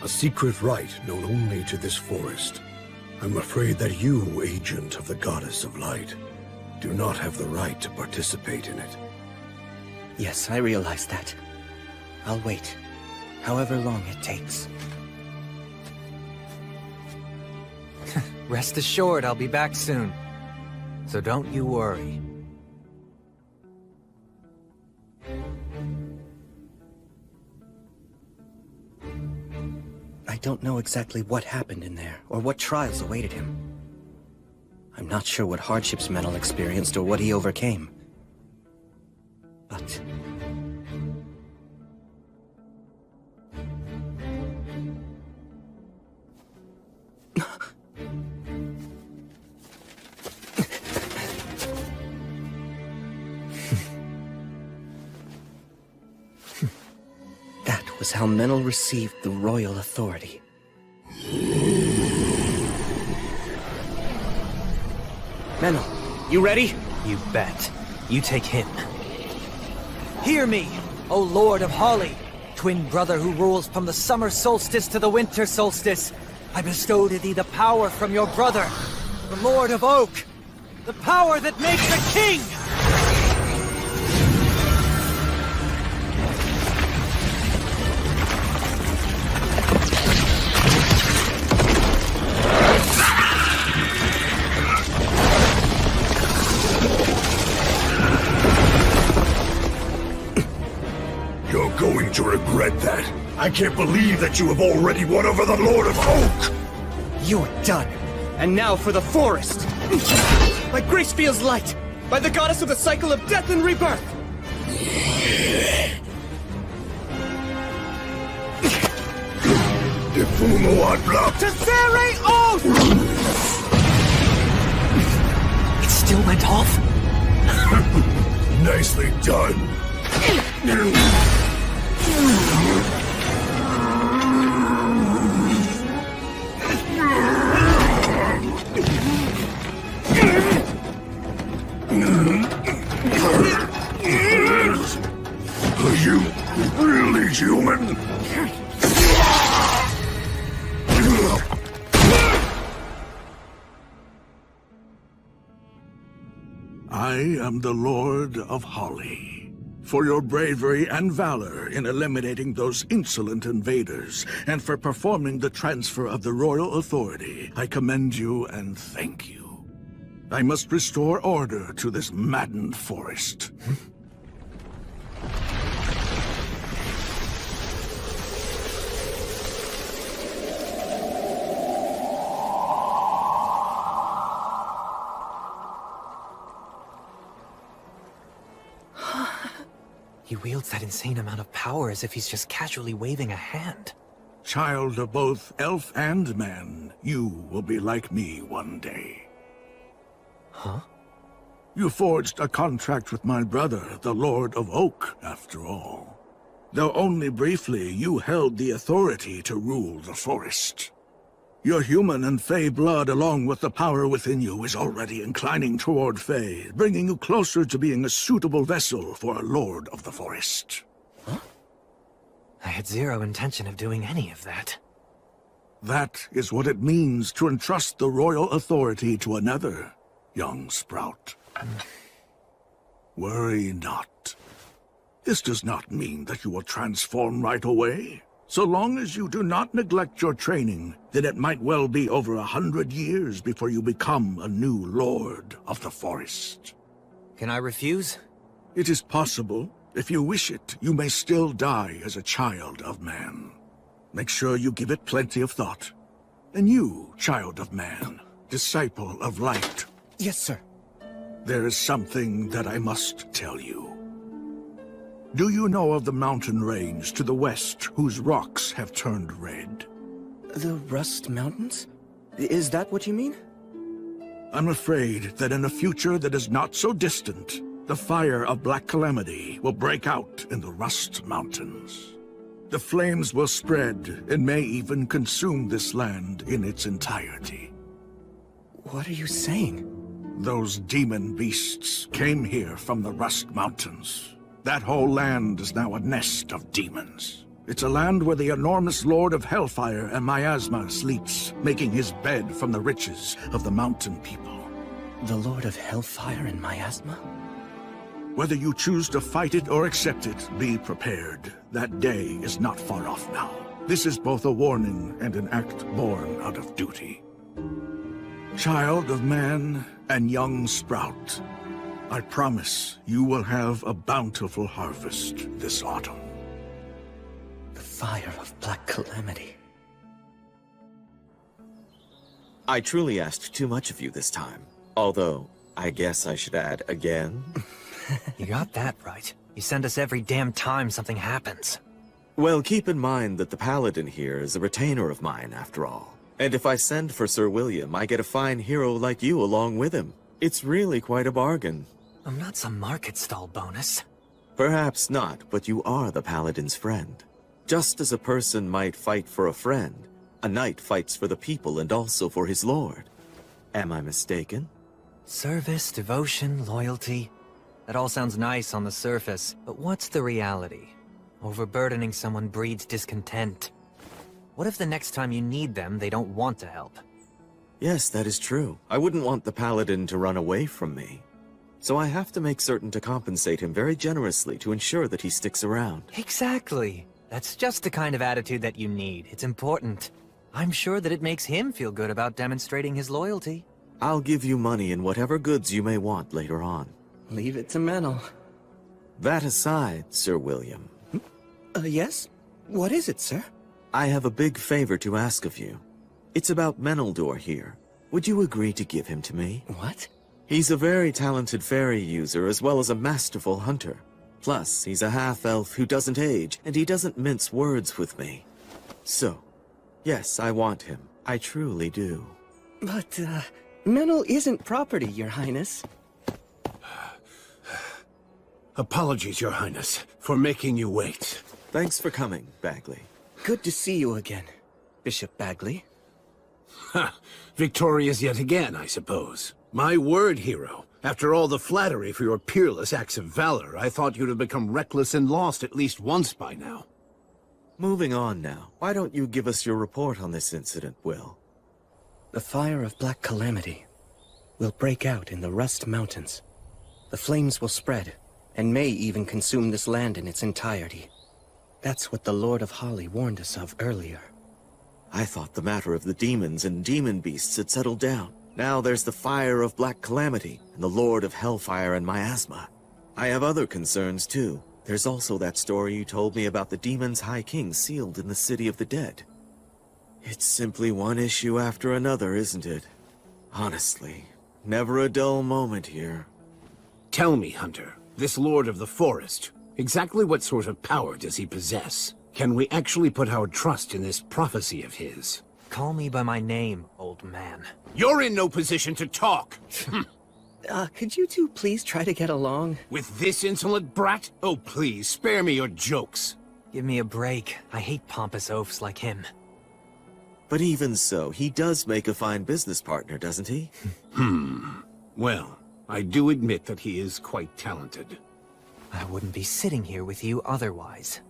a secret rite known only to this forest. I'm afraid that you, agent of the Goddess of Light, do not have the right to participate in it. Yes, I realize that. I'll wait, however long it takes. Rest assured, I'll be back soon. So don't you worry. I don't know exactly what happened in there, or what trials awaited him. I'm not sure what hardships Menel experienced or what he overcame. But was how Menel received the royal authority. Menel, you ready? You bet. You take him. Hear me, O Lord of Holly, twin brother who rules from the summer solstice to the winter solstice. I bestow to thee the power from your brother, the Lord of Oak, the power that makes a king! You're going to regret that. I can't believe that you have already won over the Lord of Oak! You're done. And now for the forest! By Gracefiel's light! By the goddess of the cycle of death and rebirth! Defumo Adbla! Tessere Oath! It still went off? Nicely done. Are you really human? I am the Lord of Holly. For your bravery and valor in eliminating those insolent invaders, and for performing the transfer of the royal authority, I commend you and thank you. I must restore order to this maddened forest. He wields that insane amount of power as if he's just casually waving a hand. Child of both elf and man, you will be like me one day. Huh? You forged a contract with my brother, the Lord of Oak, after all. Though only briefly, you held the authority to rule the forest. Your human and Fey blood, along with the power within you, is already inclining toward Fey, bringing you closer to being a suitable vessel for a Lord of the Forest. Huh? I had zero intention of doing any of that. That is what it means to entrust the royal authority to another, young Sprout. Worry not. This does not mean that you will transform right away. So long as you do not neglect your training, then it might well be over 100 years before you become a new Lord of the Forest. Can I refuse? It is possible. If you wish it, you may still die as a child of man. Make sure you give it plenty of thought. And you, child of man, disciple of light. Yes, sir. There is something that I must tell you. Do you know of the mountain range to the west whose rocks have turned red? The Rust Mountains? Is that what you mean? I'm afraid that in a future that is not so distant, the fire of Black Calamity will break out in the Rust Mountains. The flames will spread and may even consume this land in its entirety. What are you saying? Those demon beasts came here from the Rust Mountains. That whole land is now a nest of demons. It's a land where the enormous Lord of Hellfire and Miasma sleeps, making his bed from the riches of the mountain people. The Lord of Hellfire and Miasma? Whether you choose to fight it or accept it, be prepared. That day is not far off now. This is both a warning and an act born out of duty. Child of man and young Sprout, I promise you will have a bountiful harvest this autumn. The fire of Black Calamity. I truly asked too much of you this time. Although, I guess I should add again. You got that right. You send us every damn time something happens. Well, keep in mind that the Paladin here is a retainer of mine, after all. And if I send for Sir William, I get a fine hero like you along with him. It's really quite a bargain. I'm not some market stall bonus. Perhaps not, but you are the Paladin's friend. Just as a person might fight for a friend, a knight fights for the people and also for his lord. Am I mistaken? Service, devotion, loyalty. That all sounds nice on the surface, but what's the reality? Overburdening someone breeds discontent. What if the next time you need them, they don't want to help? Yes, that is true. I wouldn't want the paladin to run away from me. So I have to make certain to compensate him very generously to ensure that he sticks around. Exactly. That's just the kind of attitude that you need. It's important. I'm sure that it makes him feel good about demonstrating his loyalty. I'll give you money and whatever goods you may want later on. Leave it to Menel. That aside, Sir William. Yes? What is it, sir? I have a big favor to ask of you. It's about Meneldor here. Would you agree to give him to me? What? He's a very talented fairy user as well as a masterful hunter. Plus, he's a half-elf who doesn't age, and he doesn't mince words with me. So, yes, I want him. I truly do. But, Menel isn't property, Your Highness. Apologies, Your Highness, for making you wait. Thanks for coming, Bagley. Good to see you again, Bishop Bagley. Ha! Victorious yet again, I suppose. My word, hero. After all the flattery for your peerless acts of valor, I thought you'd have become reckless and lost at least once by now. Moving on now. Why don't you give us your report on this incident, Will? The fire of Black Calamity will break out in the Rust Mountains. The flames will spread, and may even consume this land in its entirety. That's what the Lord of Holly warned us of earlier. I thought the matter of the demons and demon beasts had settled down. Now there's the fire of Black Calamity, and the Lord of Hellfire and Miasma. I have other concerns, too. There's also that story you told me about the demon's High King sealed in the City of the Dead. It's simply one issue after another, isn't it? Honestly, never a dull moment here. Tell me, Hunter, this Lord of the Forest, exactly what sort of power does he possess? Can we actually put our trust in this prophecy of his? Call me by my name, old man. You're in no position to talk! Could you two please try to get along? With this insolent brat? Oh, please, spare me your jokes. Give me a break. I hate pompous oafs like him. But even so, he does make a fine business partner, doesn't he? Well, I do admit that he is quite talented. I wouldn't be sitting here with you otherwise.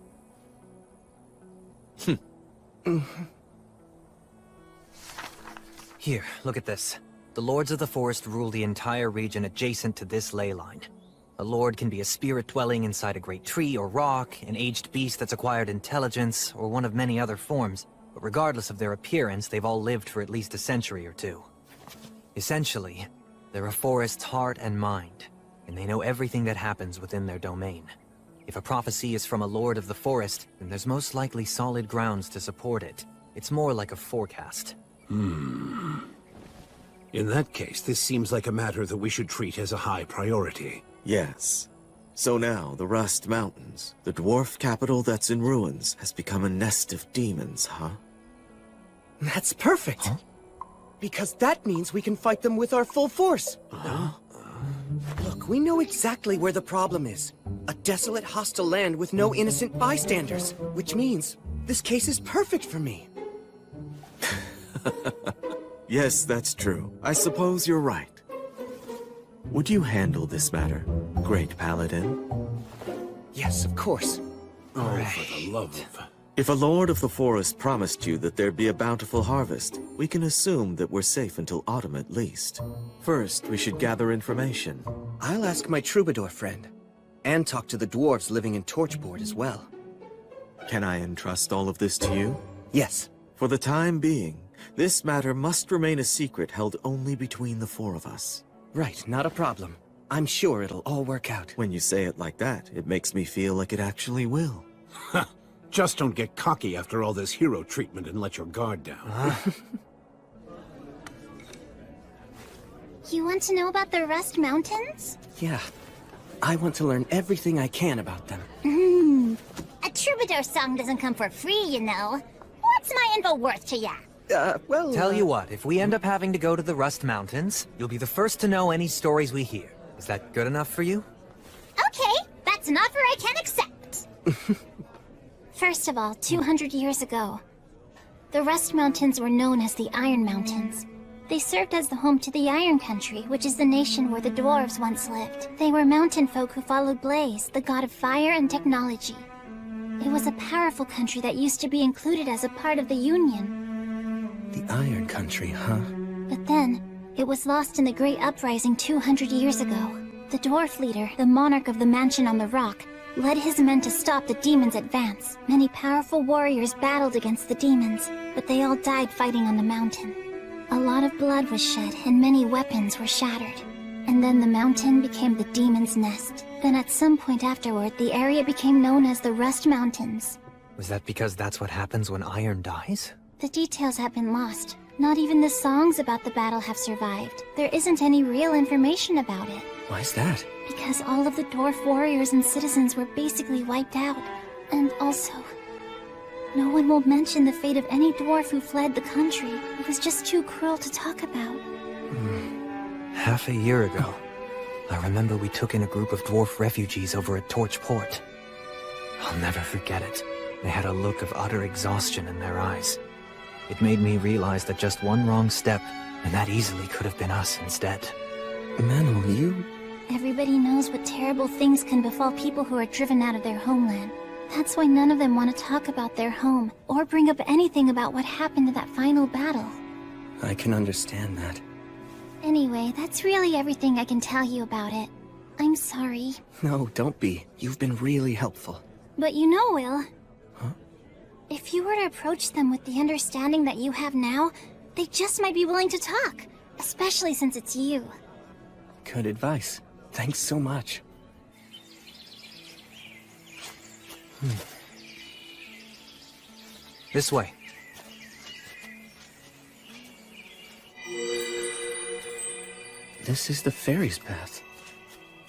Here, look at this. The Lords of the Forest rule the entire region adjacent to this ley line. A lord can be a spirit dwelling inside a great tree or rock, an aged beast that's acquired intelligence, or one of many other forms. But regardless of their appearance, they've all lived for at least a century or two. Essentially, they're a forest's heart and mind, and they know everything that happens within their domain. If a prophecy is from a Lord of the Forest, then there's most likely solid grounds to support it. It's more like a forecast. In that case, this seems like a matter that we should treat as a high priority. Yes. So now, the Rust Mountains, the dwarf capital that's in ruins, has become a nest of demons, huh? That's perfect! Huh? Because that means we can fight them with our full force! Look, we know exactly where the problem is. A desolate, hostile land with no innocent bystanders. Which means, this case is perfect for me. Yes, that's true. I suppose you're right. Would you handle this matter, Great Paladin? Yes, of course. Oh, for the love of... If a Lord of the Forest promised you that there'd be a bountiful harvest, we can assume that we're safe until autumn at least. First, we should gather information. I'll ask my troubadour friend, and talk to the dwarves living in Torchboard as well. Can I entrust all of this to you? Yes. For the time being, this matter must remain a secret held only between the four of us. Right, not a problem. I'm sure it'll all work out. When you say it like that, it makes me feel like it actually will. Just don't get cocky after all this hero treatment and let your guard down. You want to know about the Rust Mountains? Yeah. I want to learn everything I can about them. A troubadour song doesn't come for free, you know. What's my info worth to ya? Tell you what, if we end up having to go to the Rust Mountains, you'll be the first to know any stories we hear. Is that good enough for you? Okay, that's an offer I can accept. First of all, 200 years ago, the Rust Mountains were known as the Iron Mountains. They served as the home to the Iron Country, which is the nation where the dwarves once lived. They were mountain folk who followed Blaze, the god of fire and technology. It was a powerful country that used to be included as a part of the Union. The Iron Country, huh? But then, it was lost in the Great Uprising 200 years ago. The dwarf leader, the monarch of the mansion on the rock, led his men to stop the demons' advance. Many powerful warriors battled against the demons, but they all died fighting on the mountain. A lot of blood was shed, and many weapons were shattered. And then the mountain became the demon's nest. Then at some point afterward, the area became known as the Rust Mountains. Was that because that's what happens when iron dies? The details have been lost. Not even the songs about the battle have survived. There isn't any real information about it. Why's that? Because all of the dwarf warriors and citizens were basically wiped out. And also, no one will mention the fate of any dwarf who fled the country. It was just too cruel to talk about. Half a year ago, I remember we took in a group of dwarf refugees over at Torch Port. I'll never forget it. They had a look of utter exhaustion in their eyes. It made me realize that just one wrong step, and that easily could have been us instead. Manel, you... Everybody knows what terrible things can befall people who are driven out of their homeland. That's why none of them want to talk about their home, or bring up anything about what happened in that final battle. I can understand that. Anyway, that's really everything I can tell you about it. I'm sorry. No, don't be. You've been really helpful. But you know, Will... Huh? If you were to approach them with the understanding that you have now, they just might be willing to talk. Especially since it's you. Good advice. Thanks so much. This way. This is the fairy's path.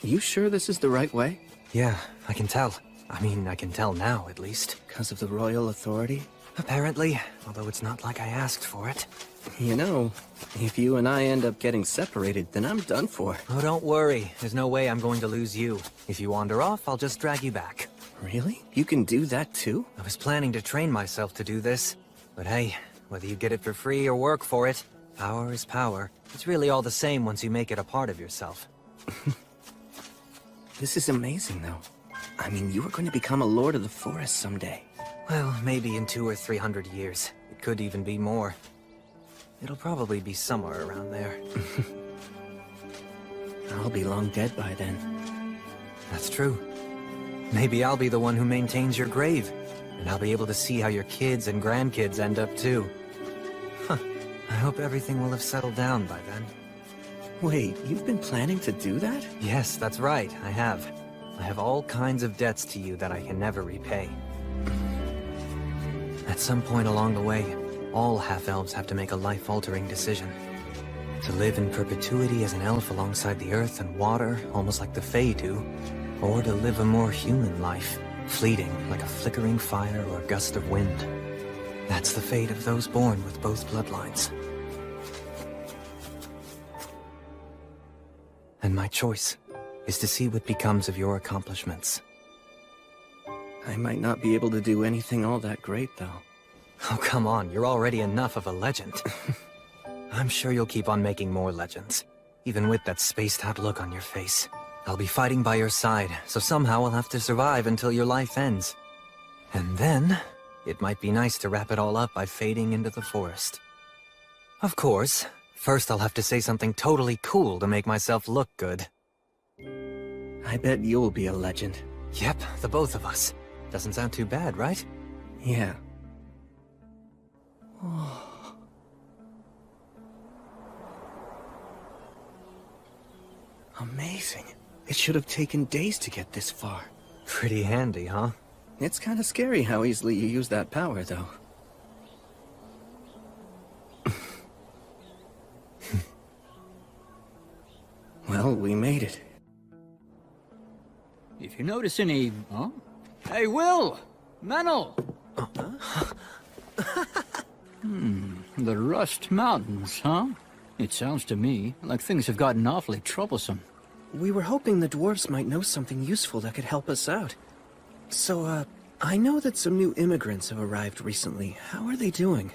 You sure this is the right way? Yeah, I can tell. I mean, I can tell now, at least. Because of the royal authority? Apparently, although it's not like I asked for it. You know, if you and I end up getting separated, then I'm done for. Oh, don't worry. There's no way I'm going to lose you. If you wander off, I'll just drag you back. Really? You can do that too? I was planning to train myself to do this. But hey, whether you get it for free or work for it, power is power. It's really all the same once you make it a part of yourself. This is amazing, though. I mean, you are going to become a Lord of the Forest someday. Well, maybe in 200 or 300 years. It could even be more. It'll probably be somewhere around there. I'll be long dead by then. That's true. Maybe I'll be the one who maintains your grave. And I'll be able to see how your kids and grandkids end up too. Huh. I hope everything will have settled down by then. Wait, you've been planning to do that? Yes, that's right, I have. I have all kinds of debts to you that I can never repay. At some point along the way, all half-elves have to make a life-altering decision. To live in perpetuity as an elf alongside the earth and water, almost like the Fae do, or to live a more human life, fleeting like a flickering fire or a gust of wind. That's the fate of those born with both bloodlines. And my choice is to see what becomes of your accomplishments. I might not be able to do anything all that great, though. Oh, come on, you're already enough of a legend. I'm sure you'll keep on making more legends, even with that spaced-out look on your face. I'll be fighting by your side, so somehow I'll have to survive until your life ends. And then, it might be nice to wrap it all up by fading into the forest. Of course, first I'll have to say something totally cool to make myself look good. I bet you'll be a legend. Yep, the both of us. Doesn't sound too bad, right? Yeah. Amazing. It should have taken days to get this far. Pretty handy, huh? It's kind of scary how easily you use that power, though. Well, we made it. If you notice any... Huh? Hey, Will! Manel! The Rust Mountains, huh? It sounds to me like things have gotten awfully troublesome. We were hoping the dwarves might know something useful that could help us out. So, I know that some new immigrants have arrived recently. How are they doing?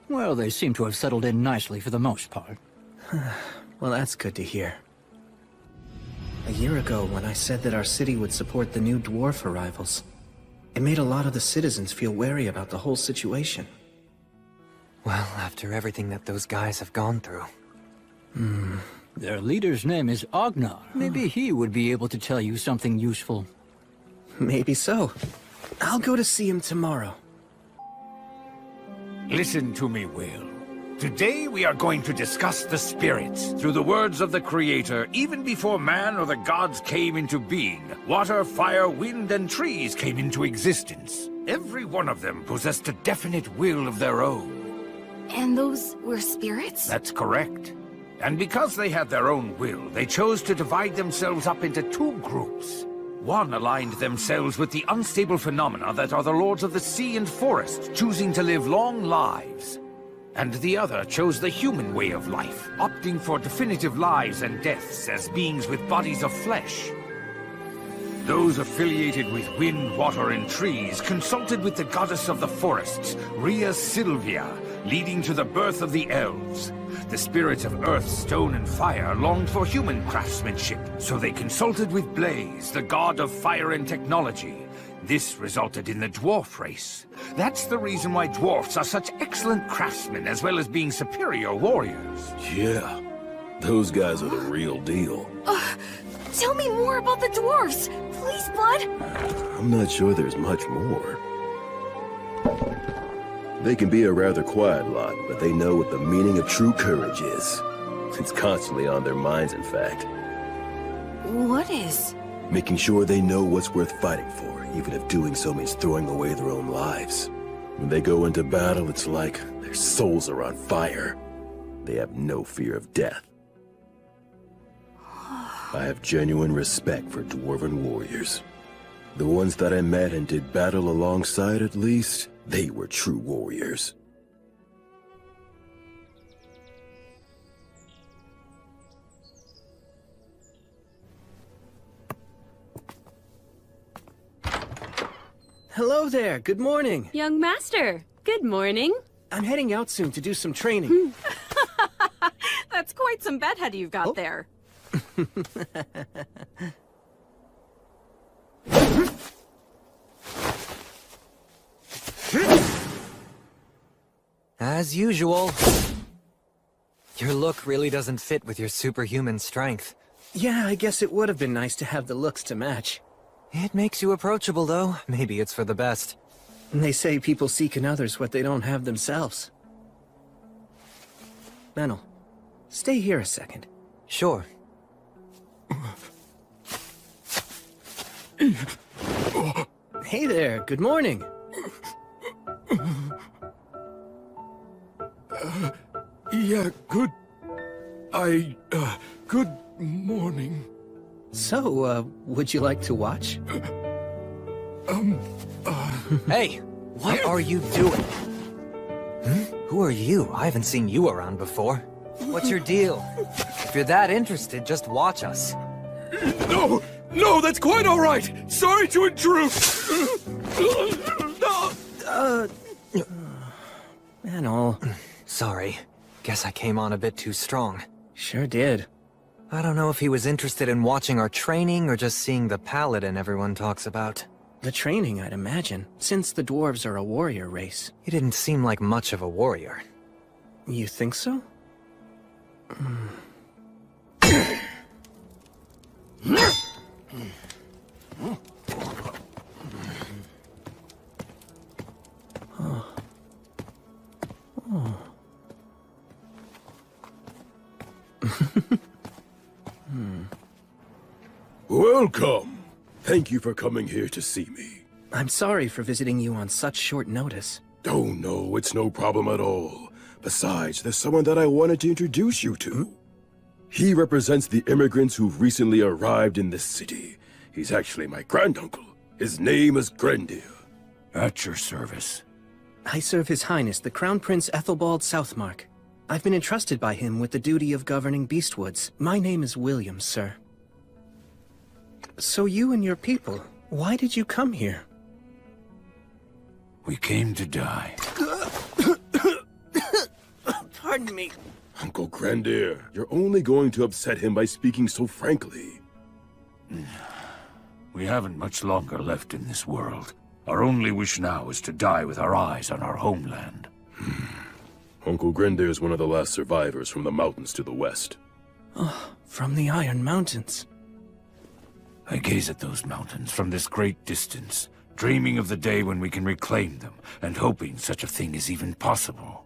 Well, they seem to have settled in nicely for the most part. Well, that's good to hear. A year ago, when I said that our city would support the new dwarf arrivals, it made a lot of the citizens feel wary about the whole situation. Well, after everything that those guys have gone through. Their leader's name is Agnar. Maybe he would be able to tell you something useful. Maybe so. I'll go to see him tomorrow. Listen to me, Will. Today we are going to discuss the spirits. Through the words of the Creator, even before man or the gods came into being, water, fire, wind, and trees came into existence. Every one of them possessed a definite will of their own. And those were spirits? That's correct. And because they had their own will, they chose to divide themselves up into two groups. One aligned themselves with the unstable phenomena that are the lords of the sea and forest, choosing to live long lives. And the other chose the human way of life, opting for definitive lives and deaths as beings with bodies of flesh. Those affiliated with wind, water, and trees consulted with the goddess of the forests, Rhea Sylvia, leading to the birth of the elves. The spirits of earth, stone, and fire longed for human craftsmanship, so they consulted with Blaze, the god of fire and technology. This resulted in the dwarf race. That's the reason why dwarfs are such excellent craftsmen, as well as being superior warriors. Yeah, those guys are the real deal. Tell me more about the dwarves! Please, Blood! I'm not sure there's much more. They can be a rather quiet lot, but they know what the meaning of true courage is. It's constantly on their minds, in fact. What is? Making sure they know what's worth fighting for, even if doing so means throwing away their own lives. When they go into battle, it's like their souls are on fire. They have no fear of death. I have genuine respect for dwarven warriors. The ones that I met and did battle alongside, at least, they were true warriors. Hello there, good morning. Young master, good morning. I'm heading out soon to do some training. That's quite some bedhead you've got there. As usual. Your look really doesn't fit with your superhuman strength. Yeah, I guess it would have been nice to have the looks to match. It makes you approachable, though. Maybe it's for the best. And they say people seek in others what they don't have themselves. Menel, stay here a second. Sure. Hey there, good morning. Yeah, good morning. So, would you like to watch? Hey, what are you doing? Who are you? I haven't seen you around before. What's your deal? If you're that interested, just watch us. No, that's quite all right. Sorry to intrude. Menel. Sorry. Guess I came on a bit too strong. Sure did. I don't know if he was interested in watching our training or just seeing the paladin everyone talks about. The training, I'd imagine, since the dwarves are a warrior race. He didn't seem like much of a warrior. You think so? Welcome! Thank you for coming here to see me. I'm sorry for visiting you on such short notice. Oh no, it's no problem at all. Besides, there's someone that I wanted to introduce you to. He represents the immigrants who've recently arrived in this city. He's actually my granduncle. His name is Grendir. At your service. I serve His Highness, the Crown Prince Ethelbald Southmark. I've been entrusted by him with the duty of governing Beastwoods. My name is William, sir. So you and your people, why did you come here? We came to die. Pardon me. Uncle Grandier, you're only going to upset him by speaking so frankly. We haven't much longer left in this world. Our only wish now is to die with our eyes on our homeland. Uncle Grandier is one of the last survivors from the mountains to the west. Oh, from the Iron Mountains. I gaze at those mountains from this great distance, dreaming of the day when we can reclaim them, and hoping such a thing is even possible.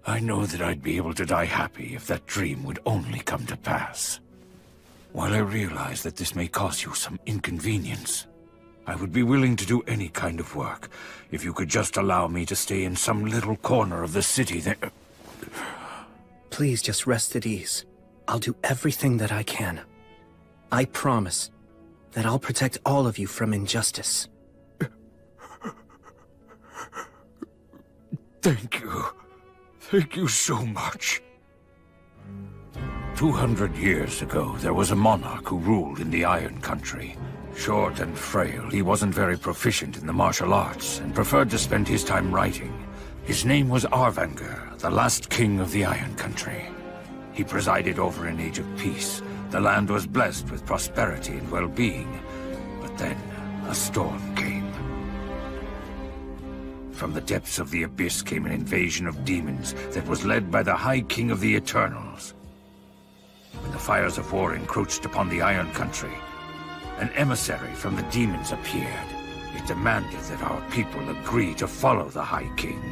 I know that I'd be able to die happy if that dream would only come to pass. While I realize that this may cause you some inconvenience, I would be willing to do any kind of work if you could just allow me to stay in some little corner of the city that... Please just rest at ease. I'll do everything that I can. I promise that I'll protect all of you from injustice. Thank you. Thank you so much. 200 years ago, there was a monarch who ruled in the Iron Country. Short and frail, he wasn't very proficient in the martial arts and preferred to spend his time writing. His name was Arvanger, the last king of the Iron Country. He presided over an age of peace. The land was blessed with prosperity and well-being. But then, a storm came. From the depths of the abyss came an invasion of demons that was led by the High King of the Eternals. When the fires of war encroached upon the Iron Country, an emissary from the demons appeared. It demanded that our people agree to follow the High King.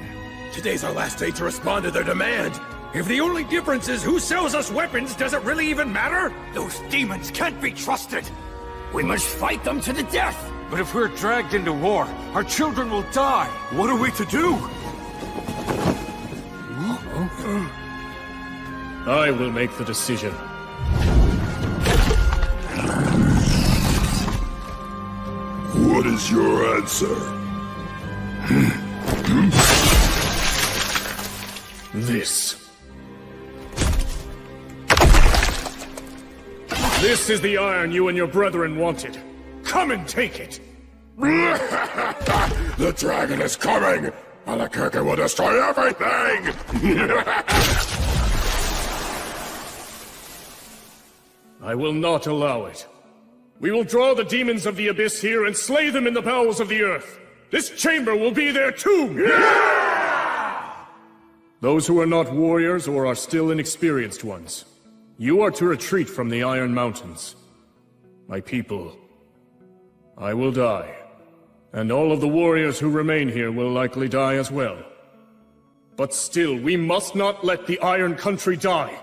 Today's our last day to respond to their demand. If the only difference is who sells us weapons, does it really even matter? Those demons can't be trusted. We must fight them to the death. But if we're dragged into war, our children will die. What are we to do? I will make the decision. What is your answer? This. This is the iron you and your brethren wanted. Come and take it! The dragon is coming! Alakirka will destroy everything! I will not allow it. We will draw the demons of the abyss here and slay them in the bowels of the earth. This chamber will be their tomb! Yeah! Those who are not warriors or are still inexperienced ones, you are to retreat from the Iron Mountains. My people, I will die, and all of the warriors who remain here will likely die as well. But still, we must not let the Iron Country die.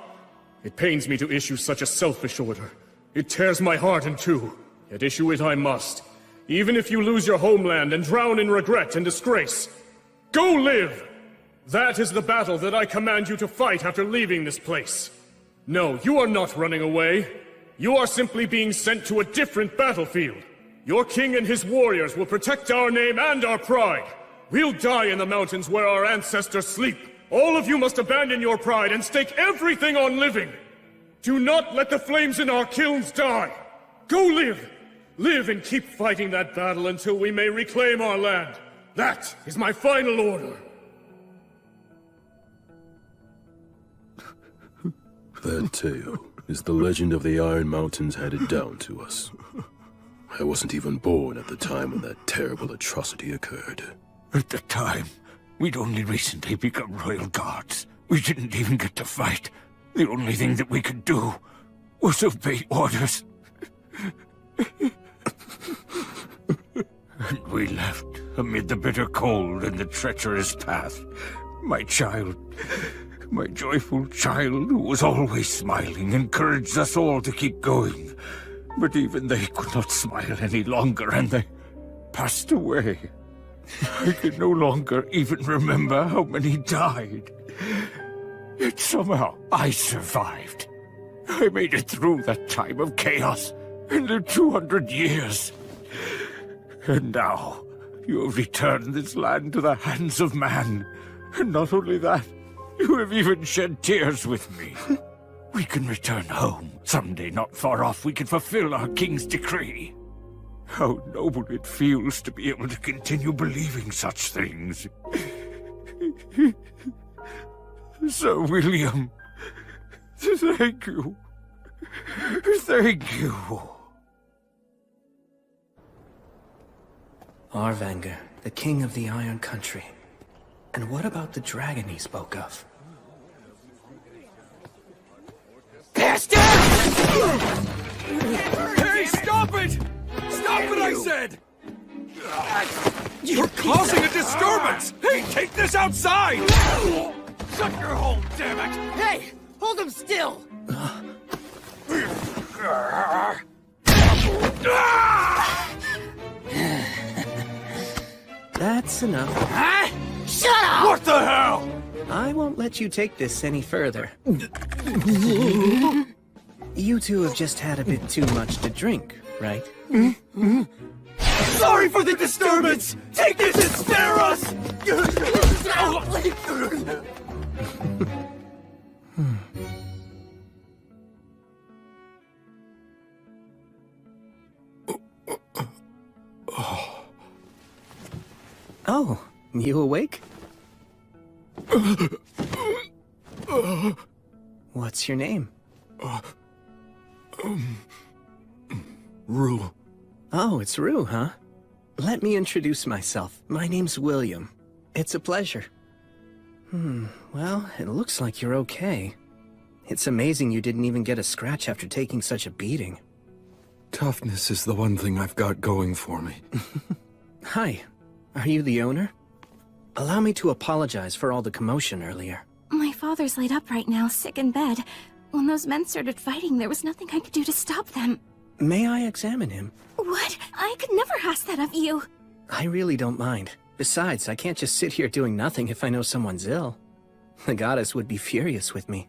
It pains me to issue such a selfish order. It tears my heart in two, yet issue it I must. Even if you lose your homeland and drown in regret and disgrace. Go live! That is the battle that I command you to fight after leaving this place. No, you are not running away. You are simply being sent to a different battlefield. Your king and his warriors will protect our name and our pride. We'll die in the mountains where our ancestors sleep. All of you must abandon your pride and stake everything on living. Do not let the flames in our kilns die. Go live. Live and keep fighting that battle until we may reclaim our land. That is my final order. That tale is the legend of the Iron Mountains handed down to us. I wasn't even born at the time when that terrible atrocity occurred. At the time, we'd only recently become royal guards. We didn't even get to fight. The only thing that we could do was obey orders. And we left amid the bitter cold and the treacherous path. My child, my joyful child who was always smiling, encouraged us all to keep going. But even they could not smile any longer, and they passed away. I can no longer even remember how many died. Yet somehow I survived. I made it through that time of chaos and lived 200 years. And now you have returned this land to the hands of man. And not only that, you have even shed tears with me. We can return home. Someday not far off we can fulfill our king's decree. How noble it feels to be able to continue believing such things. Sir William, thank you. Thank you. Arvanger, the king of the Iron Country. And what about the dragon he spoke of? Bastard! Hey, stop it! Stop it, I said! You're causing a disturbance! Hey, take this outside! Shut your hole, damn it! Hey! Hold him still! That's enough. Huh? Shut up! What the hell? I won't let you take this any further. You two have just had a bit too much to drink, right? Sorry for the disturbance! Take this and spare us! Oh, you awake? What's your name? Rue. Oh, it's Rue, huh? Let me introduce myself. My name's William. It's a pleasure. Well, it looks like you're okay. It's amazing you didn't even get a scratch after taking such a beating. Toughness is the one thing I've got going for me. Hi. Are you the owner? Allow me to apologize for all the commotion earlier. My father's laid up right now, sick in bed. When those men started fighting, there was nothing I could do to stop them. May I examine him? What? I could never ask that of you. I really don't mind. Besides, I can't just sit here doing nothing if I know someone's ill. The goddess would be furious with me.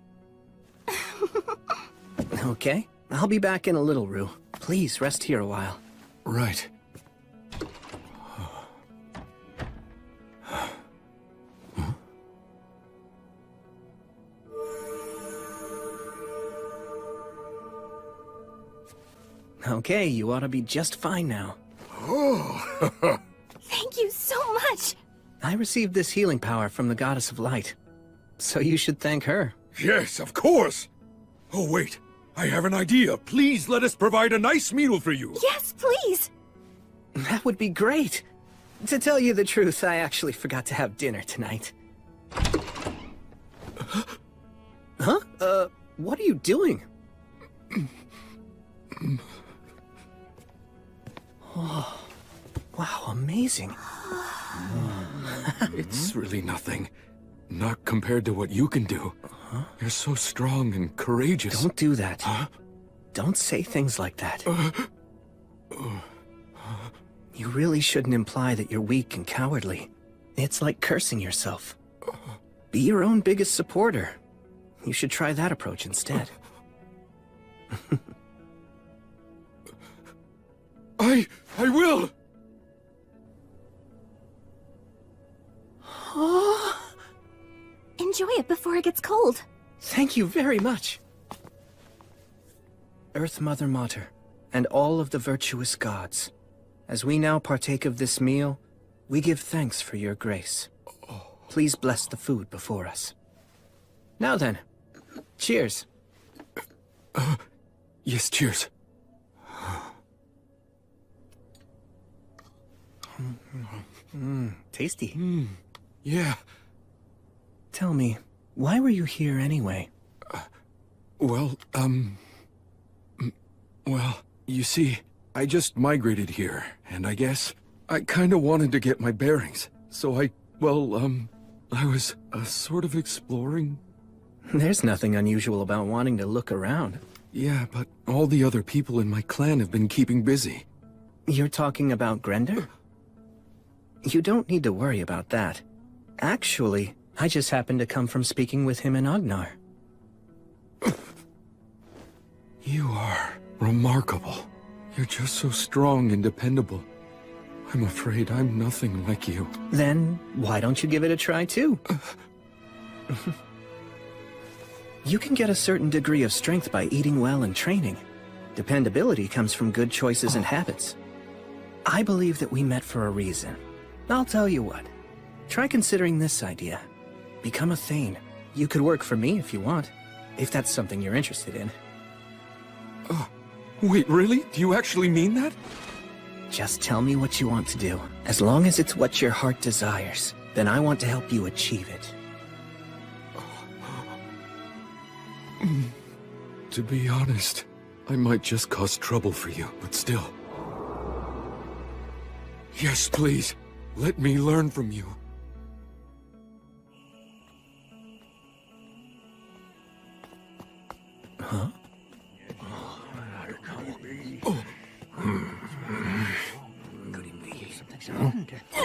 Okay, I'll be back in a little, Rue. Please rest here a while. Right. Okay, you ought to be just fine now. Oh. Thank you so much. I received this healing power from the Goddess of Light. So you should thank her. Yes, of course! Oh, wait. I have an idea. Please let us provide a nice meal for you. Yes, please. That would be great. To tell you the truth, I actually forgot to have dinner tonight. Huh? What are you doing? Oh, wow, amazing. It's really nothing. Not compared to what you can do. You're so strong and courageous. Don't do that. Don't say things like that. You really shouldn't imply that you're weak and cowardly. It's like cursing yourself. Be your own biggest supporter. You should try that approach instead. I will! Enjoy it before it gets cold. Thank you very much. Earth Mother Mater, and all of the virtuous gods, as we now partake of this meal, we give thanks for your grace. Please bless the food before us. Now then, cheers. Yes, cheers. Tasty. Yeah. Tell me, why were you here anyway? Well, you see, I just migrated here, and I guess I kinda wanted to get my bearings. So I was sort of exploring. There's nothing unusual about wanting to look around. Yeah, but all the other people in my clan have been keeping busy. You're talking about Grender? You don't need to worry about that. Actually, I just happened to come from speaking with him in Agnar. You are remarkable. You're just so strong and dependable. I'm afraid I'm nothing like you. Then, why don't you give it a try too? You can get a certain degree of strength by eating well and training. Dependability comes from good choices and habits. I believe that we met for a reason. I'll tell you what. Try considering this idea. Become a Thane. You could work for me if you want, if that's something you're interested in. Wait, really? Do you actually mean that? Just tell me what you want to do. As long as it's what your heart desires, then I want to help you achieve it. To be honest, I might just cause trouble for you, but still. Yes, please. Let me learn from you. Huh?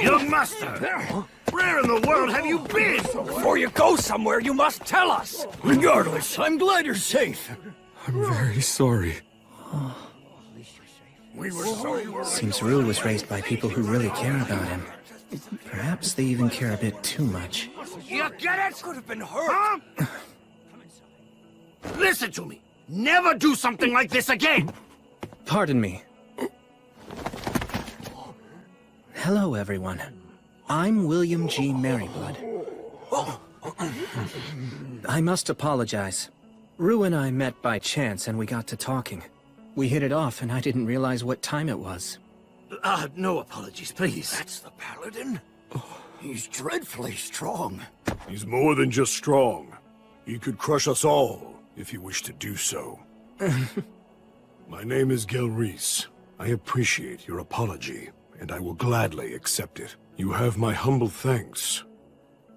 Young master! Where in the world have you been? Before you go somewhere, you must tell us! Regardless, I'm glad you're safe. I'm very sorry. We were so Seems Rue was raised by people who really care about him. Perhaps they even care a bit too much. You get it? Could have been hurt. Huh? Listen to me. Never do something like this again. Pardon me. Hello, everyone. I'm William G. Merryblood. I must apologize. Rue and I met by chance and we got to talking. We hit it off and I didn't realize what time it was. No apologies, please. That's the paladin? He's dreadfully strong. He's more than just strong. He could crush us all, if he wished to do so. My name is Gil Reese. I appreciate your apology, and I will gladly accept it. You have my humble thanks.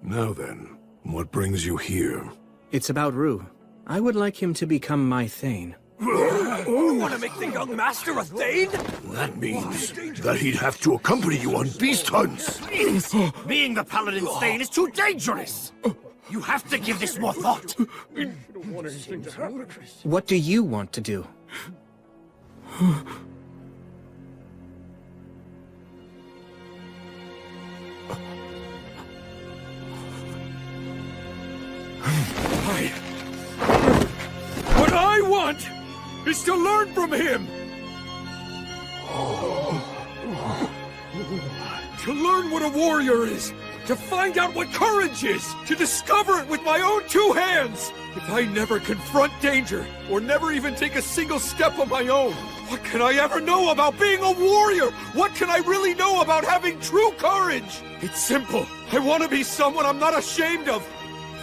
Now then, what brings you here? It's about Rue. I would like him to become my Thane. You want to make the young master a Thane? That means that he'd have to accompany you on beast hunts. Being the paladin's Thane is too dangerous. You have to give this more thought. What do you want to do? What I want is to learn from him! To learn what a warrior is! To find out what courage is! To discover it with my own two hands! If I never confront danger, or never even take a single step on my own, what can I ever know about being a warrior? What can I really know about having true courage? It's simple. I want to be someone I'm not ashamed of.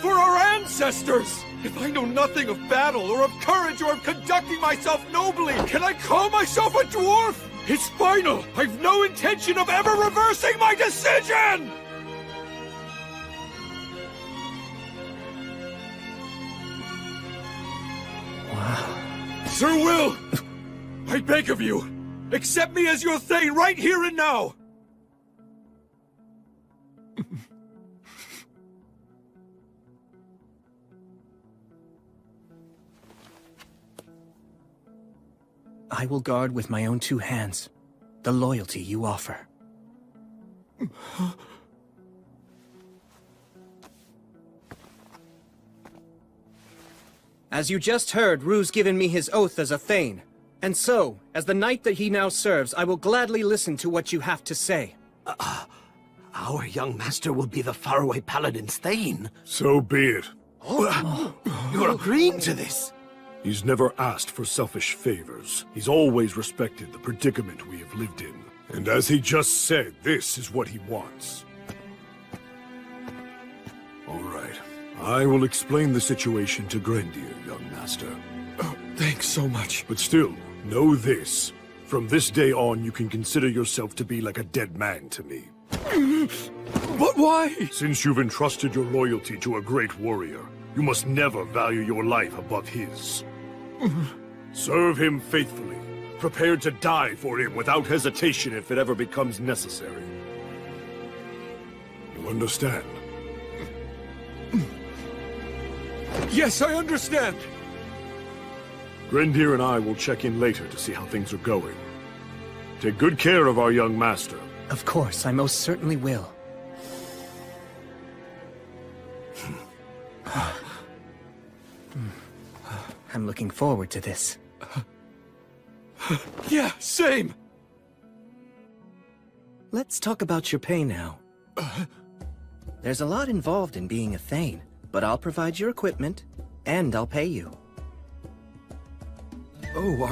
For our ancestors! If I know nothing of battle, or of courage, or of conducting myself nobly, can I call myself a dwarf? It's final! I've no intention of ever reversing my decision! Wow. Sir Will! I beg of you, accept me as your Thane right here and now! I will guard with my own two hands the loyalty you offer. As you just heard, Rue's given me his oath as a Thane. And so, as the knight that he now serves, I will gladly listen to what you have to say. Our young master will be the faraway paladin's Thane. So be it. You're agreeing to this? He's never asked for selfish favors. He's always respected the predicament we have lived in. And as he just said, this is what he wants. All right. I will explain the situation to Grendir, young master. Oh, thanks so much. But still, know this. From this day on, you can consider yourself to be like a dead man to me. But why? Since you've entrusted your loyalty to a great warrior, you must never value your life above his. Serve him faithfully, prepared to die for him without hesitation if it ever becomes necessary. You understand? Yes, I understand. Grendir and I will check in later to see how things are going. Take good care of our young master. Of course, I most certainly will. I'm looking forward to this. Yeah, same. Let's talk about your pay now. There's a lot involved in being a Thane, but I'll provide your equipment, and I'll pay you. Oh,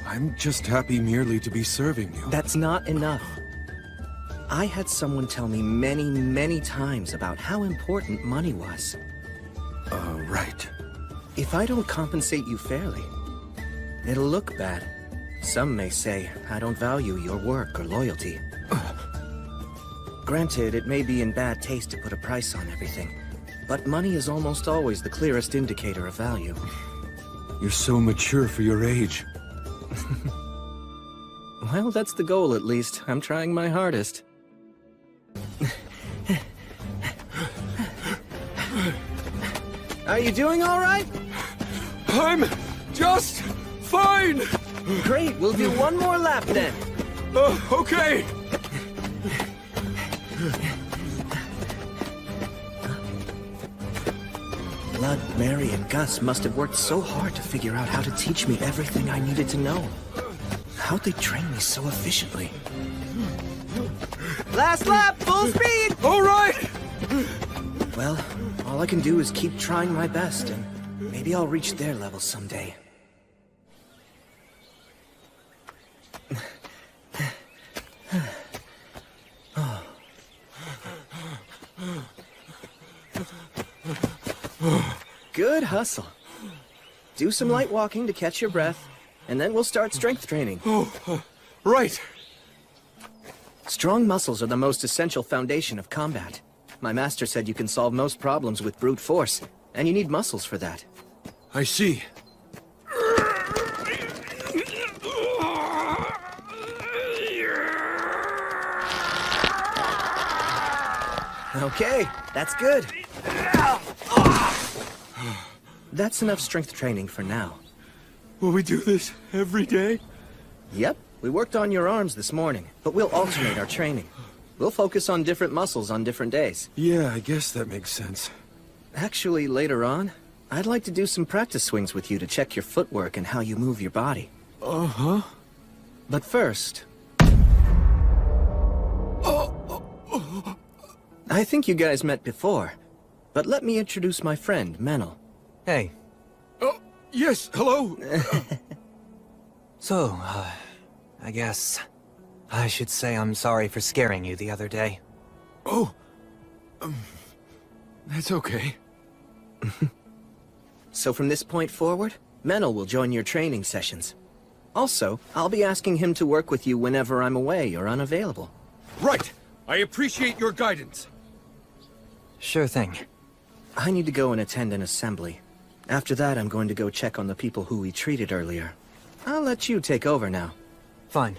I'm just happy merely to be serving you. That's not enough. I had someone tell me many, many times about how important money was. Right. If I don't compensate you fairly, it'll look bad. Some may say I don't value your work or loyalty. Granted, it may be in bad taste to put a price on everything, but money is almost always the clearest indicator of value. You're so mature for your age. Well, that's the goal at least. I'm trying my hardest. Are you doing all right? I'm just fine! Great, we'll do one more lap then. Okay! Blood, Mary, and Gus must have worked so hard to figure out how to teach me everything I needed to know. How'd they train me so efficiently? Last lap, full speed! All right! Well, all I can do is keep trying my best, and maybe I'll reach their level someday. Good hustle. Do some light walking to catch your breath, and then we'll start strength training. Right. Strong muscles are the most essential foundation of combat. My master said you can solve most problems with brute force, and you need muscles for that. I see. Okay, that's good. That's enough strength training for now. Will we do this every day? Yep, we worked on your arms this morning, but we'll alternate our training. We'll focus on different muscles on different days. Yeah, I guess that makes sense. Actually, later on, I'd like to do some practice swings with you to check your footwork and how you move your body. Uh-huh. But first... I think you guys met before, but let me introduce my friend, Menel. Hey. Oh, yes, hello. So, I guess I should say I'm sorry for scaring you the other day. Oh, that's okay. So from this point forward, Menel will join your training sessions. Also, I'll be asking him to work with you whenever I'm away or unavailable. Right! I appreciate your guidance. Sure thing. I need to go and attend an assembly. After that, I'm going to go check on the people who we treated earlier. I'll let you take over now. Fine.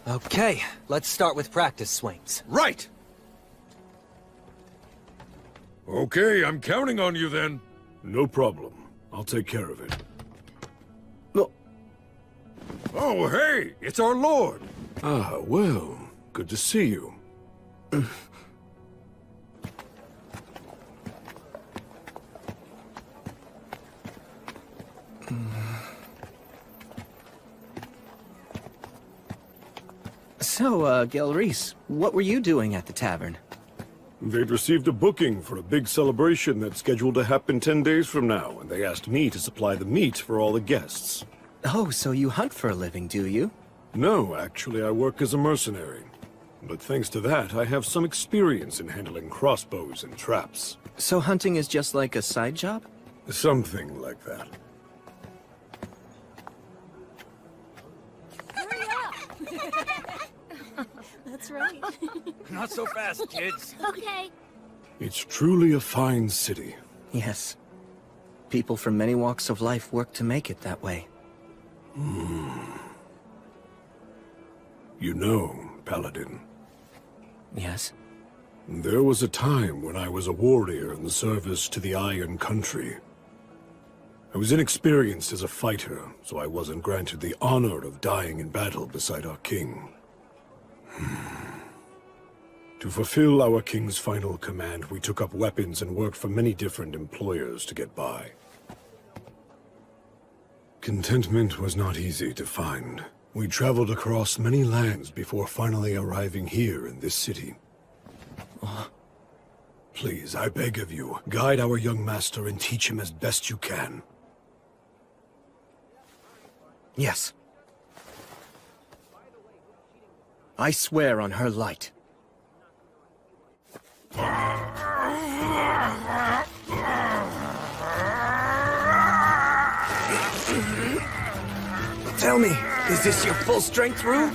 Okay, let's start with practice swings. Right! Okay, I'm counting on you then. No problem. I'll take care of it. Oh, hey! It's our lord! Ah, well, good to see you. So, Gelreese, what were you doing at the tavern? They'd received a booking for a big celebration that's scheduled to happen 10 days from now, and they asked me to supply the meat for all the guests. Oh, so you hunt for a living, do you? No, actually, I work as a mercenary. But thanks to that, I have some experience in handling crossbows and traps. So hunting is just like a side job? Something like that. That's right. Not so fast, kids. Okay. It's truly a fine city. Yes. People from many walks of life work to make it that way. You know, Paladin. Yes? There was a time when I was a warrior in the service to the Iron Country. I was inexperienced as a fighter, so I wasn't granted the honor of dying in battle beside our king. To fulfill our king's final command, we took up weapons and worked for many different employers to get by. Contentment was not easy to find. We traveled across many lands before finally arriving here in this city. Please, I beg of you, guide our young master and teach him as best you can. Yes. I swear on her light. Tell me, is this your full strength, Rue?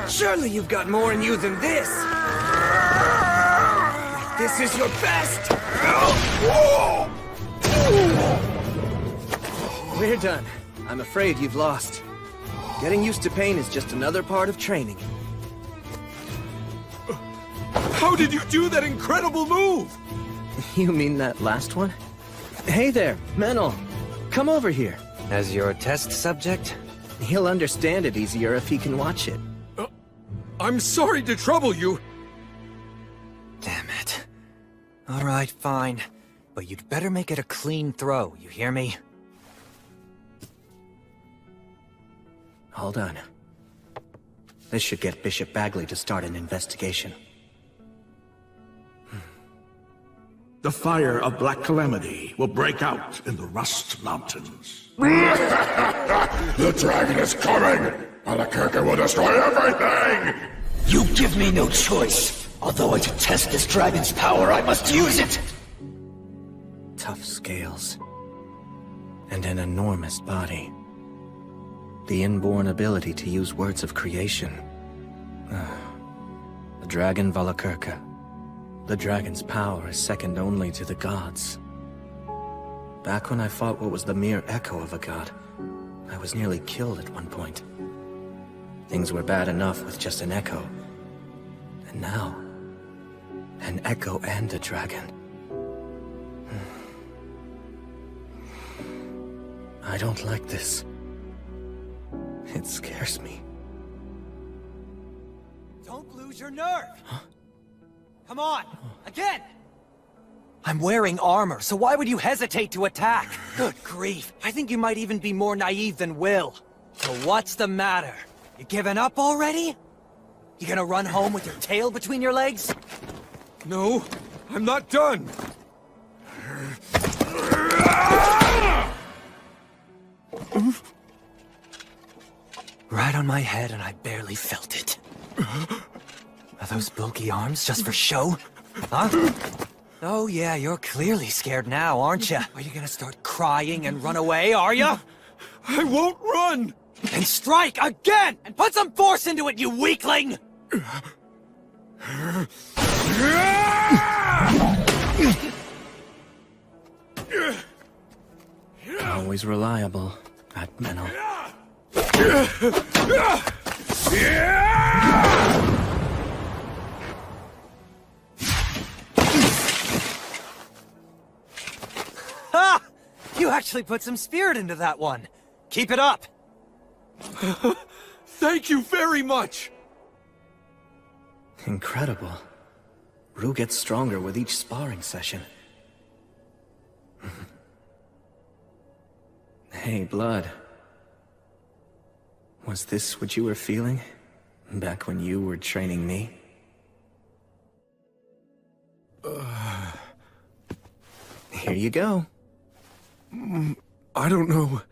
Surely you've got more in you than this! This is your best! We're done. I'm afraid you've lost. Getting used to pain is just another part of training. How did you do that incredible move? You mean that last one? Hey there, Menel. Come over here. As your test subject? He'll understand it easier if he can watch it. I'm sorry to trouble you. Damn it. All right, fine. But you'd better make it a clean throw, you hear me? Hold on. This should get Bishop Bagley to start an investigation. The fire of Black Calamity will break out in the Rust Mountains. The dragon is coming! Albuquerque will destroy everything! You give me no choice. Although to test this dragon's power, I must use it! Tough scales. And an enormous body. The inborn ability to use words of creation. The dragon Valakirka. The dragon's power is second only to the gods. Back when I fought what was the mere echo of a god, I was nearly killed at one point. Things were bad enough with just an echo. And now, an echo and a dragon. I don't like this. It scares me. Don't lose your nerve! Huh? Come on! Again! I'm wearing armor, so why would you hesitate to attack? Good grief, I think you might even be more naive than Will. So what's the matter? You giving up already? You gonna run home with your tail between your legs? No, I'm not done! Right on my head and I barely felt it. Are those bulky arms just for show? Huh? Oh yeah, you're clearly scared now, aren't you? Are you gonna start crying and run away, are you? I won't run! Then strike again! And put some force into it, you weakling! Always reliable, that Menel. Ha! You actually put some spirit into that one. Keep it up. Thank you very much! Incredible. Rue gets stronger with each sparring session. Hey, Blood. Was this what you were feeling? Back when you were training me? Here you go. I don't know.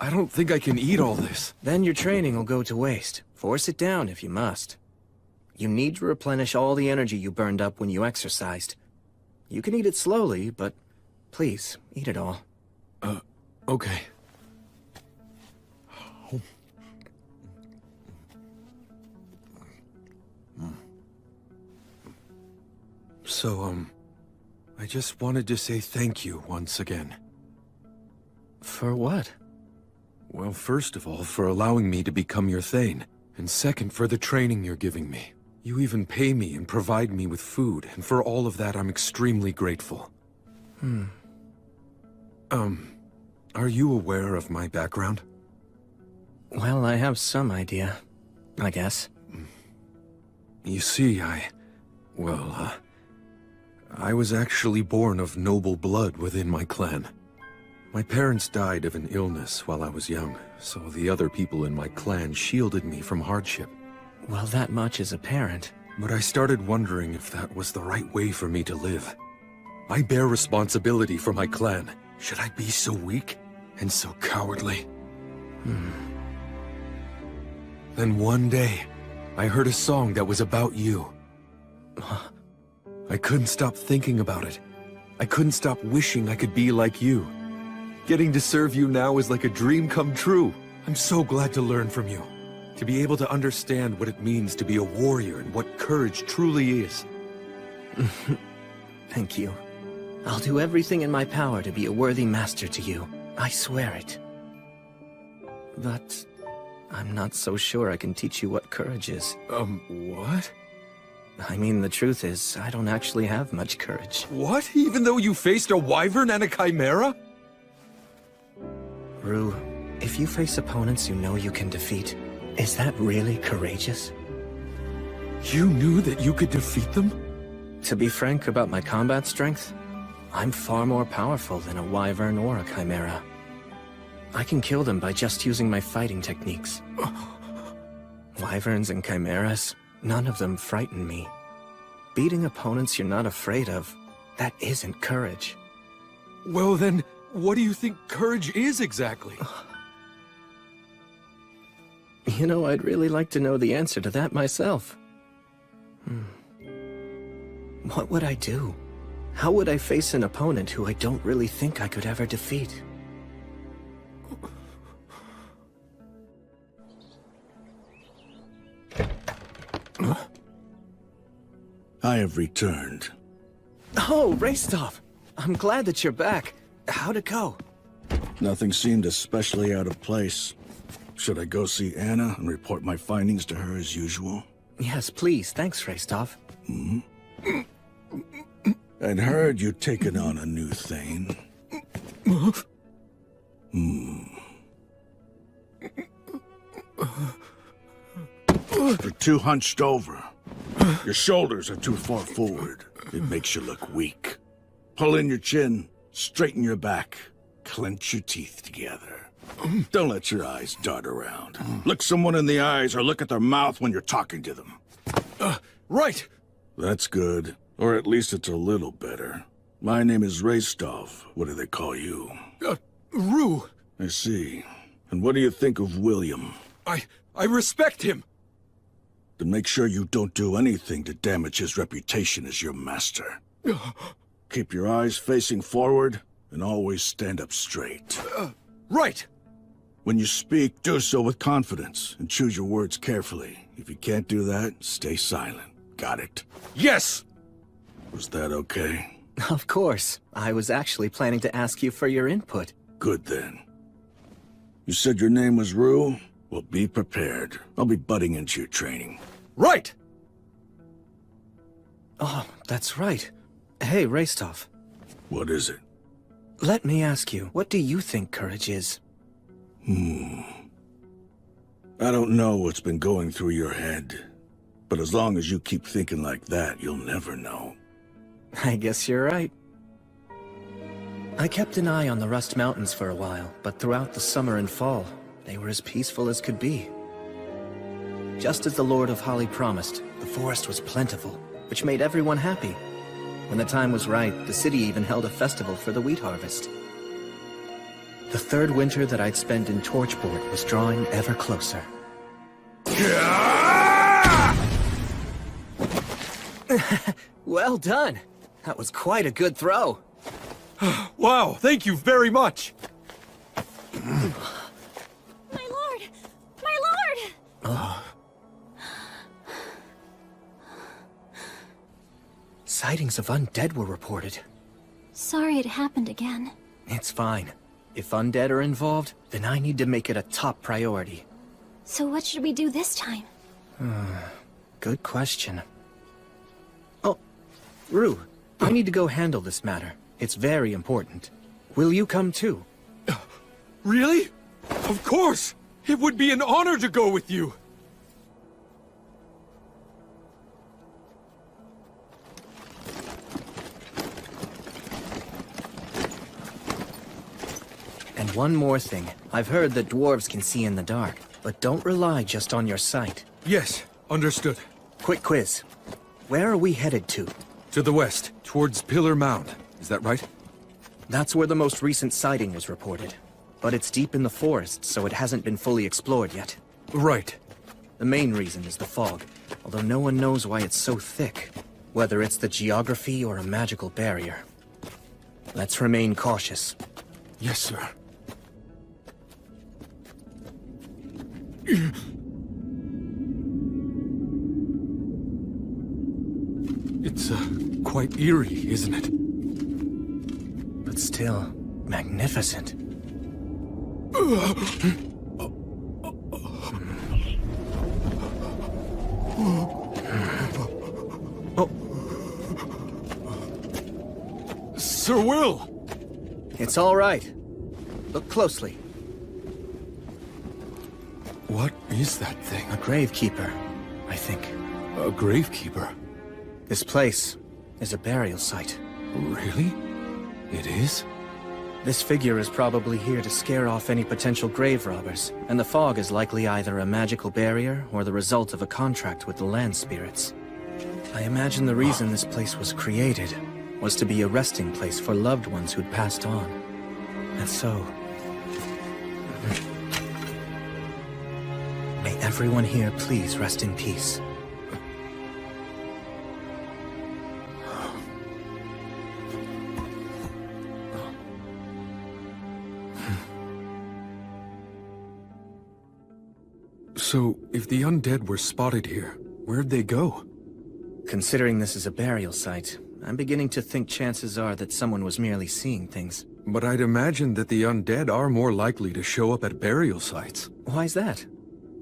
I don't think I can eat all this. Then your training will go to waste. Force it down if you must. You need to replenish all the energy you burned up when you exercised. You can eat it slowly, but please, eat it all. Okay. So, I just wanted to say thank you once again. For what? Well, first of all, for allowing me to become your Thane, and second, for the training you're giving me. You even pay me and provide me with food, and for all of that, I'm extremely grateful. Are you aware of my background? Well, I have some idea, I guess. You see, I was actually born of noble blood within my clan. My parents died of an illness while I was young, so the other people in my clan shielded me from hardship. Well, that much is apparent. But I started wondering if that was the right way for me to live. I bear responsibility for my clan. Should I be so weak and so cowardly? Then one day, I heard a song that was about you. I couldn't stop thinking about it. I couldn't stop wishing I could be like you. Getting to serve you now is like a dream come true. I'm so glad to learn from you. To be able to understand what it means to be a warrior and what courage truly is. Thank you. I'll do everything in my power to be a worthy master to you. I swear it. But I'm not so sure I can teach you what courage is. What? I mean, the truth is, I don't actually have much courage. What? Even though you faced a wyvern and a chimera? Rue, if you face opponents you know you can defeat, is that really courageous? You knew that you could defeat them? To be frank about my combat strength, I'm far more powerful than a wyvern or a chimera. I can kill them by just using my fighting techniques. Wyverns and chimeras, none of them frighten me. Beating opponents you're not afraid of, that isn't courage. Well then, what do you think courage is exactly? You know, I'd really like to know the answer to that myself. What would I do? How would I face an opponent who I don't really think I could ever defeat? I have returned. Oh, Raistov! I'm glad that you're back. How'd it go? Nothing seemed especially out of place. Should I go see Anna and report my findings to her as usual? Yes, please. Thanks, Raistov. I'd heard you'd taken on a new thing. You're too hunched over. Your shoulders are too far forward. It makes you look weak. Pull in your chin, straighten your back, clench your teeth together. Don't let your eyes dart around. Look someone in the eyes or look at their mouth when you're talking to them. Right! That's good. Or at least it's a little better. My name is Raistov. What do they call you? Rue! I see. And what do you think of William? I respect him! Then make sure you don't do anything to damage his reputation as your master. Keep your eyes facing forward, and always stand up straight. Right! When you speak, do so with confidence, and choose your words carefully. If you can't do that, stay silent. Got it? Yes! Was that okay? Of course. I was actually planning to ask you for your input. Good then. You said your name was Rue? Well, be prepared. I'll be butting into your training. Right! Oh, that's right. Hey, Raistov. What is it? Let me ask you, what do you think courage is? I don't know what's been going through your head, but as long as you keep thinking like that, you'll never know. I guess you're right. I kept an eye on the Rust Mountains for a while, but throughout the summer and fall, they were as peaceful as could be. Just as the Lord of Holly promised, the forest was plentiful, which made everyone happy. When the time was right, the city even held a festival for the wheat harvest. The third winter that I'd spent in Torchport was drawing ever closer. Well done! That was quite a good throw. Wow, thank you very much! My lord! My lord! Sightings of undead were reported. Sorry it happened again. It's fine. If undead are involved, then I need to make it a top priority. So what should we do this time? Good question. Oh, Rue, I need to go handle this matter. It's very important. Will you come too? Really? Of course! It would be an honor to go with you! one more thing. I've heard that dwarves can see in the dark, but don't rely just on your sight. Yes, understood. Quick quiz. Where are we headed to? To the west, towards Pillar Mound. Is that right? That's where the most recent sighting was reported. But it's deep in the forest, so it hasn't been fully explored yet. Right. The main reason is the fog, although no one knows why it's so thick. Whether it's the geography or a magical barrier. Let's remain cautious. Yes, sir. It's, quite eerie, isn't it? But still, magnificent. Sir Will! It's all right. Look closely. What is that thing? A gravekeeper, I think. A gravekeeper? This place is a burial site. Really? It is? This figure is probably here to scare off any potential grave robbers, and the fog is likely either a magical barrier or the result of a contract with the land spirits. I imagine the reason this place was created was to be a resting place for loved ones who'd passed on. And so... may everyone here please rest in peace. So, if the undead were spotted here, where'd they go? Considering this is a burial site, I'm beginning to think chances are that someone was merely seeing things. But I'd imagine that the undead are more likely to show up at burial sites. Why's that?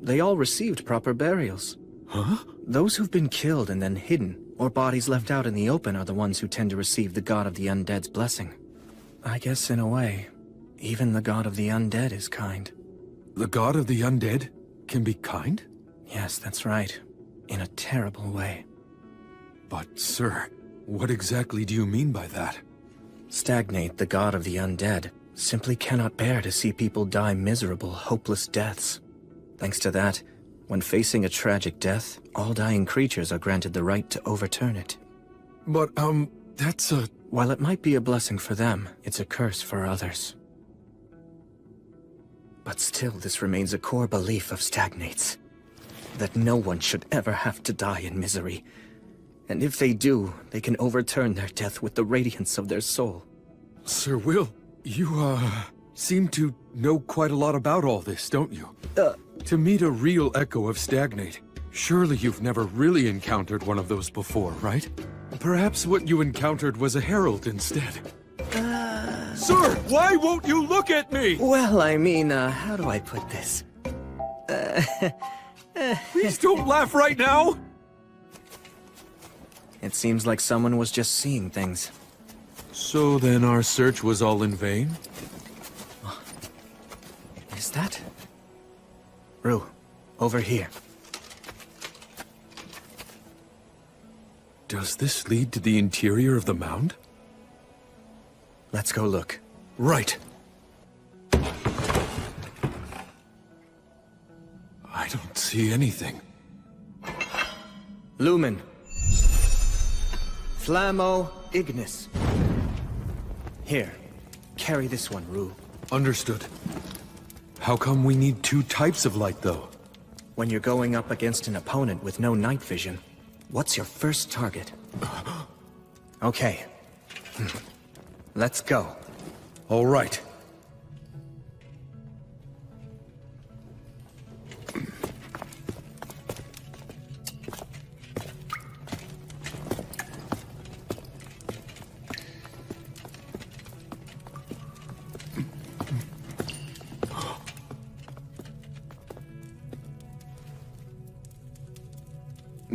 They all received proper burials. Huh? Those who've been killed and then hidden, or bodies left out in the open are the ones who tend to receive the god of the undead's blessing. I guess in a way, even the god of the undead is kind. The god of the undead can be kind? Yes, that's right. In a terrible way. But, sir, what exactly do you mean by that? Stagnate, the god of the undead, simply cannot bear to see people die miserable, hopeless deaths. Thanks to that, when facing a tragic death, all dying creatures are granted the right to overturn it. But, that's a... While it might be a blessing for them, it's a curse for others. But still, this remains a core belief of Stagnate's. That no one should ever have to die in misery. And if they do, they can overturn their death with the radiance of their soul. Sir Will, you, seem to know quite a lot about all this, don't you? To meet a real echo of Stagnate, surely you've never really encountered one of those before, right? Perhaps what you encountered was a herald instead. Sir, why won't you look at me? Well, I mean, how do I put this? Please don't laugh right now! It seems like someone was just seeing things. So then our search was all in vain? Is that? Rue, over here. Does this lead to the interior of the mound? Let's go look. Right. I don't see anything. Lumen. Flammo Ignis. Here, carry this one, Rue. Understood. How come we need two types of light, though? When you're going up against an opponent with no night vision, what's your first target? Okay. Let's go. All right.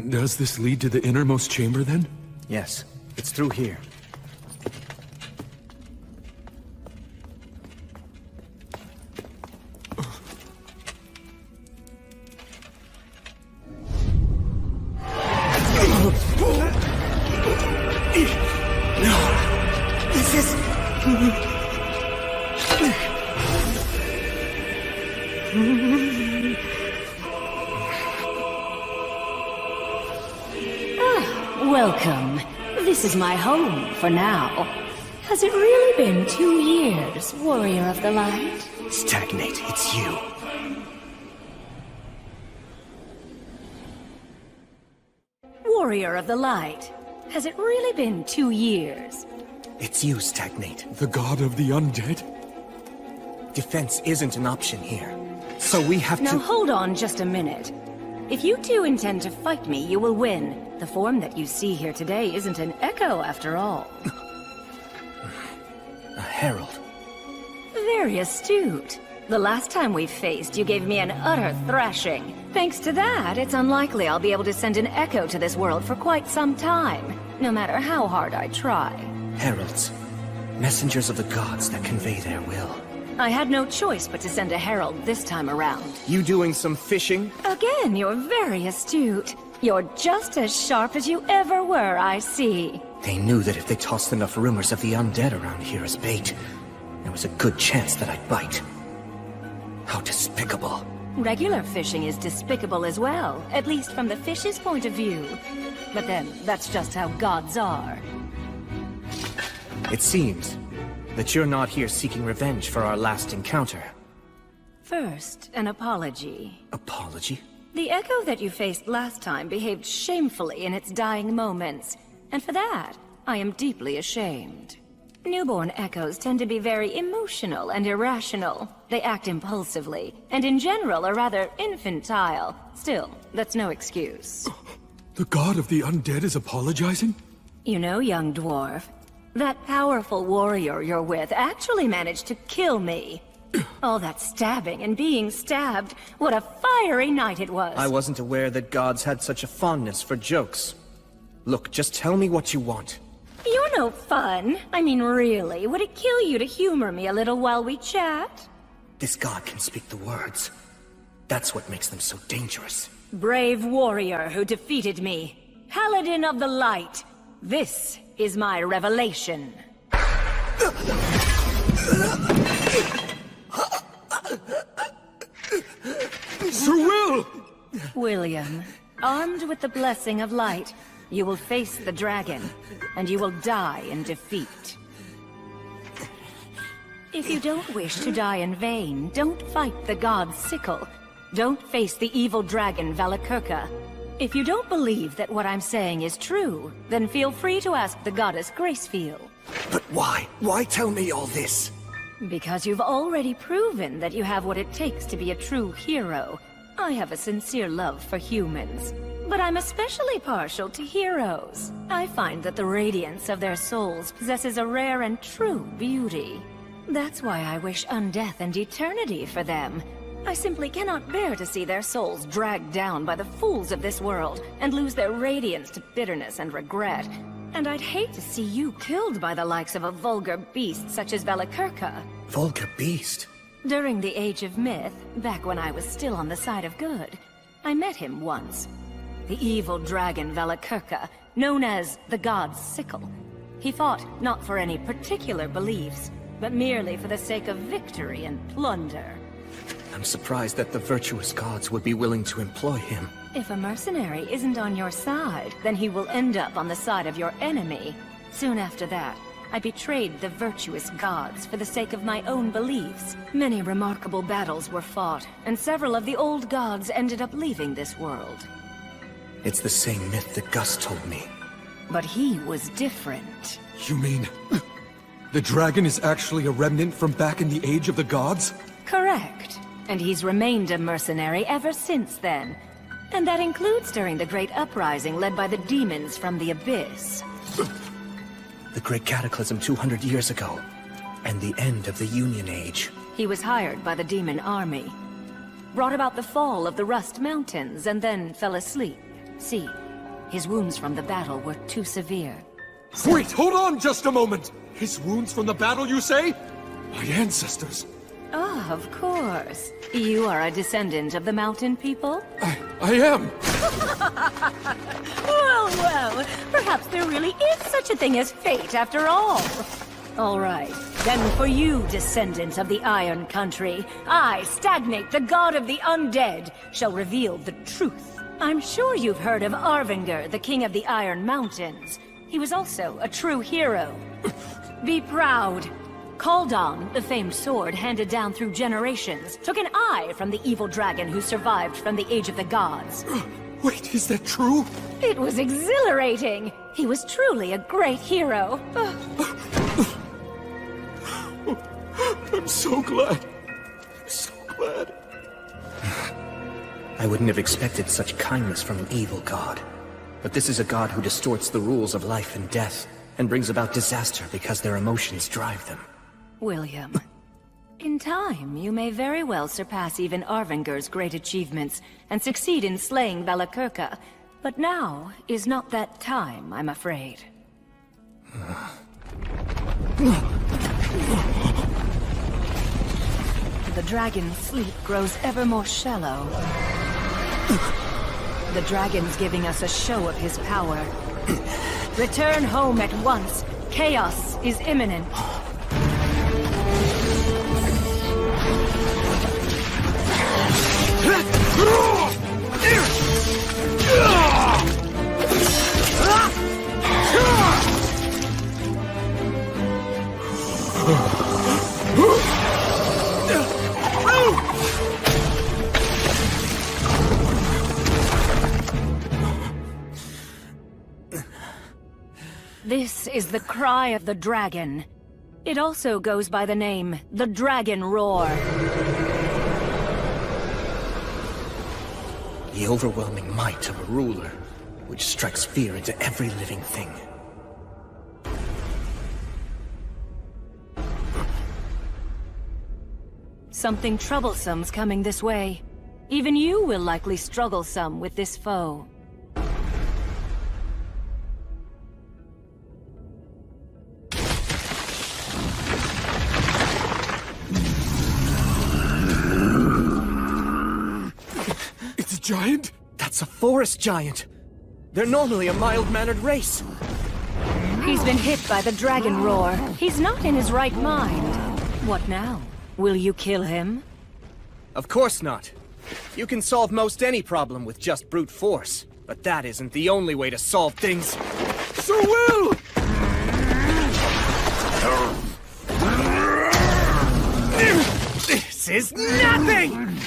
Does this lead to the innermost chamber, then? Yes, it's through here. Welcome. This is my home for now. Has it really been 2 years, Warrior of the Light? Stagnate, it's you. Warrior of the Light. Has it really been 2 years? It's you, Stagnate. The god of the undead? Defense isn't an option here. So we have Now to— hold on just a minute. If you two intend to fight me, you will win. The form that you see here today isn't an echo after all. a herald. Very astute. The last time we faced, you gave me an utter thrashing. Thanks to that, it's unlikely I'll be able to send an echo to this world for quite some time, no matter how hard I try. Heralds. Messengers of the gods that convey their will. I had no choice but to send a herald this time around. You doing some fishing? Again, you're very astute. You're just as sharp as you ever were, I see. They knew that if they tossed enough rumors of the undead around here as bait, there was a good chance that I'd bite. How despicable. Regular fishing is despicable as well, at least from the fish's point of view. But then, that's just how gods are. It seems that you're not here seeking revenge for our last encounter. First, an apology. Apology? The echo that you faced last time behaved shamefully in its dying moments, and for that, I am deeply ashamed. Newborn echoes tend to be very emotional and irrational. They act impulsively, and in general are rather infantile. Still, that's no excuse. The god of the undead is apologizing? You know, young dwarf, that powerful warrior you're with actually managed to kill me. All that stabbing and being stabbed, what a fiery night it was. I wasn't aware that gods had such a fondness for jokes. Look, just tell me what you want. You're no fun. I mean, really, would it kill you to humor me a little while we chat? This god can speak the words. That's what makes them so dangerous. Brave warrior who defeated me. Paladin of the Light. This is my revelation. Sir Will! William, armed with the blessing of light, you will face the dragon, and you will die in defeat. If you don't wish to die in vain, don't fight the god's sickle. Don't face the evil dragon Valakirka. If you don't believe that what I'm saying is true, then feel free to ask the goddess Gracefield. But why? Why tell me all this? Because you've already proven that you have what it takes to be a true hero. I have a sincere love for humans, but I'm especially partial to heroes. I find that the radiance of their souls possesses a rare and true beauty. That's why I wish undeath and eternity for them. I simply cannot bear to see their souls dragged down by the fools of this world and lose their radiance to bitterness and regret. And I'd hate to see you killed by the likes of a vulgar beast such as Valakirka. Vulgar beast? During the Age of Myth, back when I was still on the side of good, I met him once. The evil dragon Valakirka, known as the God's Sickle. He fought not for any particular beliefs, but merely for the sake of victory and plunder. I'm surprised that the virtuous gods would be willing to employ him. If a mercenary isn't on your side, then he will end up on the side of your enemy. Soon after that, I betrayed the virtuous gods for the sake of my own beliefs. Many remarkable battles were fought, and several of the old gods ended up leaving this world. It's the same myth that Gus told me. But he was different. You mean... the dragon is actually a remnant from back in the Age of the Gods? Correct. And he's remained a mercenary ever since then. And that includes during the Great Uprising led by the demons from the Abyss. The Great Cataclysm 200 years ago, and the end of the Union Age. He was hired by the demon army, brought about the fall of the Rust Mountains, and then fell asleep. See, his wounds from the battle were too severe. Wait, hold on just a moment! His wounds from the battle, you say? My ancestors. Ah, of course. You are a descendant of the mountain people? I am! Well, perhaps there really is such a thing as fate after all. All right, then for you, descendant of the Iron Country, I, Stagnate, the god of the undead, shall reveal the truth. I'm sure you've heard of Arvinger, the king of the Iron Mountains. He was also a true hero. Be proud. Kaldon, the famed sword handed down through generations, took an eye from the evil dragon who survived from the Age of the Gods. Wait, is that true? It was exhilarating. He was truly a great hero. I'm so glad. So glad. I wouldn't have expected such kindness from an evil god. But this is a god who distorts the rules of life and death, and brings about disaster because their emotions drive them. William, in time, you may very well surpass even Arvinger's great achievements and succeed in slaying Valakirka. But now is not that time, I'm afraid. The dragon's sleep grows ever more shallow. The dragon's giving us a show of his power. Return home at once. Chaos is imminent. This is the cry of the dragon. It also goes by the name, the Dragon Roar. The overwhelming might of a ruler, which strikes fear into every living thing. Something troublesome's coming this way. Even you will likely struggle some with this foe. Giant? That's a forest giant. They're normally a mild-mannered race. He's been hit by the dragon roar. He's not in his right mind. What now? Will you kill him? Of course not. You can solve most any problem with just brute force, but that isn't the only way to solve things. So will! This is nothing!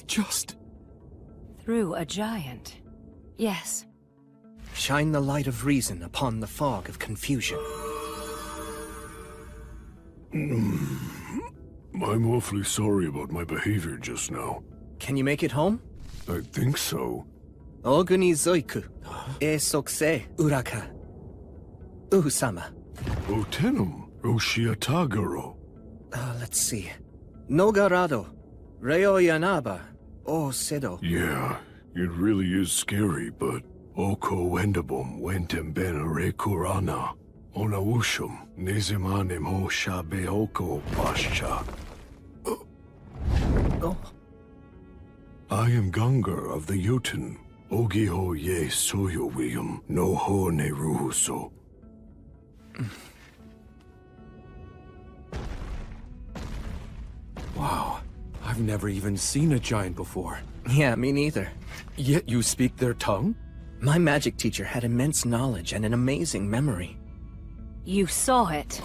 Just... Through a giant. Yes. Shine the light of reason upon the fog of confusion. I'm awfully sorry about my behavior just now. Can you make it home? I think so. Oguni Zoiku, e sokse uraka. Uhusama. Otenum, Roshiatagaro. Let's see. Nogarado, Reo Yanaba, O Sedo. Yeah, it really is scary, but Oko Wendabum wentem benere kurana. Onawushum, Nezimanim ho shabe oko pascha. Oh. I am Gungar of the Jotun. Ogiho ye soyo William, no ho ne ruhuso. Wow, I've never even seen a giant before. Yeah, me neither. Yet you speak their tongue? My magic teacher had immense knowledge and an amazing memory. You saw it.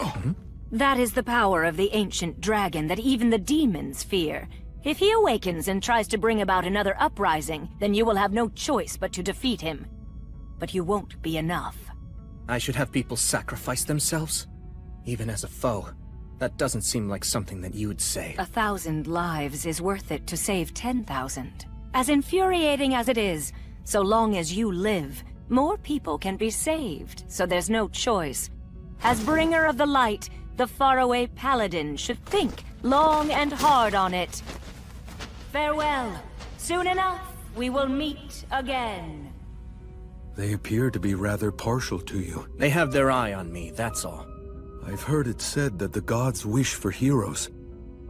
That is the power of the ancient dragon that even the demons fear. If he awakens and tries to bring about another uprising, then you will have no choice but to defeat him. But you won't be enough. I should have people sacrifice themselves? Even as a foe. That doesn't seem like something that you would say. 1,000 lives is worth it to save 10,000. As infuriating as it is, so long as you live, more people can be saved, so there's no choice. As bringer of the light, the faraway paladin should think long and hard on it. Farewell. Soon enough, we will meet again. They appear to be rather partial to you. They have their eye on me, that's all. I've heard it said that the gods wish for heroes.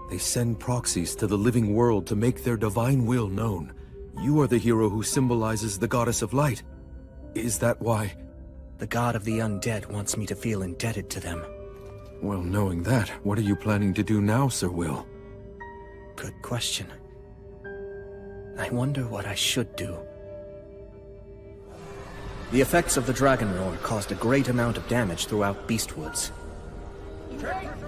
They send proxies to the living world to make their divine will known. You are the hero who symbolizes the goddess of light. Is that why? The god of the undead wants me to feel indebted to them. Well, knowing that, what are you planning to do now, Sir Will? Good question. I wonder what I should do. The effects of the dragon roar caused a great amount of damage throughout Beastwoods.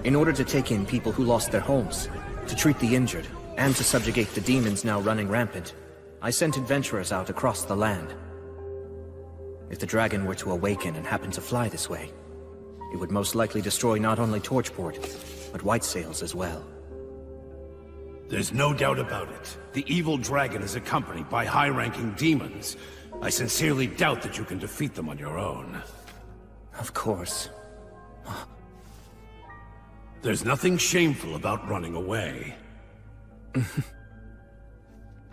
In order to take in people who lost their homes, to treat the injured, and to subjugate the demons now running rampant, I sent adventurers out across the land. If the dragon were to awaken and happen to fly this way, it would most likely destroy not only Torchport, but Whitesails as well. There's no doubt about it. The evil dragon is accompanied by high-ranking demons. I sincerely doubt that you can defeat them on your own. Of course. There's nothing shameful about running away.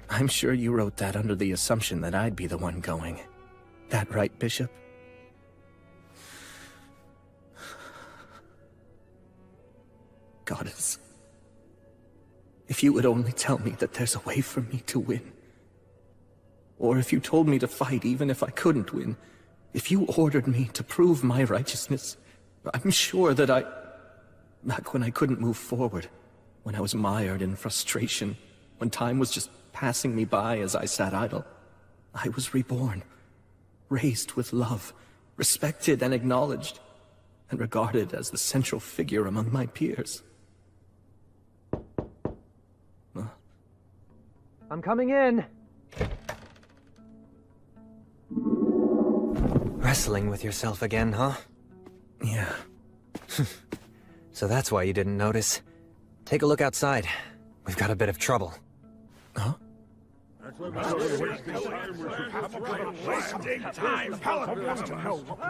I'm sure you wrote that under the assumption that I'd be the one going. That right, Bishop? Goddess. If you would only tell me that there's a way for me to win. Or if you told me to fight even if I couldn't win. If you ordered me to prove my righteousness. I'm sure that back when I couldn't move forward. When I was mired in frustration. When time was just passing me by as I sat idle. I was reborn. Raised with love. Respected and acknowledged. And regarded as the central figure among my peers. I'm coming in. Wrestling with yourself again, huh? Yeah. So that's why you didn't notice. Take a look outside. We've got a bit of trouble. Huh?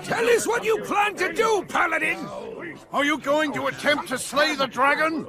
Tell us what you plan to do, Paladin! Are you going to attempt to slay the dragon?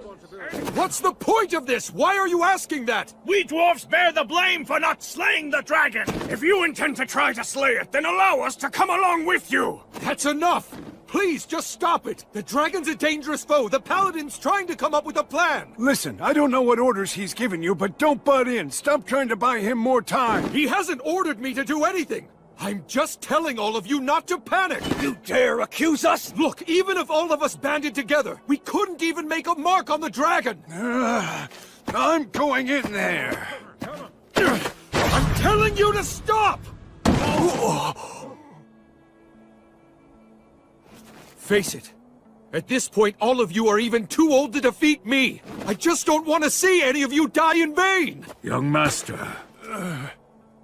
What's the point of this? Why are you asking that? We dwarfs bear the blame for not slaying the dragon! If you intend to try to slay it, then allow us to come along with you! That's enough! Please, just stop it! The dragon's a dangerous foe! The paladin's trying to come up with a plan! Listen, I don't know what orders he's given you, but don't butt in. Stop trying to buy him more time. He hasn't ordered me to do anything! I'm just telling all of you not to panic! You dare accuse us? Look, even if all of us banded together, we couldn't even make a mark on the dragon! I'm going in there. I'm telling you to stop! Face it. At this point, all of you are even too old to defeat me! I just don't want to see any of you die in vain! Young master.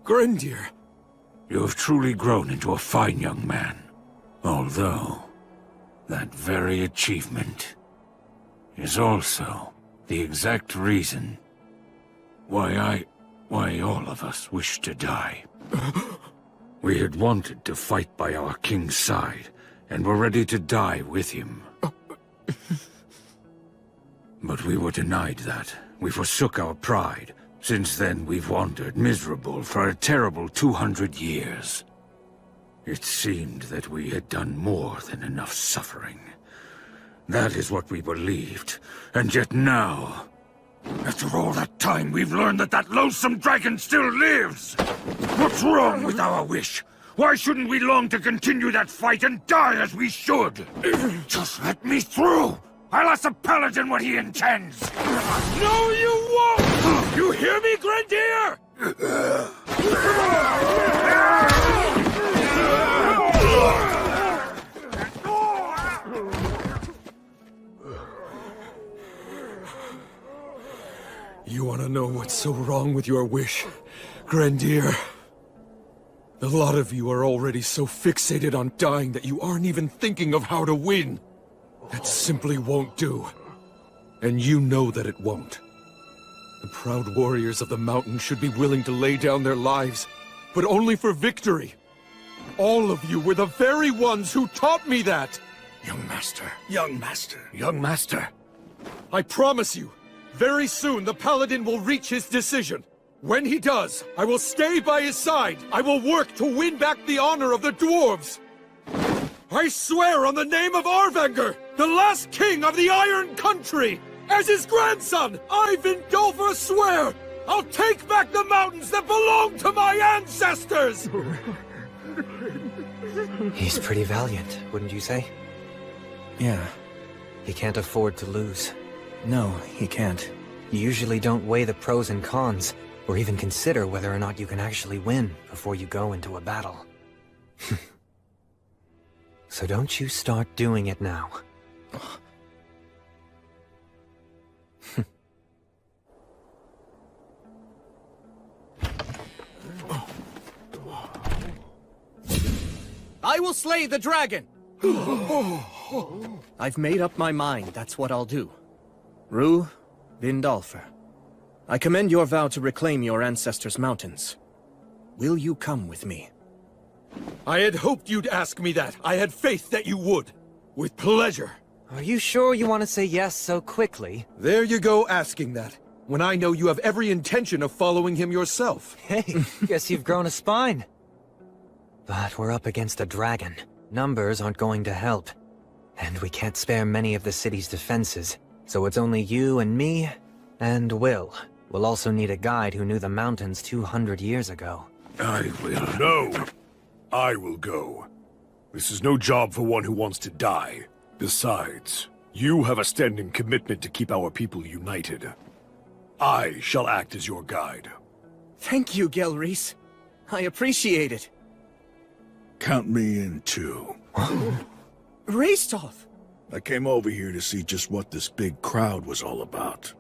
Grendir. You have truly grown into a fine young man. Although, that very achievement is also the exact reason why all of us wish to die. We had wanted to fight by our king's side, and were ready to die with him. But we were denied that. We forsook our pride. Since then, we've wandered miserable for a terrible 200 years. It seemed that we had done more than enough suffering. That is what we believed. And yet now, after all that time, we've learned that that loathsome dragon still lives! What's wrong with our wish? Why shouldn't we long to continue that fight and die as we should? Just let me through! I'll ask the Paladin what he intends! No, you won't! You hear me, Grendir? You want to know what's so wrong with your wish, Grendir? A lot of you are already so fixated on dying that you aren't even thinking of how to win. That simply won't do. And you know that it won't. The proud warriors of the mountain should be willing to lay down their lives, but only for victory. All of you were the very ones who taught me that! Young master, young master, young master. I promise you, very soon the Paladin will reach his decision. When he does, I will stay by his side. I will work to win back the honor of the dwarves. I swear on the name of Arvanger, the last king of the Iron Country, as his grandson, I, Vindolfur, swear, I'll take back the mountains that belong to my ancestors! He's pretty valiant, wouldn't you say? Yeah. He can't afford to lose. No, he can't. You usually don't weigh the pros and cons, or even consider whether or not you can actually win before you go into a battle. So don't you start doing it now. I will slay the dragon! I've made up my mind, that's what I'll do. Rue Vindalfer, I commend your vow to reclaim your ancestors' mountains. Will you come with me? I had hoped you'd ask me that. I had faith that you would. With pleasure. Are you sure you want to say yes so quickly? There you go asking that, when I know you have every intention of following him yourself. Hey, guess you've grown a spine. But we're up against a dragon. Numbers aren't going to help. And we can't spare many of the city's defenses, so it's only you and me, and Will. We'll also need a guide who knew the mountains 200 years ago. I will. No! I will go. This is no job for one who wants to die. Besides, you have a standing commitment to keep our people united. I shall act as your guide. Thank you, Gelreese. I appreciate it. Count me in too. Raistov! I came over here to see just what this big crowd was all about.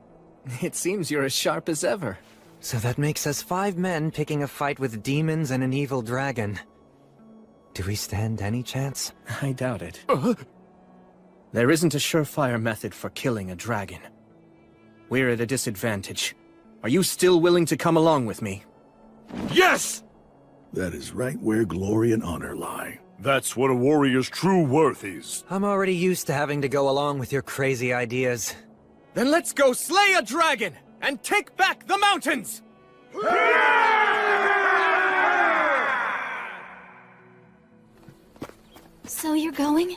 It seems you're as sharp as ever. So that makes us 5 men picking a fight with demons and an evil dragon. Do we stand any chance? I doubt it. There isn't a surefire method for killing a dragon. We're at a disadvantage. Are you still willing to come along with me? Yes! That is right where glory and honor lie. That's what a warrior's true worth is. I'm already used to having to go along with your crazy ideas. Then let's go slay a dragon and take back the mountains! So you're going?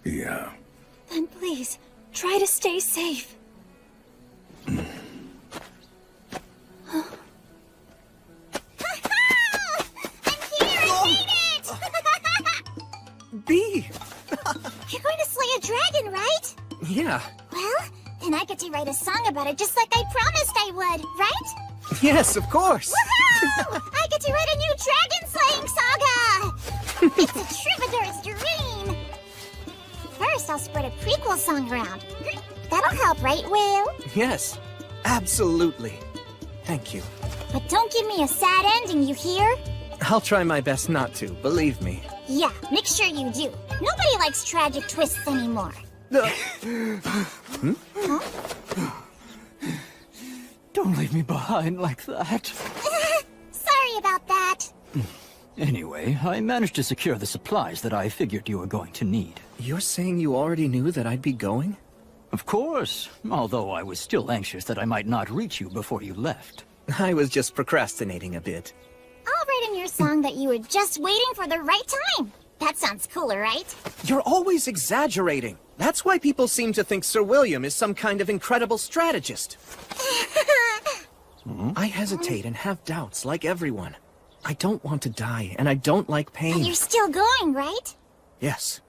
Yeah. Then please, try to stay safe. Bee! You're going to slay a dragon, right? Yeah. Well, then I get to write a song about it just like I promised I would, right? Yes, of course! Woohoo! I get to write a new dragon-slaying saga! It's a troubadour's dream! First, I'll spread a prequel song around. That'll help, right, Will? Yes, absolutely. Thank you. But don't give me a sad ending, you hear? I'll try my best not to, believe me. Yeah, make sure you do. Nobody likes tragic twists anymore. Hmm? Huh? Don't leave me behind like that. Sorry about that. Anyway, I managed to secure the supplies that I figured you were going to need. You're saying you already knew that I'd be going? Of course, although I was still anxious that I might not reach you before you left. I was just procrastinating a bit. I'll write in your song that you were just waiting for the right time. That sounds cooler, right? You're always exaggerating. That's why people seem to think Sir William is some kind of incredible strategist. I hesitate and have doubts, like everyone. I don't want to die, and I don't like pain. But you're still going, right? Yes.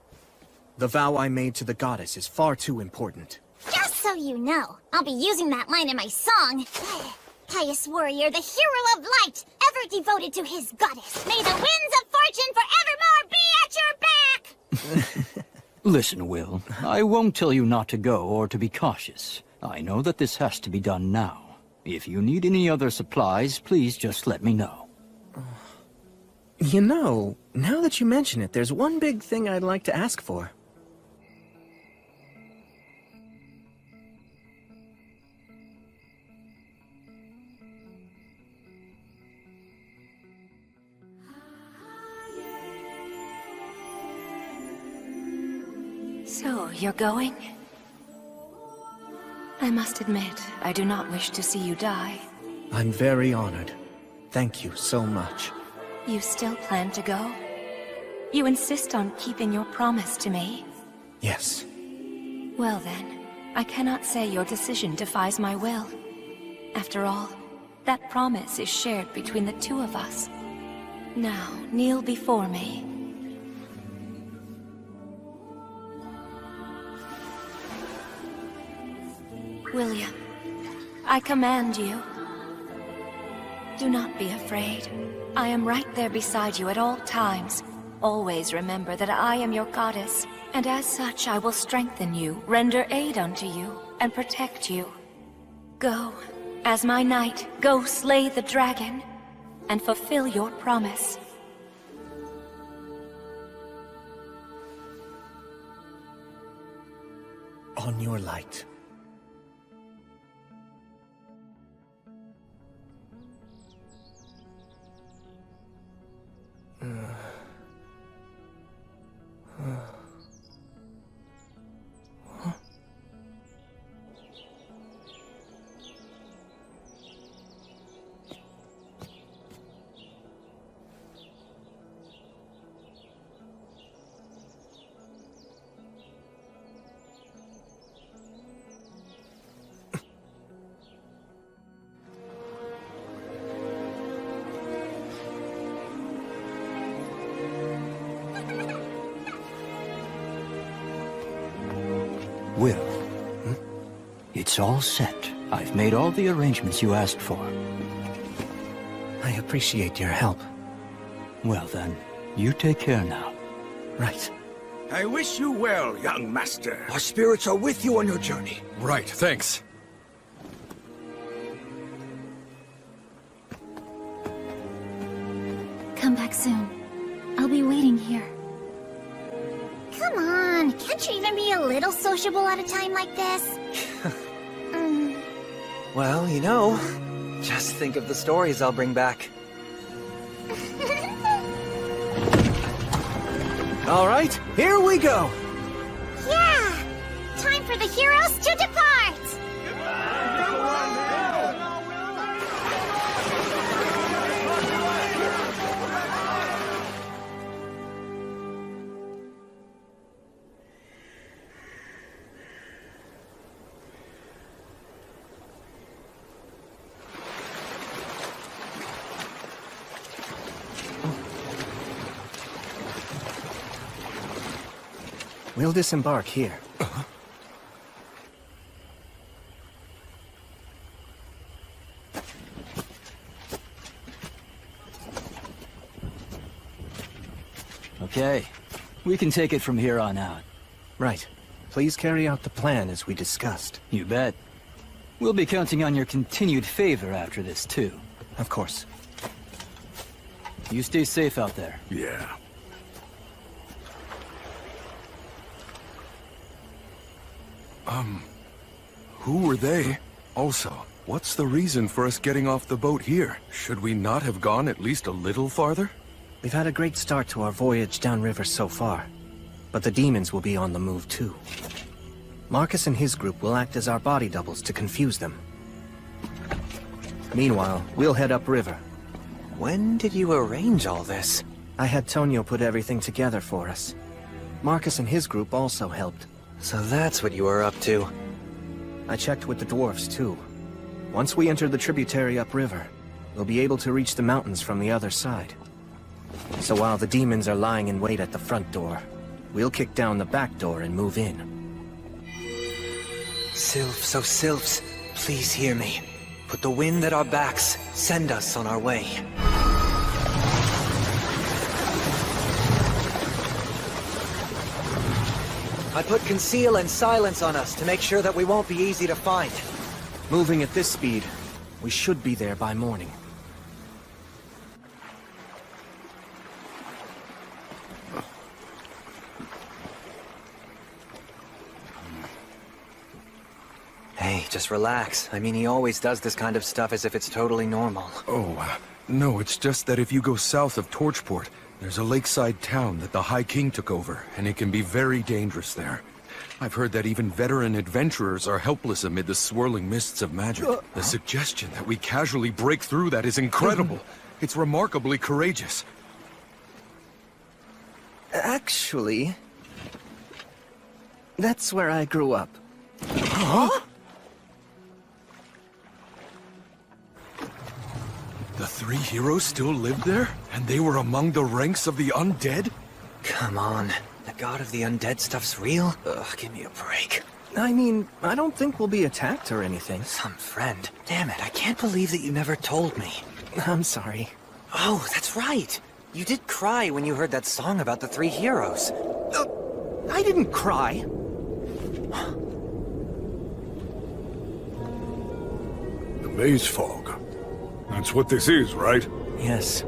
The vow I made to the goddess is far too important. Just so you know, I'll be using that line in my song. Pious warrior, the hero of light, ever devoted to his goddess. May the winds of fortune forevermore be at your back! Listen, Will, I won't tell you not to go or to be cautious. I know that this has to be done now. If you need any other supplies, please just let me know. You know, now that you mention it, there's one big thing I'd like to ask for. So, you're going? I must admit, I do not wish to see you die. I'm very honored. Thank you so much. You still plan to go? You insist on keeping your promise to me? Yes. Well then, I cannot say your decision defies my will. After all, that promise is shared between the two of us. Now, kneel before me. William, I command you. Do not be afraid. I am right there beside you at all times. Always remember that I am your goddess, and as such I will strengthen you, render aid unto you, and protect you. Go, as my knight, go slay the dragon, and fulfill your promise. On your light. Will, it's all set. I've made all the arrangements you asked for. I appreciate your help. Well then, you take care now. Right. I wish you well, young master. Our spirits are with you on your journey. Right, thanks. Come back soon. I'll be waiting here. Come on, can't you even be a little sociable at a time like this? Well, you know, just think of the stories I'll bring back. All right, here we go! Yeah! Time for the heroes to depart! We'll disembark here. Okay, we can take it from here on out. Right. Please carry out the plan as we discussed. You bet. We'll be counting on your continued favor after this, too. Of course. You stay safe out there. Yeah. Who were they? Also, what's the reason for us getting off the boat here? Should we not have gone at least a little farther? We've had a great start to our voyage downriver so far, but the demons will be on the move too. Marcus and his group will act as our body doubles to confuse them. Meanwhile, we'll head upriver. When did you arrange all this? I had Tonio put everything together for us. Marcus and his group also helped. So that's what you were up to. I checked with the dwarves too. Once we enter the tributary upriver, we'll be able to reach the mountains from the other side. So while the demons are lying in wait at the front door, we'll kick down the back door and move in. Sylphs, oh Sylphs, please hear me. Put the wind at our backs. Send us on our way. I put conceal and silence on us to make sure that we won't be easy to find. Moving at this speed, we should be there by morning. Hey, just relax. I mean, he always does this kind of stuff as if it's totally normal. Oh, no, it's just that if you go south of Torchport, there's a lakeside town that the High King took over, and it can be very dangerous there. I've heard that even veteran adventurers are helpless amid the swirling mists of magic. The suggestion that we casually break through that is incredible. It's remarkably courageous. Actually, that's where I grew up. The three heroes still lived there? And they were among the ranks of the undead? Come on. The god of the undead stuff's real? Ugh, give me a break. I mean, I don't think we'll be attacked or anything. Some friend. Damn it, I can't believe that you never told me. I'm sorry. Oh, that's right. You did cry when you heard that song about the three heroes. I didn't cry. The maze fog. That's what this is, right? Yes.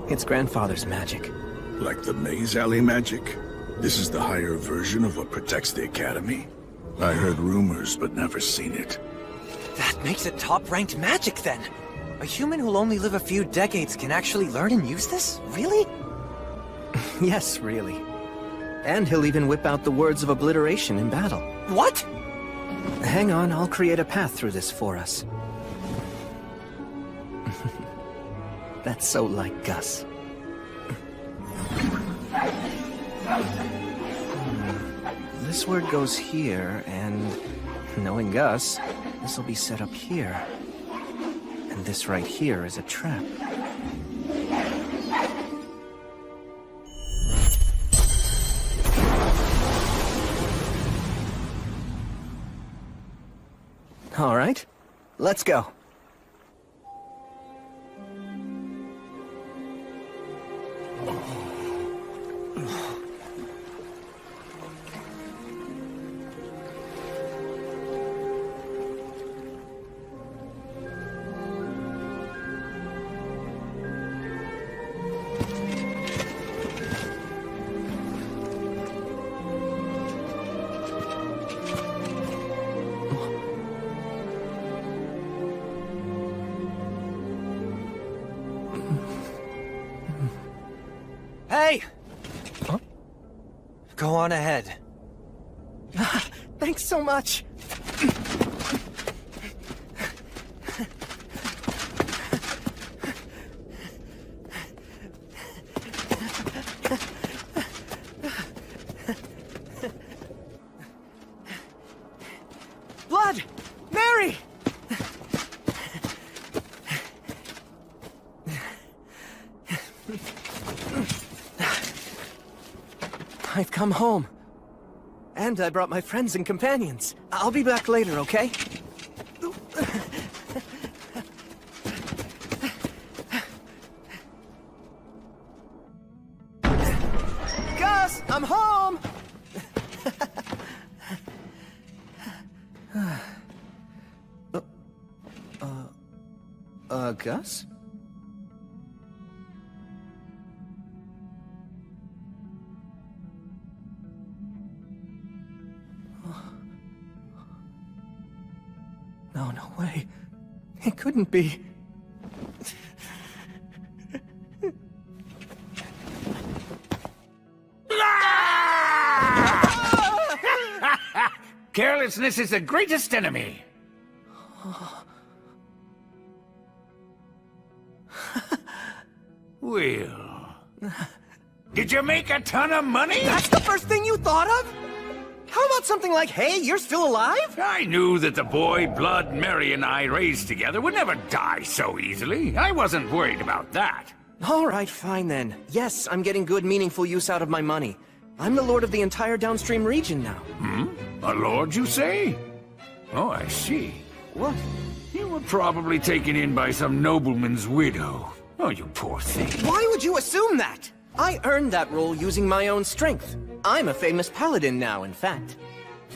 It's grandfather's magic. Like the maze alley magic? This is the higher version of what protects the Academy? I heard rumors, but never seen it. That makes it top-ranked magic, then. A human who'll only live a few decades can actually learn and use this? Really? Yes, really. And he'll even whip out the words of obliteration in battle. What? Hang on, I'll create a path through this for us. That's so like Gus. This word goes here, and knowing Gus, this will be set up here. And this right here is a trap. All right, let's go. Hey! Huh? Go on ahead. Thanks so much. Blood! Mary! I've come home. And I brought my friends and companions. I'll be back later, okay? Gus, I'm home! Gus? No way. It couldn't be. Carelessness is the greatest enemy. Well, did you make a ton of money? That's the first thing you thought of? How about something like, hey, you're still alive? I knew that the boy Blood Mary and I raised together would never die so easily. I wasn't worried about that. All right, fine then. Yes, I'm getting good, meaningful use out of my money. I'm the lord of the entire downstream region now. A lord, you say? Oh, I see. What? You were probably taken in by some nobleman's widow. Oh, you poor thing. Why would you assume that? I earned that role using my own strength. I'm a famous paladin now, in fact.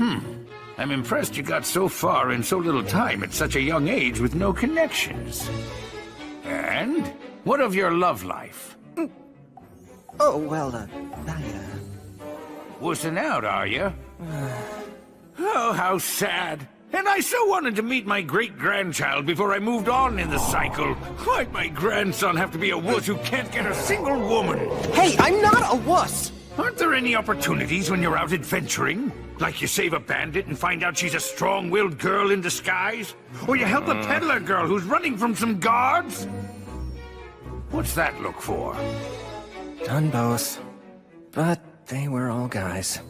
I'm impressed you got so far in so little time at such a young age with no connections. And? What of your love life? Oh, well, Wussing out, are you? Oh, how sad. And I so wanted to meet my great-grandchild before I moved on in the cycle. Why'd my grandson have to be a wuss who can't get a single woman? Hey, I'm not a wuss! Aren't there any opportunities when you're out adventuring? Like you save a bandit and find out she's a strong-willed girl in disguise? Or you help a peddler girl who's running from some guards? What's that look for? Done both. But they were all guys.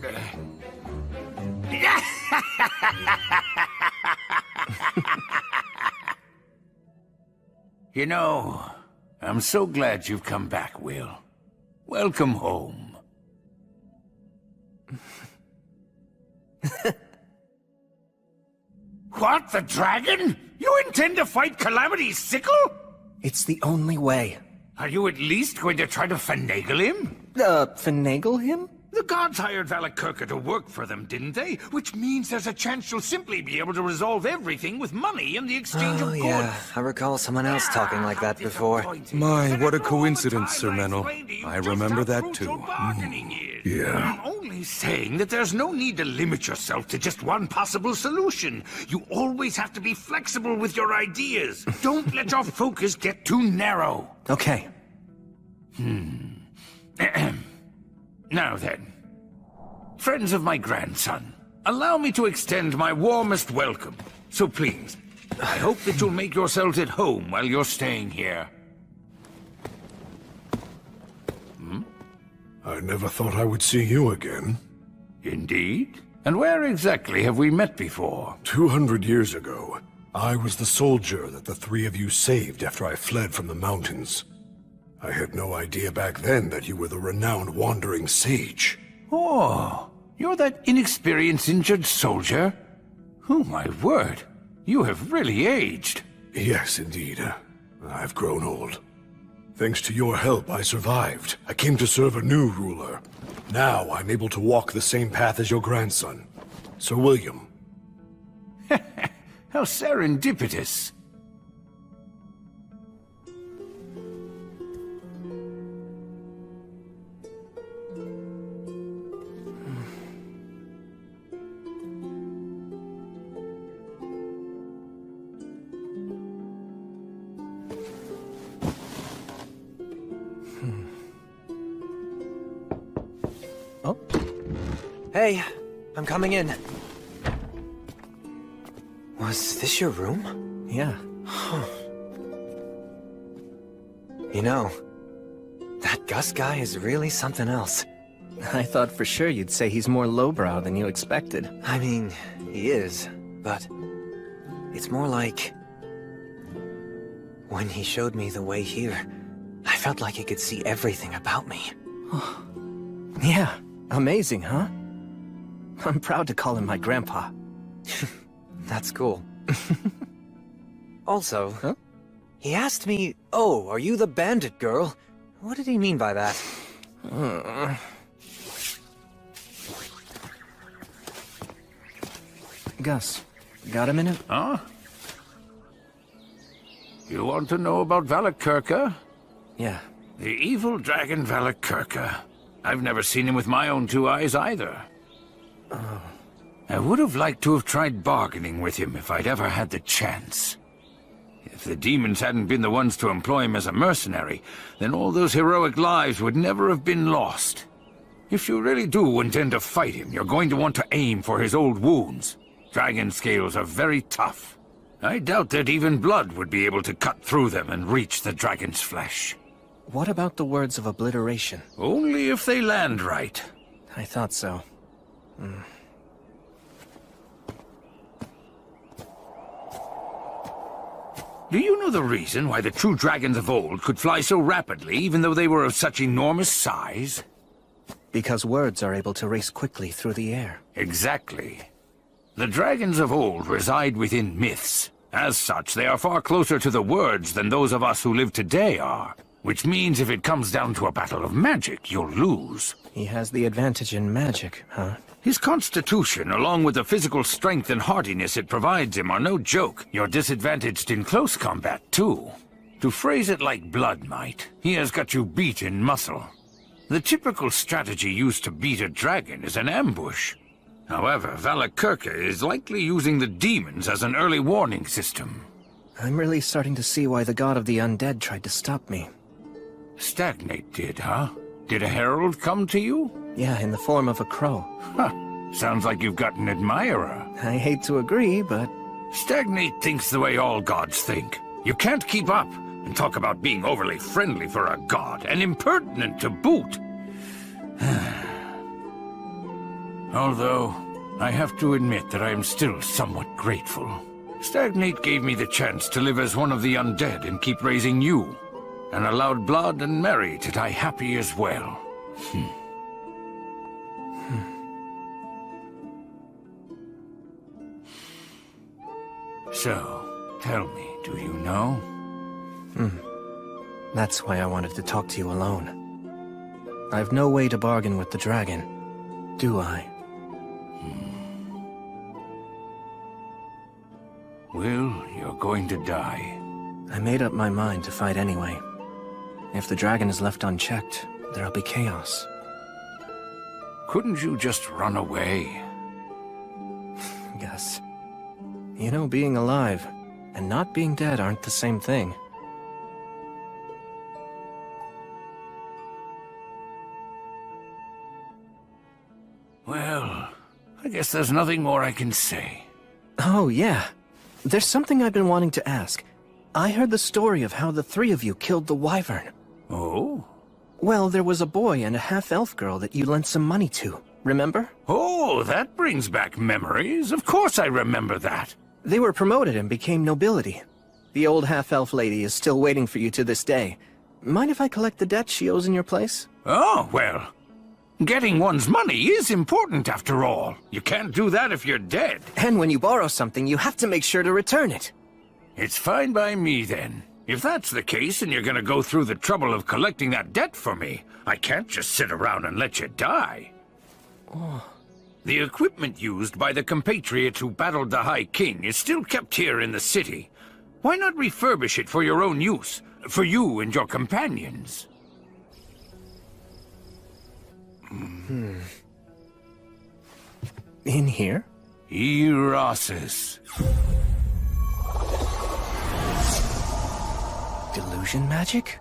You know, I'm so glad you've come back, Will. Welcome home. What? The dragon? You intend to fight Calamity's sickle? It's the only way. Are you at least going to try to finagle him? Finagle him? The gods hired Valakirka to work for them, didn't they? Which means there's a chance you'll simply be able to resolve everything with money in the exchange of goods. Yeah, I recall someone else talking like that before. My, what a coincidence, Sir Menno. I remember that too. I'm only saying that there's no need to limit yourself to just one possible solution. You always have to be flexible with your ideas. Don't let your focus get too narrow. Okay. Now then, friends of my grandson, allow me to extend my warmest welcome. So please, I hope that you'll make yourselves at home while you're staying here. I never thought I would see you again. Indeed? And where exactly have we met before? 200 years ago, I was the soldier that the three of you saved after I fled from the mountains. I had no idea back then that you were the renowned wandering sage. Oh, you're that inexperienced injured soldier? Oh, my word. You have really aged. Yes, indeed. I've grown old. Thanks to your help, I survived. I came to serve a new ruler. Now I'm able to walk the same path as your grandson, Sir William. How serendipitous. Hey, I'm coming in. Was this your room? Yeah. You know, that Gus guy is really something else. I thought for sure you'd say he's more lowbrow than you expected. I mean, he is, but it's more like when he showed me the way here, I felt like he could see everything about me. Yeah, amazing, huh? I'm proud to call him my grandpa. That's cool. Also, he asked me, "Oh, are you the bandit girl?" What did he mean by that? Gus, got a minute? Huh? You want to know about Valakirka? Yeah. The evil dragon Valakirka. I've never seen him with my own two eyes either. I would have liked to have tried bargaining with him if I'd ever had the chance. If the demons hadn't been the ones to employ him as a mercenary, then all those heroic lives would never have been lost. If you really do intend to fight him, you're going to want to aim for his old wounds. Dragon scales are very tough. I doubt that even blood would be able to cut through them and reach the dragon's flesh. What about the words of obliteration? Only if they land right. I thought so. Do you know the reason why the true dragons of old could fly so rapidly, even though they were of such enormous size? Because words are able to race quickly through the air. Exactly. The dragons of old reside within myths. As such, they are far closer to the words than those of us who live today are. Which means if it comes down to a battle of magic, you'll lose. He has the advantage in magic, huh? His constitution, along with the physical strength and hardiness it provides him, are no joke. You're disadvantaged in close combat, too. To phrase it like Blood might, he has got you beat in muscle. The typical strategy used to beat a dragon is an ambush. However, Valakirka is likely using the demons as an early warning system. I'm really starting to see why the god of the undead tried to stop me. Stagnate did, huh? Did a herald come to you? Yeah, in the form of a crow. Huh. Sounds like you've got an admirer. I hate to agree, but... Stagnate thinks the way all gods think. You can't keep up, and talk about being overly friendly for a god, and impertinent to boot. Although, I have to admit that I am still somewhat grateful. Stagnate gave me the chance to live as one of the undead and keep raising you. and allowed Blood and Mary to die happy as well. So, tell me, do you know? That's why I wanted to talk to you alone. I've no way to bargain with the dragon, do I? Well, you're going to die. I made up my mind to fight anyway. If the dragon is left unchecked, there'll be chaos. Couldn't you just run away? Gus. You know, being alive and not being dead aren't the same thing. Well, I guess there's nothing more I can say. Oh, yeah. There's something I've been wanting to ask. I heard the story of how the three of you killed the wyvern. Oh? Well, there was a boy and a half-elf girl that you lent some money to, remember? Oh, that brings back memories. Of course I remember that. They were promoted and became nobility. The old half-elf lady is still waiting for you to this day. Mind if I collect the debt she owes in your place? Oh, well. Getting one's money is important after all. You can't do that if you're dead. And when you borrow something, you have to make sure to return it. It's fine by me then. If that's the case and you're gonna go through the trouble of collecting that debt for me, I can't just sit around and let you die. Oh. The equipment used by the compatriots who battled the High King is still kept here in the city. Why not refurbish it for your own use? For you and your companions? In here? Erosis. Delusion magic?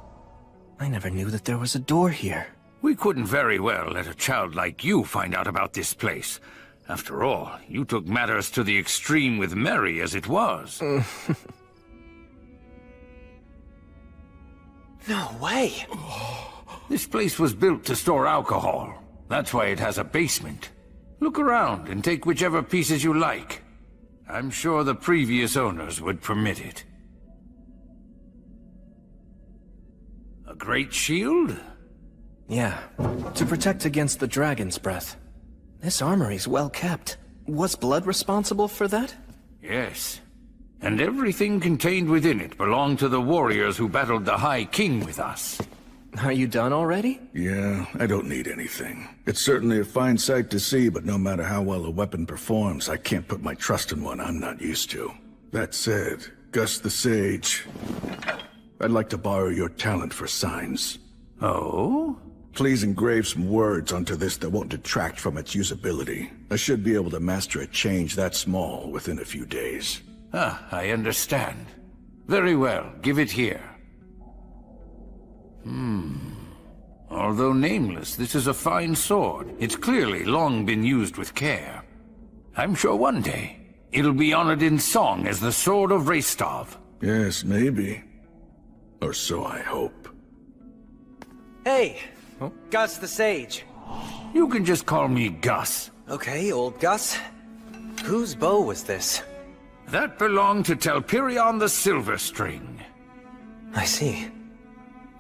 I never knew that there was a door here. We couldn't very well let a child like you find out about this place. After all, you took matters to the extreme with Mary as it was. No way! This place was built to store alcohol. That's why it has a basement. Look around and take whichever pieces you like. I'm sure the previous owners would permit it. A great shield? Yeah, to protect against the dragon's breath. This armory's well kept. Was Blood responsible for that? Yes. And everything contained within it belonged to the warriors who battled the High King with us. Are you done already? Yeah, I don't need anything. It's certainly a fine sight to see, but no matter how well a weapon performs, I can't put my trust in one I'm not used to. That said, Gus the Sage, I'd like to borrow your talent for signs. Oh? Please engrave some words onto this that won't detract from its usability. I should be able to master a change that small within a few days. Ah, I understand. Very well, give it here. Although nameless, this is a fine sword. It's clearly long been used with care. I'm sure one day, it'll be honored in song as the Sword of Restov. Yes, maybe. Or so I hope. Hey! Gus the Sage. You can just call me Gus. Okay, old Gus. Whose bow was this? That belonged to Telperion the Silver String. I see.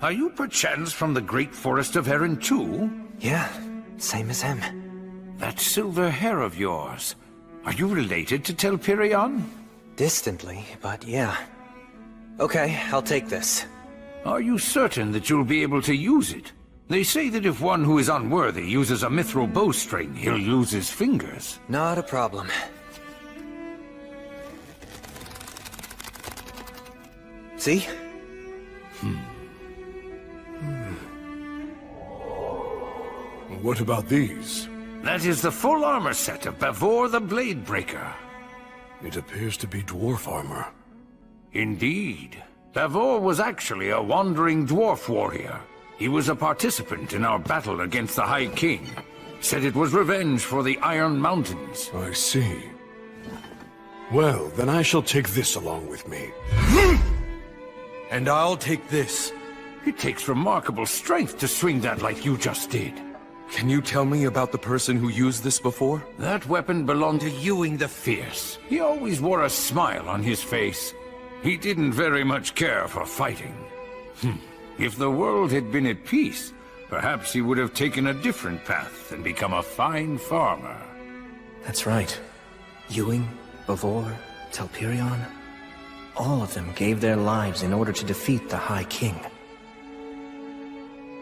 Are you perchance from the great forest of Heron too? Yeah, same as him. That silver hair of yours. Are you related to Telperion? Distantly, but yeah. Okay, I'll take this. Are you certain that you'll be able to use it? They say that if one who is unworthy uses a mithril bowstring, he'll lose his fingers. Not a problem. See? What about these? That is the full armor set of Bavor the Blade Breaker. It appears to be dwarf armor. Indeed. Bavor was actually a wandering dwarf warrior. He was a participant in our battle against the High King. Said it was revenge for the Iron Mountains. I see. Well, then I shall take this along with me. And I'll take this. It takes remarkable strength to swing that like you just did. Can you tell me about the person who used this before? That weapon belonged to Ewing the Fierce. He always wore a smile on his face. He didn't very much care for fighting. If the world had been at peace, perhaps he would have taken a different path and become a fine farmer. That's right. Ewing, Bavor, Telperion, all of them gave their lives in order to defeat the High King.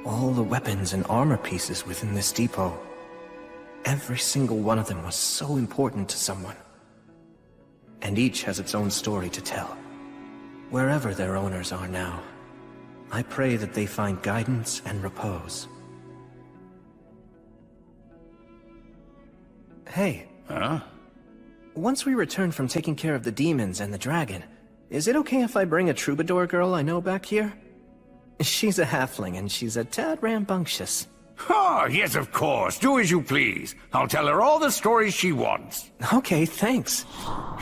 All the weapons and armor pieces within this depot, every single one of them was so important to someone. And each has its own story to tell. Wherever their owners are now, I pray that they find guidance and repose. Hey. Huh? Once we return from taking care of the demons and the dragon, is it okay if I bring a troubadour girl I know back here? She's a halfling and she's a tad rambunctious. Oh, yes, of course. Do as you please. I'll tell her all the stories she wants. Okay, thanks.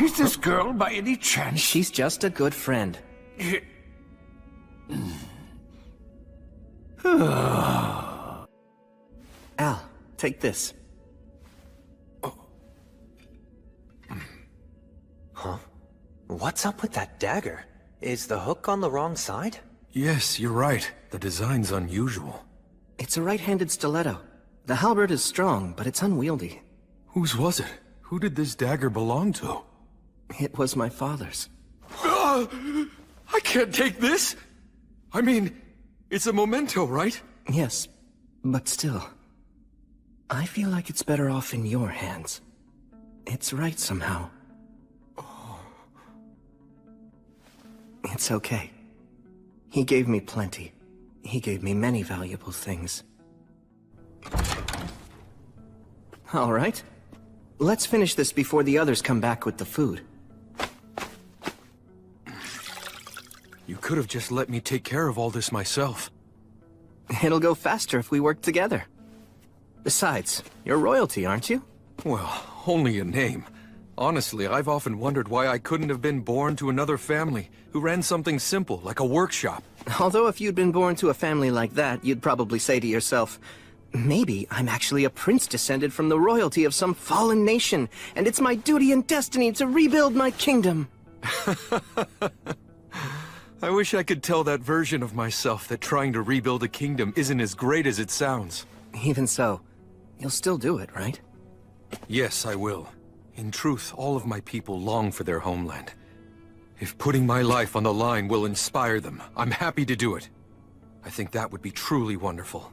Is this girl by any chance? She's just a good friend. Al, take this. Huh? What's up with that dagger? Is the hook on the wrong side? Yes, you're right. The design's unusual. It's a right-handed stiletto. The halberd is strong, but it's unwieldy. Whose was it? Who did this dagger belong to? It was my father's. I can't take this! I mean, it's a memento, right? Yes, but still. I feel like it's better off in your hands. It's right somehow. It's okay. He gave me plenty. He gave me many valuable things. All right. Let's finish this before the others come back with the food. You could have just let me take care of all this myself. It'll go faster if we work together. Besides, you're royalty, aren't you? Well, only a name. Honestly, I've often wondered why I couldn't have been born to another family who ran something simple, like a workshop. Although if you'd been born to a family like that, you'd probably say to yourself, maybe I'm actually a prince descended from the royalty of some fallen nation, and it's my duty and destiny to rebuild my kingdom. I wish I could tell that version of myself that trying to rebuild a kingdom isn't as great as it sounds. Even so, you'll still do it, right? Yes, I will. In truth, all of my people long for their homeland. If putting my life on the line will inspire them, I'm happy to do it. I think that would be truly wonderful.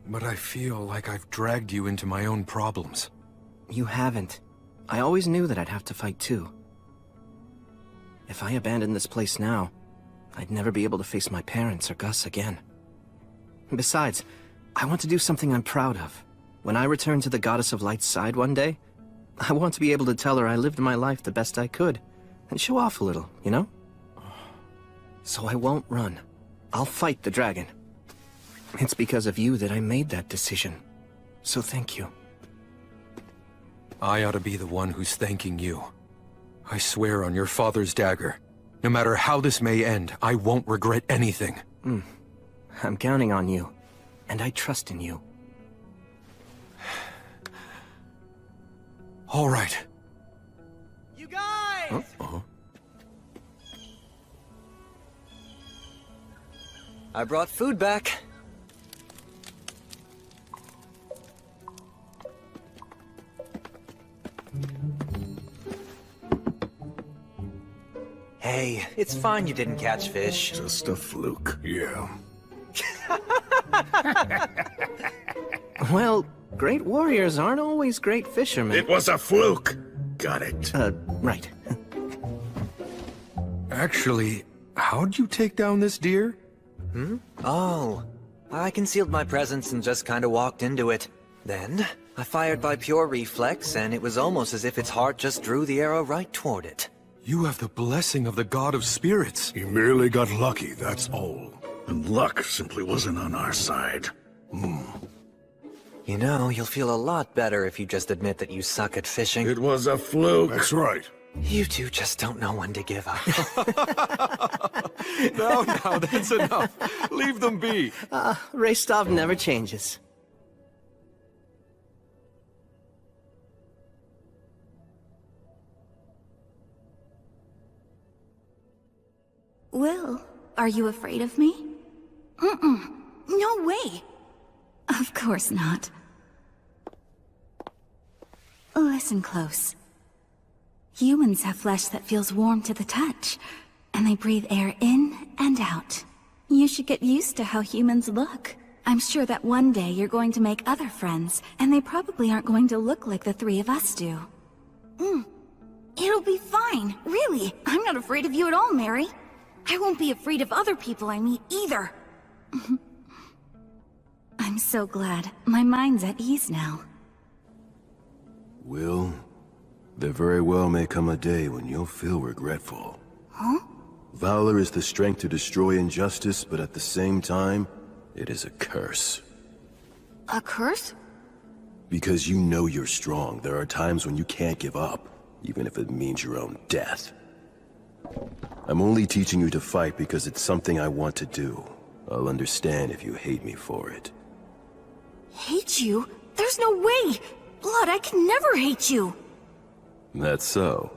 But I feel like I've dragged you into my own problems. You haven't. I always knew that I'd have to fight too. If I abandoned this place now, I'd never be able to face my parents or Gus again. Besides, I want to do something I'm proud of. When I return to the Goddess of Light's side one day, I want to be able to tell her I lived my life the best I could, and show off a little, you know? So I won't run. I'll fight the dragon. It's because of you that I made that decision. So thank you. I ought to be the one who's thanking you. I swear on your father's dagger, no matter how this may end, I won't regret anything. I'm counting on you, and I trust in you. All right. You guys! I brought food back. Hey, it's fine you didn't catch fish. Just a fluke. Yeah. Well, great warriors aren't always great fishermen. It was a fluke. Got it. Right. Actually, how'd you take down this deer? Oh, I concealed my presence and just kind of walked into it. Then, I fired by pure reflex, and it was almost as if its heart just drew the arrow right toward it. You have the blessing of the God of Spirits. He merely got lucky, that's all. And luck simply wasn't on our side. You know, you'll feel a lot better if you just admit that you suck at fishing. It was a fluke. That's right. You two just don't know when to give up. No, that's enough. Leave them be. Restov never changes. Will, are you afraid of me? No way! Of course not. Listen close. Humans have flesh that feels warm to the touch, and they breathe air in and out. You should get used to how humans look. I'm sure that one day you're going to make other friends, and they probably aren't going to look like the three of us do. It'll be fine, really. I'm not afraid of you at all, Mary. I won't be afraid of other people I meet either. I'm so glad. My mind's at ease now. Will, there very well may come a day when you'll feel regretful. Huh? Valor is the strength to destroy injustice, but at the same time, it is a curse. A curse? Because you know you're strong, there are times when you can't give up, even if it means your own death. I'm only teaching you to fight because it's something I want to do. I'll understand if you hate me for it. Hate you? There's no way! Blood, I can never hate you! That's so.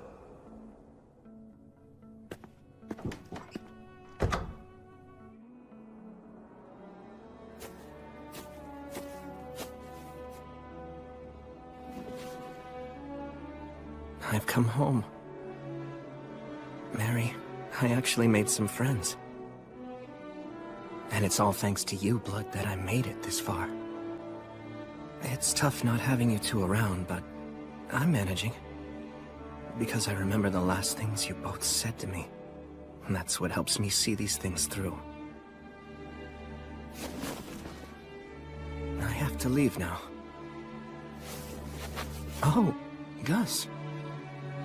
I've come home. Mary, I actually made some friends. And it's all thanks to you, Blood, that I made it this far. It's tough not having you two around, but I'm managing. Because I remember the last things you both said to me. And that's what helps me see these things through. I have to leave now. Oh, Gus.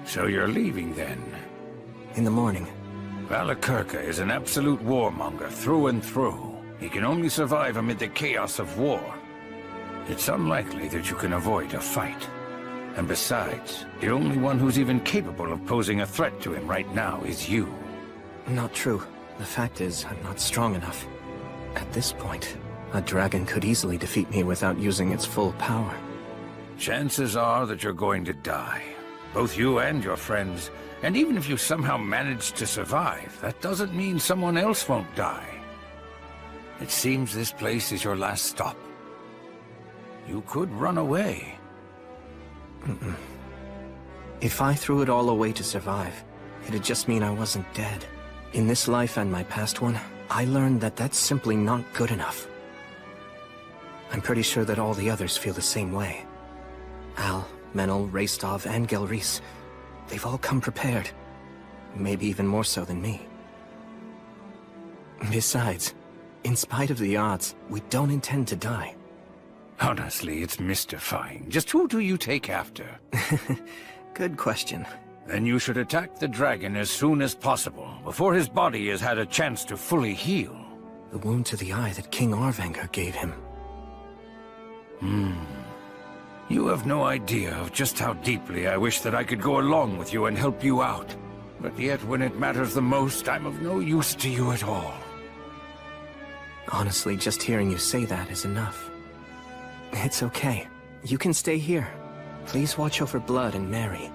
So you're leaving then? In the morning. Valakirka is an absolute warmonger through and through. He can only survive amid the chaos of war. It's unlikely that you can avoid a fight. And besides, the only one who's even capable of posing a threat to him right now is you. Not true. The fact is, I'm not strong enough. At this point, a dragon could easily defeat me without using its full power. Chances are that you're going to die. Both you and your friends. And even if you somehow manage to survive, that doesn't mean someone else won't die. It seems this place is your last stop. You could run away. If I threw it all away to survive, it'd just mean I wasn't dead. In this life and my past one, I learned that that's simply not good enough. I'm pretty sure that all the others feel the same way. Al, Menel, Rastov, and Gelreese, they've all come prepared. Maybe even more so than me. Besides, in spite of the odds, we don't intend to die. Honestly, it's mystifying. Just who do you take after? Good question. Then you should attack the dragon as soon as possible, before his body has had a chance to fully heal. The wound to the eye that King Arvanger gave him. You have no idea of just how deeply I wish that I could go along with you and help you out. But yet, when it matters the most, I'm of no use to you at all. Honestly, just hearing you say that is enough. It's okay. You can stay here. Please watch over Blood and Mary.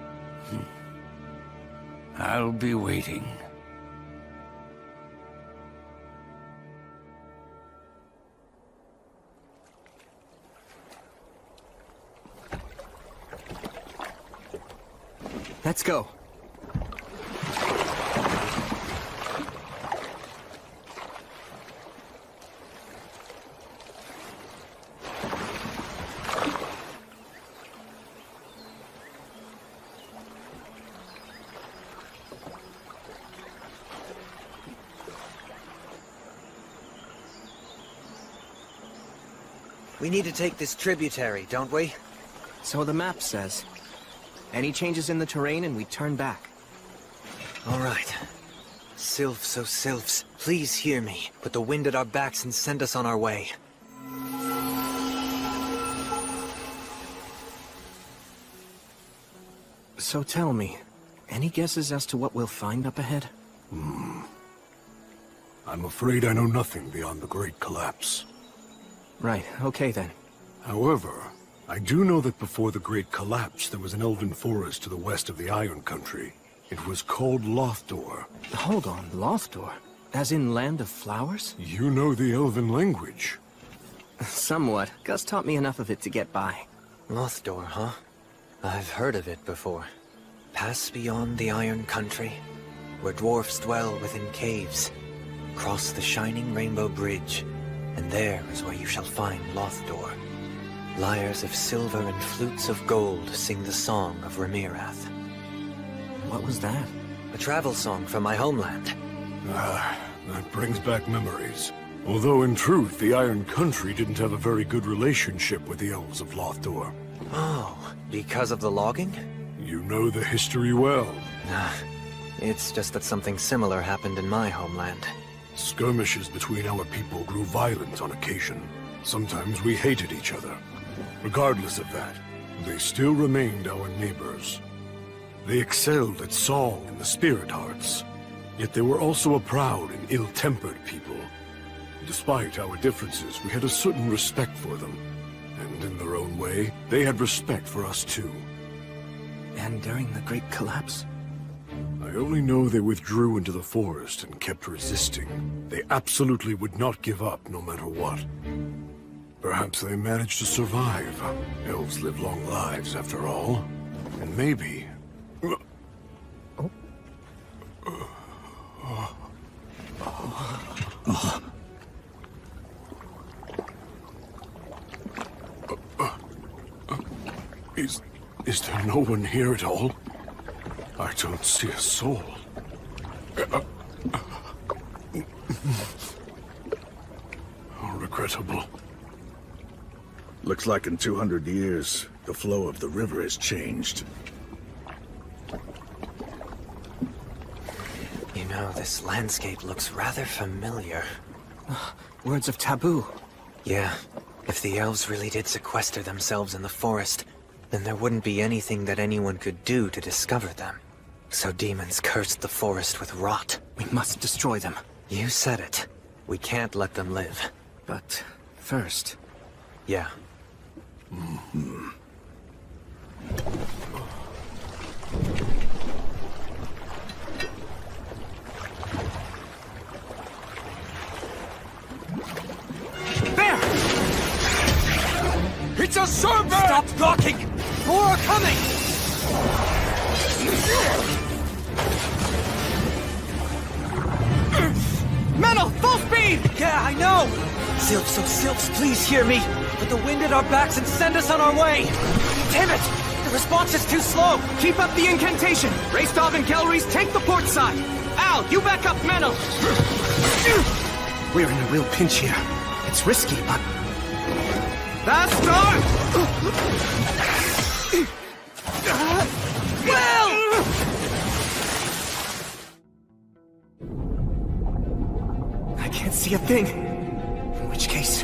I'll be waiting. Let's go. We need to take this tributary, don't we? So the map says. Any changes in the terrain and we turn back. All right. Sylphs, oh Sylphs, please hear me. Put the wind at our backs and send us on our way. So tell me, any guesses as to what we'll find up ahead? I'm afraid I know nothing beyond the Great Collapse. Right, okay then. However, I do know that before the Great Collapse, there was an elven forest to the west of the Iron Country. It was called Lothdor. Hold on, Lothdor? As in Land of Flowers? You know the Elven language. Somewhat. Gus taught me enough of it to get by. Lothdor, huh? I've heard of it before. Pass beyond the Iron Country, where dwarfs dwell within caves. Cross the shining rainbow bridge, and there is where you shall find Lothdor. Lyres of silver and flutes of gold sing the song of Remirath. What was that? A travel song from my homeland. That brings back memories. Although in truth, the Iron Country didn't have a very good relationship with the elves of Lothdor. Oh, because of the logging? You know the history well. It's just that something similar happened in my homeland. Skirmishes between our people grew violent on occasion. Sometimes we hated each other. Regardless of that, they still remained our neighbors. They excelled at song and the spirit arts. Yet they were also a proud and ill-tempered people. Despite our differences, we had a certain respect for them. And in their own way, they had respect for us too. And during the Great Collapse? I only know they withdrew into the forest and kept resisting. They absolutely would not give up no matter what. Perhaps they managed to survive. Elves live long lives after all. And maybe... Is there no one here at all? I don't see a soul. How regrettable. Looks like in 200 years, the flow of the river has changed. You know, this landscape looks rather familiar. Words of taboo. Yeah. If the elves really did sequester themselves in the forest, then there wouldn't be anything that anyone could do to discover them. So demons cursed the forest with rot. We must destroy them. You said it. We can't let them live. But first... Yeah. There! It's a serpent! Stop blocking! More are coming! Metal, full speed! Yeah, I know! Sylphs, oh Sylphs, please hear me! Put the wind at our backs and send us on our way! Damn it! The response is too slow! Keep up the incantation! Raystov and Gelreese, take the port side! Al, you back up Metal! We're in a real pinch here. It's risky, but... Fast start! Well! I can't see a thing. In which case...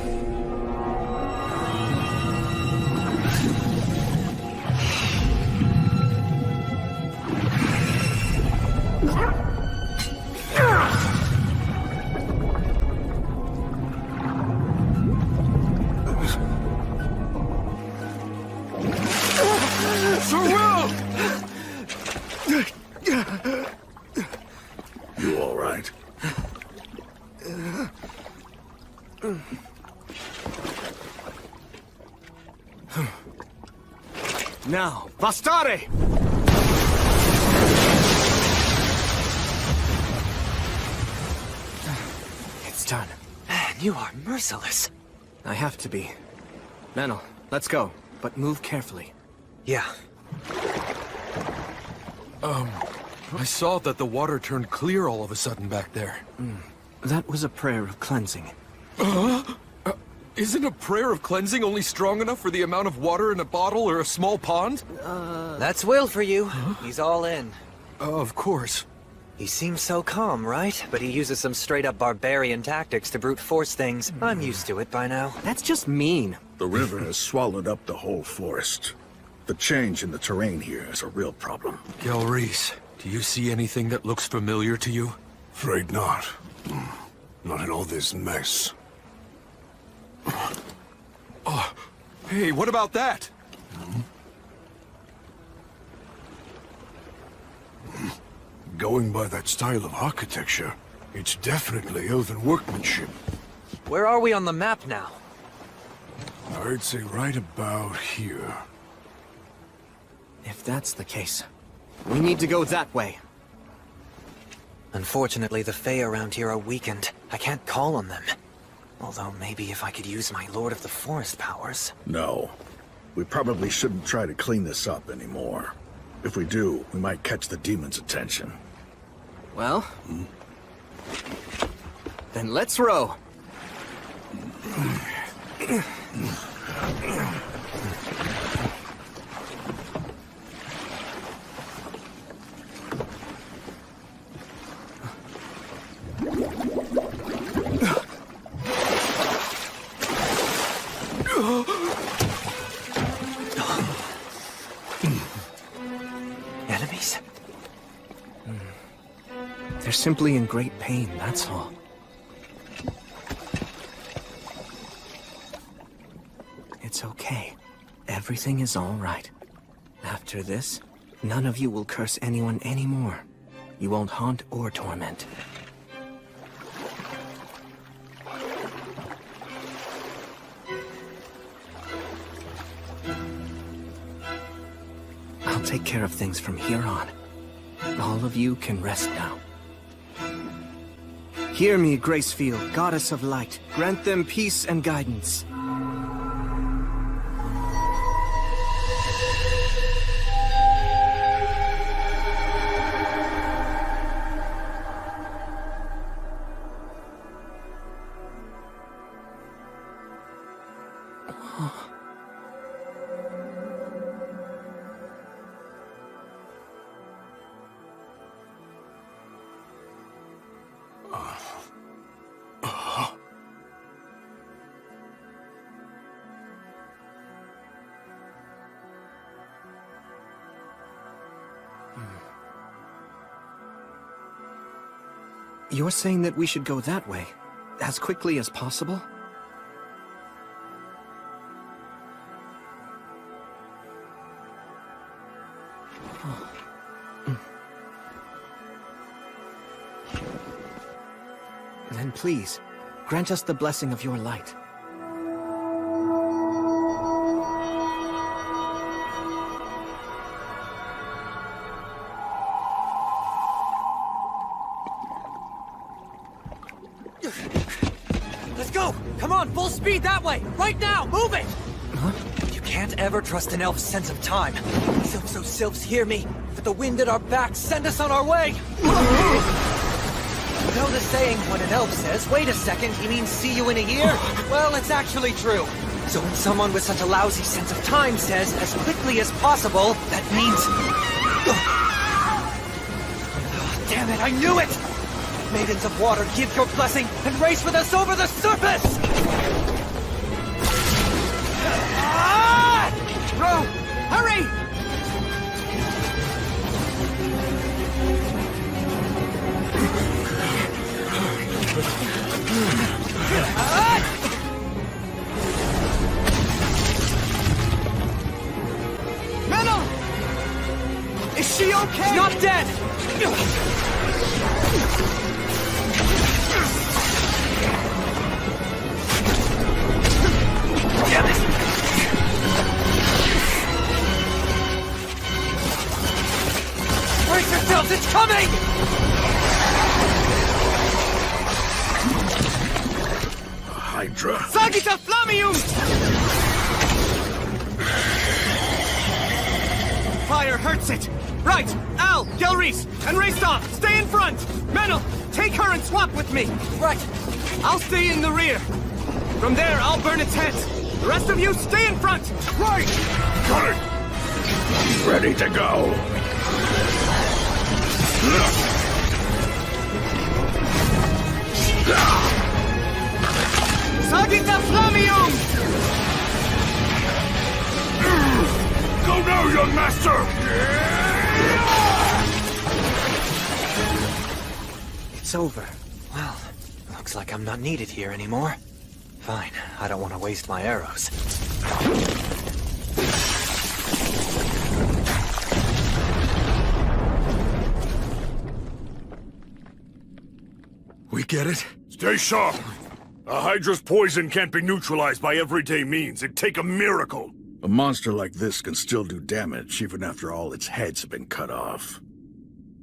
You all right? Now, Bastare! It's done. Man, you are merciless. I have to be. Menel, let's go. But move carefully. Yeah. I saw that the water turned clear all of a sudden back there. That was a prayer of cleansing. Isn't a prayer of cleansing only strong enough for the amount of water in a bottle or a small pond? That's Will for you. He's all in. Of course. He seems so calm, right? But he uses some straight-up barbarian tactics to brute force things. I'm used to it by now. That's just mean. The river has swallowed up the whole forest. The change in the terrain here is a real problem. Gelreese, do you see anything that looks familiar to you? Afraid not. Not in all this mess. Oh, hey, what about that? Going by that style of architecture, It's definitely elven workmanship. Where are we on the map now? I'd say right about here. If that's the case, we need to go that way. Unfortunately, the Fae around here are weakened. I can't call on them. Although maybe if I could use my Lord of the Forest powers. No. We probably shouldn't try to clean this up anymore. If we do, we might catch the demon's attention. Well? Then let's row. Enemies? They're simply in great pain, that's all. It's okay. Everything is all right. After this, none of you will curse anyone anymore. You won't haunt or torment. I'll take care of things from here on. All of you can rest now. Hear me, Gracefield, goddess of light. Grant them peace and guidance. You're saying that we should go that way, as quickly as possible? Then please, grant us the blessing of your light. Let's go! Come on, full speed that way! Right now! Move it! Huh? You can't ever trust an elf's sense of time. Sylphs, hear me. With the wind at our backs, send us on our way! You know the saying, when an elf says, wait a second, he means see you in a year? Well, it's actually true. So when someone with such a lousy sense of time says, as quickly as possible, that means... Oh, damn it, I knew it! Maidens of water, give your blessing, and race with us over the surface! Row! Hurry! Metal! Is she okay? She's not dead! Damn it! Brace yourselves, it's coming! Hydra. Sagita Flamium! Fire hurts it! Right! Al, Gelreese, and Raystov, stay in front! Menel, take her and swap with me! Right! I'll stay in the rear. From there, I'll burn its head. The rest of you, stay in front! Right! Got it! Ready to go! Sagita Flamium! Go now, young master! It's over. Well, looks like I'm not needed here anymore. Fine, I don't want to waste my arrows. get it? Stay sharp. A Hydra's poison can't be neutralized by everyday means. It'd take a miracle. A monster like this can still do damage even after all its heads have been cut off.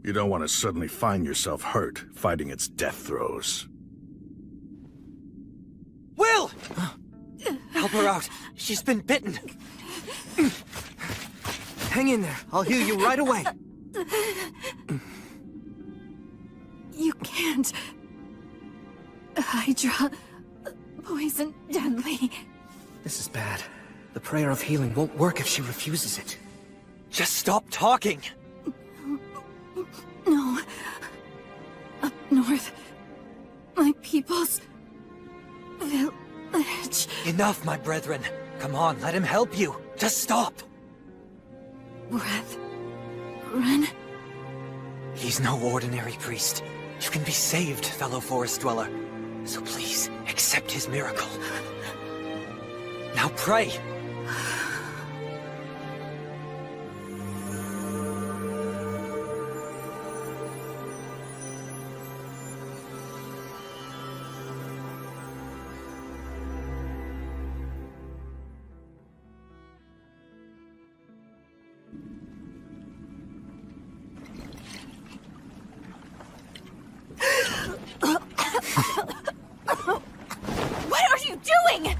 You don't want to suddenly find yourself hurt fighting its death throes. Will! Help her out. She's been bitten. Hang in there. I'll heal you right away. You can't. Hydra. Poison deadly. This is bad. The prayer of healing won't work if she refuses it. Just stop talking. No. Up north. My people's village. Enough, my brethren. Come on, let him help you. Just stop. Run. He's no ordinary priest. You can be saved, fellow forest dweller. So please, accept his miracle. Now pray.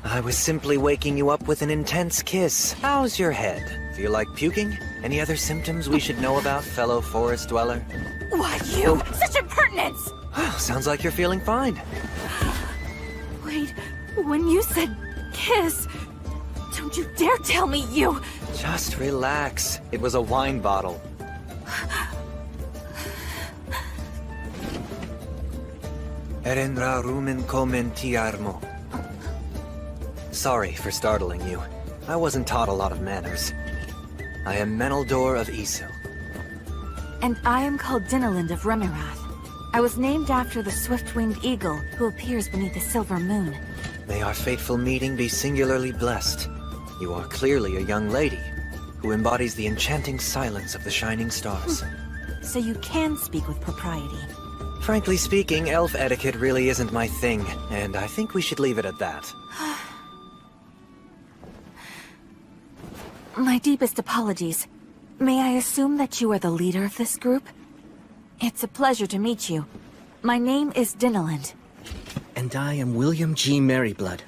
I was simply waking you up with an intense kiss. How's your head? Feel like puking? Any other symptoms we should know about, fellow forest dweller? Why you? Such impertinence! Sounds like you're feeling fine. Wait, when you said kiss, don't you dare tell me you... Just relax. It was a wine bottle. Erenra rumen komen tiarmo. Sorry for startling you. I wasn't taught a lot of manners. I am Meneldor of Isil. And I am called Dinalind of Remirath. I was named after the swift-winged eagle who appears beneath the silver moon. May our fateful meeting be singularly blessed. You are clearly a young lady who embodies the enchanting silence of the shining stars. So you can speak with propriety. Frankly speaking, elf etiquette really isn't my thing, and I think we should leave it at that. My deepest apologies. May I assume that you are the leader of this group? It's a pleasure to meet you. My name is Dinalind. And I am William G. Merryblood.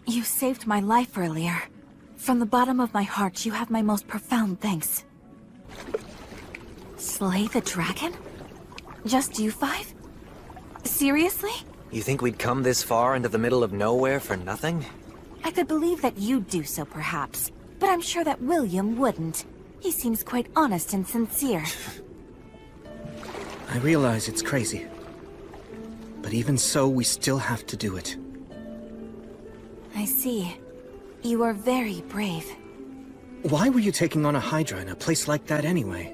You saved my life earlier. From the bottom of my heart, you have my most profound thanks. Slay the dragon? Just you five? Seriously? You think we'd come this far into the middle of nowhere for nothing? I could believe that you'd do so, perhaps. But I'm sure that William wouldn't. He seems quite honest and sincere. I realize it's crazy. But even so, we still have to do it. I see. You are very brave. Why were you taking on a Hydra in a place like that anyway?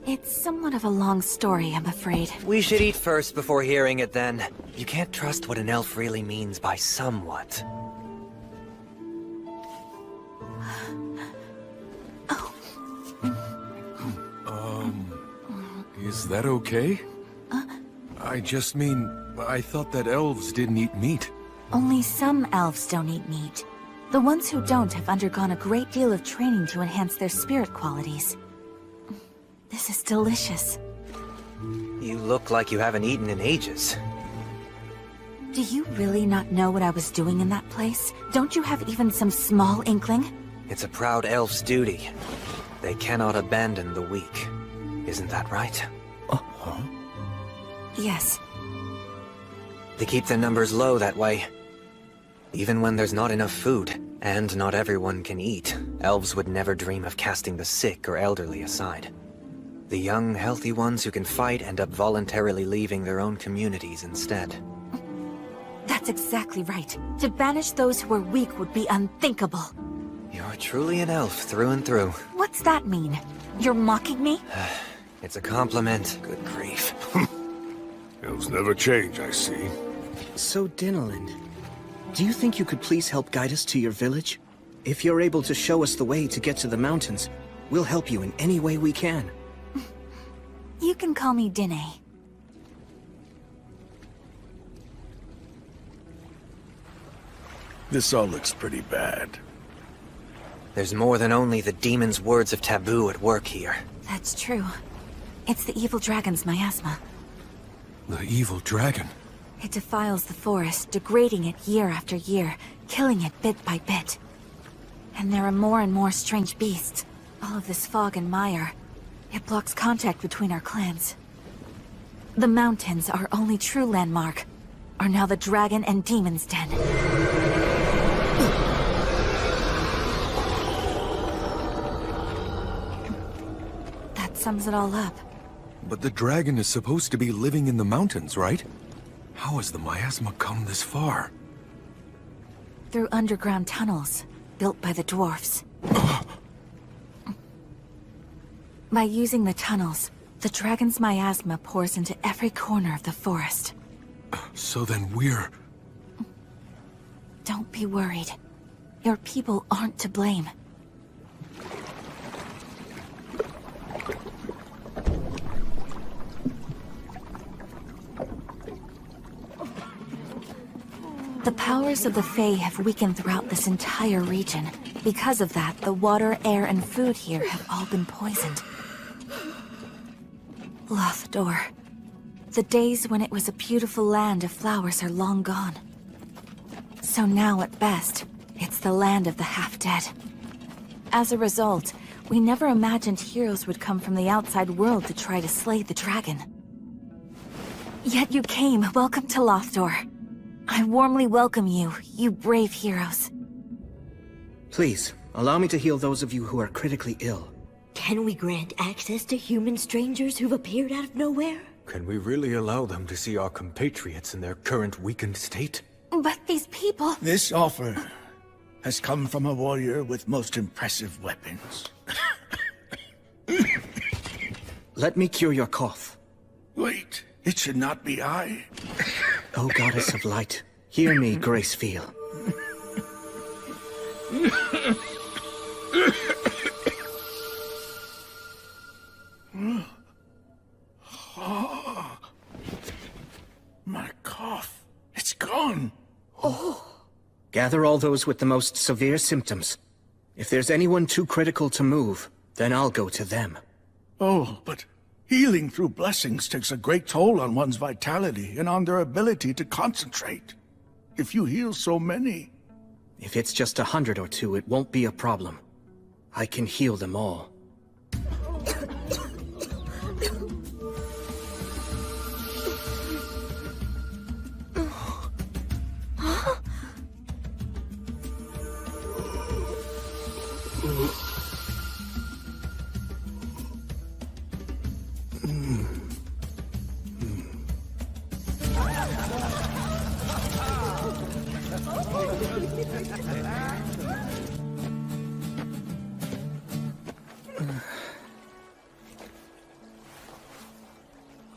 It's somewhat of a long story, I'm afraid. We should eat first before hearing it then. You can't trust what an elf really means by somewhat. Is that okay? I just mean, I thought that elves didn't eat meat. Only some elves don't eat meat. The ones who don't have undergone a great deal of training to enhance their spirit qualities. This is delicious. You look like you haven't eaten in ages. Do you really not know what I was doing in that place? Don't you have even some small inkling? It's a proud elf's duty. They cannot abandon the weak. Isn't that right? Yes. They keep their numbers low that way. Even when there's not enough food, and not everyone can eat, elves would never dream of casting the sick or elderly aside. The young, healthy ones who can fight end up voluntarily leaving their own communities instead. That's exactly right. To banish those who are weak would be unthinkable. You're truly an elf through and through. What's that mean? You're mocking me? It's a compliment. Good grief. Elves never change, I see. So, Dinalind, do you think you could please help guide us to your village? If you're able to show us the way to get to the mountains, we'll help you in any way we can. You can call me Dine. This all looks pretty bad. There's more than only the demon's words of taboo at work here. That's true. It's the evil dragon's miasma. The evil dragon? It defiles the forest, degrading it year after year, killing it bit by bit. And there are more and more strange beasts. All of this fog and mire. It blocks contact between our clans. The mountains, our only true landmark, are now the dragon and demon's den. That sums it all up. But the dragon is supposed to be living in the mountains, right? How has the miasma come this far? Through underground tunnels, built by the dwarfs. By using the tunnels, the dragon's miasma pours into every corner of the forest. So then we're... Don't be worried. Your people aren't to blame. The powers of the Fae have weakened throughout this entire region. Because of that, the water, air, and food here have all been poisoned. Lothdor. The days when it was a beautiful land of flowers are long gone. So now, at best, it's the land of the half-dead. As a result, we never imagined heroes would come from the outside world to try to slay the dragon. Yet you came. Welcome to Lothdor. I warmly welcome you, you brave heroes. Please, allow me to heal those of you who are critically ill. Can we grant access to human strangers who've appeared out of nowhere? Can we really allow them to see our compatriots in their current weakened state? But these people... This offer has come from a warrior with most impressive weapons. Let me cure your cough. Wait, it should not be I. O Goddess of Light, hear me, Gracefeel. My cough. It's gone. Gather all those with the most severe symptoms. If there's anyone too critical to move, then I'll go to them. Oh, but healing through blessings takes a great toll on one's vitality and on their ability to concentrate. If you heal so many... If it's just 100 or 2, it won't be a problem. I can heal them all.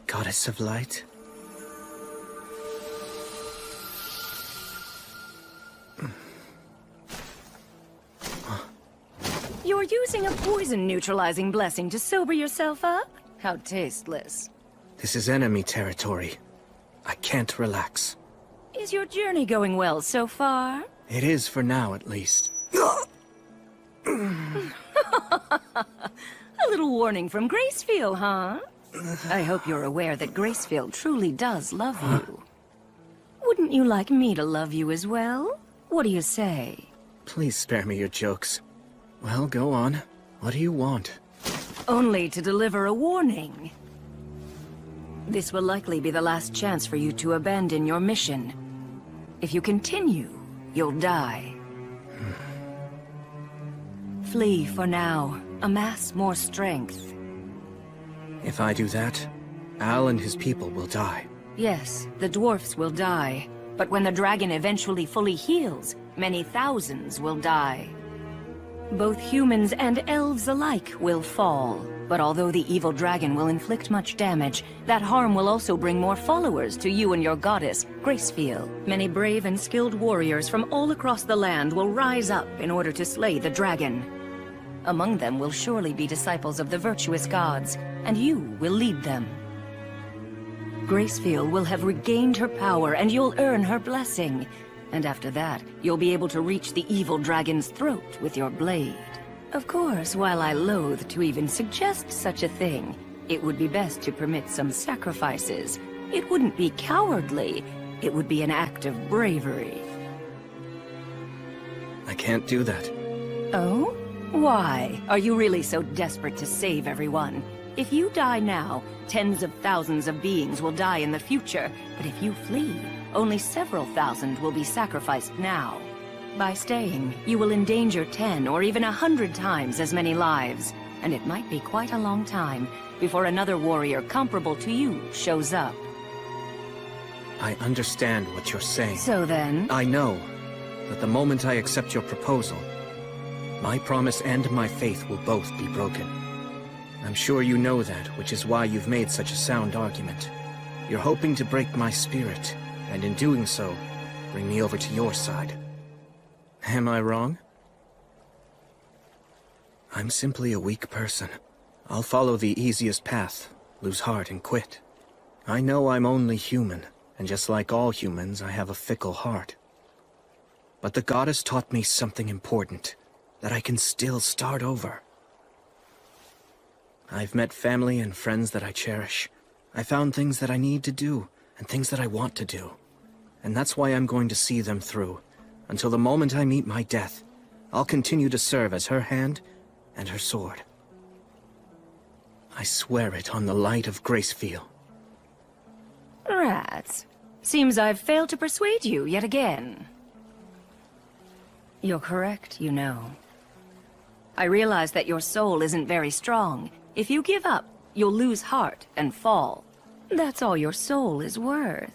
Goddess of Light. You're using a poison-neutralizing blessing to sober yourself up? How tasteless. This is enemy territory. I can't relax. Is your journey going well so far? It is for now, at least. A little warning from Gracefeel, huh? I hope you're aware that Gracefeel truly does love you. Wouldn't you like me to love you as well? What do you say? Please spare me your jokes. Well, go on. What do you want? Only to deliver a warning. This will likely be the last chance for you to abandon your mission. If you continue, you'll die. Flee for now. Amass more strength. If I do that, Al and his people will die. Yes, the dwarfs will die. But when the dragon eventually fully heals, many thousands will die. Both humans and elves alike will fall. But although the evil dragon will inflict much damage, that harm will also bring more followers to you and your goddess, Gracefeel. Many brave and skilled warriors from all across the land will rise up in order to slay the dragon. Among them will surely be disciples of the virtuous gods, and you will lead them. Gracefeel will have regained her power, and you'll earn her blessing. And after that, you'll be able to reach the evil dragon's throat with your blade. Of course, while I loathe to even suggest such a thing, it would be best to permit some sacrifices. It wouldn't be cowardly. It would be an act of bravery. I can't do that. Oh? Why? Are you really so desperate to save everyone? If you die now, tens of thousands of beings will die in the future. But if you flee, only several thousand will be sacrificed now. By staying, you will endanger 10 or even 100 times as many lives. And it might be quite a long time before another warrior comparable to you shows up. I understand what you're saying. So then? I know that the moment I accept your proposal, my promise and my faith will both be broken. I'm sure you know that, which is why you've made such a sound argument. You're hoping to break my spirit, and in doing so, bring me over to your side. Am I wrong? I'm simply a weak person. I'll follow the easiest path, lose heart and quit. I know I'm only human, and just like all humans, I have a fickle heart. But the goddess taught me something important, that I can still start over. I've met family and friends that I cherish. I found things that I need to do, and things that I want to do. And that's why I'm going to see them through. Until the moment I meet my death, I'll continue to serve as her hand and her sword. I swear it on the light of Gracefield. Rats. Seems I've failed to persuade you yet again. You're correct, you know. I realize that your soul isn't very strong. If you give up, you'll lose heart and fall. That's all your soul is worth.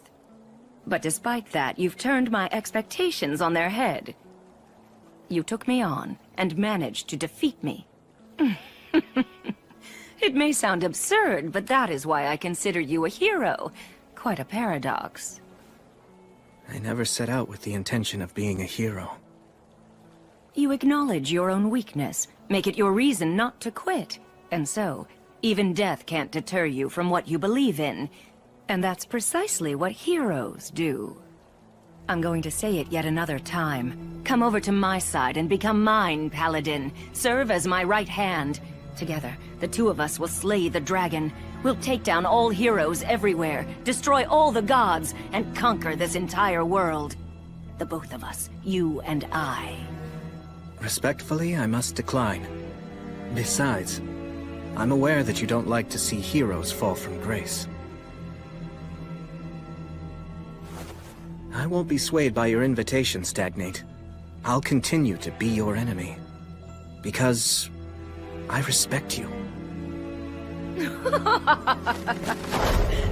But despite that, you've turned my expectations on their head. You took me on and managed to defeat me. It may sound absurd, but that is why I consider you a hero. Quite a paradox. I never set out with the intention of being a hero. You acknowledge your own weakness, make it your reason not to quit. And so, even death can't deter you from what you believe in. And that's precisely what heroes do. I'm going to say it yet another time. Come over to my side and become mine, Paladin. Serve as my right hand. Together, the two of us will slay the dragon. We'll take down all heroes everywhere, destroy all the gods, and conquer this entire world. The both of us, you and I. Respectfully, I must decline. Besides, I'm aware that you don't like to see heroes fall from grace. I won't be swayed by your invitation, Stagnate. I'll continue to be your enemy. Because I respect you.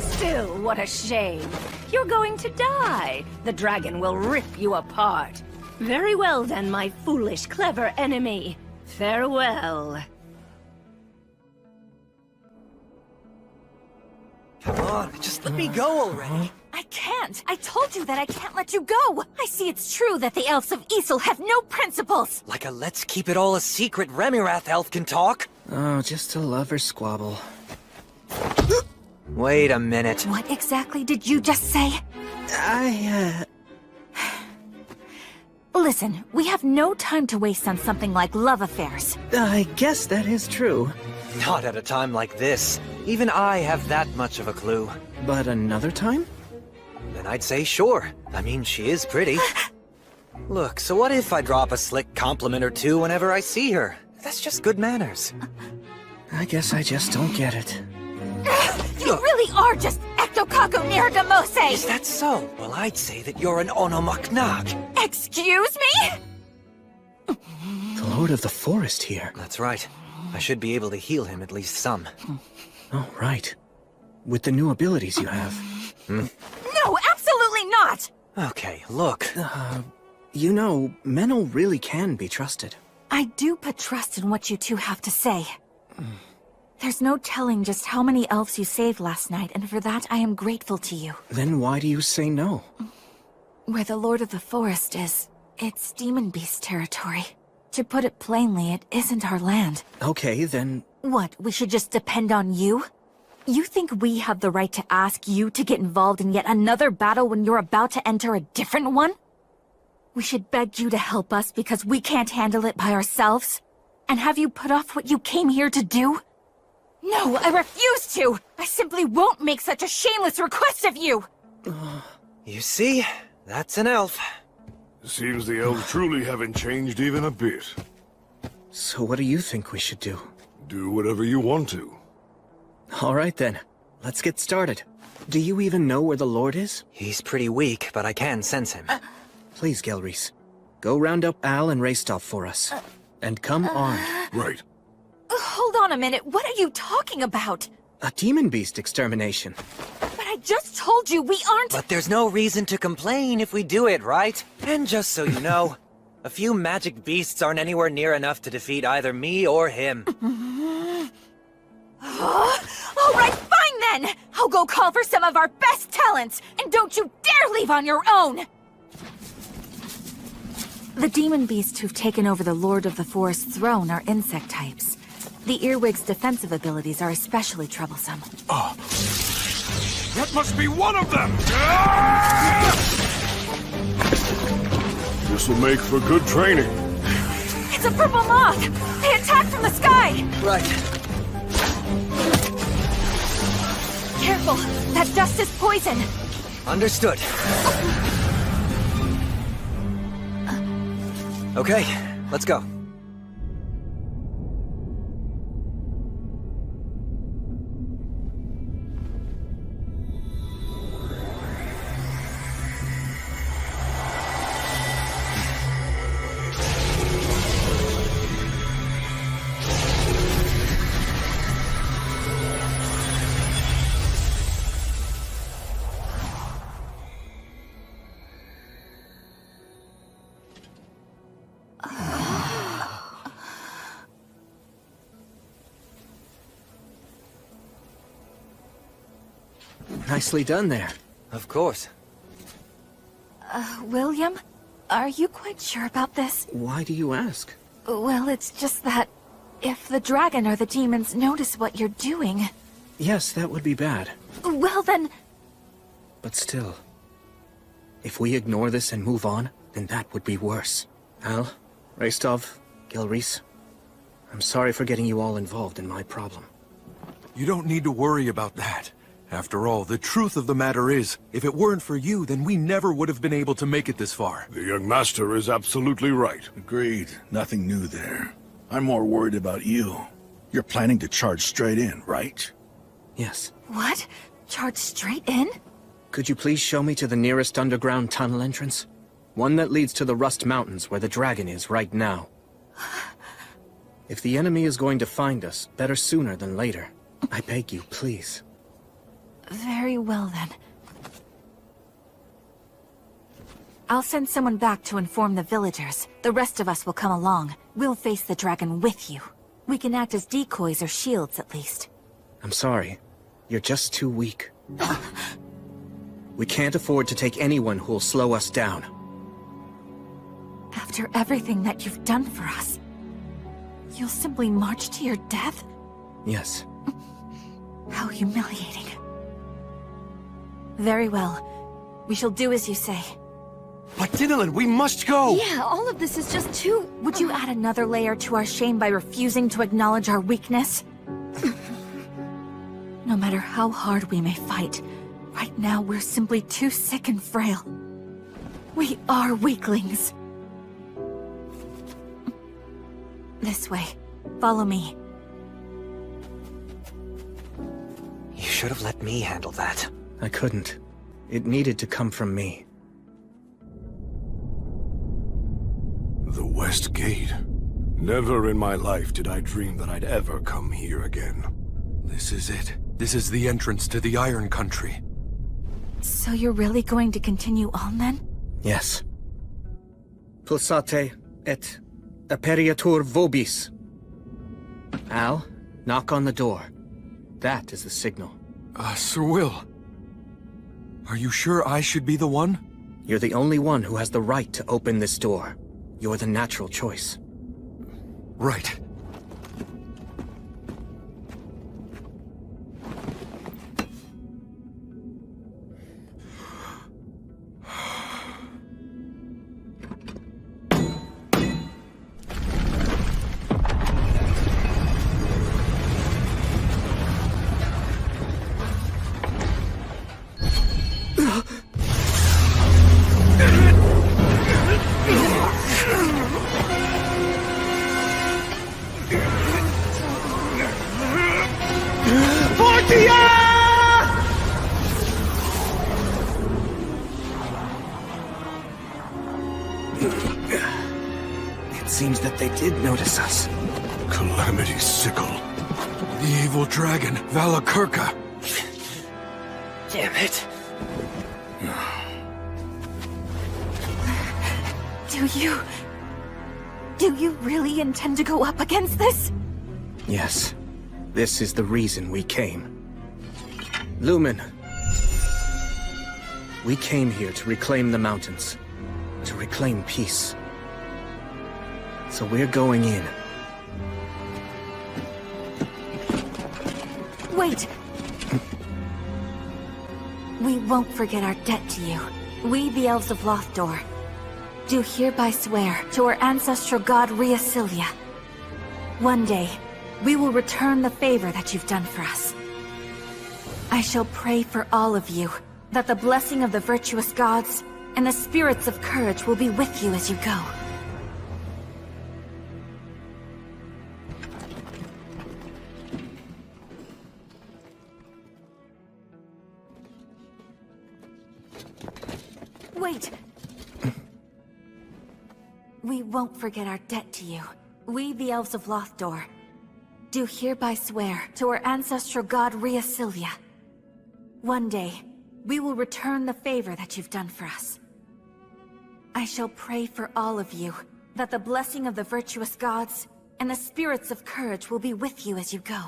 Still, what a shame. You're going to die. The dragon will rip you apart. Very well then, my foolish, clever enemy. Farewell. Come on, just let me go already. I can't! I told you that I can't let you go! I see it's true that the elves of Isel have no principles! Like a let's keep it all a secret Remirath elf can talk? Oh, just a lover squabble. Wait a minute. What exactly did you just say? Listen, we have no time to waste on something like love affairs. I guess that is true. Not at a time like this. Even I have that much of a clue. But another time? Then I'd say sure. I mean, she is pretty. Look, so what if I drop a slick compliment or two whenever I see her? That's just good manners. I guess I just don't get it. You really are just Ectocaco Niragamose! Is that so? Well, I'd say that you're an Onomaknag. Excuse me? The Lord of the Forest here. That's right. I should be able to heal him at least some. Oh, right. With the new abilities you have. No, absolutely not! Okay, look. You know, Menel really can be trusted. I do put trust in what you two have to say. There's no telling just how many elves you saved last night, and for that I am grateful to you. Then why do you say no? Where the Lord of the Forest is, it's Demon Beast territory. To put it plainly, it isn't our land. Okay, then... What, we should just depend on you? You think we have the right to ask you to get involved in yet another battle when you're about to enter a different one? We should beg you to help us because we can't handle it by ourselves? And have you put off what you came here to do? No, I refuse to! I simply won't make such a shameless request of you! You see? That's an elf. Seems the elves truly haven't changed even a bit. So what do you think we should do? Do whatever you want to. All right then. Let's get started. Do you even know where the Lord is? He's pretty weak, but I can sense him. Please, Gelreese. Go round up Al and Raystov for us. And come armed. Right. Hold on a minute, what are you talking about? A demon beast extermination. But I just told you we aren't— But there's no reason to complain if we do it, right? And just so you know, a few magic beasts aren't anywhere near enough to defeat either me or him. All right, fine then! I'll go call for some of our best talents, and don't you dare leave on your own! The demon beasts who've taken over the Lord of the Forest's throne are insect types. The earwig's defensive abilities are especially troublesome. Oh. That must be one of them! This'll make for good training. It's a purple moth! They attack from the sky! Right. Careful! That dust is poison! Understood. Okay, let's go. Nicely done there. Of course. William? Are you quite sure about this? Why do you ask? Well, it's just that if the dragon or the demons notice what you're doing... Yes, that would be bad. Well then... But still, if we ignore this and move on, then that would be worse. Al, Raystov, Gelreese, I'm sorry for getting you all involved in my problem. You don't need to worry about that. After all, the truth of the matter is, if it weren't for you, then we never would have been able to make it this far. The young master is absolutely right. Agreed. Nothing new there. I'm more worried about you. You're planning to charge straight in, right? Yes. What? Charge straight in? Could you please show me to the nearest underground tunnel entrance? One that leads to the Rust Mountains where the dragon is right now. If the enemy is going to find us, better sooner than later. I beg you, please. Very well then. I'll send someone back to inform the villagers. The rest of us will come along. We'll face the dragon with you. We can act as decoys or shields at least. I'm sorry. You're just too weak. We can't afford to take anyone who'll slow us down. After everything that you've done for us, you'll simply march to your death? Yes. How humiliating. Very well. We shall do as you say. But Dinalin, we must go! Yeah, all of this is just too... Would you add another layer to our shame by refusing to acknowledge our weakness? No matter how hard we may fight, right now we're simply too sick and frail. We are weaklings. This way. Follow me. You should have let me handle that. I couldn't. It needed to come from me. The West Gate. Never in my life did I dream that I'd ever come here again. This is it. This is the entrance to the Iron Country. So you're really going to continue on then? Yes. Pulsate et aperiatur vobis. Al, knock on the door. That is the signal. Sir Will. Are you sure I should be the one? You're the only one who has the right to open this door. You're the natural choice. Right. It seems that they did notice us. Calamity Sickle. The evil dragon, Valakirka. Damn it. Do you really intend to go up against this? Yes. This is the reason we came. Lumen. We came here to reclaim the mountains. To reclaim peace. So we're going in. Wait! We won't forget our debt to you. We, the Elves of Lothdor, do hereby swear to our ancestral god Rheasilia. One day, we will return the favor that you've done for us. I shall pray for all of you, that the blessing of the virtuous gods and the spirits of courage will be with you as you go. Wait! We won't forget our debt to you. We, the Elves of Lothdor, do hereby swear to our ancestral god Rheasilia. One day, we will return the favor that you've done for us. I shall pray for all of you, that the blessing of the virtuous gods and the spirits of courage will be with you as you go.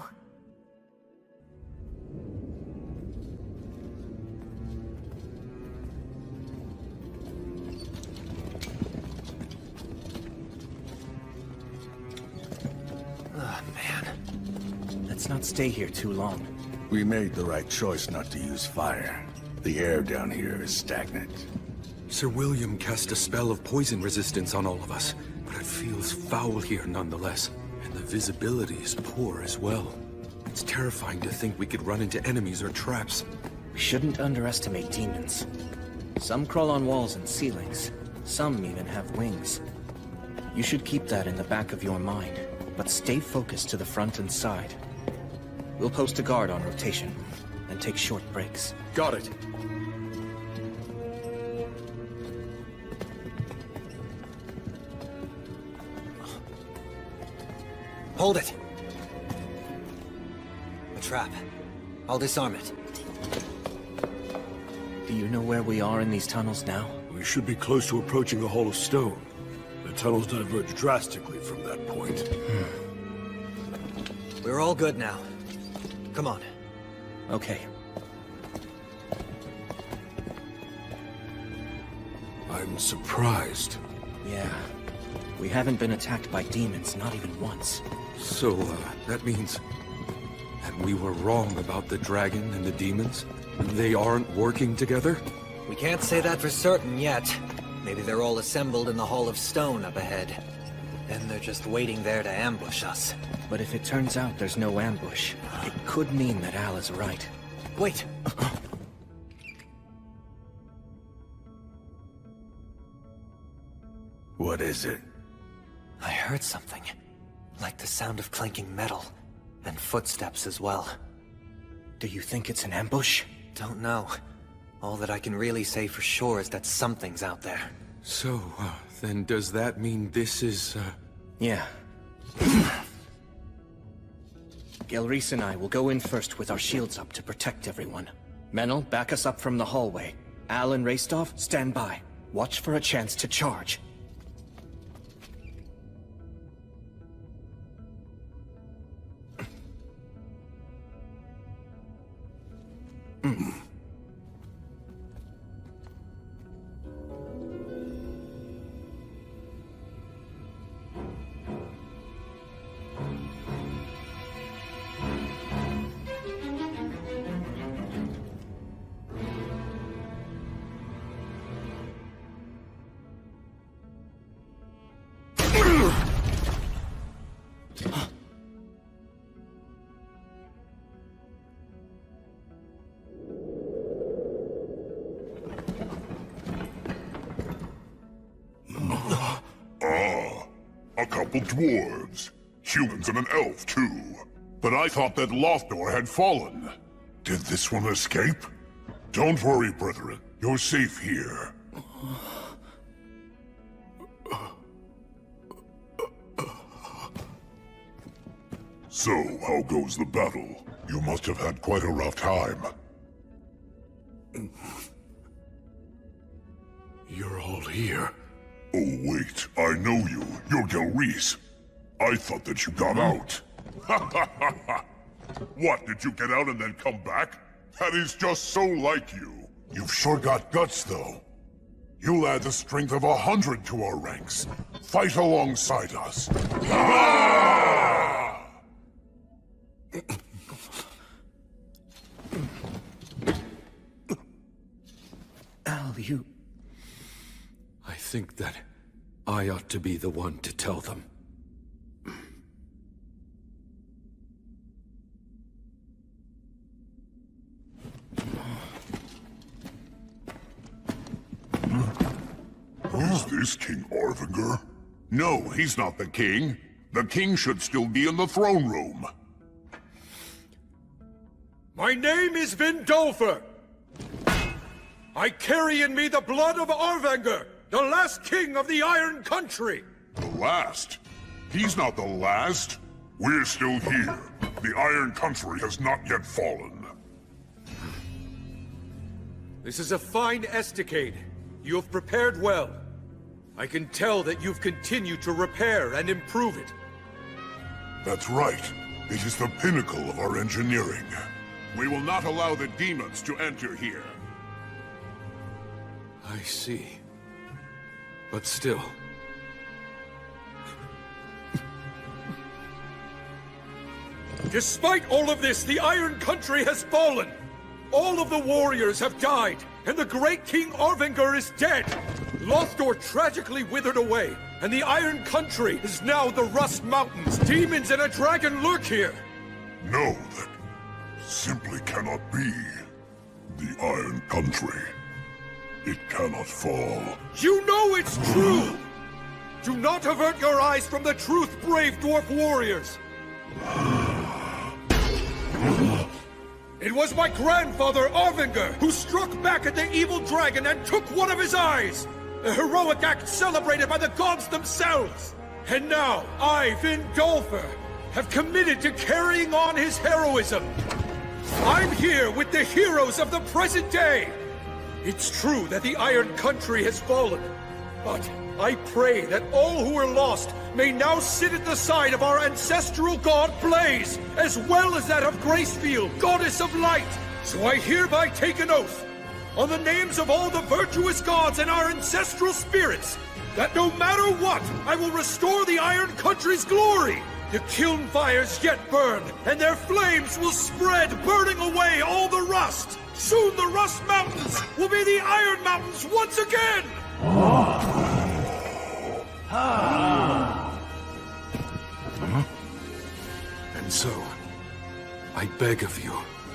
Let's not stay here too long. We made the right choice not to use fire. The air down here is stagnant. Sir William cast a spell of poison resistance on all of us, but it feels foul here nonetheless. And the visibility is poor as well. It's terrifying to think we could run into enemies or traps. We shouldn't underestimate demons. Some crawl on walls and ceilings. Some even have wings. You should keep that in the back of your mind, but stay focused to the front and side. We'll post a guard on rotation, and take short breaks. Got it. Hold it! A trap. I'll disarm it. Do you know where we are in these tunnels now? We should be close to approaching a hall of stone. The tunnels diverge drastically from that point. We're all good now. Come on. Okay. I'm surprised. Yeah. We haven't been attacked by demons, not even once. So, that means that we were wrong about the dragon and the demons? They aren't working together? We can't say that for certain yet. Maybe they're all assembled in the Hall of Stone up ahead. And they're just waiting there to ambush us. But if it turns out there's no ambush, it could mean that Al is right. Wait! What is it? I heard something. Like the sound of clanking metal. And footsteps as well. Do you think it's an ambush? Don't know. All that I can really say for sure is that something's out there. So, then does that mean this is, Yeah. Gelreese and I will go in first with our shields up to protect everyone. Menel, back us up from the hallway. Al and Raistov, stand by. Watch for a chance to charge. A couple dwarves. Humans and an elf, too. But I thought that Lothdor had fallen. Did this one escape? Don't worry, brethren. You're safe here. So, how goes the battle? You must have had quite a rough time. You're all here. Oh, wait. I know you. You're Gelreese. I thought that you got out. What, did you get out and then come back? That is just so like you. You've sure got guts, though. You'll add the strength of 100 to our ranks. Fight alongside us. Al, you... I think that I ought to be the one to tell them. Is this King Arvinger? No, he's not the king. The king should still be in the throne room. My name is Vindolfer. I carry in me the blood of Arvinger, the last king of the Iron Country. The last? He's not the last. We're still here. The Iron Country has not yet fallen. This is a fine escapade. You have prepared well. I can tell that you've continued to repair and improve it. That's right. It is the pinnacle of our engineering. We will not allow the demons to enter here. I see. But still... Despite all of this, the Iron Country has fallen! All of the warriors have died, and the great King Arvinger is dead! Lothdor tragically withered away, and the Iron Country is now the Rust Mountains. Demons and a dragon lurk here! No, that simply cannot be. The Iron Country. It cannot fall. You know it's true! Do not avert your eyes from the truth, brave dwarf warriors! It was my grandfather, Arvinger, who struck back at the evil dragon and took one of his eyes! A heroic act celebrated by the gods themselves! And now, I, Vindolfer, have committed to carrying on his heroism! I'm here with the heroes of the present day! It's true that the Iron Country has fallen, but I pray that all who are lost may now sit at the side of our ancestral god Blaze, as well as that of Gracefield, goddess of light. So I hereby take an oath, on the names of all the virtuous gods and our ancestral spirits, that no matter what, I will restore the Iron Country's glory. The kiln fires yet burn, and their flames will spread, burning away all the rust. Soon the Rust Mountains will be the Iron Mountains once again! And so, I beg of you,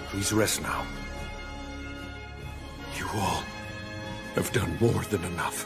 please rest now. You all have done more than enough.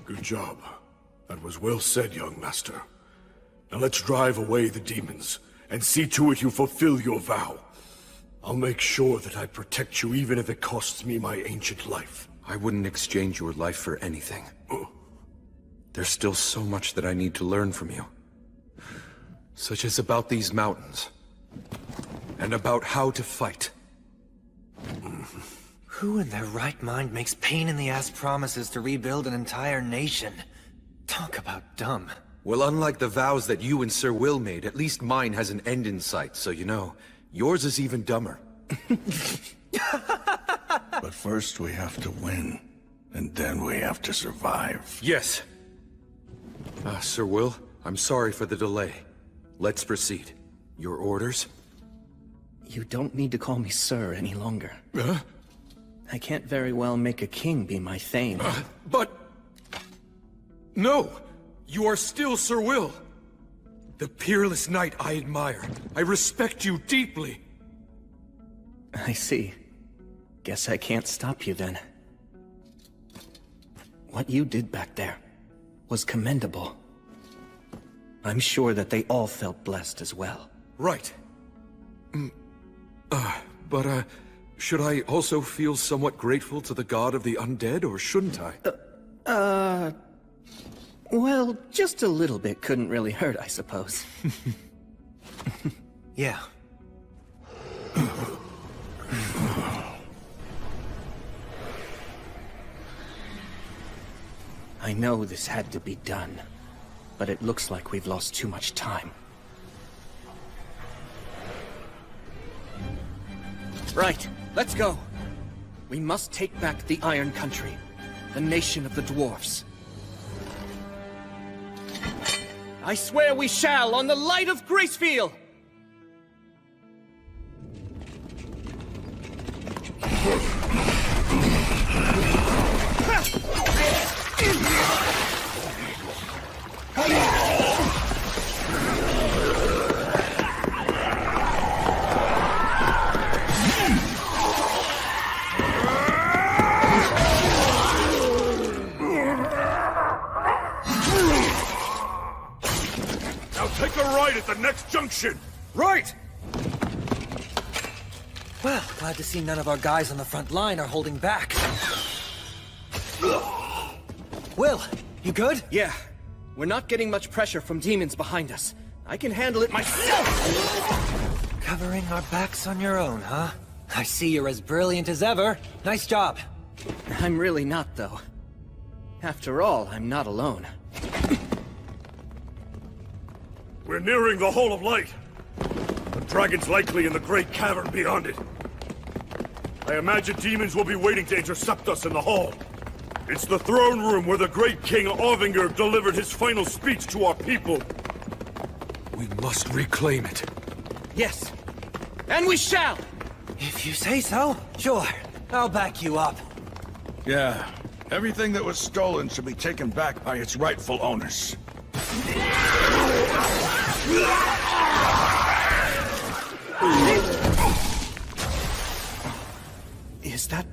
Good job. That was well said, young master. Now let's drive away the demons, and see to it you fulfill your vow. I'll make sure that I protect you even if it costs me my ancient life. I wouldn't exchange your life for anything. There's still so much that I need to learn from you. Such as about these mountains. And about how to fight. Who in their right mind makes pain-in-the-ass promises to rebuild an entire nation? Talk about dumb. Well, unlike the vows that you and Sir Will made, at least mine has an end in sight, so you know, yours is even dumber. But first we have to win, and then we have to survive. Yes. Sir Will, I'm sorry for the delay. Let's proceed. Your orders? You don't need to call me sir any longer. Huh? I can't very well make a king be my thane. But... No! You are still Sir Will! The peerless knight I admire. I respect you deeply. I see. Guess I can't stop you then. What you did back there was commendable. I'm sure that they all felt blessed as well. Right. But should I also feel somewhat grateful to the god of the undead, or shouldn't I? Well, just a little bit couldn't really hurt, I suppose. Yeah. I know this had to be done, but it looks like we've lost too much time. Right, let's go. We must take back the Iron Country, the nation of the dwarfs. I swear we shall, on the light of Gracefield! Take a right at the next junction! Right! Well, glad to see none of our guys on the front line are holding back. Will, you good? Yeah. We're not getting much pressure from demons behind us. I can handle it myself! Covering our backs on your own, huh? I see you're as brilliant as ever. Nice job. I'm really not, though. After all, I'm not alone. We're nearing the Hall of Light. The dragon's likely in the great cavern beyond it. I imagine demons will be waiting to intercept us in the hall. It's the throne room where the great King Ovinger delivered his final speech to our people. We must reclaim it. Yes. And we shall! If you say so, sure. I'll back you up. Yeah. Everything that was stolen should be taken back by its rightful owners. Is that...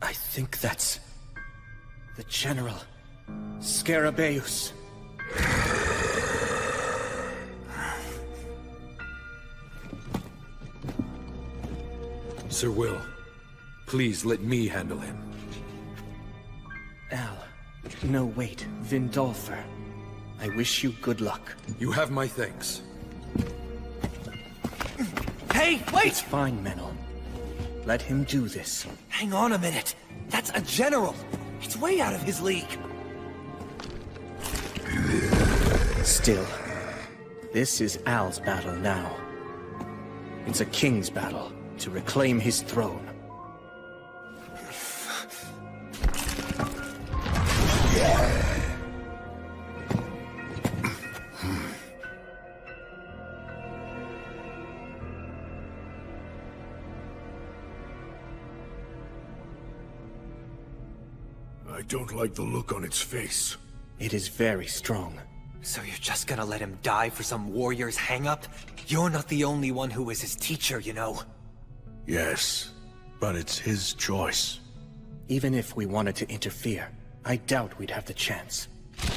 I think that's... the General. Scarabaeus. Sir Will, please let me handle him. Al. No, wait. Vindolfer. I wish you good luck. You have my thanks. Hey, wait! It's fine, Menel. Let him do this. Hang on a minute. That's a general. It's way out of his league. Still, this is Al's battle now. It's a king's battle to reclaim his throne. I don't like the look on its face. It is very strong. So you're just gonna let him die for some warrior's hang-up? You're not the only one who was his teacher, you know. Yes, but it's his choice. Even if we wanted to interfere, I doubt we'd have the chance. I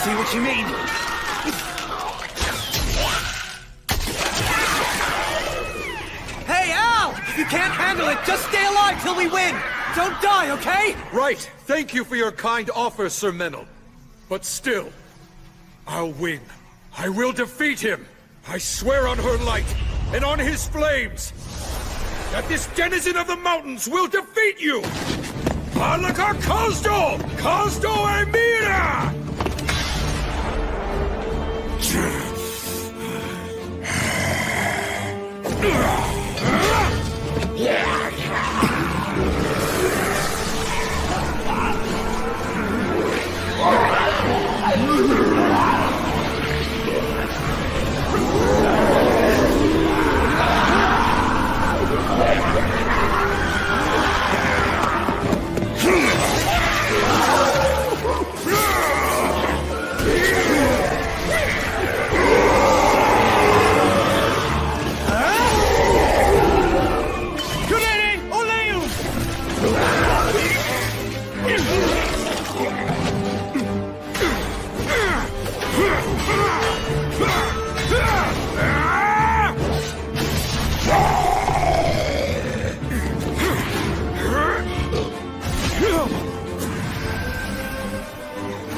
see what you mean. Hey, Al! If you can't handle it, just stay alive till we win! Don't die, okay? Right! Thank you for your kind offer, Sir Menel. But still, I'll win. I will defeat him! I swear on her light, and on his flames! that this denizen of the mountains will defeat you! Alaka Kazdo! Kazdo Emira!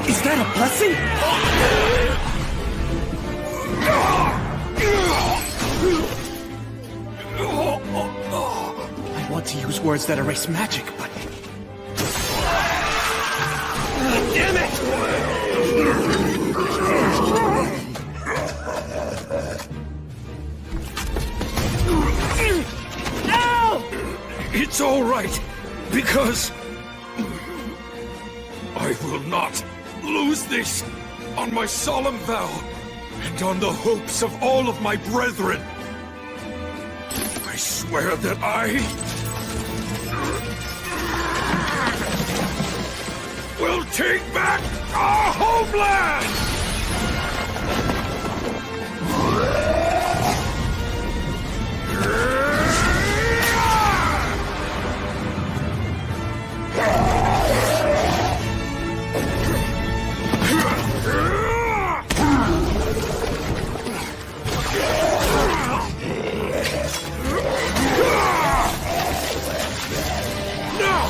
Is that a blessing? I want to use words that erase magic, but... Damn it! Ow! It's all right, because I will not lose this on my solemn vow and on the hopes of all of my brethren. I swear that I will take back our homeland!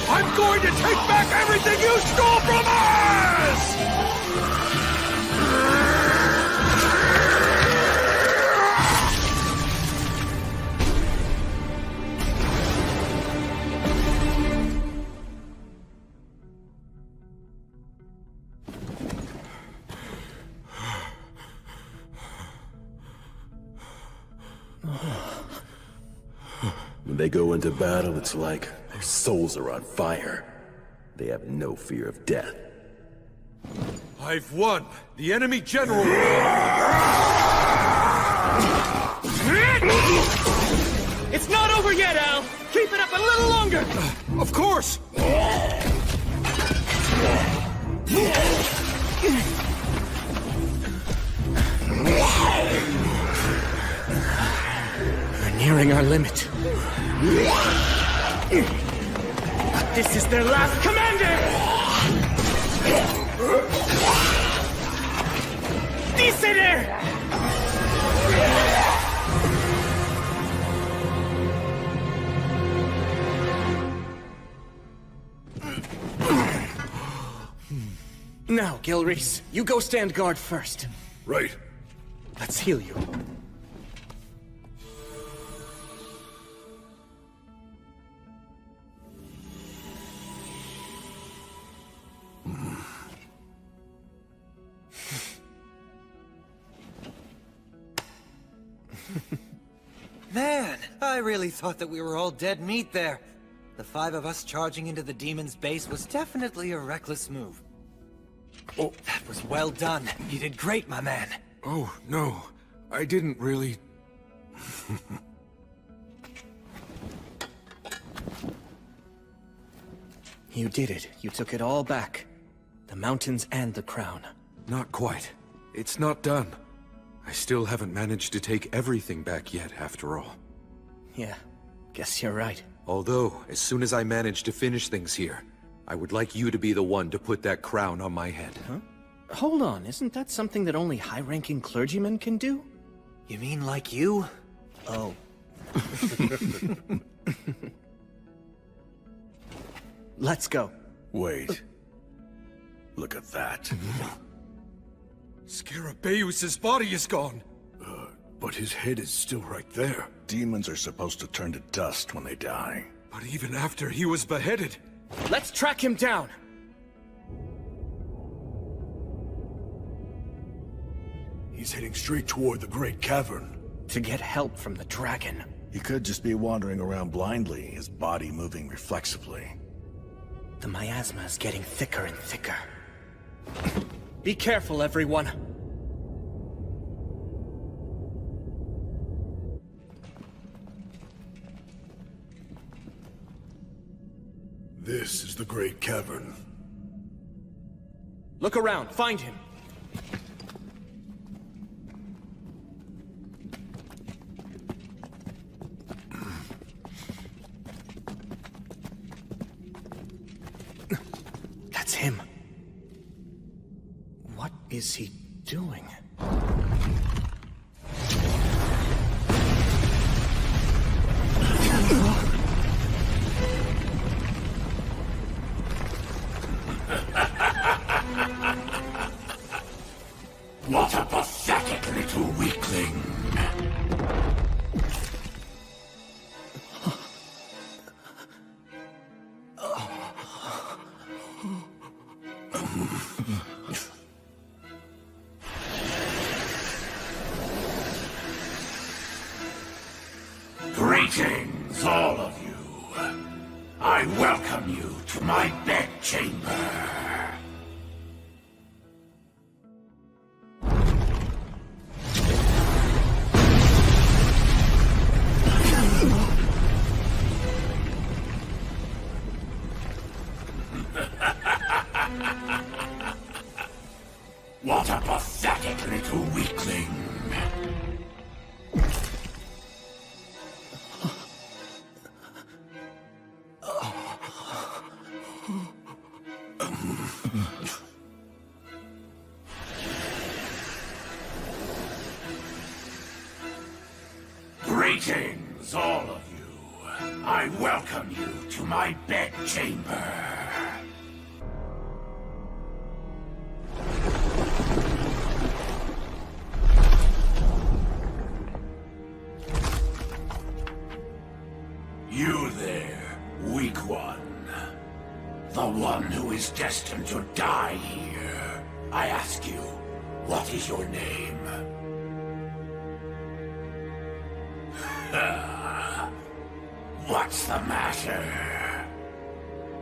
I'm going to take back everything you stole from us! When they go into battle, it's like their souls are on fire. They have no fear of death. I've won! The enemy general... It's not over yet, Al! Keep it up a little longer! Of course! We're nearing our limit. But this is their last commander! Dice there! Now, Gilreese, you go stand guard first. Right. Let's heal you. Man, I really thought that we were all dead meat there. The 5 of us charging into the demon's base was definitely a reckless move. Oh, that was well done. You did great, my man. Oh, no. I didn't really... You did it. You took it all back. The mountains and the crown. Not quite. It's not done. I still haven't managed to take everything back yet, after all. Yeah, guess you're right. Although, as soon as I manage to finish things here, I would like you to be the one to put that crown on my head. Huh? Hold on, isn't that something that only high-ranking clergymen can do? You mean like you? Oh. Let's go. Wait. Look at that. Scarabaeus' body is gone. But his head is still right there. Demons are supposed to turn to dust when they die. But even after he was beheaded... Let's track him down! He's heading straight toward the Great Cavern. To get help from the dragon. He could just be wandering around blindly, his body moving reflexively. The miasma is getting thicker and thicker. Be careful, everyone. This is the Great Cavern. Look around, find him. That's him. What is he doing? What a pathetic little weakling. Greetings, all of you. I welcome you to my bedchamber. What a pathetic little weakling. Greetings, all of you. I welcome you to my bedchamber. You there, weak one. The one who is destined to die here. I ask you, what is your name? What's the matter?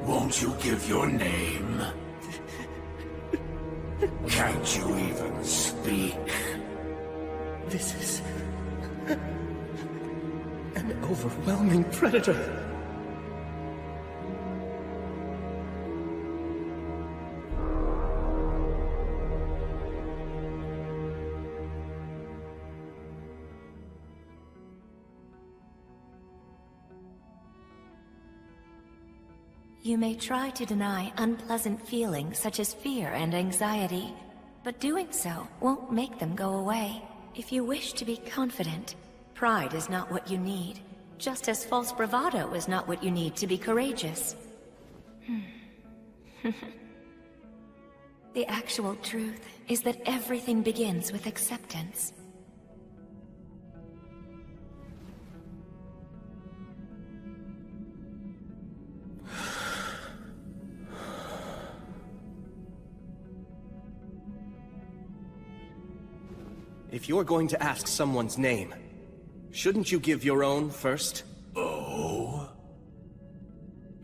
Won't you give your name? Can't you even speak? This is... an overwhelming predator. You may try to deny unpleasant feelings such as fear and anxiety, but doing so won't make them go away. If you wish to be confident, pride is not what you need, just as false bravado is not what you need to be courageous. The actual truth is that everything begins with acceptance. If you're going to ask someone's name, shouldn't you give your own first? Oh?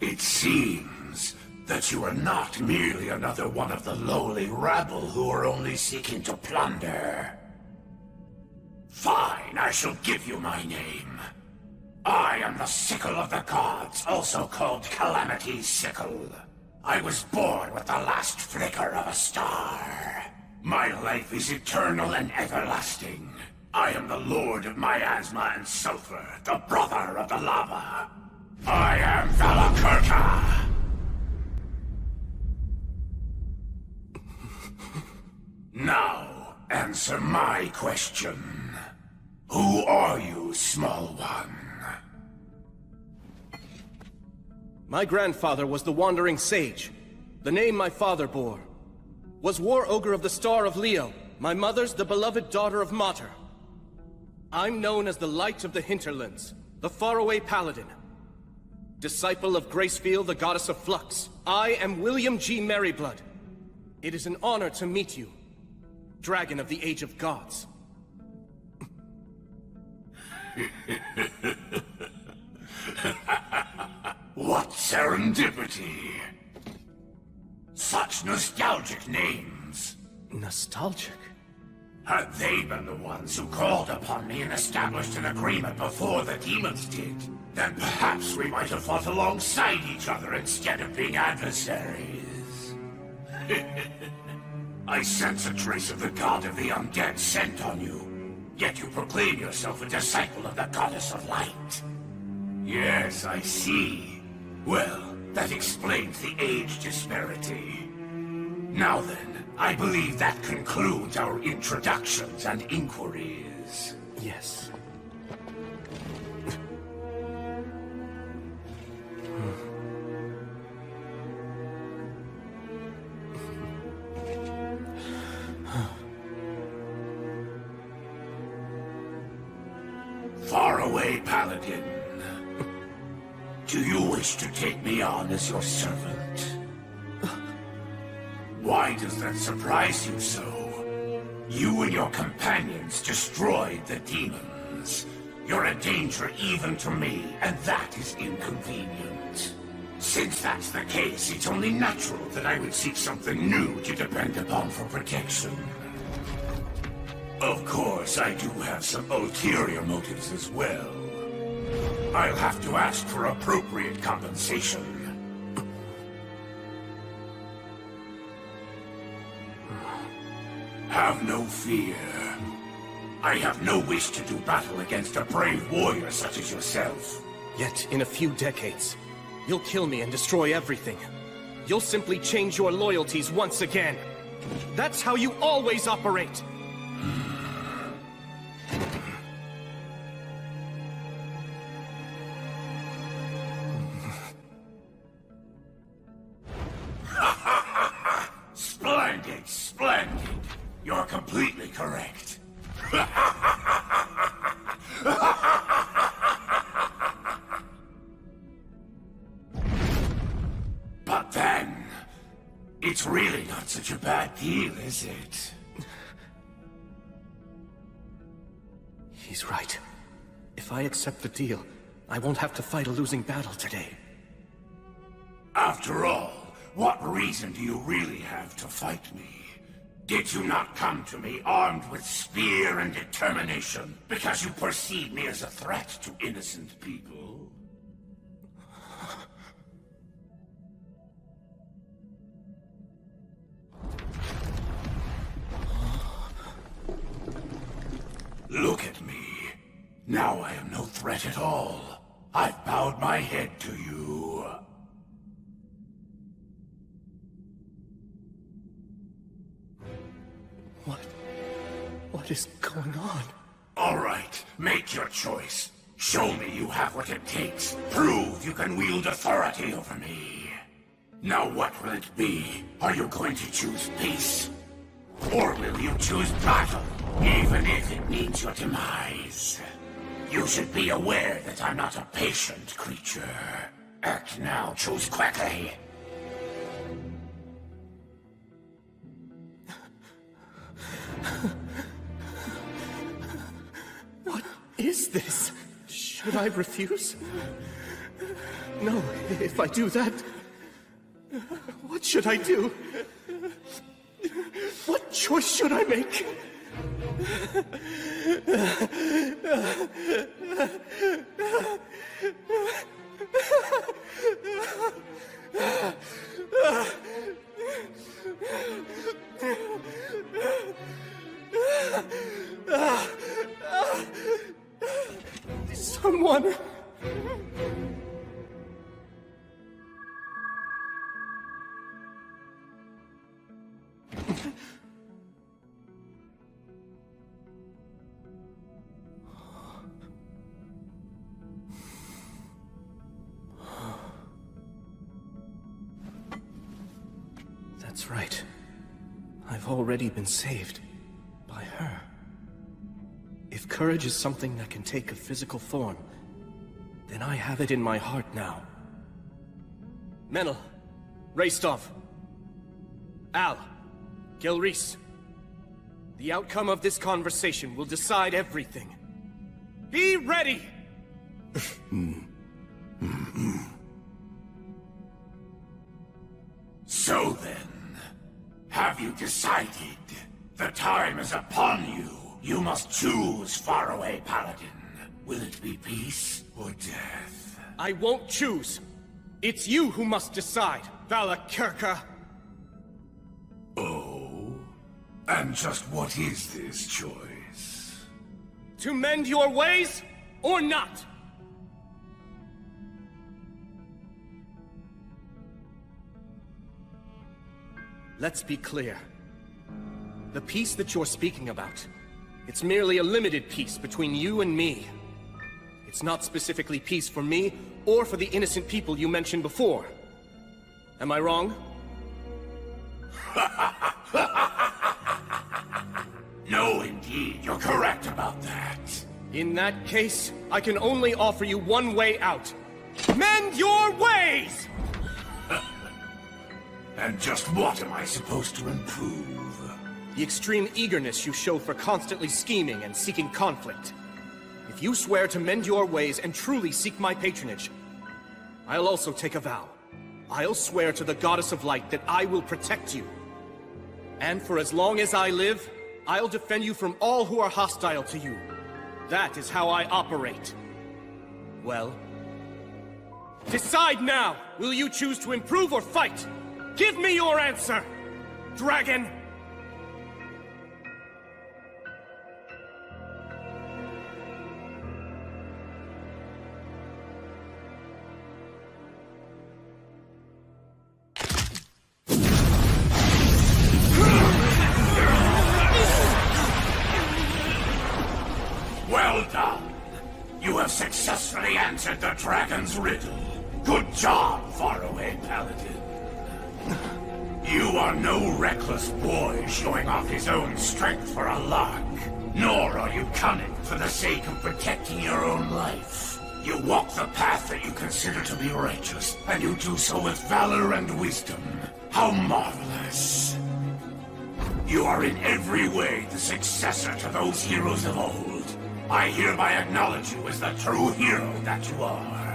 It seems that you are not merely another one of the lowly rabble who are only seeking to plunder. Fine, I shall give you my name. I am the Sickle of the Gods, also called Calamity's Sickle. I was born with the last flicker of a star. My life is eternal and everlasting. I am the Lord of Miasma and Sulfur, the brother of the lava. I am Valakirka! Now, answer my question. Who are you, small one? My grandfather was the Wandering Sage. The name my father bore was War Ogre of the Star of Leo. My mother's the beloved daughter of Mater. I'm known as the Light of the Hinterlands, the faraway paladin. Disciple of Gracefield, the goddess of flux. I am William G. Merryblood. It is an honor to meet you, Dragon of the Age of Gods. What serendipity! Such nostalgic names. Nostalgic? Had they been the ones who called upon me and established an agreement before the demons did, then perhaps we might have fought alongside each other instead of being adversaries. I sense a trace of the god of the undead scent on you, yet you proclaim yourself a disciple of the goddess of light. Yes, I see. Well, that explains the age disparity. Now then, I believe that concludes our introductions and inquiries. Yes. Faraway Paladin. Do you wish to take me on as your servant? Why does that surprise you so? You and your companions destroyed the demons. You're a danger even to me, and that is inconvenient. Since that's the case, it's only natural that I would seek something new to depend upon for protection. Of course, I do have some ulterior motives as well. I'll have to ask for appropriate compensation. Have no fear. I have no wish to do battle against a brave warrior such as yourself. Yet, in a few decades, you'll kill me and destroy everything. You'll simply change your loyalties once again. That's how you always operate! Splendid, splendid. You're completely correct. But then, it's really not such a bad deal, is it? He's right. If I accept the deal, I won't have to fight a losing battle today. After all, what reason do you really have to fight me? Did you not come to me armed with spear and determination because you perceive me as a threat to innocent people? Look at me. Now I am no threat at all. I've bowed my head to you. What is going on? All right, make your choice. Show me you have what it takes. Prove you can wield authority over me. Now what will it be? Are you going to choose peace? Or will you choose battle, even if it means your demise? You should be aware that I'm not a patient creature. Act now, choose quickly. What is this? Should I refuse? No, if I do that, what should I do? What choice should I make? Someone... That's right. I've already been saved by her. If courage is something that can take a physical form, then I have it in my heart now. Menel, Raistov, Al, Gilreese. The outcome of this conversation will decide everything. Be ready! So then, have you decided? The time is upon you. You must choose, faraway Paladin. Will it be peace or death? I won't choose. It's you who must decide, Valakirka. Oh? And just what is this choice? To mend your ways, or not? Let's be clear. The peace that you're speaking about, it's merely a limited peace between you and me. It's not specifically peace for me, or for the innocent people you mentioned before. Am I wrong? No, indeed, you're correct about that. In that case, I can only offer you one way out. Mend your ways! And just what am I supposed to improve? The extreme eagerness you show for constantly scheming and seeking conflict. If you swear to mend your ways and truly seek my patronage, I'll also take a vow. I'll swear to the Goddess of Light that I will protect you. And for as long as I live, I'll defend you from all who are hostile to you. That is how I operate. Well, decide now! Will you choose to improve or fight? Give me your answer, dragon! Well done. You have successfully answered the dragon's riddle. Good job, faraway Paladin. You are no reckless boy showing off his own strength for a lark. Nor are you cunning for the sake of protecting your own life. You walk the path that you consider to be righteous, and you do so with valor and wisdom. How marvelous. You are in every way the successor to those heroes of old. I hereby acknowledge you as the true hero that you are.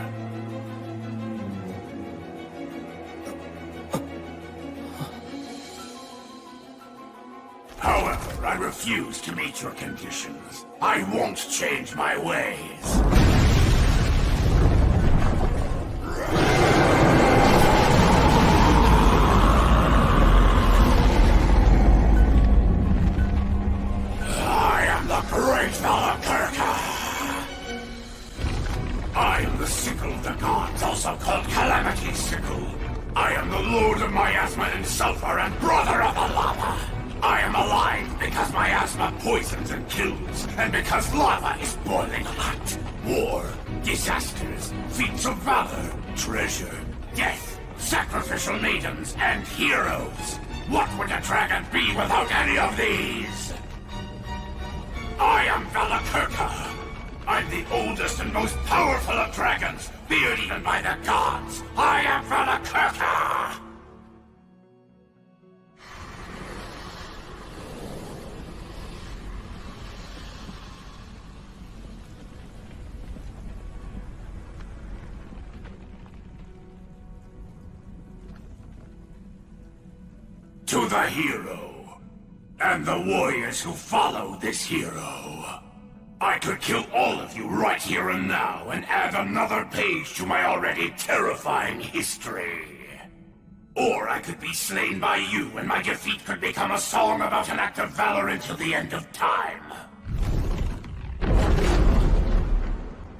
However, I refuse to meet your conditions. I won't change my ways. I am the great Valakirka. I am the sickle of the gods, also called Calamity's sickle. I am the lord of miasma and sulfur and brother of the lava. I am alive because miasma poisons and kills, and because lava is boiling hot. War, disasters, feats of valor, treasure, death, sacrificial maidens, and heroes. What would a dragon be without any of these? I am Valakirka. I'm the oldest and most powerful of dragons, feared even by the gods. I am Valakirka! To the hero, and the warriors who follow this hero. I could kill all of you right here and now, and add another page to my already terrifying history. Or I could be slain by you, and my defeat could become a song about an act of valor until the end of time.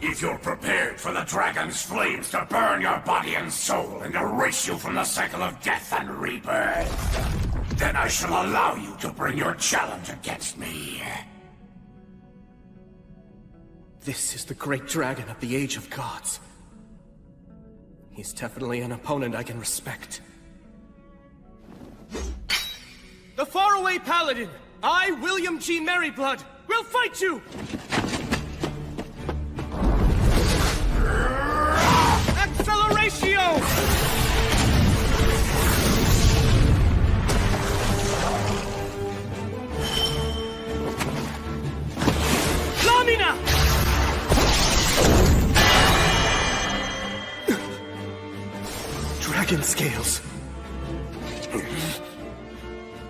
If you're prepared for the dragon's flames to burn your body and soul and erase you from the cycle of death and rebirth, then I shall allow you to bring your challenge against me. This is the great dragon of the Age of Gods. He's definitely an opponent I can respect. The faraway paladin, I, William G. Merryblood, will fight you! dragon scales.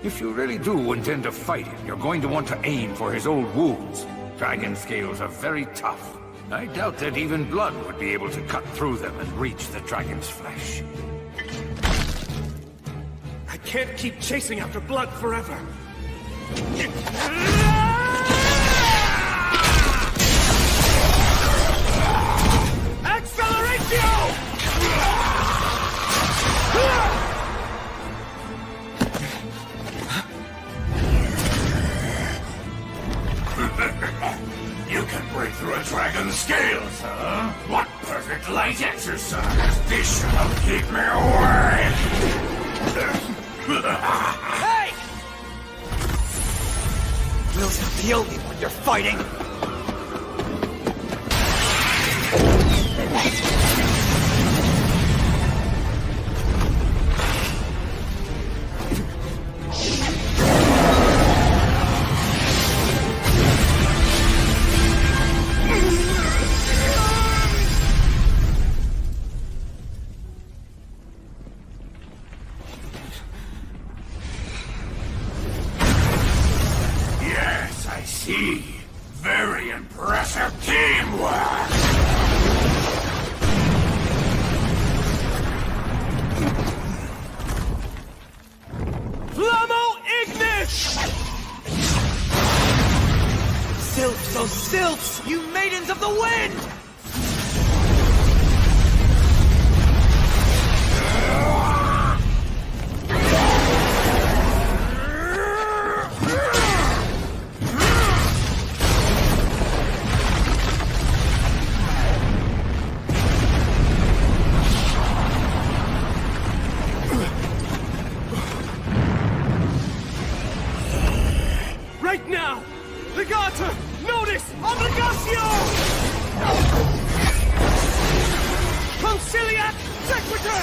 If you really do intend to fight him, you're going to want to aim for his old wounds. Dragon scales are very tough. I doubt that even blood would be able to cut through them and reach the dragon's flesh. I can't keep chasing after blood forever. Acceleratio! You can break through a dragon's scales, huh? What perfect light exercise! This should help keep me away! Hey! Will's not the only one you're fighting! Yes, I see. Very impressive teamwork! Flammo Ignis! Sylphs, oh sylphs! You maidens of the wind! Right now! Legator! Notice! Obligatio! Conciliat Sequitur!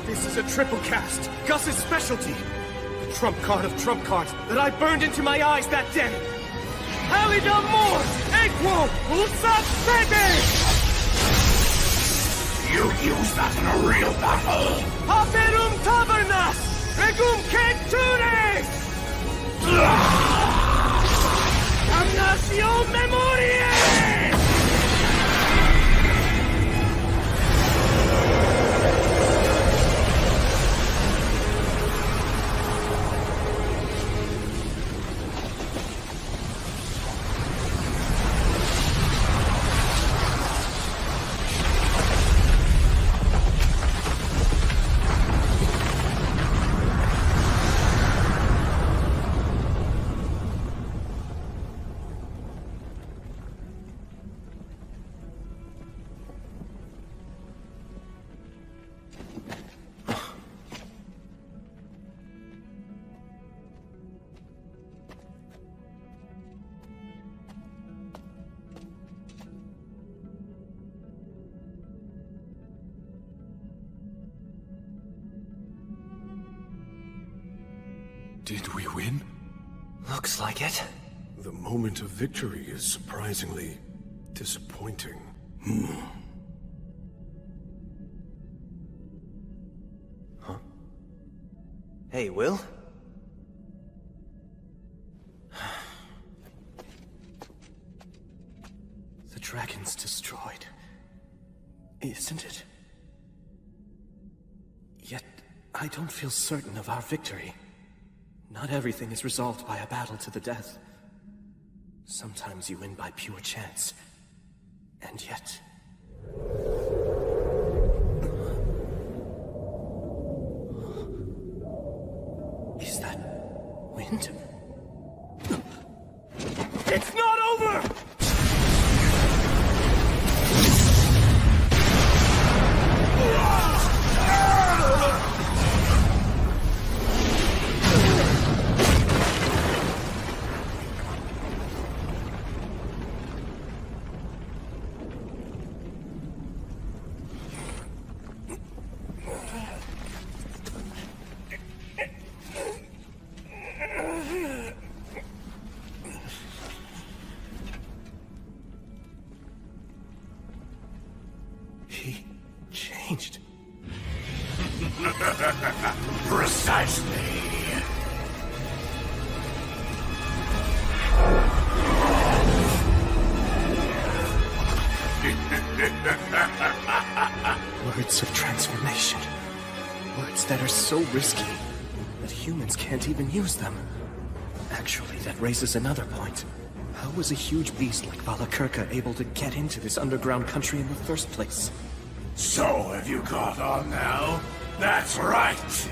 This is a triple cast. Gus's specialty. The trump card of trump cards that I burned into my eyes that day. Halida Mor! Equo! Ulsat Fede! You'd use that in a real battle! Haberum Tavernas! Regum Centures! Damnatio Memoriae! Did we win? Looks like it. The moment of victory is surprisingly disappointing. Huh? Hey, Will? The dragon's destroyed. Isn't it? Yet, I don't feel certain of our victory. Not everything is resolved by a battle to the death. Sometimes you win by pure chance. And yet... Is that wind? It's not over! Precisely. Words of transformation. Words that are so risky that humans can't even use them. Actually, that raises another point. How was a huge beast like Valakirka able to get into this underground country in the first place? So, have you caught on now? That's right!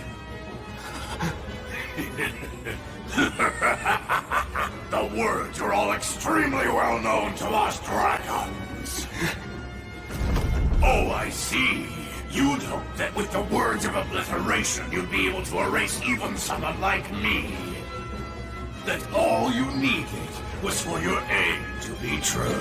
The words are all extremely well known to us dragons. Oh, I see. You'd hope that with the words of obliteration, you'd be able to erase even someone like me. That all you needed was for your aim to be true.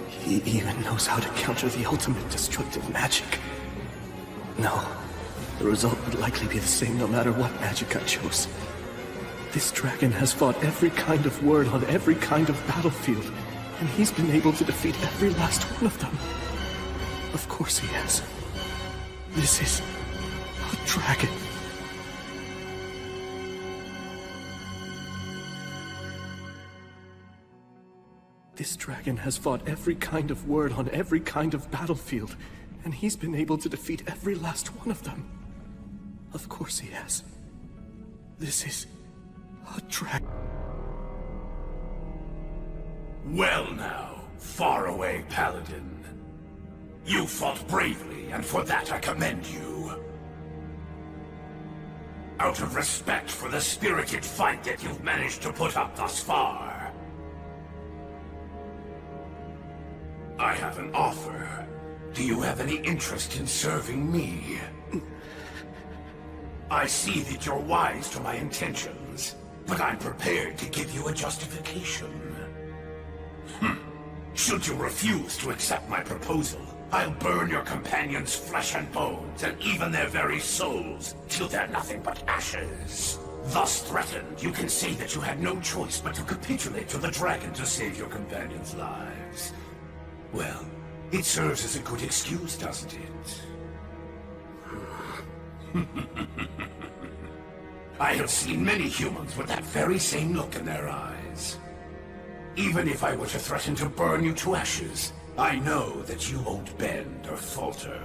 He even knows how to counter the ultimate destructive magic. No, the result would likely be the same no matter what magic I chose. This dragon has fought every kind of word on every kind of battlefield, and he's been able to defeat every last one of them. Of course he has. This is a dragon. This dragon has fought every kind of word on every kind of battlefield, and he's been able to defeat every last one of them. Of course he has. This is a dragon. Well now, faraway paladin. You fought bravely, and for that I commend you. Out of respect for the spirited fight that you've managed to put up thus far, I have an offer. Do you have any interest in serving me? I see that you're wise to my intentions, but I'm prepared to give you a justification. Should you refuse to accept my proposal, I'll burn your companions' flesh and bones, and even their very souls, till they're nothing but ashes. Thus threatened, you can say that you had no choice but to capitulate to the dragon to save your companions' lives. Well, it serves as a good excuse, doesn't it? I have seen many humans with that very same look in their eyes. Even if I were to threaten to burn you to ashes, I know that you won't bend or falter.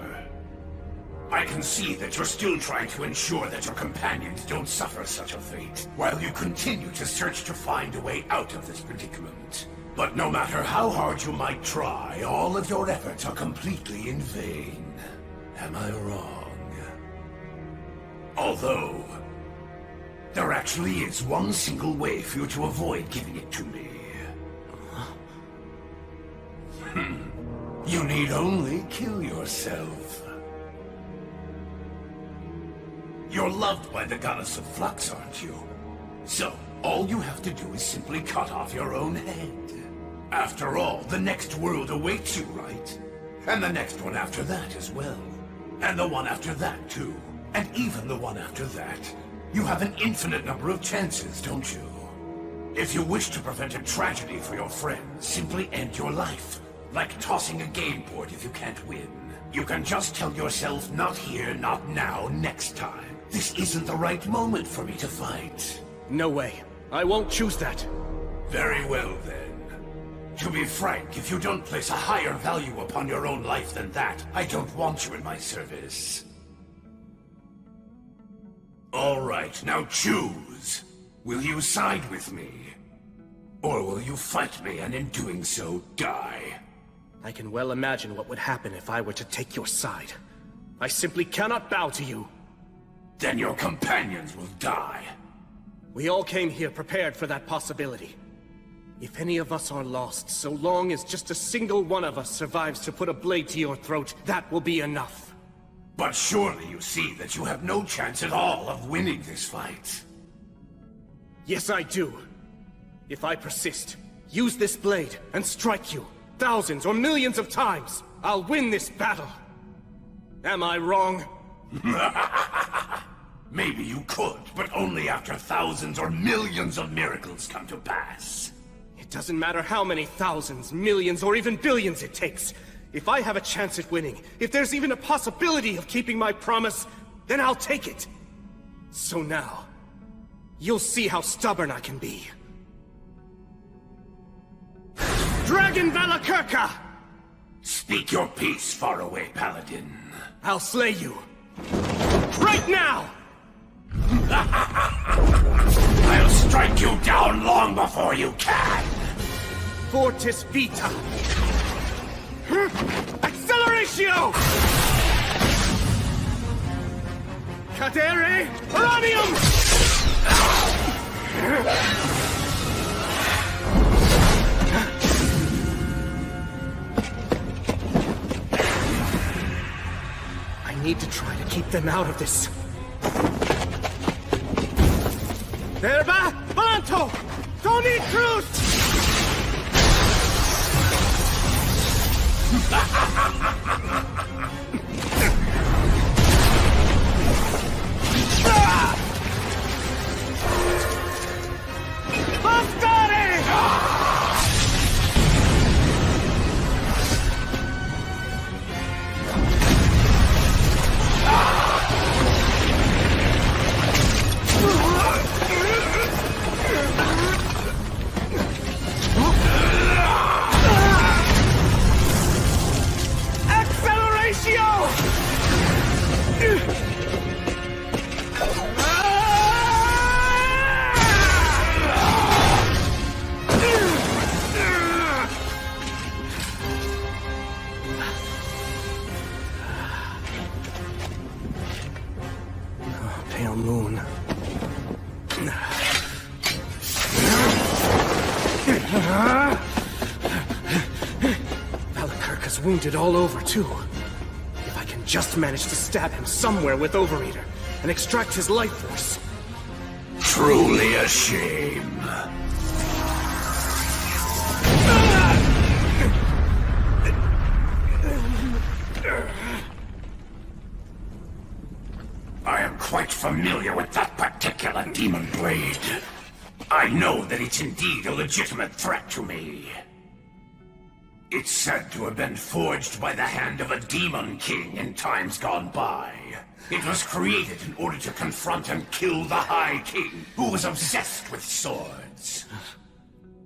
I can see that you're still trying to ensure that your companions don't suffer such a fate, while you continue to search to find a way out of this predicament. But no matter how hard you might try, all of your efforts are completely in vain. Am I wrong? Although, there actually is one single way for you to avoid giving it to me. You need only kill yourself. You're loved by the goddess of flux, aren't you? So, all you have to do is simply cut off your own head. After all, the next world awaits you, right? And the next one after that as well. And the one after that, too. And even the one after that. You have an infinite number of chances, don't you? If you wish to prevent a tragedy for your friends, simply end your life. Like tossing a game board if you can't win. You can just tell yourself, not here, not now, next time. This isn't the right moment for me to fight. No way. I won't choose that. Very well, then. To be frank, if you don't place a higher value upon your own life than that, I don't want you in my service. All right, now choose. Will you side with me? Or will you fight me and in doing so, die? I can well imagine what would happen if I were to take your side. I simply cannot bow to you. Then your companions will die. We all came here prepared for that possibility. If any of us are lost, so long as just a single one of us survives to put a blade to your throat, that will be enough. But surely you see that you have no chance at all of winning this fight. Yes, I do. If I persist, use this blade, and strike you, thousands or millions of times, I'll win this battle. Am I wrong? Maybe you could, but only after thousands or millions of miracles come to pass. It It doesn't matter how many thousands, millions, or even billions it takes. If I have a chance at winning, if there's even a possibility of keeping my promise, then I'll take it. So now, you'll see how stubborn I can be. Dragon Valakirka! Speak your peace, faraway paladin. I'll slay you. Right now! I'll strike you down long before you can. Fortis Vita. Acceleratio! Cadere Uranium! I need to try to keep them out of this. Verba Balanto! Tony Cruz! Pale moon. Valakirka's wounded all over, too. If I can just manage to stab him somewhere with Overeater and extract his life force. Truly a shame. I am quite familiar with that particular demon blade. I know that it's indeed a legitimate threat to me. It's said to have been forged by the hand of a demon king in times gone by. It was created in order to confront and kill the High King, who was obsessed with swords.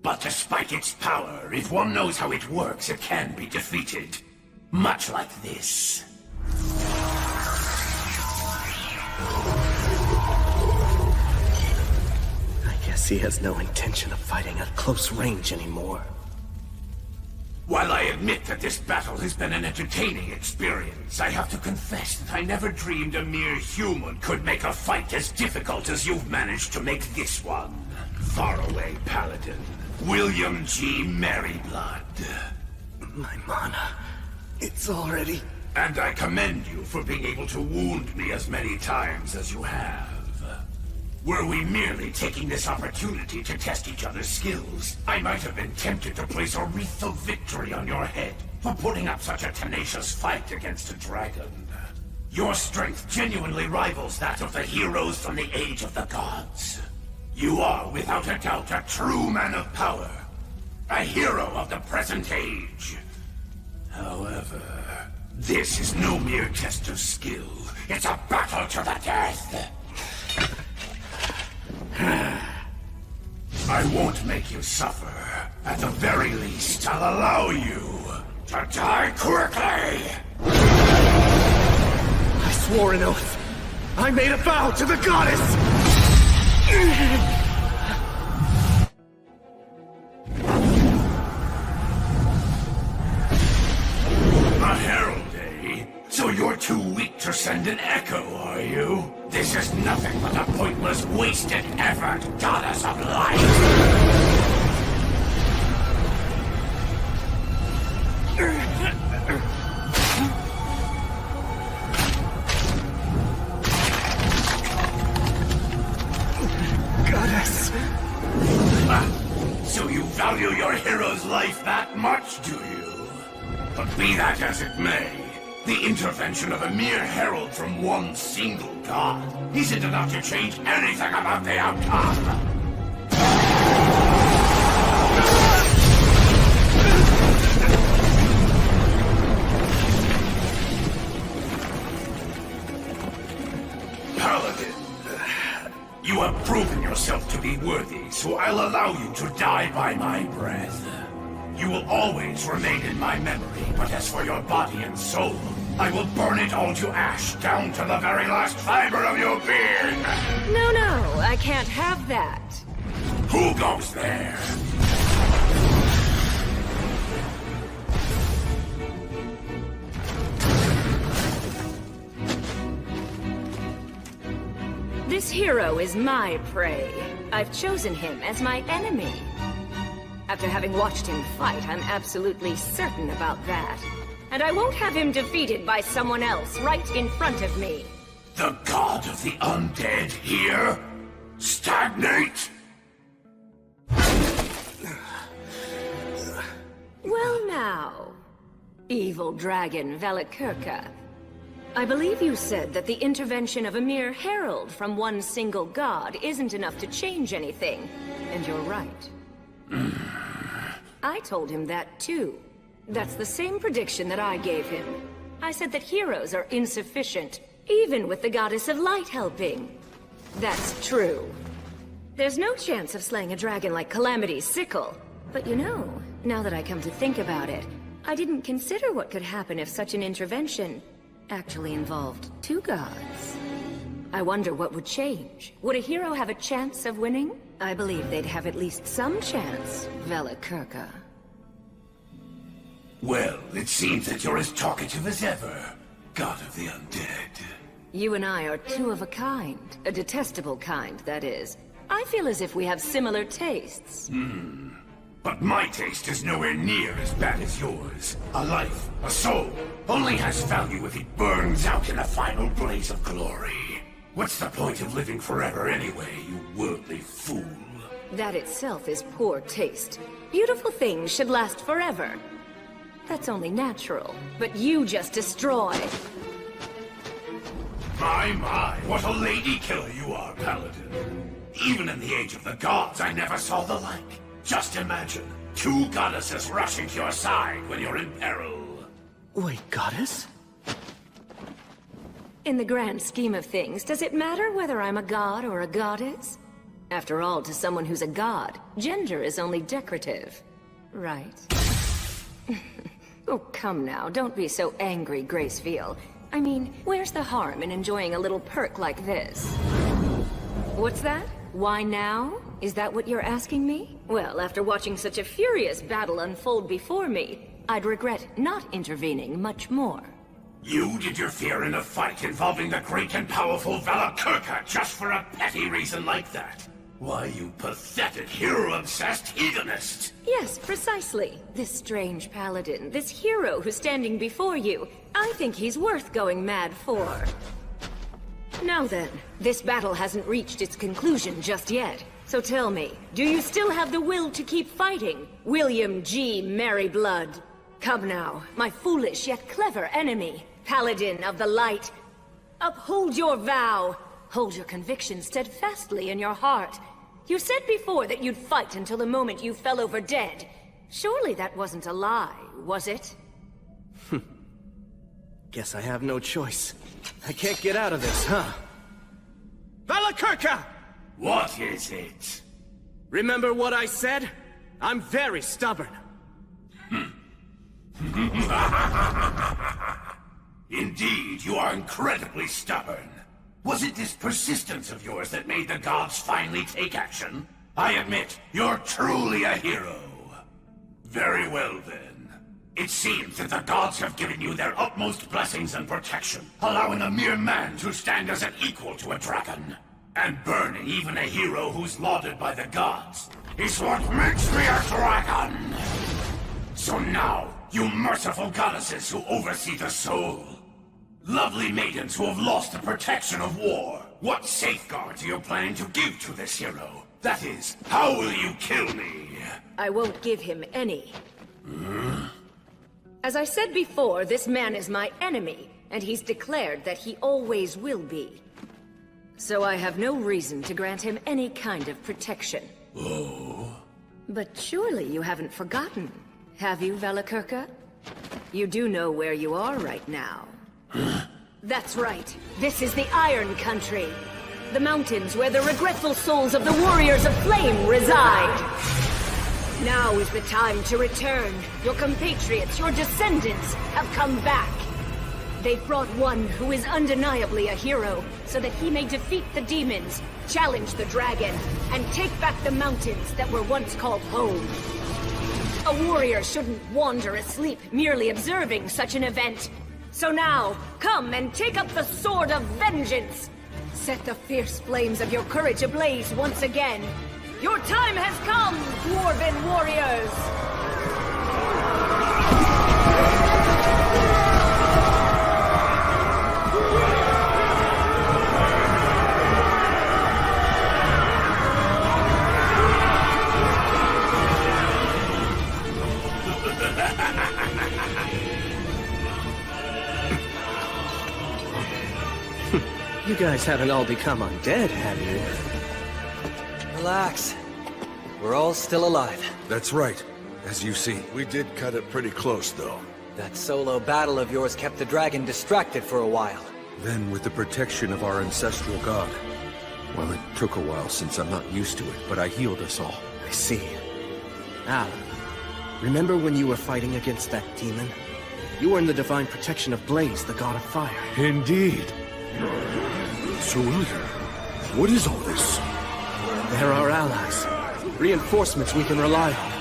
But despite its power, if one knows how it works, it can be defeated. Much like this. I guess he has no intention of fighting at close range anymore. While I admit that this battle has been an entertaining experience, I have to confess that I never dreamed a mere human could make a fight as difficult as you've managed to make this one. Faraway Paladin, William G. Merryblood. My mana, it's already... And I commend you for being able to wound me as many times as you have. Were we merely taking this opportunity to test each other's skills, I might have been tempted to place a wreath of victory on your head for putting up such a tenacious fight against a dragon. Your strength genuinely rivals that of the heroes from the Age of the Gods. You are, without a doubt, a true man of power. A hero of the present age. However, this is no mere test of skill. It's a battle to the death. I won't make you suffer. At the very least, I'll allow you to die quickly. I swore an oath. I made a vow to the goddess! A herald, eh? So you're too weak to send an echo, are you? This is nothing but a pointless, wasted effort, goddess of light! Goddess! So you value your hero's life that much, do you? But be that as it may, the intervention of a mere herald from one single god isn't enough to change anything about the outcome. be worthy, so I'll allow you to die by my breath. You will always remain in my memory, but as for your body and soul, I will burn it all to ash, down to the very last fiber of your being! No, I can't have that. Who goes there? This hero is my prey. I've chosen him as my enemy. After having watched him fight, I'm absolutely certain about that. And I won't have him defeated by someone else right in front of me. The god of the undead here? Stagnate? Well now, evil dragon Velikirka. I believe you said that the intervention of a mere herald from one single god isn't enough to change anything. And you're right. I told him that too. That's the same prediction that I gave him. I said that heroes are insufficient, even with the goddess of light helping. That's true. There's no chance of slaying a dragon like Calamity's sickle. But you know, now that I come to think about it, I didn't consider what could happen if such an intervention actually involved two gods. I wonder what would change. Would a hero have a chance of winning? I believe they'd have at least some chance, Velikirka. Well, it seems that you're as talkative as ever, god of the undead. You and I are two of a kind. A detestable kind, that is. I feel as if we have similar tastes. But my taste is nowhere near as bad as yours. A life, a soul, only has value if it burns out in a final blaze of glory. What's the point of living forever anyway, you worldly fool? That itself is poor taste. Beautiful things should last forever. That's only natural. But you just destroy. My, what a lady killer you are, Paladin. Even in the age of the gods, I never saw the like. Just imagine, two goddesses rushing to your side when you're in peril. Wait, goddess? In the grand scheme of things, does it matter whether I'm a god or a goddess? After all, to someone who's a god, gender is only decorative. Right? Oh, come now, don't be so angry, Gracefield. I mean, where's the harm in enjoying a little perk like this? What's that? Why now? Is that what you're asking me? Well, after watching such a furious battle unfold before me, I'd regret not intervening much more. You did your fear in a fight involving the great and powerful Velikirka just for a petty reason like that? Why, you pathetic hero-obsessed hedonist! Yes, precisely. This strange paladin, this hero who's standing before you, I think he's worth going mad for. Now then, this battle hasn't reached its conclusion just yet. So tell me, do you still have the will to keep fighting, William G. Merryblood? Come now, my foolish yet clever enemy, Paladin of the Light. Uphold your vow. Hold your conviction steadfastly in your heart. You said before that you'd fight until the moment you fell over dead. Surely that wasn't a lie, was it? Guess I have no choice. I can't get out of this, huh? Velikirka! What is it? Remember what I said? I'm very stubborn. Indeed, you are incredibly stubborn. Was it this persistence of yours that made the gods finally take action? I admit, you're truly a hero. Very well then. It seems that the gods have given you their utmost blessings and protection, allowing a mere man to stand as an equal to a dragon. And burning even a hero who's lauded by the gods is what makes me a dragon! So now, you merciful goddesses who oversee the soul, lovely maidens who have lost the protection of war, what safeguards are you planning to give to this hero? That is, how will you kill me? I won't give him any. As I said before, this man is my enemy, and he's declared that he always will be. So I have no reason to grant him any kind of protection. Oh? But surely you haven't forgotten, have you, Velikirka? You do know where you are right now. That's right. This is the Iron Country. the mountains where the regretful souls of the warriors of flame reside. Now is the time to return. Your compatriots, your descendants, have come back. They've brought one who is undeniably a hero, so that he may defeat the demons, challenge the dragon, and take back the mountains that were once called home. A warrior shouldn't wander asleep merely observing such an event. So now, come and take up the sword of vengeance! Set the fierce flames of your courage ablaze once again. Your time has come, Dwarven warriors! You guys haven't all become undead, have you? Relax. We're all still alive. That's right. As you see. We did cut it pretty close, though. That solo battle of yours kept the dragon distracted for a while. Then, with the protection of our ancestral god. Well, it took a while since I'm not used to it, but I healed us all. I see. Al, remember when you were fighting against that demon? You were in the divine protection of Blaze, the god of fire. Indeed. So, what is all this? They're our allies. Reinforcements we can rely on.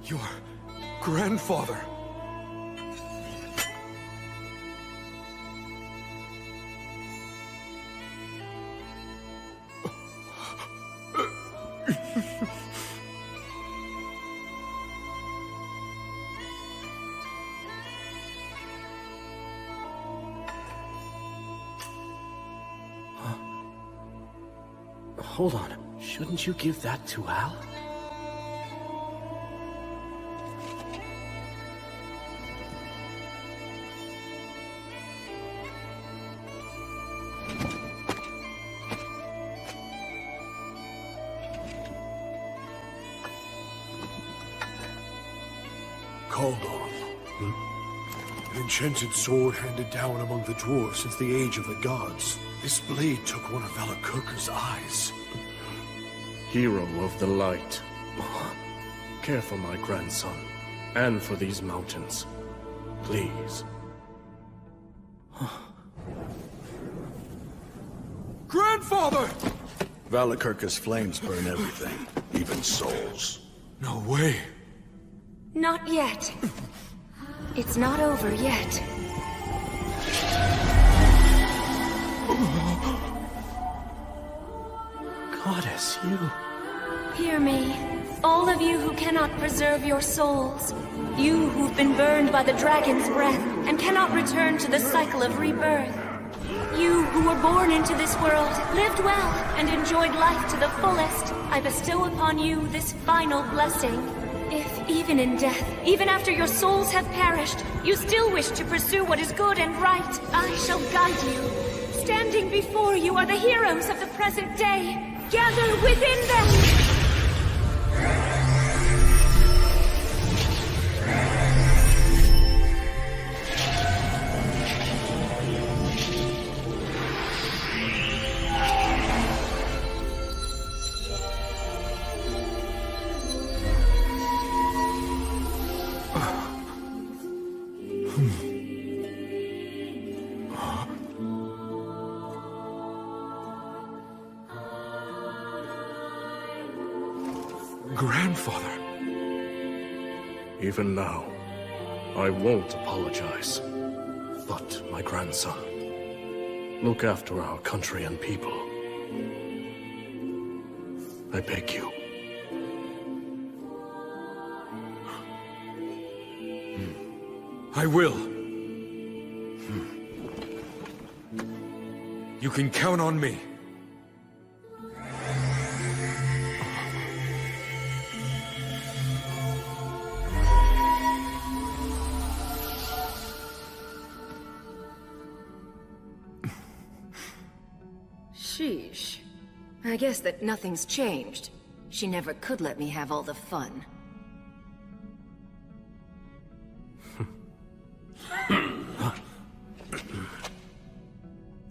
Your grandfather. Hold on. Shouldn't you give that to Al? Called on. An enchanted sword handed down among the dwarves since the age of the gods. This blade took one of Valakirka's eyes. Hero of the light. Care for my grandson, and for these mountains. Please. Grandfather! Valakirka's flames burn everything, even souls. No way. Not yet. It's not over yet. Goddess, you... Hear me, all of you who cannot preserve your souls. You who've been burned by the dragon's breath and cannot return to the cycle of rebirth. You who were born into this world, lived well, and enjoyed life to the fullest. I bestow upon you this final blessing. If, even in death, even after your souls have perished, you still wish to pursue what is good and right, I shall guide you. Standing before you are the heroes of the present day. Gather within them! Grandfather. Even now, I won't apologize. But, my grandson, look after our country and people. I beg you. I will. You can count on me. Sheesh. I guess that nothing's changed. She never could let me have all the fun.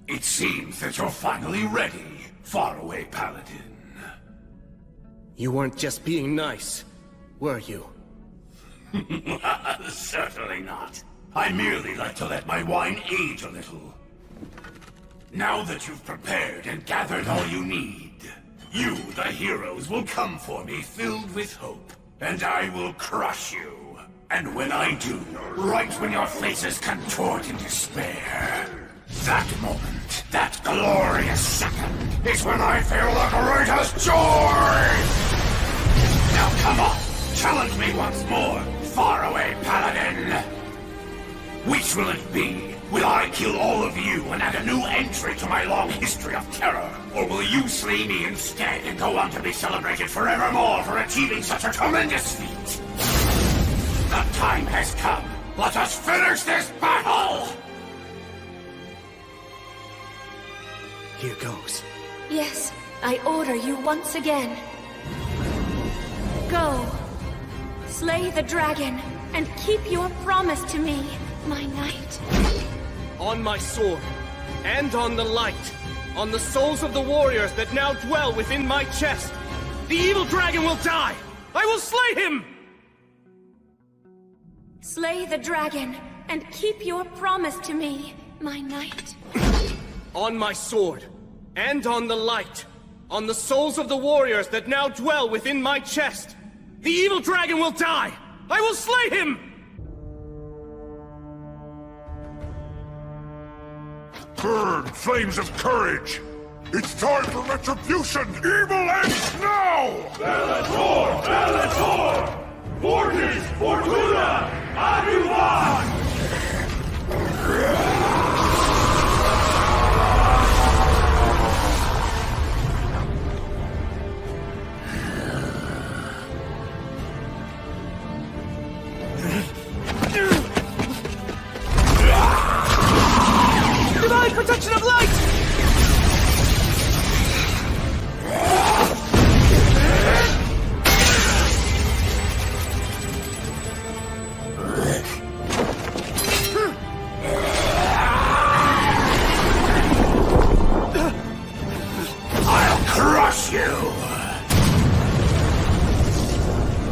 It seems that you're finally ready, faraway paladin. You weren't just being nice, were you? Certainly not. I merely like to let my wine age a little. Now that you've prepared and gathered all you need, you, the heroes, will come for me filled with hope, and I will crush you. And when I do, right when your faces contort in despair, that moment, that glorious second, is when I feel the greatest joy! Now come on, challenge me once more, faraway paladin! Which will it be? Will I kill all of you and add a new entry to my long history of terror? Or will you slay me instead and go on to be celebrated forevermore for achieving such a tremendous feat? The time has come. Let us finish this battle! Here goes. Yes, I order you once again. Go. Slay the dragon, and keep your promise to me, my knight. On my sword, and on the light, on the souls of the warriors that now dwell within my chest, the evil dragon will die! I will slay him! Slay the dragon, and keep your promise to me, my knight. On my sword, and on the light, on the souls of the warriors that now dwell within my chest, the evil dragon will die! I will slay him! Burn, flames of courage! It's time for retribution! Evil ends now! Bellator! Bellator! Fortis! Fortuna! Aduan! Divine protection of light! I'll crush you!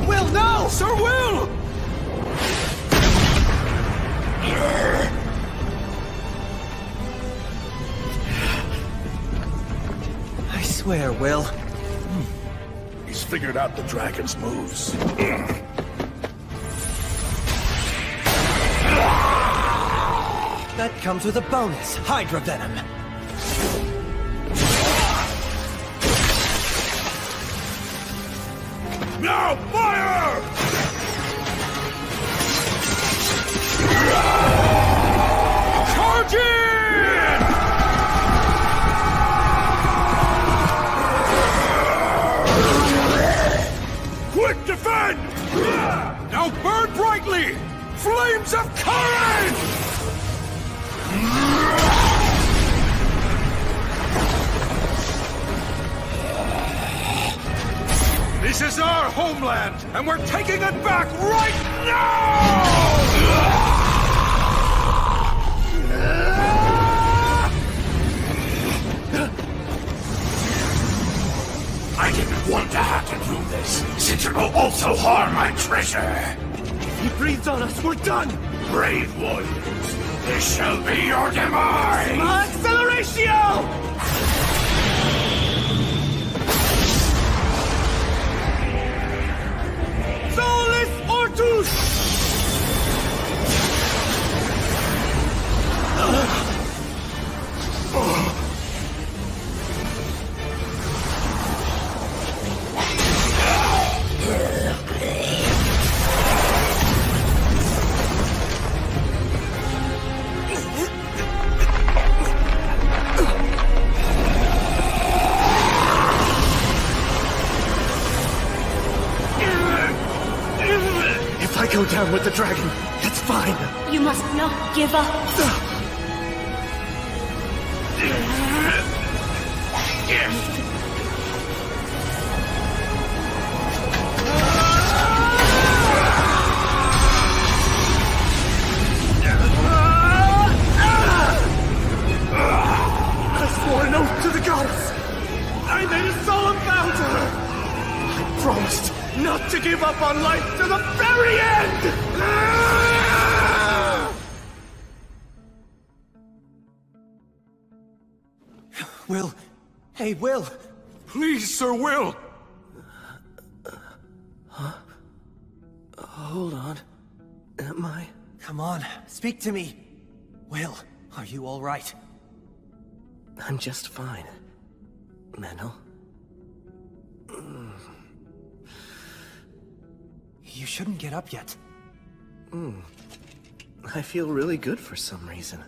Will, no! Sir Will! I swear, Will. He's figured out the dragon's moves. That comes with a bonus, Hydra Venom. Now fire! Charge in! Quick, defend! Now burn brightly! Flames of courage! This is our homeland, and we're taking it back right now! I didn't want to have to do this, since it will also harm my treasure. If he breathes on us, we're done! Brave warriors, this shall be your demise! Acceleratio! Solis Ortus! If I go down with the dragon, that's fine. You must not give up. give up on life to the very end! Will! Hey, Will! Please, Sir Will! Huh? Hold on. Am I? Come on, speak to me. Will, are you all right? I'm just fine. Menno. You shouldn't get up yet. I feel really good for some reason.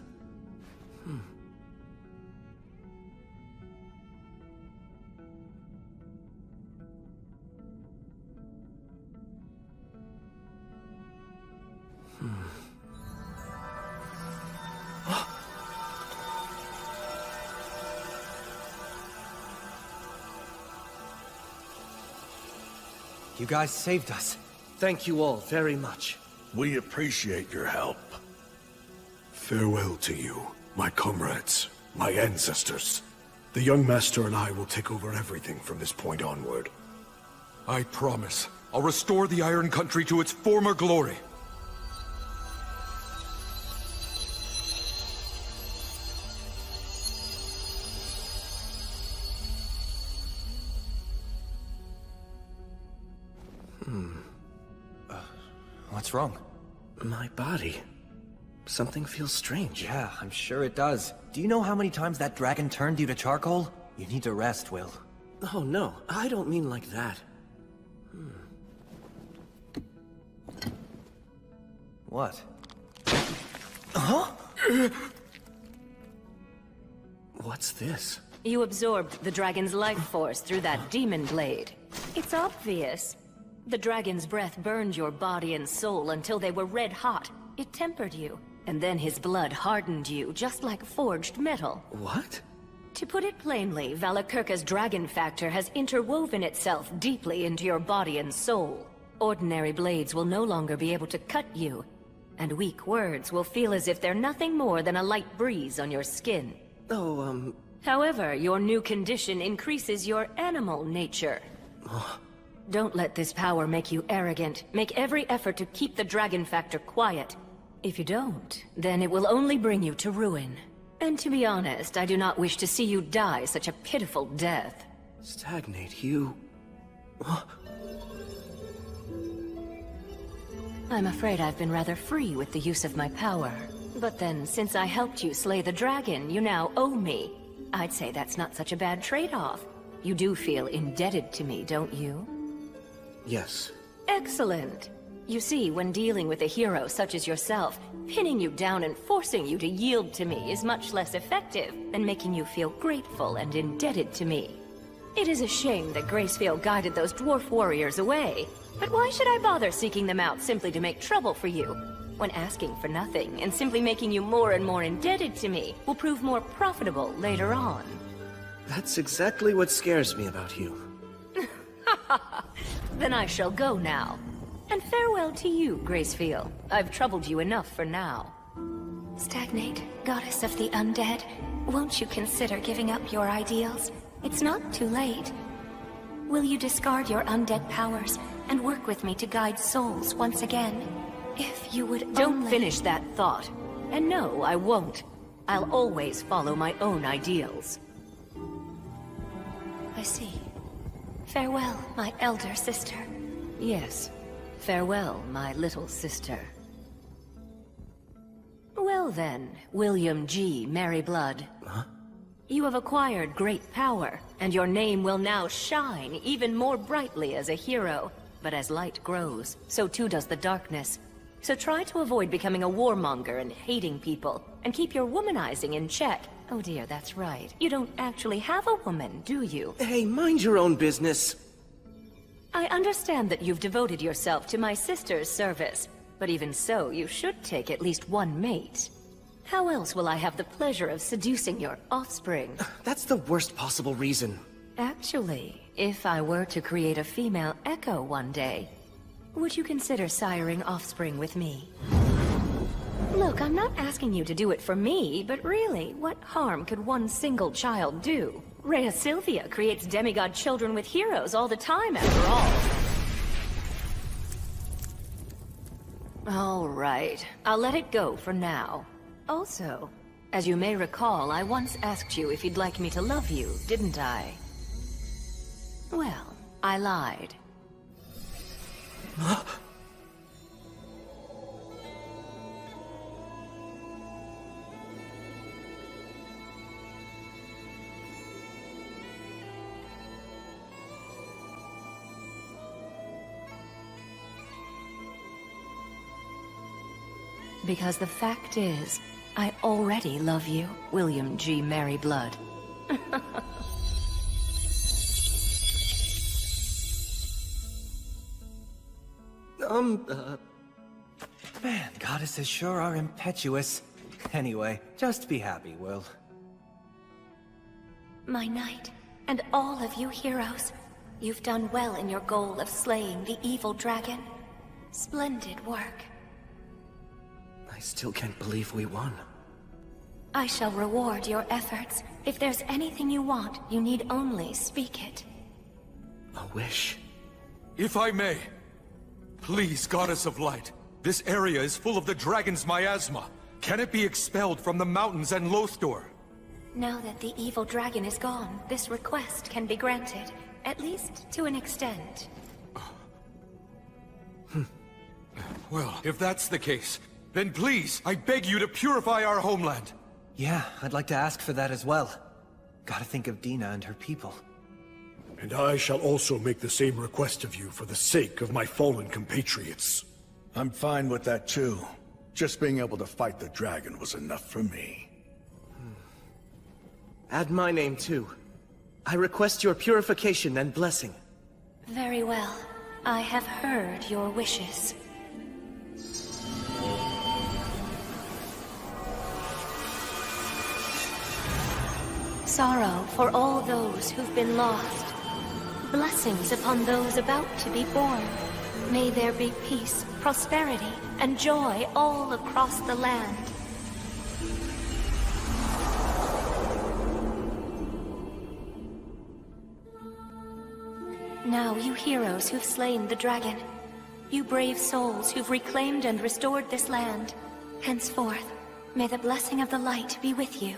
You guys saved us. Thank you all very much. We appreciate your help. Farewell to you, my comrades, my ancestors. The young master and I will take over everything from this point onward. I promise. I'll restore the Iron Country to its former glory. What's wrong? My body. Something feels strange. Yeah, I'm sure it does. Do you know how many times that dragon turned you to charcoal? You need to rest, Will. Oh no, I don't mean like that. What? Huh? What's this? You absorbed the dragon's life force through that demon blade. It's obvious. The dragon's breath burned your body and soul until they were red hot. It tempered you, and then his blood hardened you, just like forged metal. What? To put it plainly, Valakirka's dragon factor has interwoven itself deeply into your body and soul. Ordinary blades will no longer be able to cut you, and weak words will feel as if they're nothing more than a light breeze on your skin. Oh, However, your new condition increases your animal nature. Don't let this power make you arrogant. Make every effort to keep the dragon factor quiet. If you don't, then it will only bring you to ruin. And to be honest, I do not wish to see you die such a pitiful death. Stagnate, you... I'm afraid I've been rather free with the use of my power. But then, since I helped you slay the dragon, you now owe me. I'd say that's not such a bad trade-off. You do feel indebted to me, don't you? Yes. Excellent. You see, when dealing with a hero such as yourself, pinning you down and forcing you to yield to me is much less effective than making you feel grateful and indebted to me. It is a shame that Gracefield guided those dwarf warriors away, but why should I bother seeking them out simply to make trouble for you? When asking for nothing and simply making you more and more indebted to me will prove more profitable later on. That's exactly what scares me about you. Then I shall go now. And farewell to you, Gracefield. I've troubled you enough for now. Stagnate, goddess of the undead, won't you consider giving up your ideals? It's not too late. Will you discard your undead powers and work with me to guide souls once again? If you would Don't finish that thought. And no, I won't. I'll always follow my own ideals. I see. Farewell, my elder sister. Yes. Farewell, my little sister. Well then, William G. Merryblood. Huh? You have acquired great power, and your name will now shine even more brightly as a hero. But as light grows, so too does the darkness. So try to avoid becoming a warmonger and hating people, and keep your womanizing in check. Oh dear, that's right. You don't actually have a woman, do you? Hey, mind your own business. I understand that you've devoted yourself to my sister's service, but even so, you should take at least one mate. How else will I have the pleasure of seducing your offspring? That's the worst possible reason. Actually, if I were to create a female Echo one day, would you consider siring offspring with me? Look, I'm not asking you to do it for me, but really, what harm could one single child do? Rhea Sylvia creates demigod children with heroes all the time, after all. All right, I'll let it go for now. Also, as you may recall, I once asked you if you'd like me to love you, didn't I? Well, I lied. Because the fact is, I already love you, William G. Merryblood. Man, goddesses sure are impetuous. Anyway, just be happy, Will. My knight, and all of you heroes, you've done well in your goal of slaying the evil dragon. Splendid work. I still can't believe we won. I shall reward your efforts. If there's anything you want, you need only speak it. A wish? If I may, please, Goddess of Light, this area is full of the dragon's miasma. Can it be expelled from the mountains and Lothor? Now that the evil dragon is gone, this request can be granted, at least to an extent. Well, if that's the case, then please, I beg you to purify our homeland. Yeah, I'd like to ask for that as well. Gotta think of Dina and her people. And I shall also make the same request of you for the sake of my fallen compatriots. I'm fine with that too. Just being able to fight the dragon was enough for me. Add my name too. I request your purification and blessing. Very well. I have heard your wishes. Sorrow for all those who've been lost. Blessings upon those about to be born. May there be peace, prosperity, and joy all across the land. Now, you heroes who've slain the dragon, you brave souls who've reclaimed and restored this land, henceforth, may the blessing of the light be with you.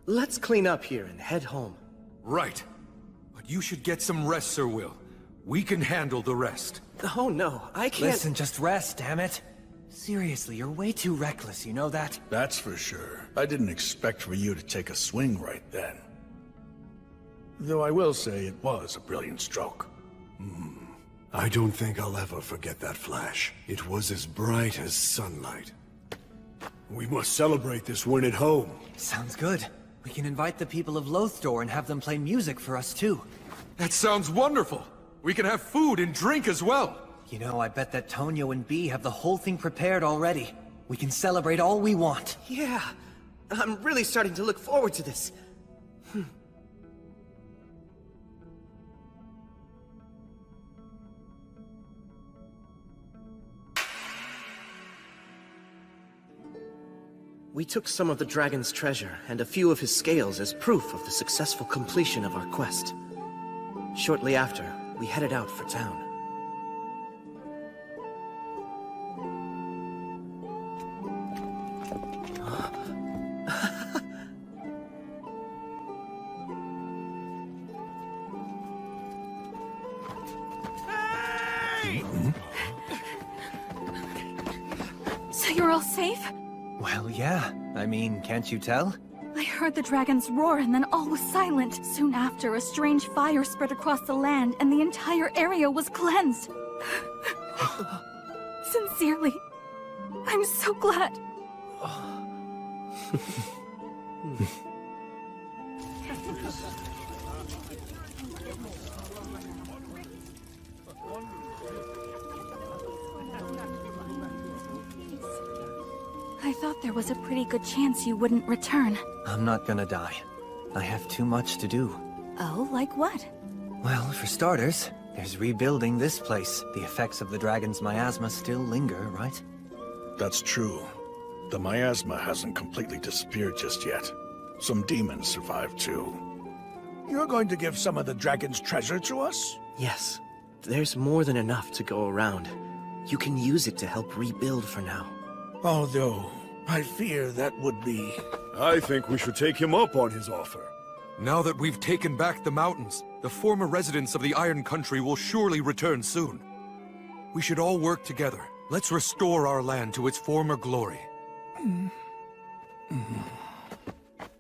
Let's clean up here and head home. Right. But you should get some rest, Sir Will. We can handle the rest. Oh no, I can't— Listen, just rest, damn it. Seriously, you're way too reckless, you know that? That's for sure. I didn't expect for you to take a swing right then. Though I will say it was a brilliant stroke. I don't think I'll ever forget that flash. It was as bright as sunlight. We must celebrate this win at home. Sounds good. We can invite the people of Lothor and have them play music for us too. That sounds wonderful! We can have food and drink as well! You know, I bet that Tonio and Bee have the whole thing prepared already. We can celebrate all we want. Yeah, I'm really starting to look forward to this. We took some of the dragon's treasure and a few of his scales as proof of the successful completion of our quest. Shortly after, we headed out for town. So you're all safe? Well, yeah. I mean, can't you tell? I heard the dragon's roar and then all was silent. Soon after, a strange fire spread across the land and the entire area was cleansed. Sincerely, I'm so glad. I thought there was a pretty good chance you wouldn't return. I'm not gonna die. I have too much to do. Oh, like what? Well, for starters, there's rebuilding this place. The effects of the dragon's miasma still linger, right? That's true. The miasma hasn't completely disappeared just yet. Some demons survived too. You're going to give some of the dragon's treasure to us? Yes. There's more than enough to go around. You can use it to help rebuild for now. Although, I fear that would be... I think we should take him up on his offer. Now that we've taken back the mountains, the former residents of the Iron Country will surely return soon. We should all work together. Let's restore our land to its former glory.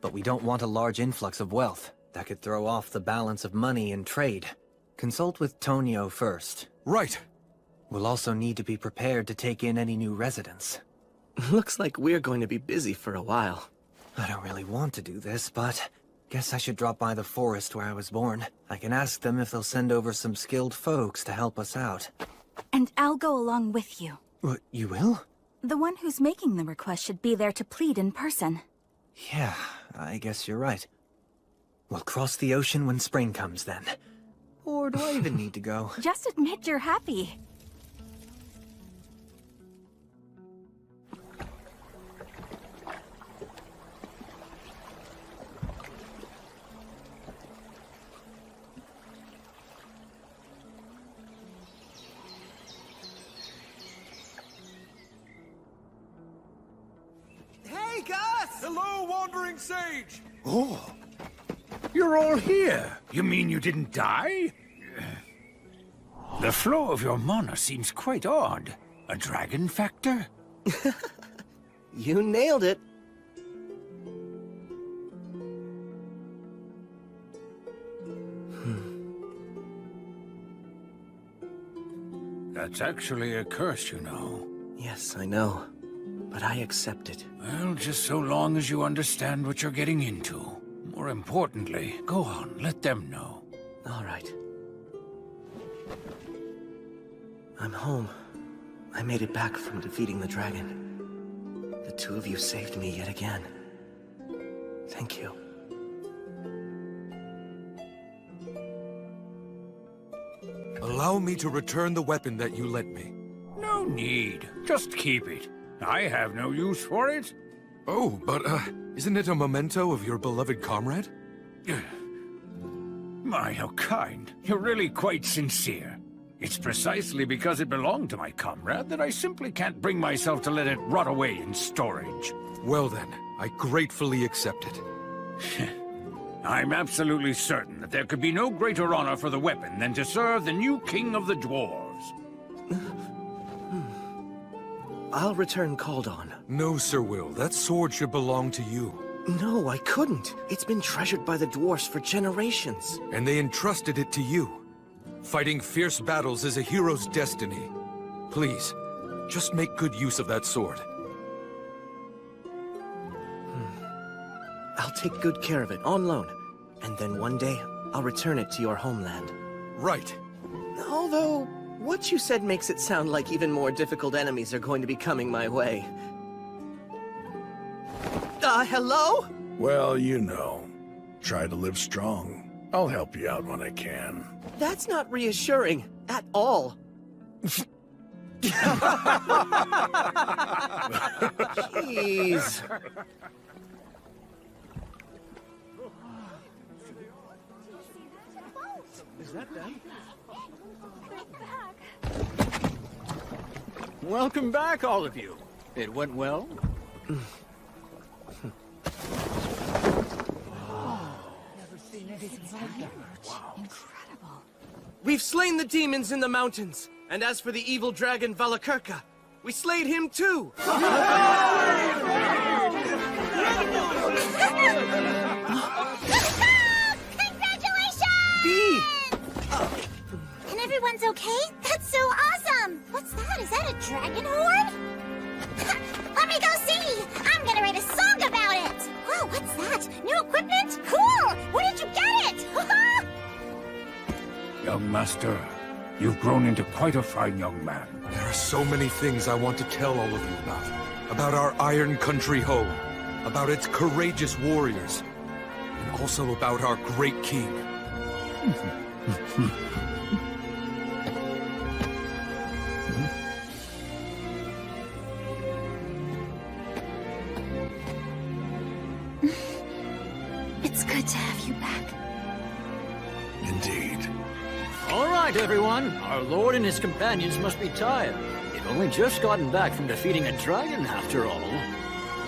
But we don't want a large influx of wealth. That could throw off the balance of money and trade. Consult with Tonio first. Right. We'll also need to be prepared to take in any new residents. Looks like we're going to be busy for a while. I don't really want to do this, but guess I should drop by the forest where I was born. I can ask them if they'll send over some skilled folks to help us out. And I'll go along with you. What, you will? The one who's making the request should be there to plead in person. Yeah, I guess you're right. We'll cross the ocean when spring comes then. Or do I even need to go? Just admit you're happy. Hey, Gus! Hello, Wandering Sage! Oh, you're all here. You mean you didn't die? The flow of your mana seems quite odd. A dragon factor? You nailed it. That's actually a curse, you know. Yes, I know. But I accept it. Well, just so long as you understand what you're getting into. More importantly, go on, let them know. All right. I'm home. I made it back from defeating the dragon. The two of you saved me yet again. Thank you. Allow me to return the weapon that you lent me. No need. Just keep it. I have no use for it. Oh, but, isn't it a memento of your beloved comrade? My, how kind. You're really quite sincere. It's precisely because it belonged to my comrade that I simply can't bring myself to let it rot away in storage. Well then, I gratefully accept it. I'm absolutely certain that there could be no greater honor for the weapon than to serve the new king of the dwarves. I'll return called on. No, Sir Will. That sword should belong to you. No, I couldn't. It's been treasured by the dwarfs for generations. And they entrusted it to you. Fighting fierce battles is a hero's destiny. Please, just make good use of that sword. I'll take good care of it, on loan. And then one day, I'll return it to your homeland. Right. Although, what you said makes it sound like even more difficult enemies are going to be coming my way. Hello? Well, you know. Try to live strong. I'll help you out when I can. That's not reassuring, at all. Jeez. Is that them? Welcome back, all of you. It went well? Incredible. We've slain the demons in the mountains, and as for the evil dragon Valakirka, we slayed him too! Congratulations! Bee! And everyone's okay? That's so awesome! What's that? Is that a dragon horde? Let me go see! I'm gonna write a song about it! Whoa, what's that? New equipment? Cool! Where did you get it? Young master, you've grown into quite a fine young man. There are so many things I want to tell all of you about. About our Iron Country home. About its courageous warriors. And also about our great king. It's good to have you back. Indeed. All right, everyone. Our lord and his companions must be tired. They've only just gotten back from defeating a dragon, after all.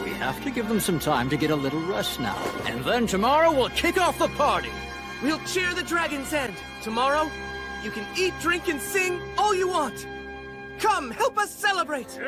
We have to give them some time to get a little rest now. And then tomorrow we'll kick off the party. We'll cheer the dragon's end. Tomorrow, you can eat, drink, and sing all you want. Come, help us celebrate!